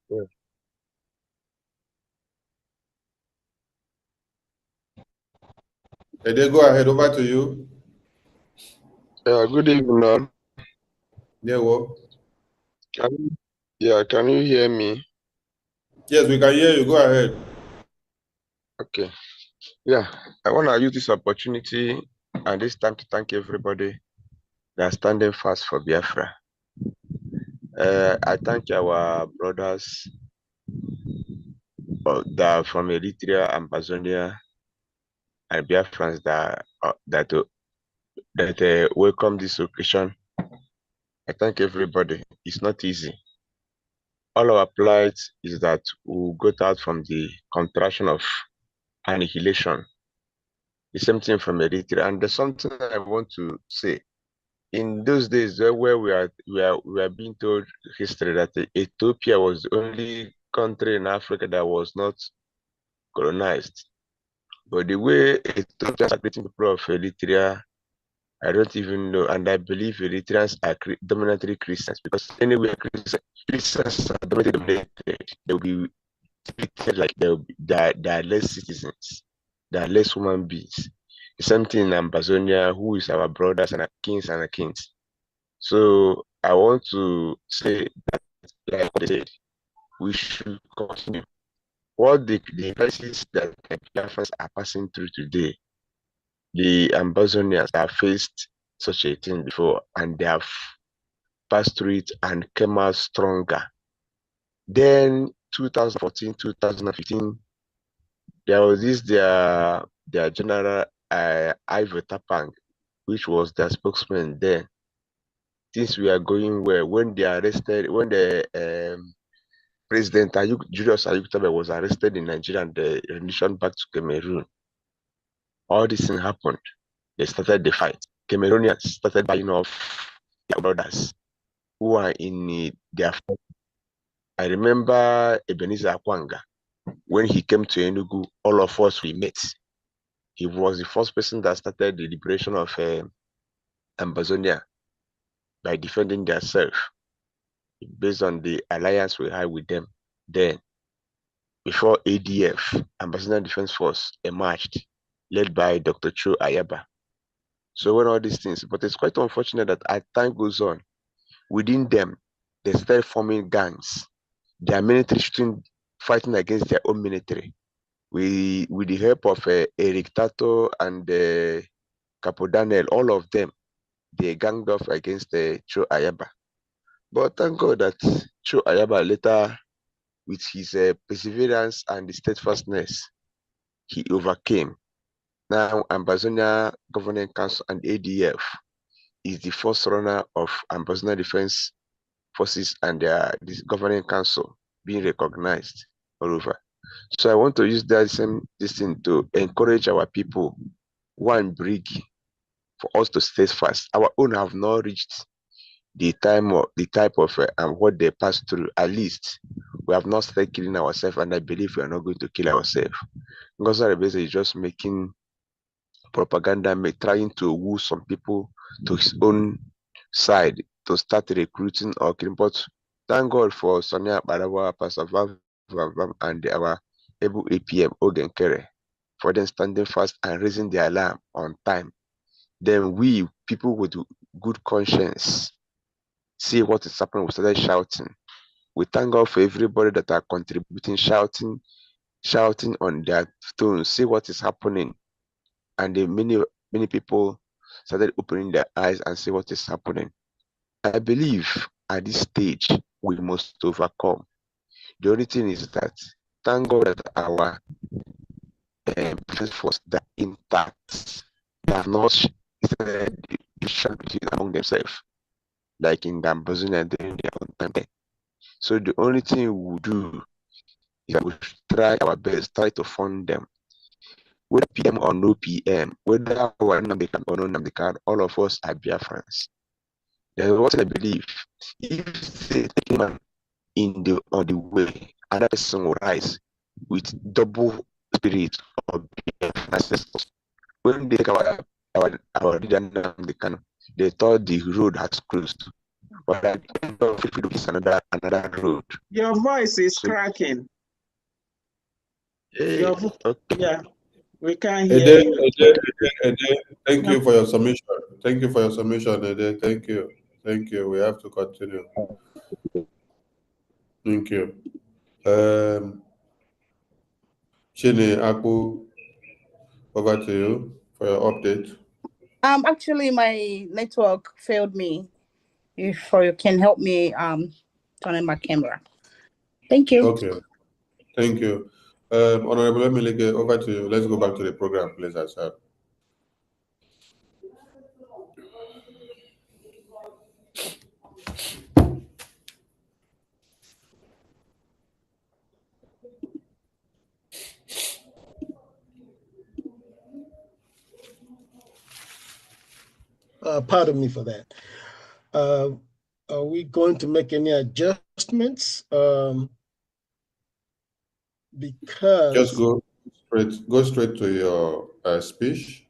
Yeah. Ede, go ahead. Over to you. Good evening, all. Yeah, well. Can you hear me? Yes, we can hear you. Go ahead. Okay. Yeah, I want to use this opportunity and this time to thank everybody that are standing fast for Biafra. I thank our brothers that are from Eritrea, Amazonia, and Biafrans that welcome this occasion. I thank everybody. It's not easy. All our plight is that we got out from the contraction of annihilation. The same thing from Eritrea. And there's something I want to say. In those days where we are being told history that Ethiopia was the only country in Africa that was not colonized. But the way Ethiopia is treating people of Eritrea, I don't even know. And I believe Eritreans are dominantly Christians, because anywhere Christians are dominated, they will be treated like they are less citizens, they are less human beings. The same thing in Amazonia, who is our brothers and our kings and our kings. So I want to say that, like I said, we should continue. What the crisis that the Biafrans are passing through today, the Ambazonians have faced such a thing before, and they have passed through it and came out stronger. Then 2014, 2015, there was this their general Ivo Tapang, which was their spokesman then. Things were going well when they arrested, when the President Julius Ayuktabe was arrested in Nigeria and the rendition back to Cameroon. All this thing happened. They started the fight. Cameroonians started buying off their brothers who are in their fight. I remember Ebenezer Akwanga, when he came to Enugu, all of us we met. He was the first person that started the liberation of Amazonia by defending themselves based on the alliance we had with them then. Before ADF, Ambassador Defense Force, emerged, led by Dr. Cho Ayaba. So when all these things, but it's quite unfortunate that as time goes on, within them, they start forming gangs. Their military fighting against their own military. With the help of Eric Tato and Capo Daniel, all of them, they ganged off against Cho Ayaba. But thank God that Cho Ayaba later, with his perseverance and the steadfastness, he overcame. Now, Amazonia Governing Council and ADF is the first runner of Amazonia Defense Forces and this Governing Council being recognized all over. So I want to use this thing to encourage our people, one BRGIE, for us to stay fast. Our own have not reached the type of what they pass through. At least we have not started killing ourselves, and I believe we are not going to kill ourselves. Ngozi Rebeze is just making propaganda, trying to woo some people to his own side to start recruiting or killing. But thank God for Sonia Barawa, Pastor Vam, and our able APM Ogechukwu Nkere for them standing fast and raising the alarm on time. Then we, people with good conscience, see what is happening. We started shouting. We thank God for everybody that are contributing, shouting on their tones, see what is happening. And many people started opening their eyes and see what is happening. I believe at this stage we must overcome. The only thing is that thank God that our defense force that intact. They have not started division among themselves, like in Amazonia during their own time. So the only thing we will do is that we try our best, try to fund them. Whether PM or no PM, whether we are Namdekan or no Namdekan, all of us are Biafrans. There's what I believe. If they take man on the way, another person will rise with double spirit of ancestors. When they take our our leader Nnamdi Kanu, they thought the road has closed. But at the end of it, it's another road. Your voice is cracking. Hey, okay. Yeah, we can't hear you. Ede, thank you for your submission. Thank you for your submission, Ede. Thank you. Thank you. We have to continue. Thank you. Chini Akpu, over to you for your update. Actually, my network failed me. If you can help me turn on my camera. Thank you. Okay. Thank you. Honorable Emilige, over to you. Let's go back to the program, please, as well. Pardon me for that. Are we going to make any adjustments? Because just go straight to your speech.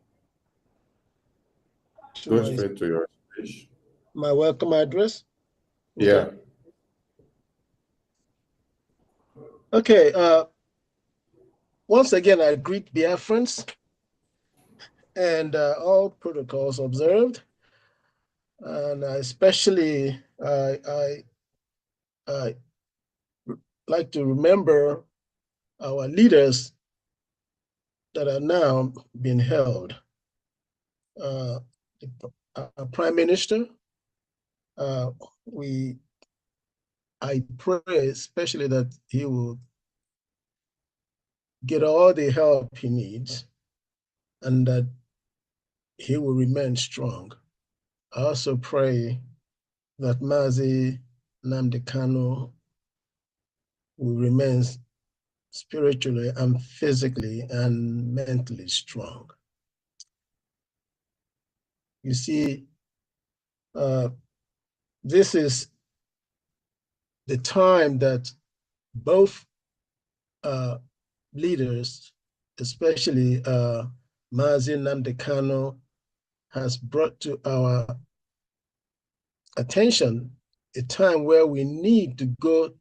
Go straight to your speech. My welcome address? Yeah. Okay. Once again, I greet Biafrans and all protocols observed. And especially, I like to remember our leaders that are now being held. Our Prime Minister, I pray especially that he will get all the help he needs and that he will remain strong. I also pray that Mazi Nnamdi Kanu will remain spiritually and physically and mentally strong. You see, this is the time that both leaders, especially Mazi Nnamdi Kanu, has brought to our attention a time where we need to go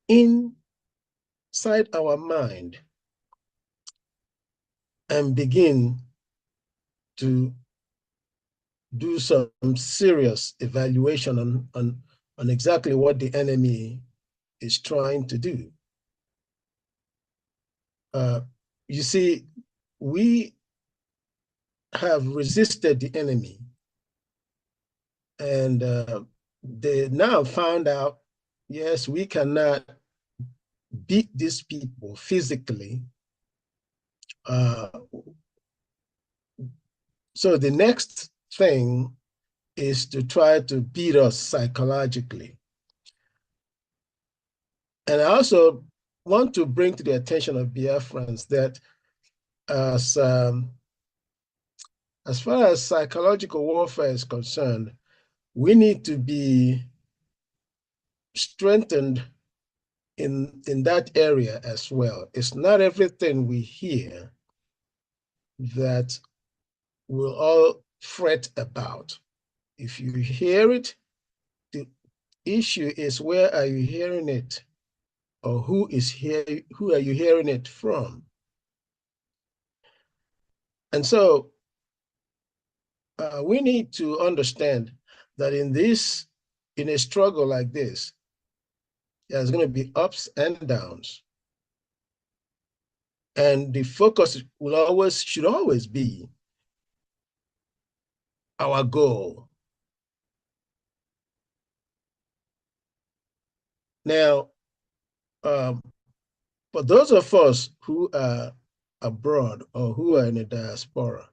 inside our mind and begin to do some serious evaluation on exactly what the enemy is trying to do. You see, we have resisted the enemy, and they now found out, yes, we cannot beat these people physically. So the next thing is to try to beat us psychologically. And I also want to bring to the attention of Biafrans that as far as psychological warfare is concerned, we need to be strengthened in that area as well. It's not everything we hear that we'll all fret about. If you hear it, the issue is where are you hearing it, or who are you hearing it from? And so we need to understand that in a struggle like this, there's going to be ups and downs. And the focus should always be our goal. Now, for those of us who are abroad or who are in the diaspora,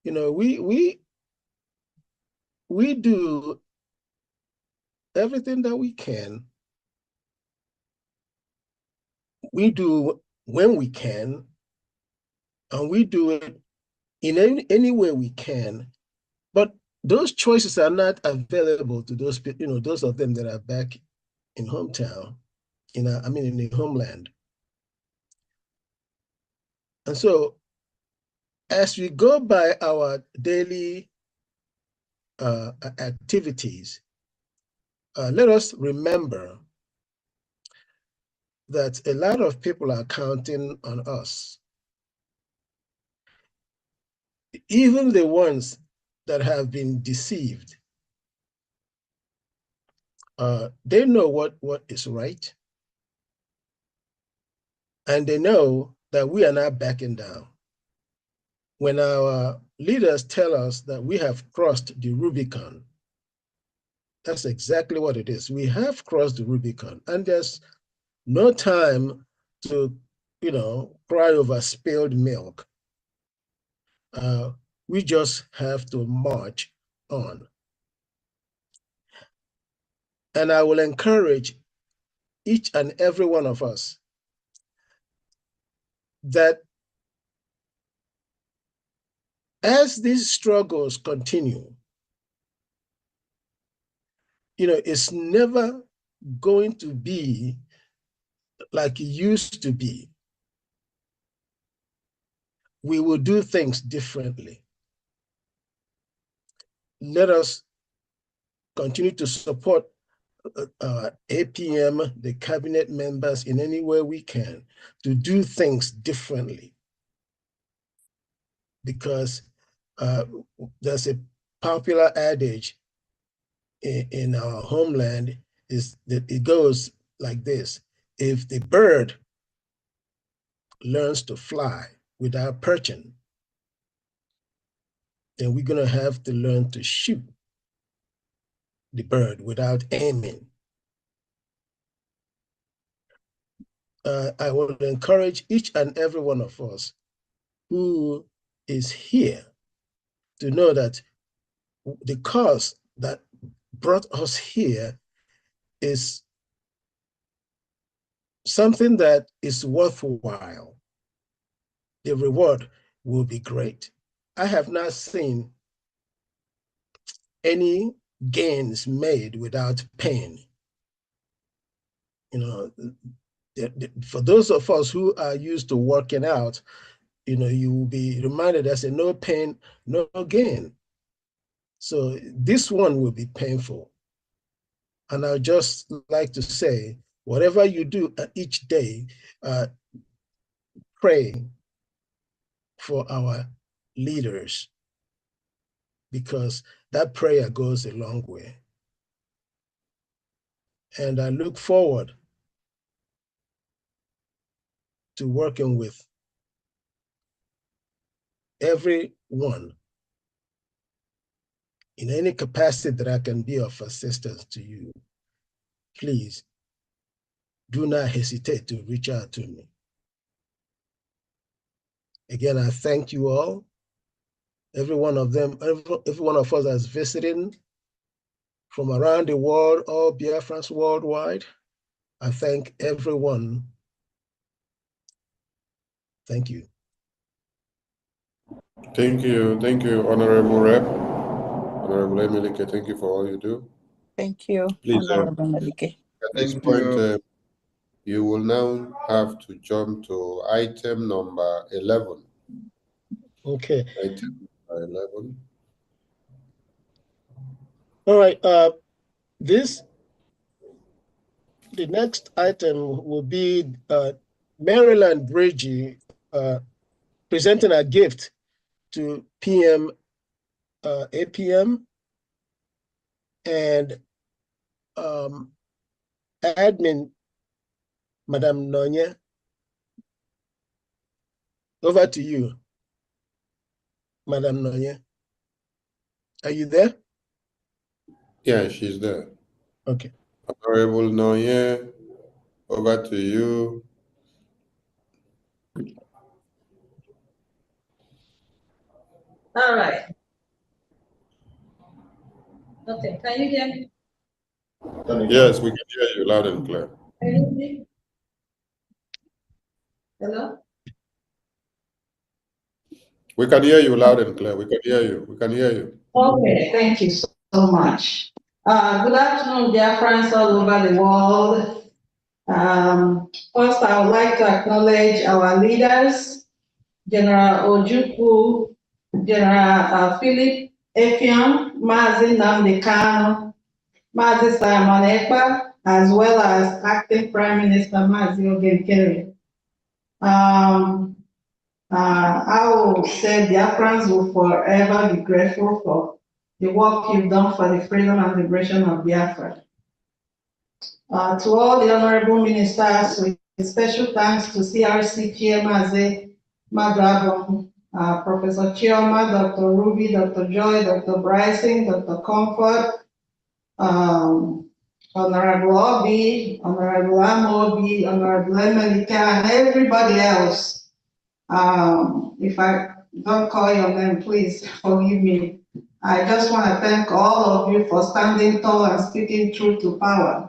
you know, we do everything that we can. We do when we can, and we do it in any way we can. But those choices are not available to those people, you know, those of them that are back in hometown, in the homeland. And so as we go by our daily activities, let us remember that a lot of people are counting on us. Even the ones that have been deceived, they know what is right. And they know that we are not backing down. When our leaders tell us that we have crossed the Rubicon, that's exactly what it is. We have crossed the Rubicon, and there's no time to, cry over spilled milk. We just have to march on. And I will encourage each and every one of us that as these struggles continue, it's never going to be like it used to be. We will do things differently. Let us continue to support APM, the cabinet members, in any way we can to do things differently. Because there's a popular adage in our homeland is that it goes like this: if the bird learns to fly without perching, then we're going to have to learn to shoot the bird without aiming. I will encourage each and every one of us who is here to know that the cause that brought us here is something that is worthwhile. The reward will be great. I have not seen any gains made without pain. For those of us who are used to working out, you will be reminded there's a no pain, no gain. So this one will be painful. And I'd just like to say, whatever you do each day, pray for our leaders, because that prayer goes a long way. And I look forward to working with everyone in any capacity that I can be of assistance to you. Please do not hesitate to reach out to me. Again, I thank you all. Every one of them, every one of us that's visiting from around the world, all Biafrans worldwide. I thank everyone. Thank you. Thank you, Honorable Rep. Honorable Emelike, thank you for all you do. Thank you, Please, Honorable Emelike. at this point, you will now have to jump to item number 11. Okay. Item number 11. All right. The next item will be Nkere And BRGIE presenting a gift to PM APM and admin Madam Nonya. Over to you, Madam Nonya. Are you there? Yeah, she's there. Okay. Honorable Nonya, over to you. All right. Okay, can you hear me? Yes, we can hear you loud and clear. Can you hear me? Hello? We can hear you loud and clear. We can hear you. We can hear you. Okay, thank you so much. Good afternoon, dear friends all over the world. First, I would like to acknowledge our leaders, General Ogechukwu, General Philip Effiong, Mazi Nnamdi Kanu, Mazi Simon Ekpa, as well as Acting Prime Minister Mazi Nkere. I will say Biafrans will forever be grateful for the work you've done for the freedom and liberation of Biafra. To all the honorable ministers, with special thanks to CRC Mazi Madrabon, Professor Chioma, Dr. Ruby, Dr. Joy, Dr. Bryson, Dr. Comfort, Honorable Obi, Honorable Amobi, Honorable Emelika, and everybody else. If I don't call your name, please forgive me. I just want to thank all of you for standing tall and speaking truth to power.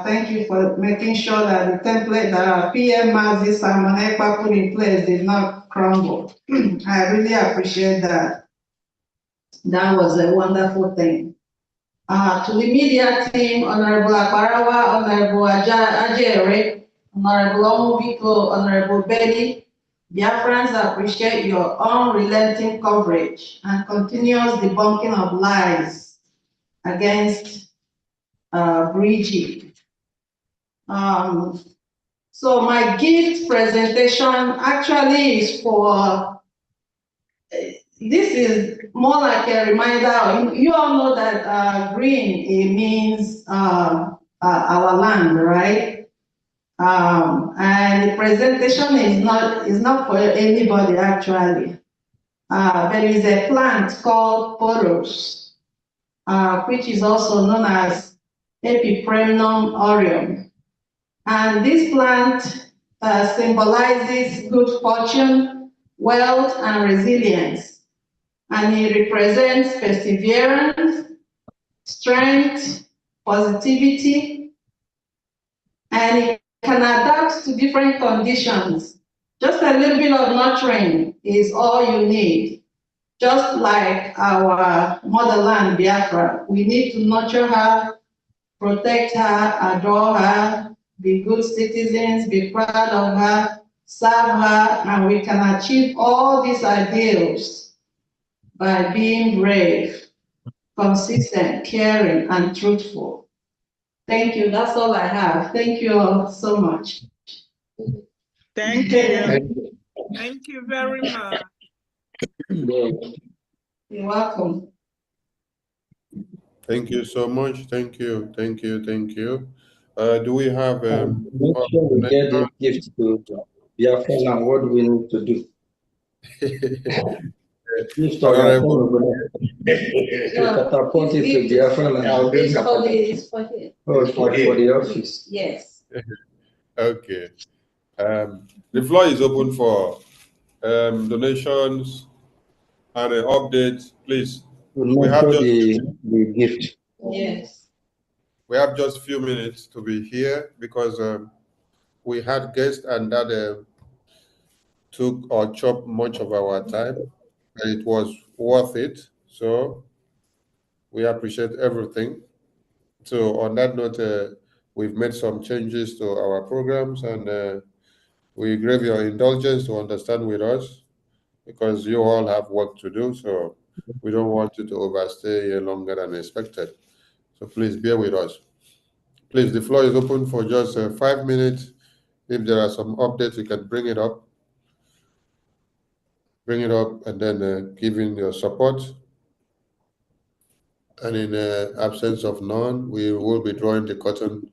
Thank you for making sure that the template that our PM Mazi Simon Ekpa put in place did not crumble. I really appreciate that. That was a wonderful thing. To the media team, Honorable Akbarawa, Honorable Ajere, Honorable Omubiko, Honorable Betty, Biafrans appreciate your unrelenting coverage and continuous debunking of lies against BRGIE. So my gift presentation actually is for, this is more like a reminder. You all know that green, it means our land, right? And the presentation is not for anybody actually. There is a plant called poros, which is also known as Epipremnum aureum. And this plant symbolizes good fortune, wealth, and resilience. And it represents perseverance, strength, positivity, and it can adapt to different conditions. Just a little bit of nurturing is all you need. Just like our motherland, Biafra, we need to nurture her, protect her, adore her, be good citizens, be proud of her, serve her, and we can achieve all these ideals by being brave, consistent, caring, and truthful. Thank you. That's all I have. Thank you all so much. Thank you. Thank you very much. You're welcome. Thank you so much. Thank you. Thank you. Thank you. Do we have make sure we get the gift to Biafra land. What do we need to do? Honorable. Catapult it to Biafra land. It's for the office. Yes. Okay. The floor is open for donations and updates, please. We have just the gift. Yes. We have just a few minutes to be here because we had guests and that took or chopped much of our time, and it was worth it. So we appreciate everything. So on that note, we've made some changes to our programs, and we crave your indulgence to understand with us because you all have work to do. So we don't want you to overstay here longer than expected. So please bear with us. Please, the floor is open for just 5 minutes. If there are some updates, you can bring it up. Bring it up and then give in your support. And in absence of none, we will be drawing the curtain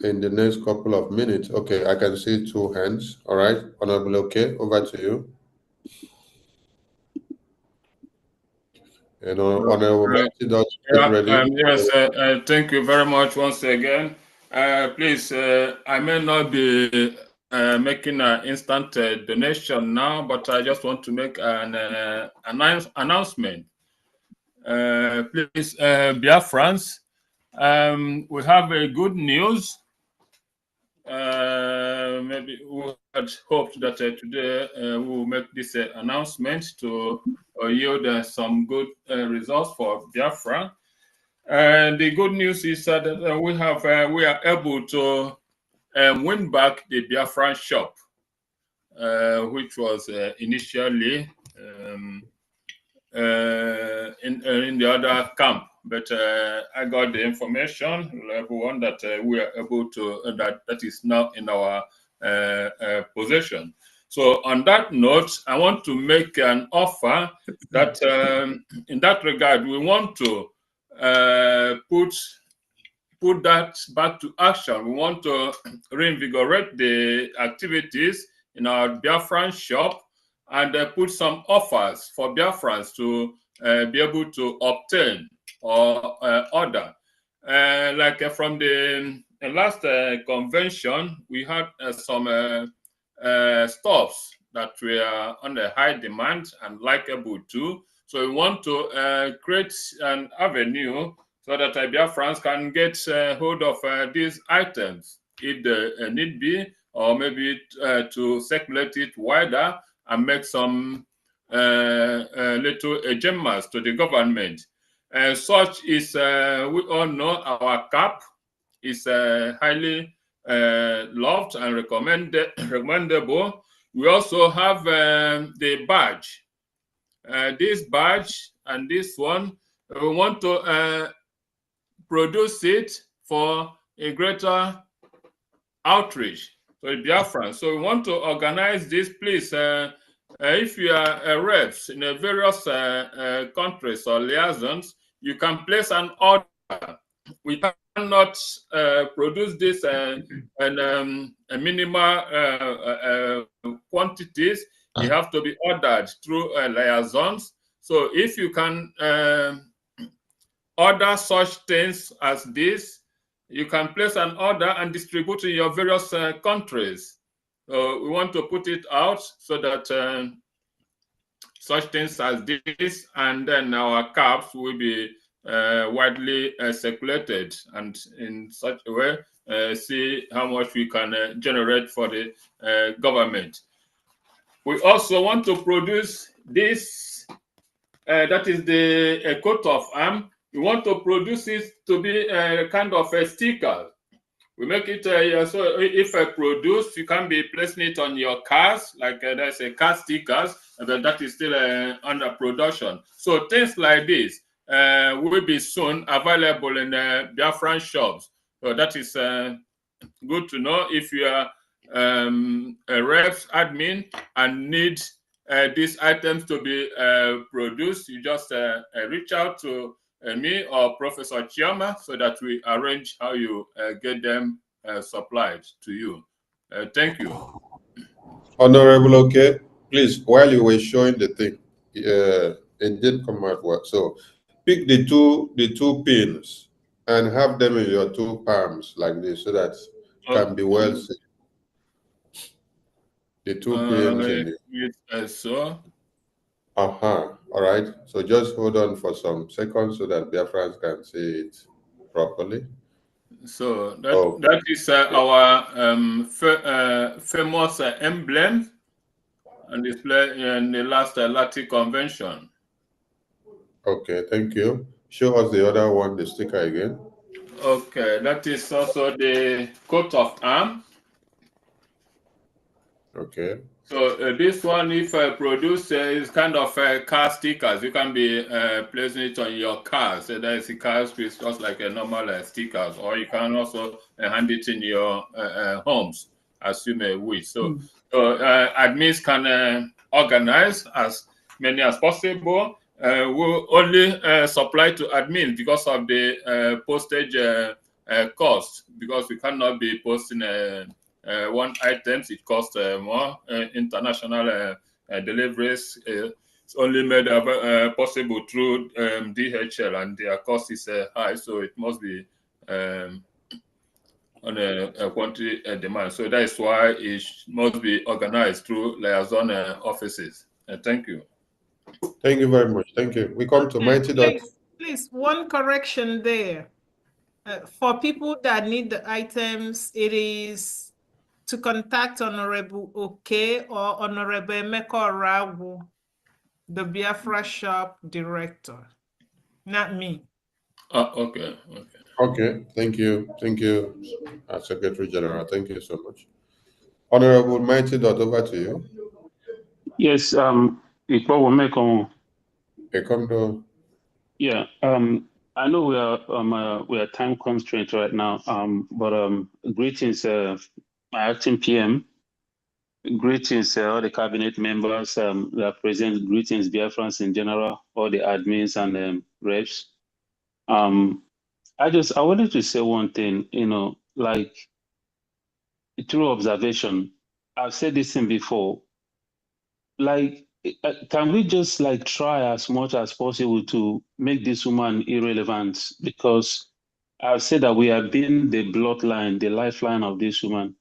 in the next couple of minutes. Okay, I can see 2 hands. All right, Honorable, okay, over to you. You know, Honorable, get ready. Yes, thank you very much once again. Please, I may not be making an instant donation now, but I just want to make an announcement. Please, Biafrans, we have a good news. Maybe we had hoped that today we will make this announcement to yield some good results for Biafra. And the good news is that we are able to win back the Biafran shop. which was initially in the other camp, but I got the information, everyone, that we are able to that is now in our possession. So on that note, I want to make an offer that in that regard, we want to put that back to action. We want to reinvigorate the activities in our Biafran shop and put some offers for Biafrans to be able to obtain or order. Like from the last convention, we had some stuffs that were on the high demand and likable too. So we want to create an avenue so that Biafrans can get hold of these items if need be, or maybe to circulate it wider and make some little gemmas to the government. Such is, we all know, our cap is highly loved and recommendable. We also have the badge. This badge and this one, we want to produce it for a greater outreach to the Biafran. So we want to organize this, please. If you are reps in various countries or liaisons, you can place an order. We cannot produce this in minimal quantities. You have to be ordered through liaisons. So if you can order such things as this, you can place an order and distribute in your various countries. We want to put it out so that such things as this, and then our caps will be widely circulated, and in such a way see how much we can generate for the government. We also want to produce this, that is the coat of arms. We want to produce it to be a kind of a sticker. We make it, so if produced, you can be placing it on your cars, like there's a car stickers, but that is still under production. So things like this will be soon available in Biafran shops. So that is good to know. If you are a reps admin and need these items to be produced, you just reach out to me or Professor Chioma so that we arrange how you get them supplied to you. Thank you. Honorable Oke, please, while you were showing the thing, it did come out well. So pick the two pins and have them in your two palms like this so that it can be well seen. The two pins in the... so. All right. So just hold on for some seconds so that Biafrans can see it properly. So that is our famous emblem and display in the last Latin convention. Okay, thank you. Show us the other one, the sticker again. Okay, that is also the coat of arms. Okay. So this one, if produced, is kind of car stickers. You can be placing it on your cars. So there is a car piece, just like a normal stickers, or you can also hand it in your homes, as you may wish. So, admins can organize as many as possible. We'll only supply to admins because of the postage cost, because we cannot be posting one items. It costs more. International deliveries it's only made possible through DHL, and their cost is high, so it must be on a quantity demand. So that is why it must be organized through liaison offices. Thank you. Thank you very much. Thank you. We come to Mighty Dot. Please, one correction there. For people that need the items, it is to contact Honorable Oke or Honorable Emeka Ragu, the Biafra shop director, not me. Okay. Okay. Thank you. Thank you, Secretary General. Thank you so much. Honorable Mighty Dot, over to you. Yes, it will make on. Yeah, I know we are time constraint right now. But greetings, my acting PM. Greetings, all the cabinet members that are present. Greetings, Biafrans in general, all the admins and reps. I wanted to say one thing, like through observation. I've said this thing before. Like, can we just like try as much as possible to make this woman irrelevant? Because I've said that we have been the bloodline, the lifeline of this woman.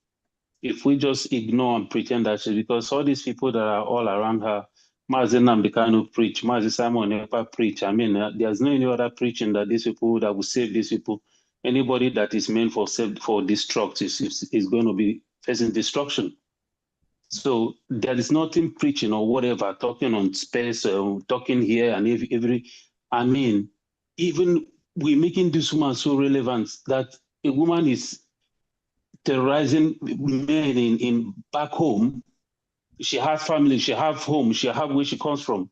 If we just ignore and pretend that because all these people that are all around her, Mazi Nnamdi Kanu preach, Mazi Simon Ekpa preach. I mean, there's no any other preaching that these people that will save these people. Anybody that is meant for destruct is going to be facing destruction. So there is nothing preaching or whatever, talking on space, talking here and every. I mean, even we're making this woman so relevant that a woman is terrorizing men in back home. She has family, she has home, she has where she comes from.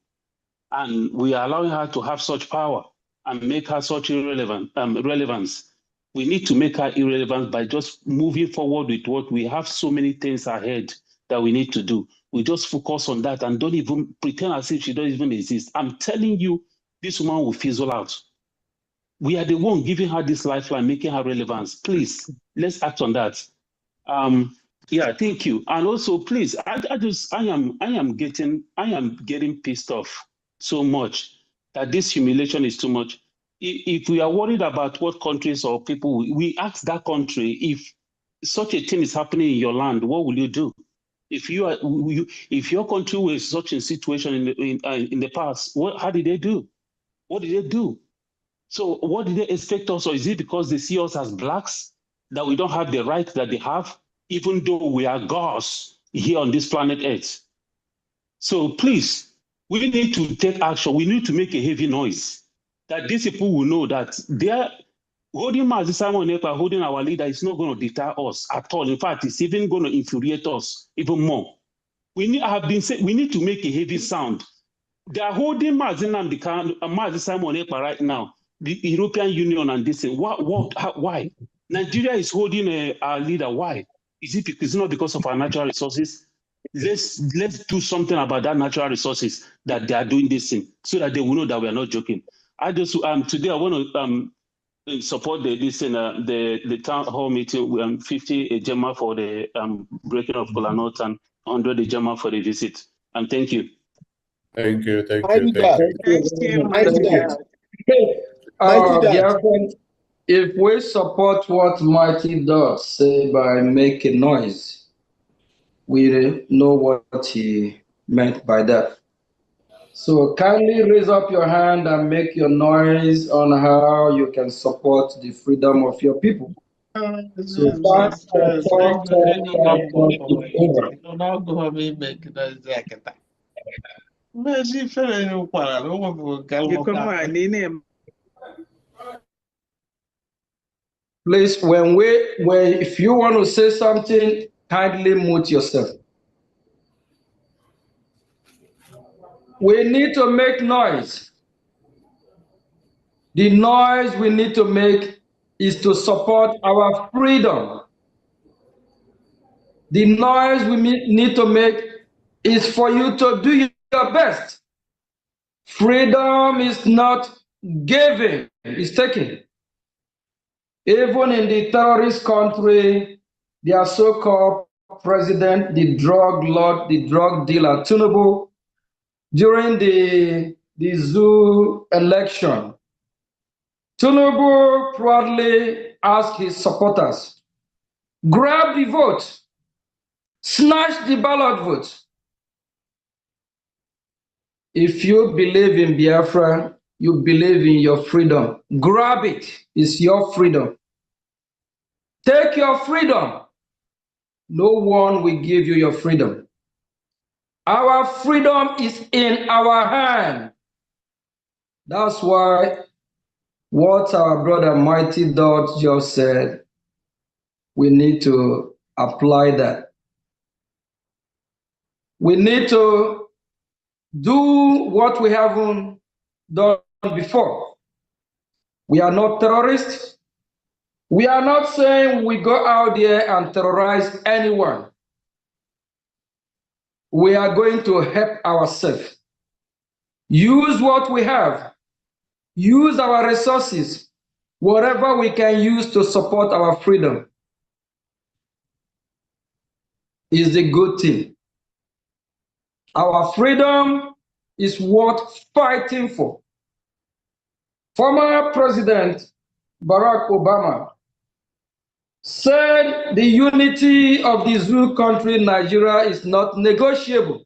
And we are allowing her to have such power and make her such relevance. We need to make her irrelevant by just moving forward with what we have. So many things ahead that we need to do. We just focus on that and don't even pretend as if she doesn't even exist. I'm telling you, this woman will fizzle out. We are the one giving her this lifeline, making her relevant. Please, let's act on that. Yeah, thank you. And also, please, I am getting pissed off so much that this humiliation is too much. If we are worried about what countries or people, we ask that country, if such a thing is happening in your land, what will you do? If your country was such a situation in the past, how did they do? What did they do? So what did they expect us? Or is it because they see us as blacks that we don't have the rights that they have, even though we are gods here on this planet Earth? So please, we need to take action. We need to make a heavy noise that these people will know that they are holding Mazi Simon Ekpa, holding our leader is not going to deter us at all. In fact, it's even going to infuriate us even more. We need to make a heavy sound. They are holding Mazi Nnamdi Kanu and Mazi Simon Ekpa right now, the European Union and this thing. Why? Nigeria is holding our leader. Why? Is it not because of our natural resources? Let's do something about that natural resources that they are doing this thing so that they will know that we are not joking. I just today I want to support the town hall meeting. 50 Ejema for the breaking of Kola Note and 100 Ejema for the visit. And thank you. Thank you. If we support what Mighty does say by making noise, we know what he meant by that. So kindly raise up your hand and make your noise on how you can support the freedom of your people. So talk. Please, if you want to say something, kindly mute yourself. We need to make noise. The noise we need to make is to support our freedom. The noise we need to make is for you to do your best. Freedom is not giving, it's taking. Even in the terrorist country, their so-called president, the drug lord, the drug dealer, Tinubu, during the zoo election, Tinubu proudly asked his supporters, grab the vote, snatch the ballot vote. If you believe in Biafra, you believe in your freedom, grab it. It's your freedom. Take your freedom. No one will give you your freedom. Our freedom is in our hand. That's why what our brother Mighty Dot just said, we need to apply that. We need to do what we haven't done before. We are not terrorists. We are not saying we go out there and terrorize anyone. We are going to help ourselves. Use what we have. Use our resources, whatever we can use to support our freedom is a good thing. Our freedom is worth fighting for. Former President Barack Obama said the unity of the Zoo country, Nigeria, is not negotiable.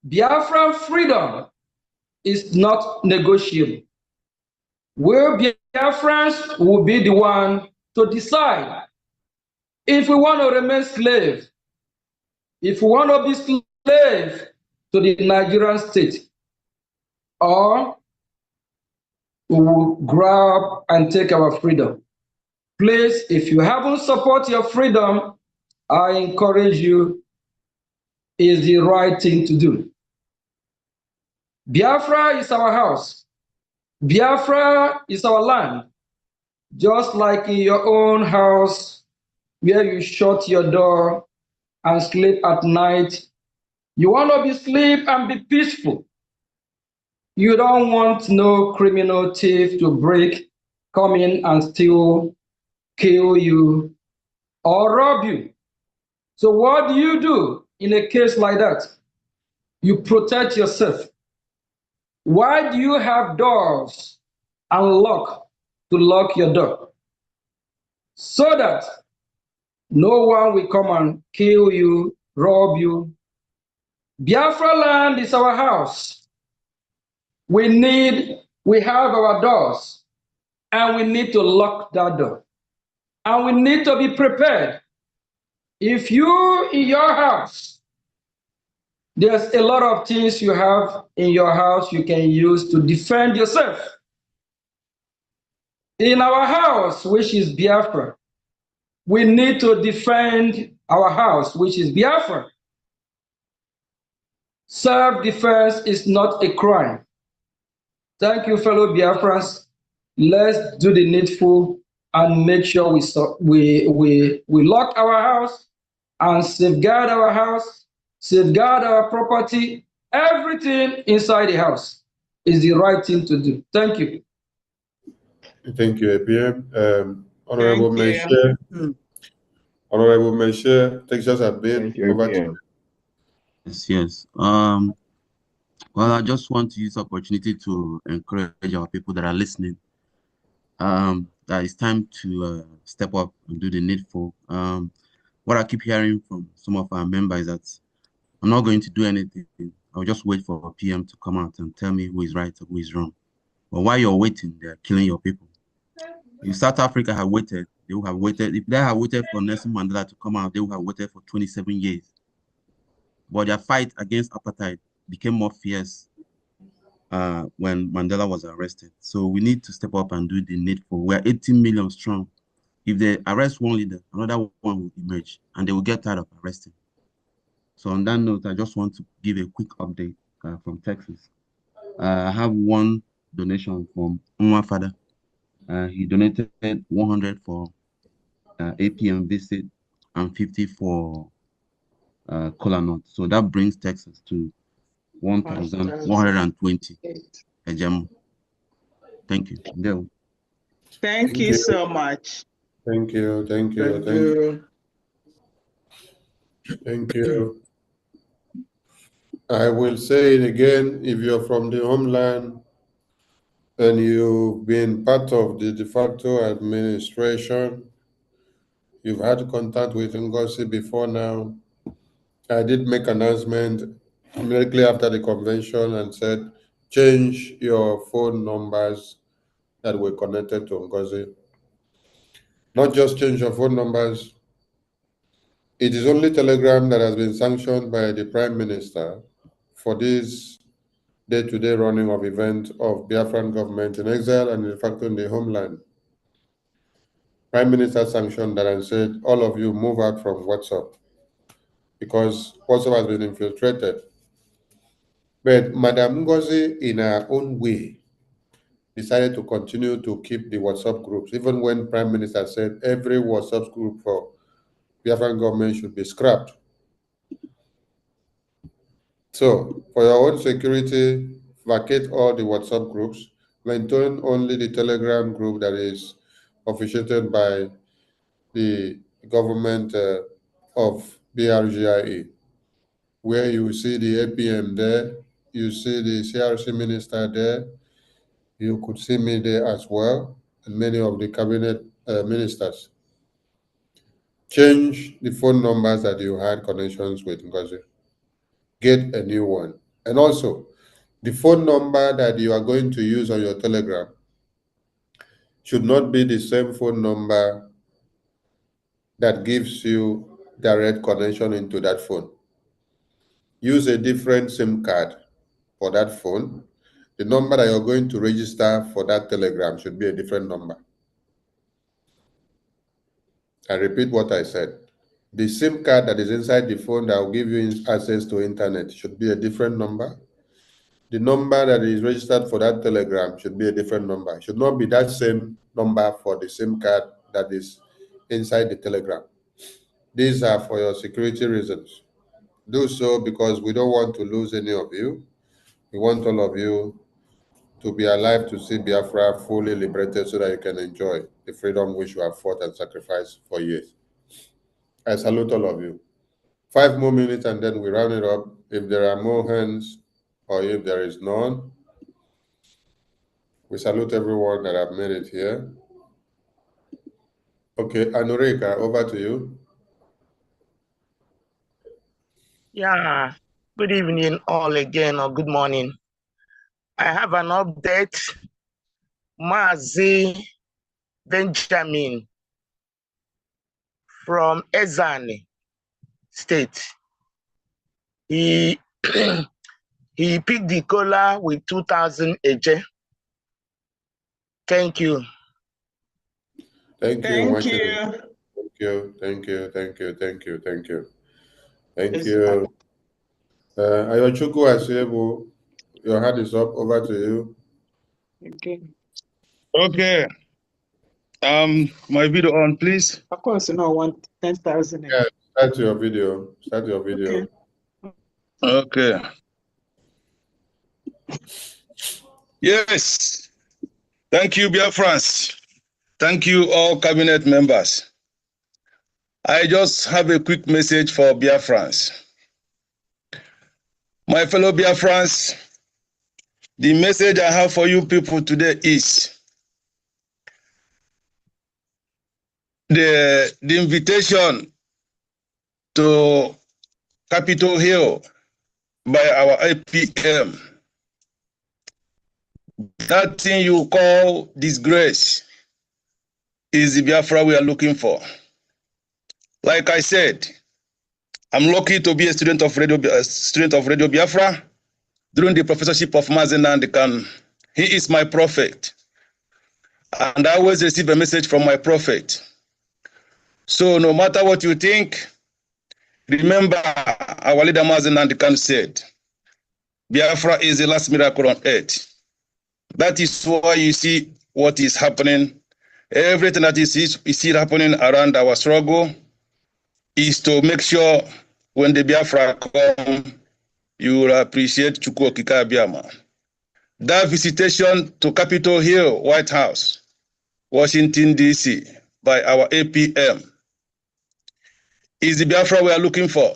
Biafran freedom is not negotiable. Where Biafrans will be the one to decide if we want to remain slave, if we want to be slave to the Nigerian state, or we will grab and take our freedom. Please, if you haven't supported your freedom, I encourage you, is the right thing to do. Biafra is our house. Biafra is our land. Just like in your own house, where you shut your door and sleep at night, you want to be asleep and be peaceful. You don't want no criminal thief to come in and steal, kill you, or rob you. So what do you do in a case like that? You protect yourself. Why do you have doors and lock to lock your door? So that no one will come and kill you, rob you. Biafra land is our house. We have our doors, and we need to lock that door. And we need to be prepared. If you, in your house, there's a lot of things you have in your house you can use to defend yourself. In our house, which is Biafra, we need to defend our house, which is Biafra. Self-defense is not a crime. Thank you, fellow Biafrans. Let's do the needful and make sure we lock our house and safeguard our house, safeguard our property. Everything inside the house is the right thing to do. Thank you. Thank you, APM. Honorable Meshe. Honorable Meshe, Texas has been over to you. Yes. Well, I just want to use the opportunity to encourage our people that are listening. That it's time to step up and do the needful. What I keep hearing from some of our members is that I'm not going to do anything. I'll just wait for a PM to come out and tell me who is right or who is wrong. But while you're waiting, they're killing your people. If South Africa had waited, they would have waited. If they had waited for Nelson Mandela to come out, they would have waited for 27 years. But their fight against apartheid became more fierce when Mandela was arrested. So we need to step up and do the needful. We're 18 million strong. If they arrest one leader, another one will emerge, and they will get tired of arresting. So on that note, I just want to give a quick update from Texas. I have one donation from Nwa Father. He donated 100 for APM visit and 50 for Kola Nut. So that brings Texas to 1,120. Thank you. Dale. Thank you so much. Thank you. Thank you. Thank you. Thank you. I will say it again, if you're from the homeland and you've been part of the de facto administration, you've had contact with Ngozi before now. I did make an announcement immediately after the convention and said, change your phone numbers that were connected to Ngozi. Not just change your phone numbers. It is only Telegram that has been sanctioned by the Prime Minister for this day-to-day running of events of Biafran government in exile and in fact in the homeland. Prime Minister sanctioned that and said, all of you move out from WhatsApp. because WhatsApp has been infiltrated. But Madam Ngozi, in her own way, decided to continue to keep the WhatsApp groups, even when Prime Minister said every WhatsApp group for Biafran government should be scrapped. So, for your own security, vacate all the WhatsApp groups, maintain only the Telegram group that is officiated by the government of BRGIE, where you see the APM there, you see the CRC minister there, you could see me there as well, and many of the cabinet ministers. Change the phone numbers that you had connections with Ngozi. Get a new one. And also, the phone number that you are going to use on your Telegram should not be the same phone number that gives you direct connection into that phone. Use a different SIM card for that phone. The number that you're going to register for that Telegram should be a different number. I repeat what I said. The SIM card that is inside the phone that will give you access to internet should be a different number. The number that is registered for that Telegram should be a different number. It should not be that same number for the SIM card that is inside the Telegram. These are for your security reasons. Do so because we don't want to lose any of you. We want all of you to be alive to see Biafra fully liberated so that you can enjoy the freedom which you have fought and sacrificed for years. I salute all of you. 5 more minutes and then we round it up. If there are more hands or if there is none, we salute everyone that have made it here. Okay, Anurika, over to you. Yeah, good evening all again, or good morning. I have an update. Mazi Benjamin from Ezani State. He he picked the cola with 2,000 AJ. Thank you. Thank you. Thank you. you. Thank you. Ogechukwu Nkere, your hand is up. Over to you. Okay. My video on, please. Of course, you know, 10,000. Yeah, start your video. Okay. Yes. Thank you, Biafrans. Thank you, all cabinet members. I just have a quick message for Biafrans. My fellow Biafrans, the message I have for you people today is the invitation to Capitol Hill by our APM. That thing you call disgrace is the Biafra we are looking for. Like I said, I'm lucky to be a student of Radio Biafra during the professorship of Mazi Nnamdi Kanu. He is my prophet, and I always receive a message from my prophet. So no matter what you think, remember our leader Mazi Nnamdi Kanu said, Biafra is the last miracle on earth. That is why you see what is happening. Everything that is happening around our struggle is to make sure when the Biafra come, you will appreciate Chukwu Okike Abiama. That visitation to Capitol Hill, White House, Washington, D.C., by our APM is the Biafra we are looking for.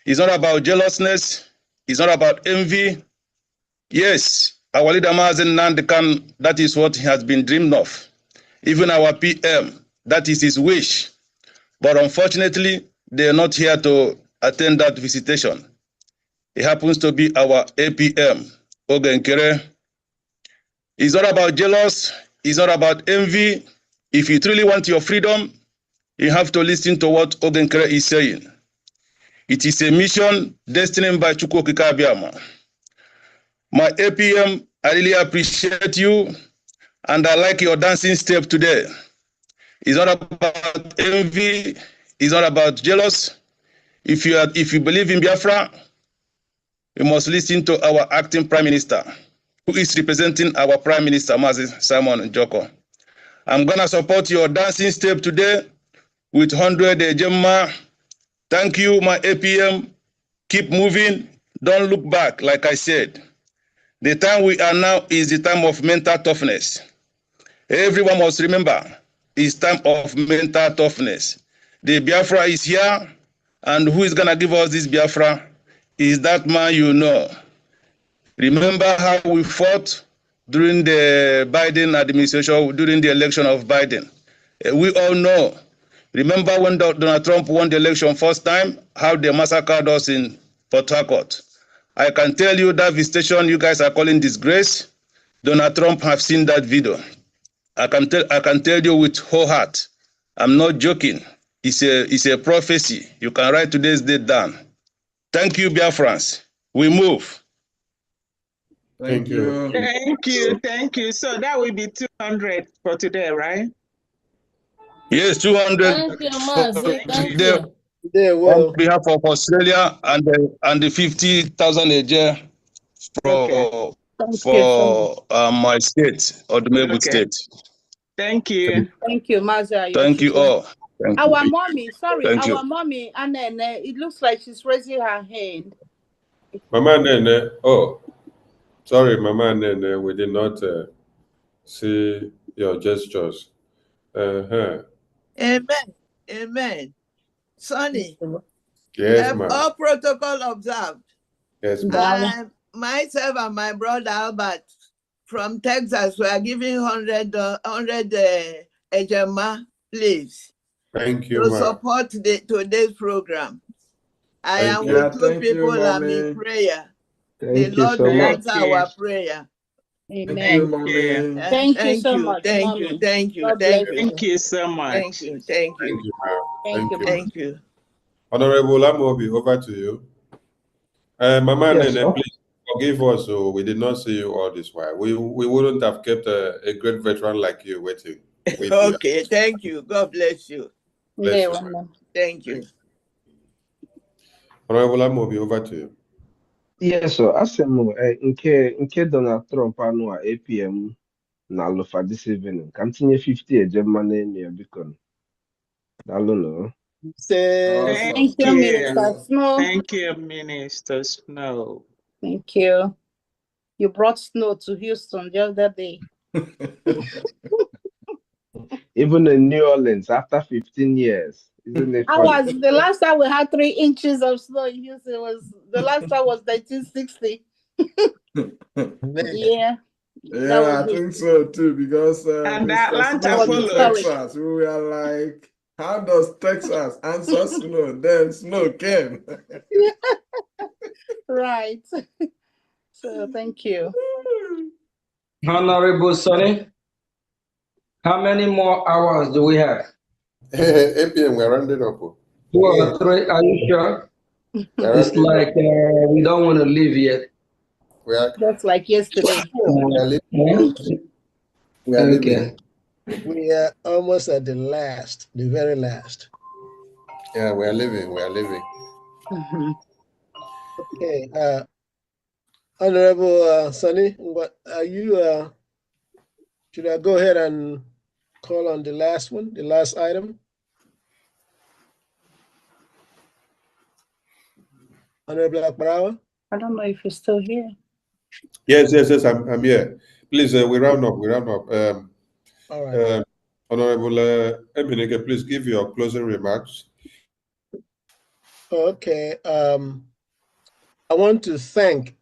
It's not about jealousness. It's not about envy. Yes, our leader Mazi Nnamdi Kanu, that is what he has been dreamed of. Even our PM, that is his wish. But unfortunately, they are not here to attend that visitation. It happens to be our APM, Ogechukwu Nkere. It's not about jealous. It's not about envy. If you truly want your freedom, you have to listen to what Ogechukwu Nkere is saying. It is a mission destined by Chukwu Okike Abiama. My APM, I really appreciate you, and I like your dancing step today. It's not about envy. It's not about jealous. If you believe in Biafra, you must listen to our acting Prime Minister, who is representing our Prime Minister, Mazi Simon Joko. I'm gonna support your dancing step today with 100 Gemma. Thank you, my APM. Keep moving. Don't look back, like I said. The time we are now is the time of mental toughness. Everyone must remember, it's time of mental toughness. The Biafra is here, and who is gonna give us this Biafra is that man you know. Remember how we fought during the Biden administration, during the election of Biden. We all know. Remember when Donald Trump won the election first time, how they massacred us in Port Harcourt. I can tell you that visitation you guys are calling disgrace, Donald Trump have seen that video. I can tell you with whole heart. I'm not joking. It's a prophecy. You can write today's date down. Thank you, Biafrans. We move. Thank you. Thank you. So that will be 200 for today, right? Yes, 200 Thank you, Mazi. Thank you. on behalf of Australia and the 50,000 a year for Thank you so much. my state, Odumegwu Okay. State. Thank you. Thank you, Mazi. Thank you all. Thank you. Our mommy, sorry, Thank you. our mommy, Anene, it looks like she's raising her hand. Mama Nene, oh, sorry, Mama Nene, we did not see your gestures. Uh-huh. Amen. Amen. Sonny, Yes, ma'am. all protocol observed. Yes, ma'am. Myself and my brother Albert from Texas, we are giving 100 Ejema, please, Thank you, to ma'am. support today's program. I Thank am you. with two Thank you, people. I'm in mommy. prayer. The Thank you Lord so will much. answer our prayer. Thank Amen. you, mommy. Thank you so much, Thank mommy. you, thank you, God thank bless you. Thank you so much. Thank you, thank you. Thank you, ma'am. Thank you, Thank you. Honorable Amobi, over to you. Mama Yes, Nene, oh. please forgive us. So we did not see you all this while. We wouldn't have kept a great veteran like you waiting. Okay, thank you. God bless you. Bless you, ma'am. Thank you. Honorable Amobi, over to you. Yes, so asemo nke Donald Trump anụ a APM na alụfa this evening ka m tinye 50 ejemma n'enyi ya biko daalụ nụ. Thank you, Minister Snow. Thank you, Minister Snow. Thank you. You brought snow to Houston the other day. Even in New Orleans after 15 years. Isn't it funny? The last time we had 3 inches of snow in Houston the last time was 1960. Yeah. Yeah, I think so too, because And Mr. Atlanta Snow in followed. Texas, we were like, how does Texas answer snow? Then snow came. Right. So thank you. Honorable Sonny, how many more hours do we have? 8 p.m. We're rounding up. 2 or 3, are you sure? It's like we don't want to leave yet. Just like yesterday. We are Okay. We are almost at the very last. Yeah, we are leaving. We are leaving. Okay. Honorable Sonny, what are you? Should I go ahead and call on the last one, the last item? Honorable Akbarawa? I don't know if you're still here. Yes, I'm here. Please, we round up. All right. Honorable Emineke, please give your closing remarks. Okay. I want to thank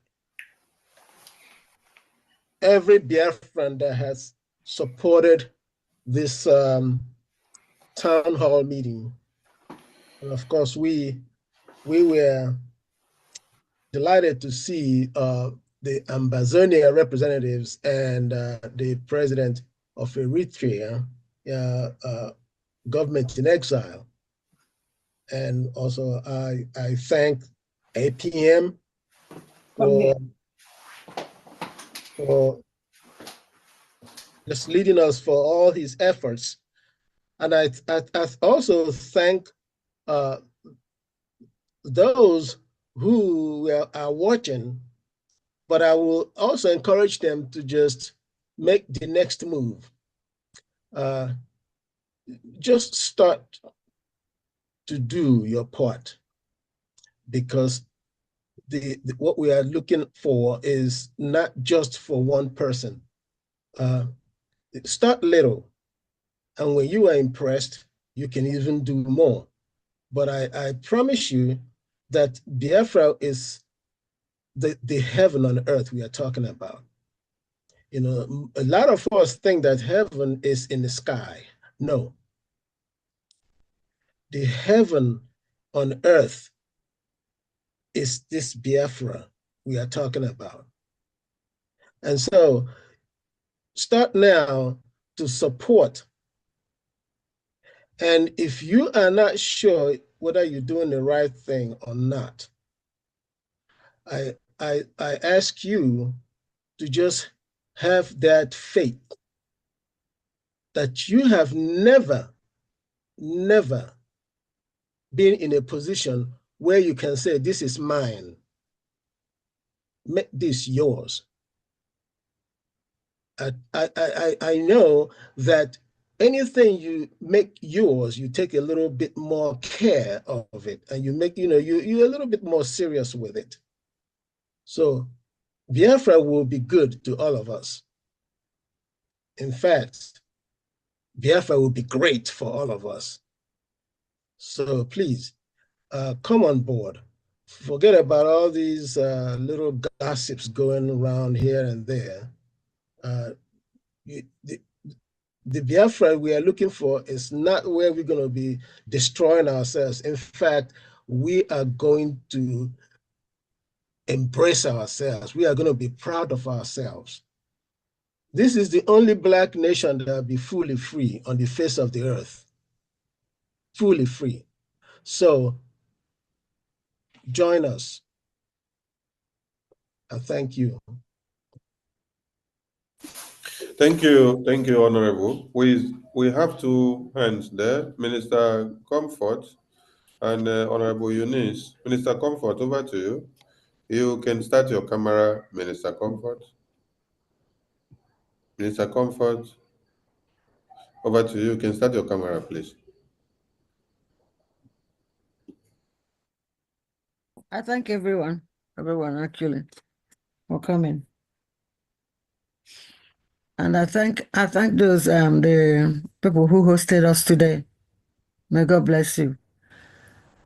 every Biafran that has supported this town hall meeting. And of course, we were delighted to see the Ambazonia representatives and the president of Eritrea, government in exile. And also I thank APM for just leading us for all his efforts. And I also thank those who are watching, but I will also encourage them to just make the next move. Just start to do your part, because what we are looking for is not just for one person. Start little, and when you are impressed, you can even do more. But I promise you that Biafra is the heaven on earth we are talking about. You know, a lot of us think that heaven is in the sky. No. The heaven on earth is this Biafra we are talking about. And so start now to support. And if you are not sure whether you're doing the right thing or not, I ask you to just have that faith that you have never been in a position where you can say, this is mine, make this yours. I know that anything you make yours, you take a little bit more care of it, and you make, you're a little bit more serious with it. So Biafra will be good to all of us. In fact, Biafra will be great for all of us. So please, come on board. Forget about all these little gossips going around here and there. The Biafra we are looking for is not where we're going to be destroying ourselves. In fact, we are going to embrace ourselves. We are going to be proud of ourselves. This is the only Black nation that will be fully free on the face of the earth. Fully free. So join us. And thank you. Thank you, Honorable. We have two hands there, Minister Comfort and Honorable Eunice. Minister Comfort, over to you. You can start your camera, Minister Comfort. Minister Comfort, over to you. You can start your camera, please. I thank everyone actually for coming. And I thank those the people who hosted us today. May God bless you.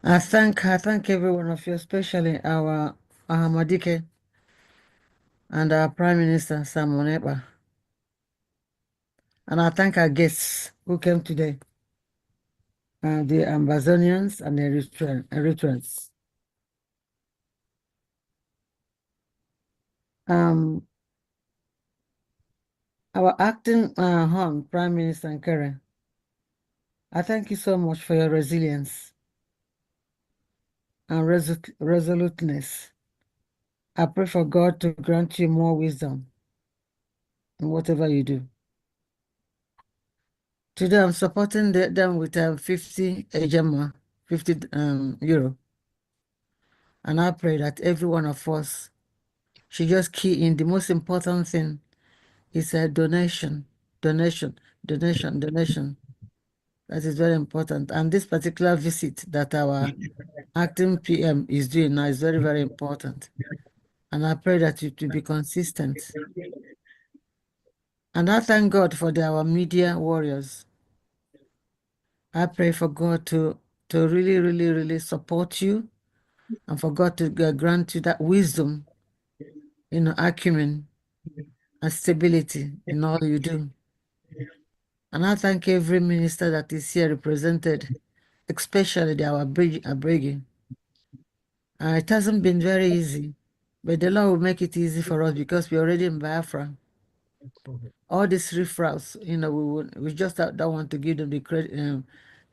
I thank every one of you, especially our Ahmadike and our Prime Minister Simon Ekpa. And I thank our guests who came today, the Ambazonians and the Eritreans. Our acting Hon, Prime Minister Nkere, I thank you so much for your resilience and resoluteness. I pray for God to grant you more wisdom in whatever you do. Today I'm supporting them with 50 Ejema, 50 euro. And I pray that every one of us should just key in the most important thing is a donation. That is very important. And this particular visit that our acting PM is doing now is very, very important. And I pray that it will be consistent. And I thank God for our media warriors. I pray for God to really, really, really support you, and for God to grant you that wisdom, acumen and stability in all you do. And I thank every minister that is here represented, especially our BRGIE. It hasn't been very easy, but the Lord will make it easy for us because we're already in Biafra. All these referrals, we just don't want to give them the credit,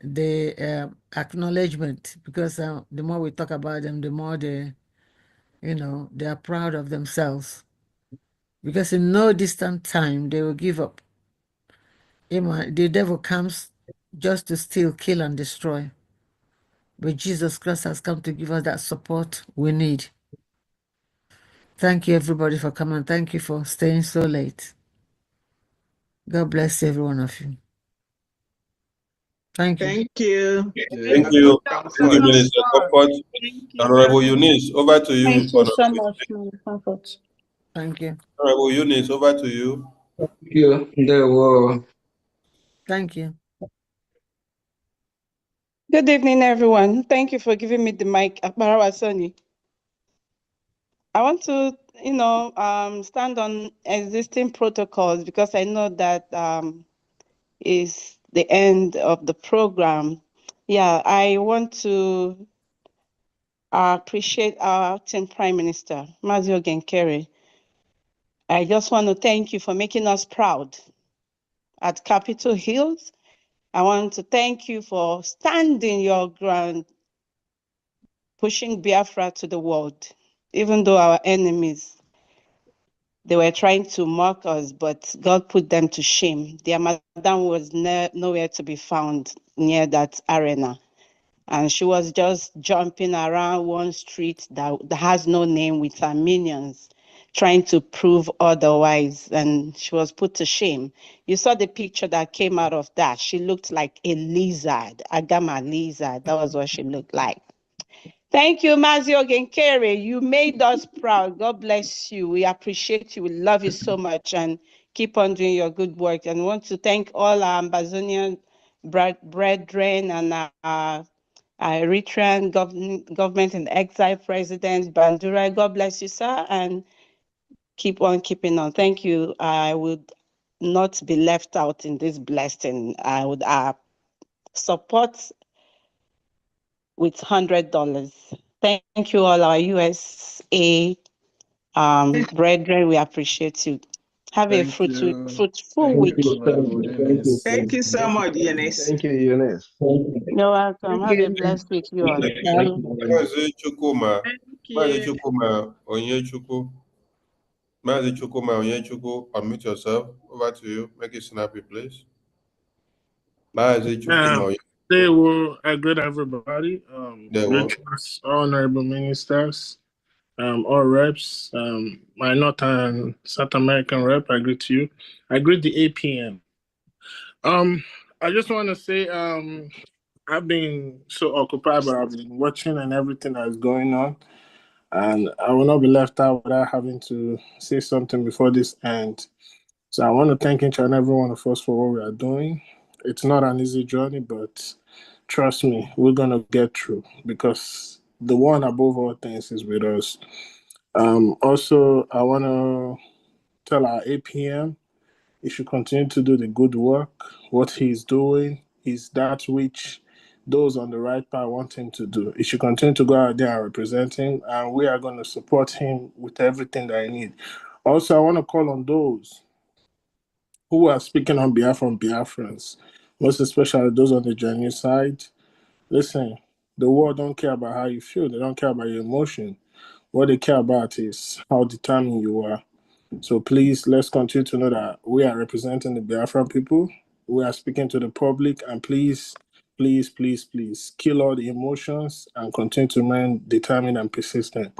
the acknowledgement, because the more we talk about them, the more they are proud of themselves. Because in no distant time, they will give up. The devil comes just to steal, kill, and destroy. but Jesus Christ has come to give us that support we need. Thank you, everybody, for coming. Thank you for staying so late. God bless every one of you. Thank you. Thank you. Thank you. Thank you, Minister Comfort. Honorable Eunice, over to you. Thank you so much, Mr. Comfort. Thank you. Honorable Eunice, over to you. Thank you. There were. Thank you. Good evening, everyone. Thank you for giving me the mic, Akbarawa Soni. I want to, stand on existing protocols because I know that is the end of the program. Yeah, I want to appreciate our acting Prime Minister, Mazi Nkere. I just want to thank you for making us proud at Capitol Hill. I want to thank you for standing your ground, pushing Biafra to the world, even though our enemies, they were trying to mock us, but God put them to shame. Their madam was nowhere to be found near that arena. And she was just jumping around one street that has no name with her minions, trying to prove otherwise. And she was put to shame. You saw the picture that came out of that. She looked like a lizard, a gamma lizard. That was what she looked like. Thank you, Mazi Nkere. You made us proud. God bless you. We appreciate you. We love you so much and keep on doing your good work. And want to thank all our Ambazonian brethren and our Eritrean government and exile president, Bandura. God bless you, sir, and keep on keeping on. Thank you. I would not be left out in this blessing. I would support with $100. Thank you, all our USA brethren. We appreciate you. Have a fruitful week. Thank you so much, Eunice. Thank you, Eunice. You're welcome. Have a blessed week, you all. Mazi Chukuma. Mazi Chukuma Onyechukwu. Mazi Chukuma Onyechukwu, unmute yourself. Over to you. Make it snappy, please. Mazi Chukuma. They will greet everybody. They will. Honorable ministers, all reps, my North and South American rep, I greet you. I greet the APM. I just want to say, I've been so occupied, but I've been watching and everything that's going on. And I will not be left out without having to say something before this ends. So I want to thank each and every one of us for what we are doing. It's not an easy journey, but trust me, we're going to get through because the one above all things is with us. Also, I want to tell our APM, he should continue to do the good work. What he's doing is that which those on the right path want him to do. He should continue to go out there and represent him, and we are going to support him with everything that he needs. Also, I want to call on those who are speaking on behalf of Biafrans, most especially those on the genuine side. Listen, the world don't care about how you feel. They don't care about your emotion. What they care about is how determined you are. So please, let's continue to know that we are representing the Biafran people. We are speaking to the public, and please, please, please, please, kill all the emotions and continue to remain determined and persistent.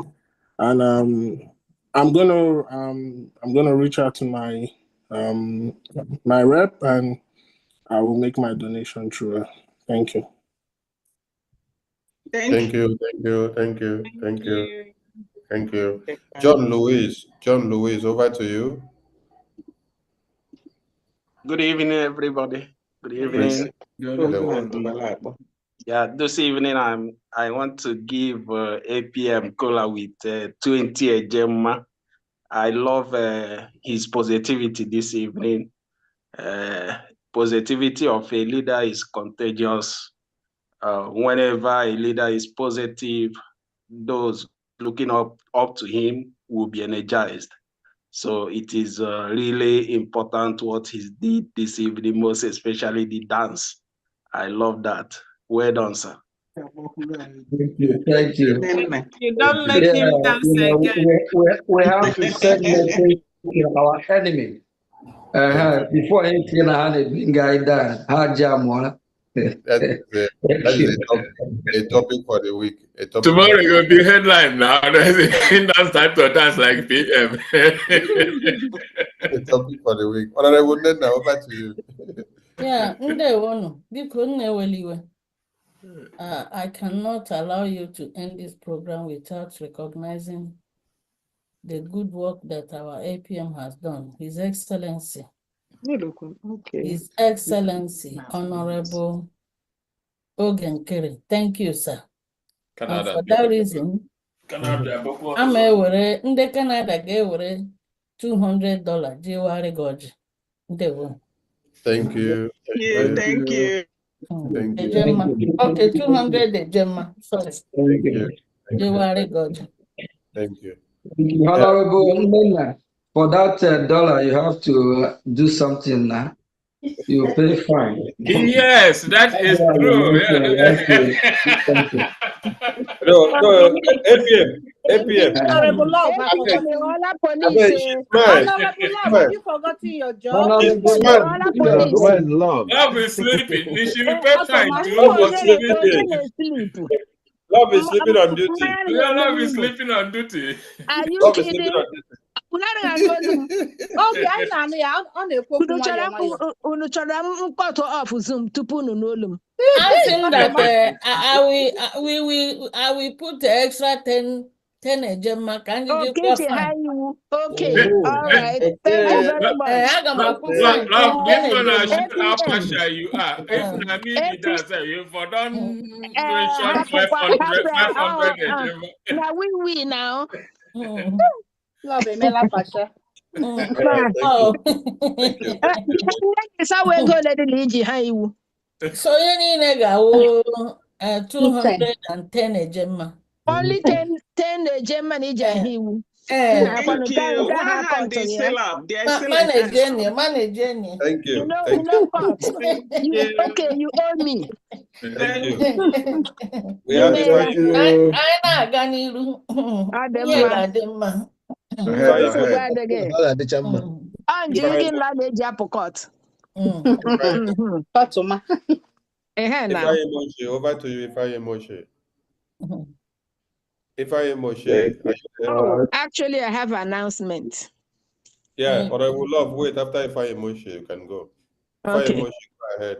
And I'm gonna reach out to my my rep, and I will make my donation through her. Thank you. Thank you. Thank you. Thank you. Thank you. Thank you. John Louise, over to you. Good evening, everybody. Good evening. Yeah, this evening I want to give APM Cola with 20 Gemma. I love his positivity this evening. Positivity of a leader is contagious. Whenever a leader is positive, those looking up to him will be energized. So it is really important what he did this evening, most especially the dance. I love that. Well done, sir. Thank you. Thank you. You don't make him dance again. We have to send message to our enemy. Before anything, I had a big guy down. That is a topic for the week. A topic Tomorrow for the will be headline now. That's time to dance like PM. a topic for the week. Honorable Nena, over to you. Yeah, ndewono. Biko nneweliwe. I cannot allow you to end this program without recognizing the good work that our APM has done. His Excellency. Okay. His Excellency, Honorable Ogechukwu Nkere. Thank you, sir. And for that reason, I'm ndị Canada ga-ewere $200 jiwari goji. Ndewo. Thank you. Thank you. Thank you. Ejema. Okay, 200 Ejema. Sorry. Thank you. Jiwari goji. Thank you. Honorable Nena, for that dollar, you have to do something now. You pay fine. Yes, that is true. No, APM. Honorable Love, I have beg. you forgotten your job? Love is sleeping. She should be pay fine too for sleeping. Love is sleeping on duty. Love is sleeping on duty. Are you Love is kidding? sleeping on duty. Okay, I know ya. Ọ na-ekwu okwu nwayọọ nwayọọ. Unu chọrọ mkpọtụ off Zoom tupu unu n'olu m. I think that I will put the extra 10 Ejema. Can you Okay, give she fine? high you. Okay, all right. Thank you very much. Love, this one I should how partial you are. If na me be that, say you for don't mention 500 Ejema. Now we now. Love Emela Pasha. Oh. So you need a 210 Ejema. Only 10 German Ijahiwu. Thank you. One hand is still up. Manage Jenny. Thank you. You know what? Okay, you owe me. Thank you. We have over to you, Ifeanyi Moshe. Oh, actually, I have an announcement. Yeah, or I would love wait after Ifeanyi Moshe, you can go. Okay. Ifeanyi Moshe, go ahead.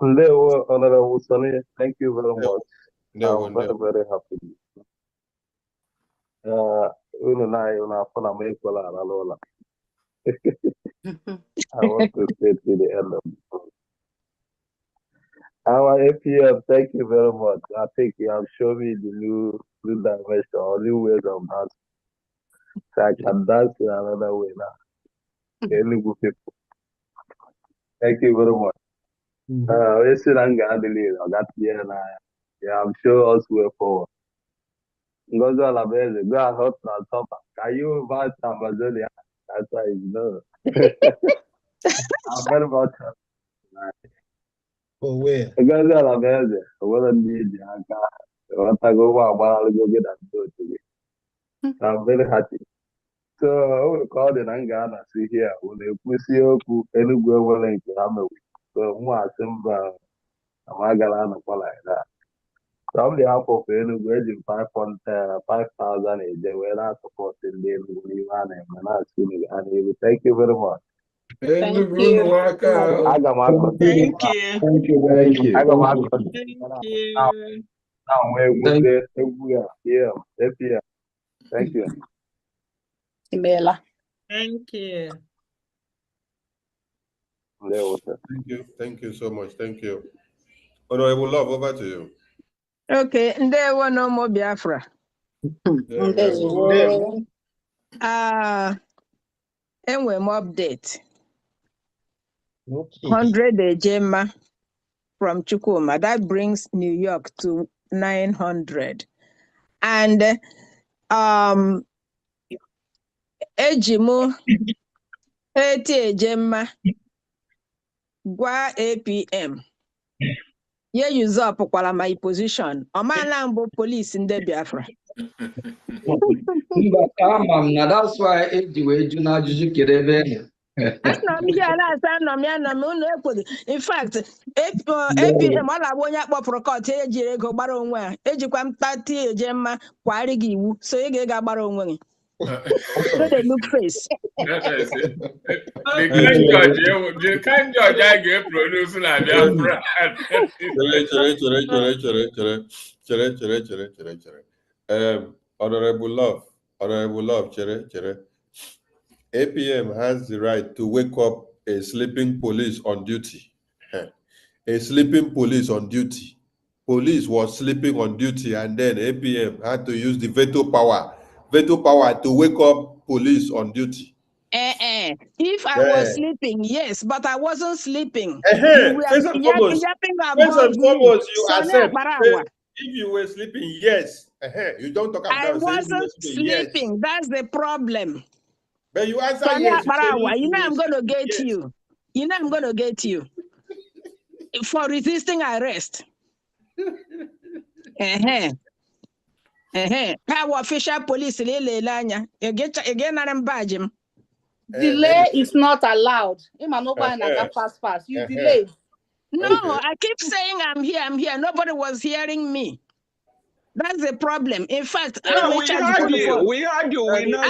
Honorable Sonny, thank you very much. I'm very, very happy. I want to say to the end of it. Our APM, thank you very much. I think you have shown me the new dimension or new ways of dancing. So I can dance in another way now. Any good people. Thank you very much. I'm sure us way forward. Ngozi Alabeze, go and hot and summer. Can you invite Amazonia? That's why you know. I'm very much happy. Oh, where? Ngozi Alabeze, I want to need you. I want to go get that door today. I'm very happy. So I will call the Nangana see here. When they push you up, any go willing to have a week. So more simple. I'm gonna like that. From the half of any waging 5,000 a day, we're not supporting them. And thank you very much. Thank you. I got my Thank you. Thank you. Thank you. I got my Thank you. Now we're yeah. Thank you. Emela. Thank you. Thank you so much. Thank you. Honorable Love, over to you. Okay, there were no more Biafra. Anyway, more update. 100 Ejema from Chukwuma. That brings New York to 900. And Ejimo 30 Ejema Gwa APM. Yeah, use up my position. Omalambo police in the Biafra. Now that's why if the way you know you get In fact, APM all I want ya for court eji ego gbara onwe a ejikwa m 30 ejemma kwari gị iwu so ị ga gbara onwe gị. So they look face. The kind judge I get produce na Biafra. Honorable Love, Chere. APM has the right to wake up a sleeping police on duty. A sleeping police on duty. Police was sleeping on duty, and then APM had to use the veto power to wake up police on duty. If I was sleeping, yes, but I wasn't sleeping. You were First and foremost, you accept. If you were sleeping, yes. You don't talk about I wasn't sleeping. Yes. That's the problem. But you answer yes. You know I'm going to get you. You know I'm going to get you for resisting arrest. Power official police again delay is not allowed. Fast. You delayed. No, okay. I keep saying I'm here. Nobody was hearing me. That's the problem. In fact, no, we heard you. We heard you. We know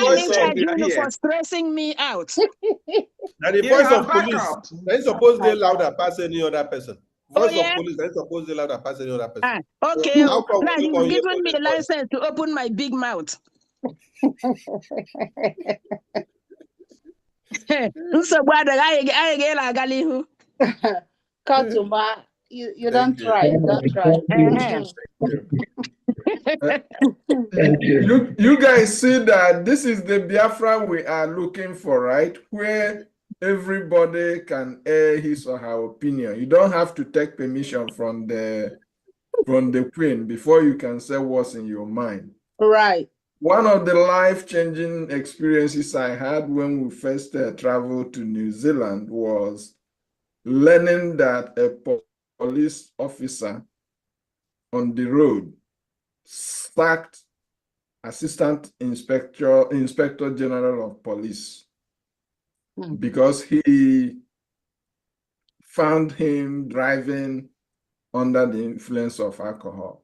you for stressing me out. And the voice of police, they suppose they louder pass any other person. Voice of police, they suppose they louder pass any other person. Okay. So now you've given me a license to open my big mouth. Katuma, you don't try. Don't try. You guys see that this is the Biafra we are looking for, right? Where everybody can air his or her opinion. You don't have to take permission from the Queen before you can say what's in your mind. Right. One of the life-changing experiences I had when we first traveled to New Zealand was learning that a police officer on the road sacked Assistant Inspector General of Police because he found him driving under the influence of alcohol.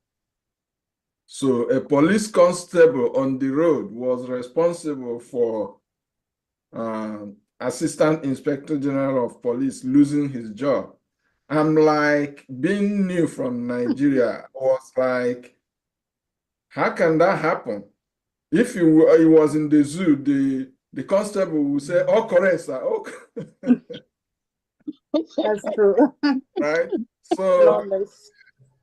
So a police constable on the road was responsible for Assistant Inspector General of Police losing his job. I'm like, being new from Nigeria, was like, how can that happen? If he was in the zoo, the constable would say, "Oh, correct, sir." Oh. That's true. Right? So,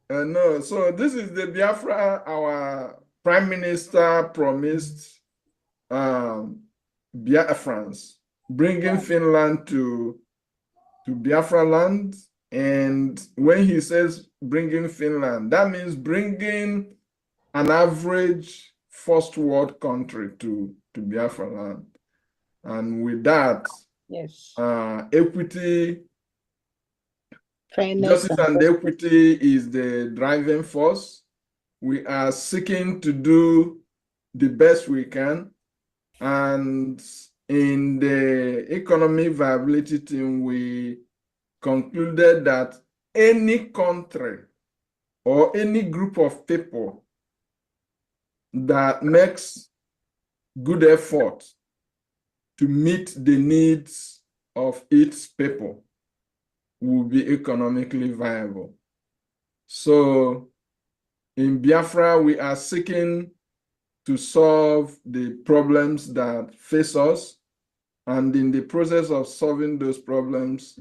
no. So this is the Biafra our Prime Minister promised Biafrans, bringing Finland to Biafra land. And when he says bringing Finland, that means bringing an average first world country to Biafra land. And with that, yes, equity, fairness, justice and equity is the driving force. We are seeking to do the best we can. And in the economic viability team, we concluded that any country or any group of people that makes good effort to meet the needs of its people will be economically viable. So in Biafra, we are seeking to solve the problems that face us. And in the process of solving those problems,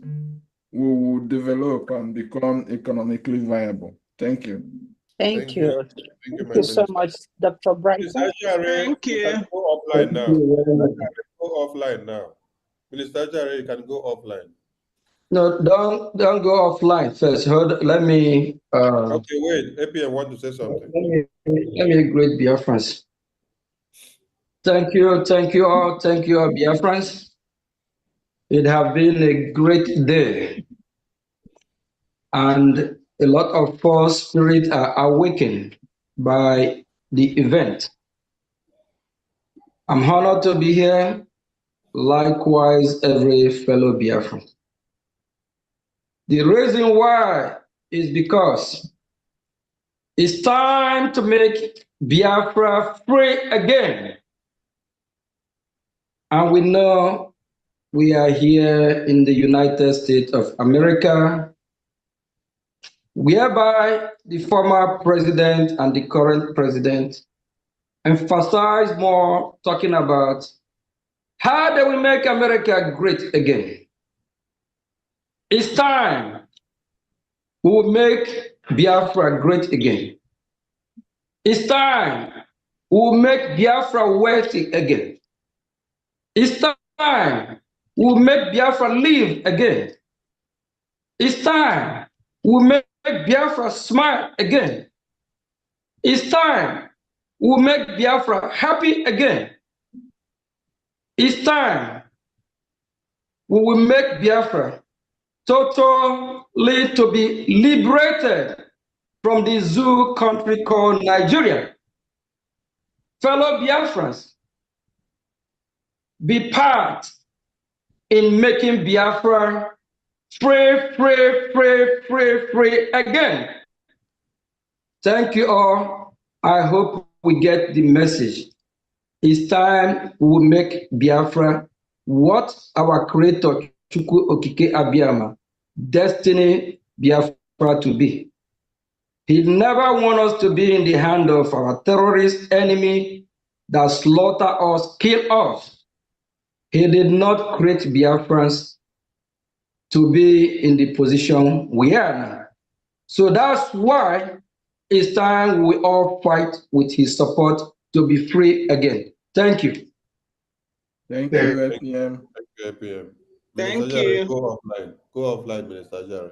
we will develop and become economically viable. Thank you. Thank you. Thank you so much, Dr. Brighton. Thank you. Go offline now. Go offline now. Minister Jare, you can go offline. No, don't go offline first. Let me. Okay, wait. APM want to say something. Let me greet Biafrans. Thank you all, Biafrans. It has been a great day, and a lot of false spirits are awakened by the event. I'm honored to be here likewise every fellow Biafran. The reason why is because it's time to make Biafra free again. And we know we are here in the United States of America, whereby the former president and the current president emphasize more talking about how do we make America great again. It's time we will make Biafra great again. It's time we will make Biafra wealthy again. It's time we will make Biafra live again. It's time we will make Biafra smile again. It's time we will make Biafra happy again. It's time we will make Biafra totally to be liberated from the zoo country called Nigeria. Fellow Biafrans, be part in making Biafra free again. Thank you all. I hope we get the message. It's time we will make Biafra what our creator Chukwu Okike Abiyama destiny Biafra to be. He never wants us to be in the hand of our terrorist enemy that slaughter us, kill us. He did not create Biafrans to be in the position we are now. So that's why it's time we all fight with his support to be free again. Thank you. Thank you, APM. Thank you, APM. Thank Minister Jare, you. go offline. Go offline, Minister Jare.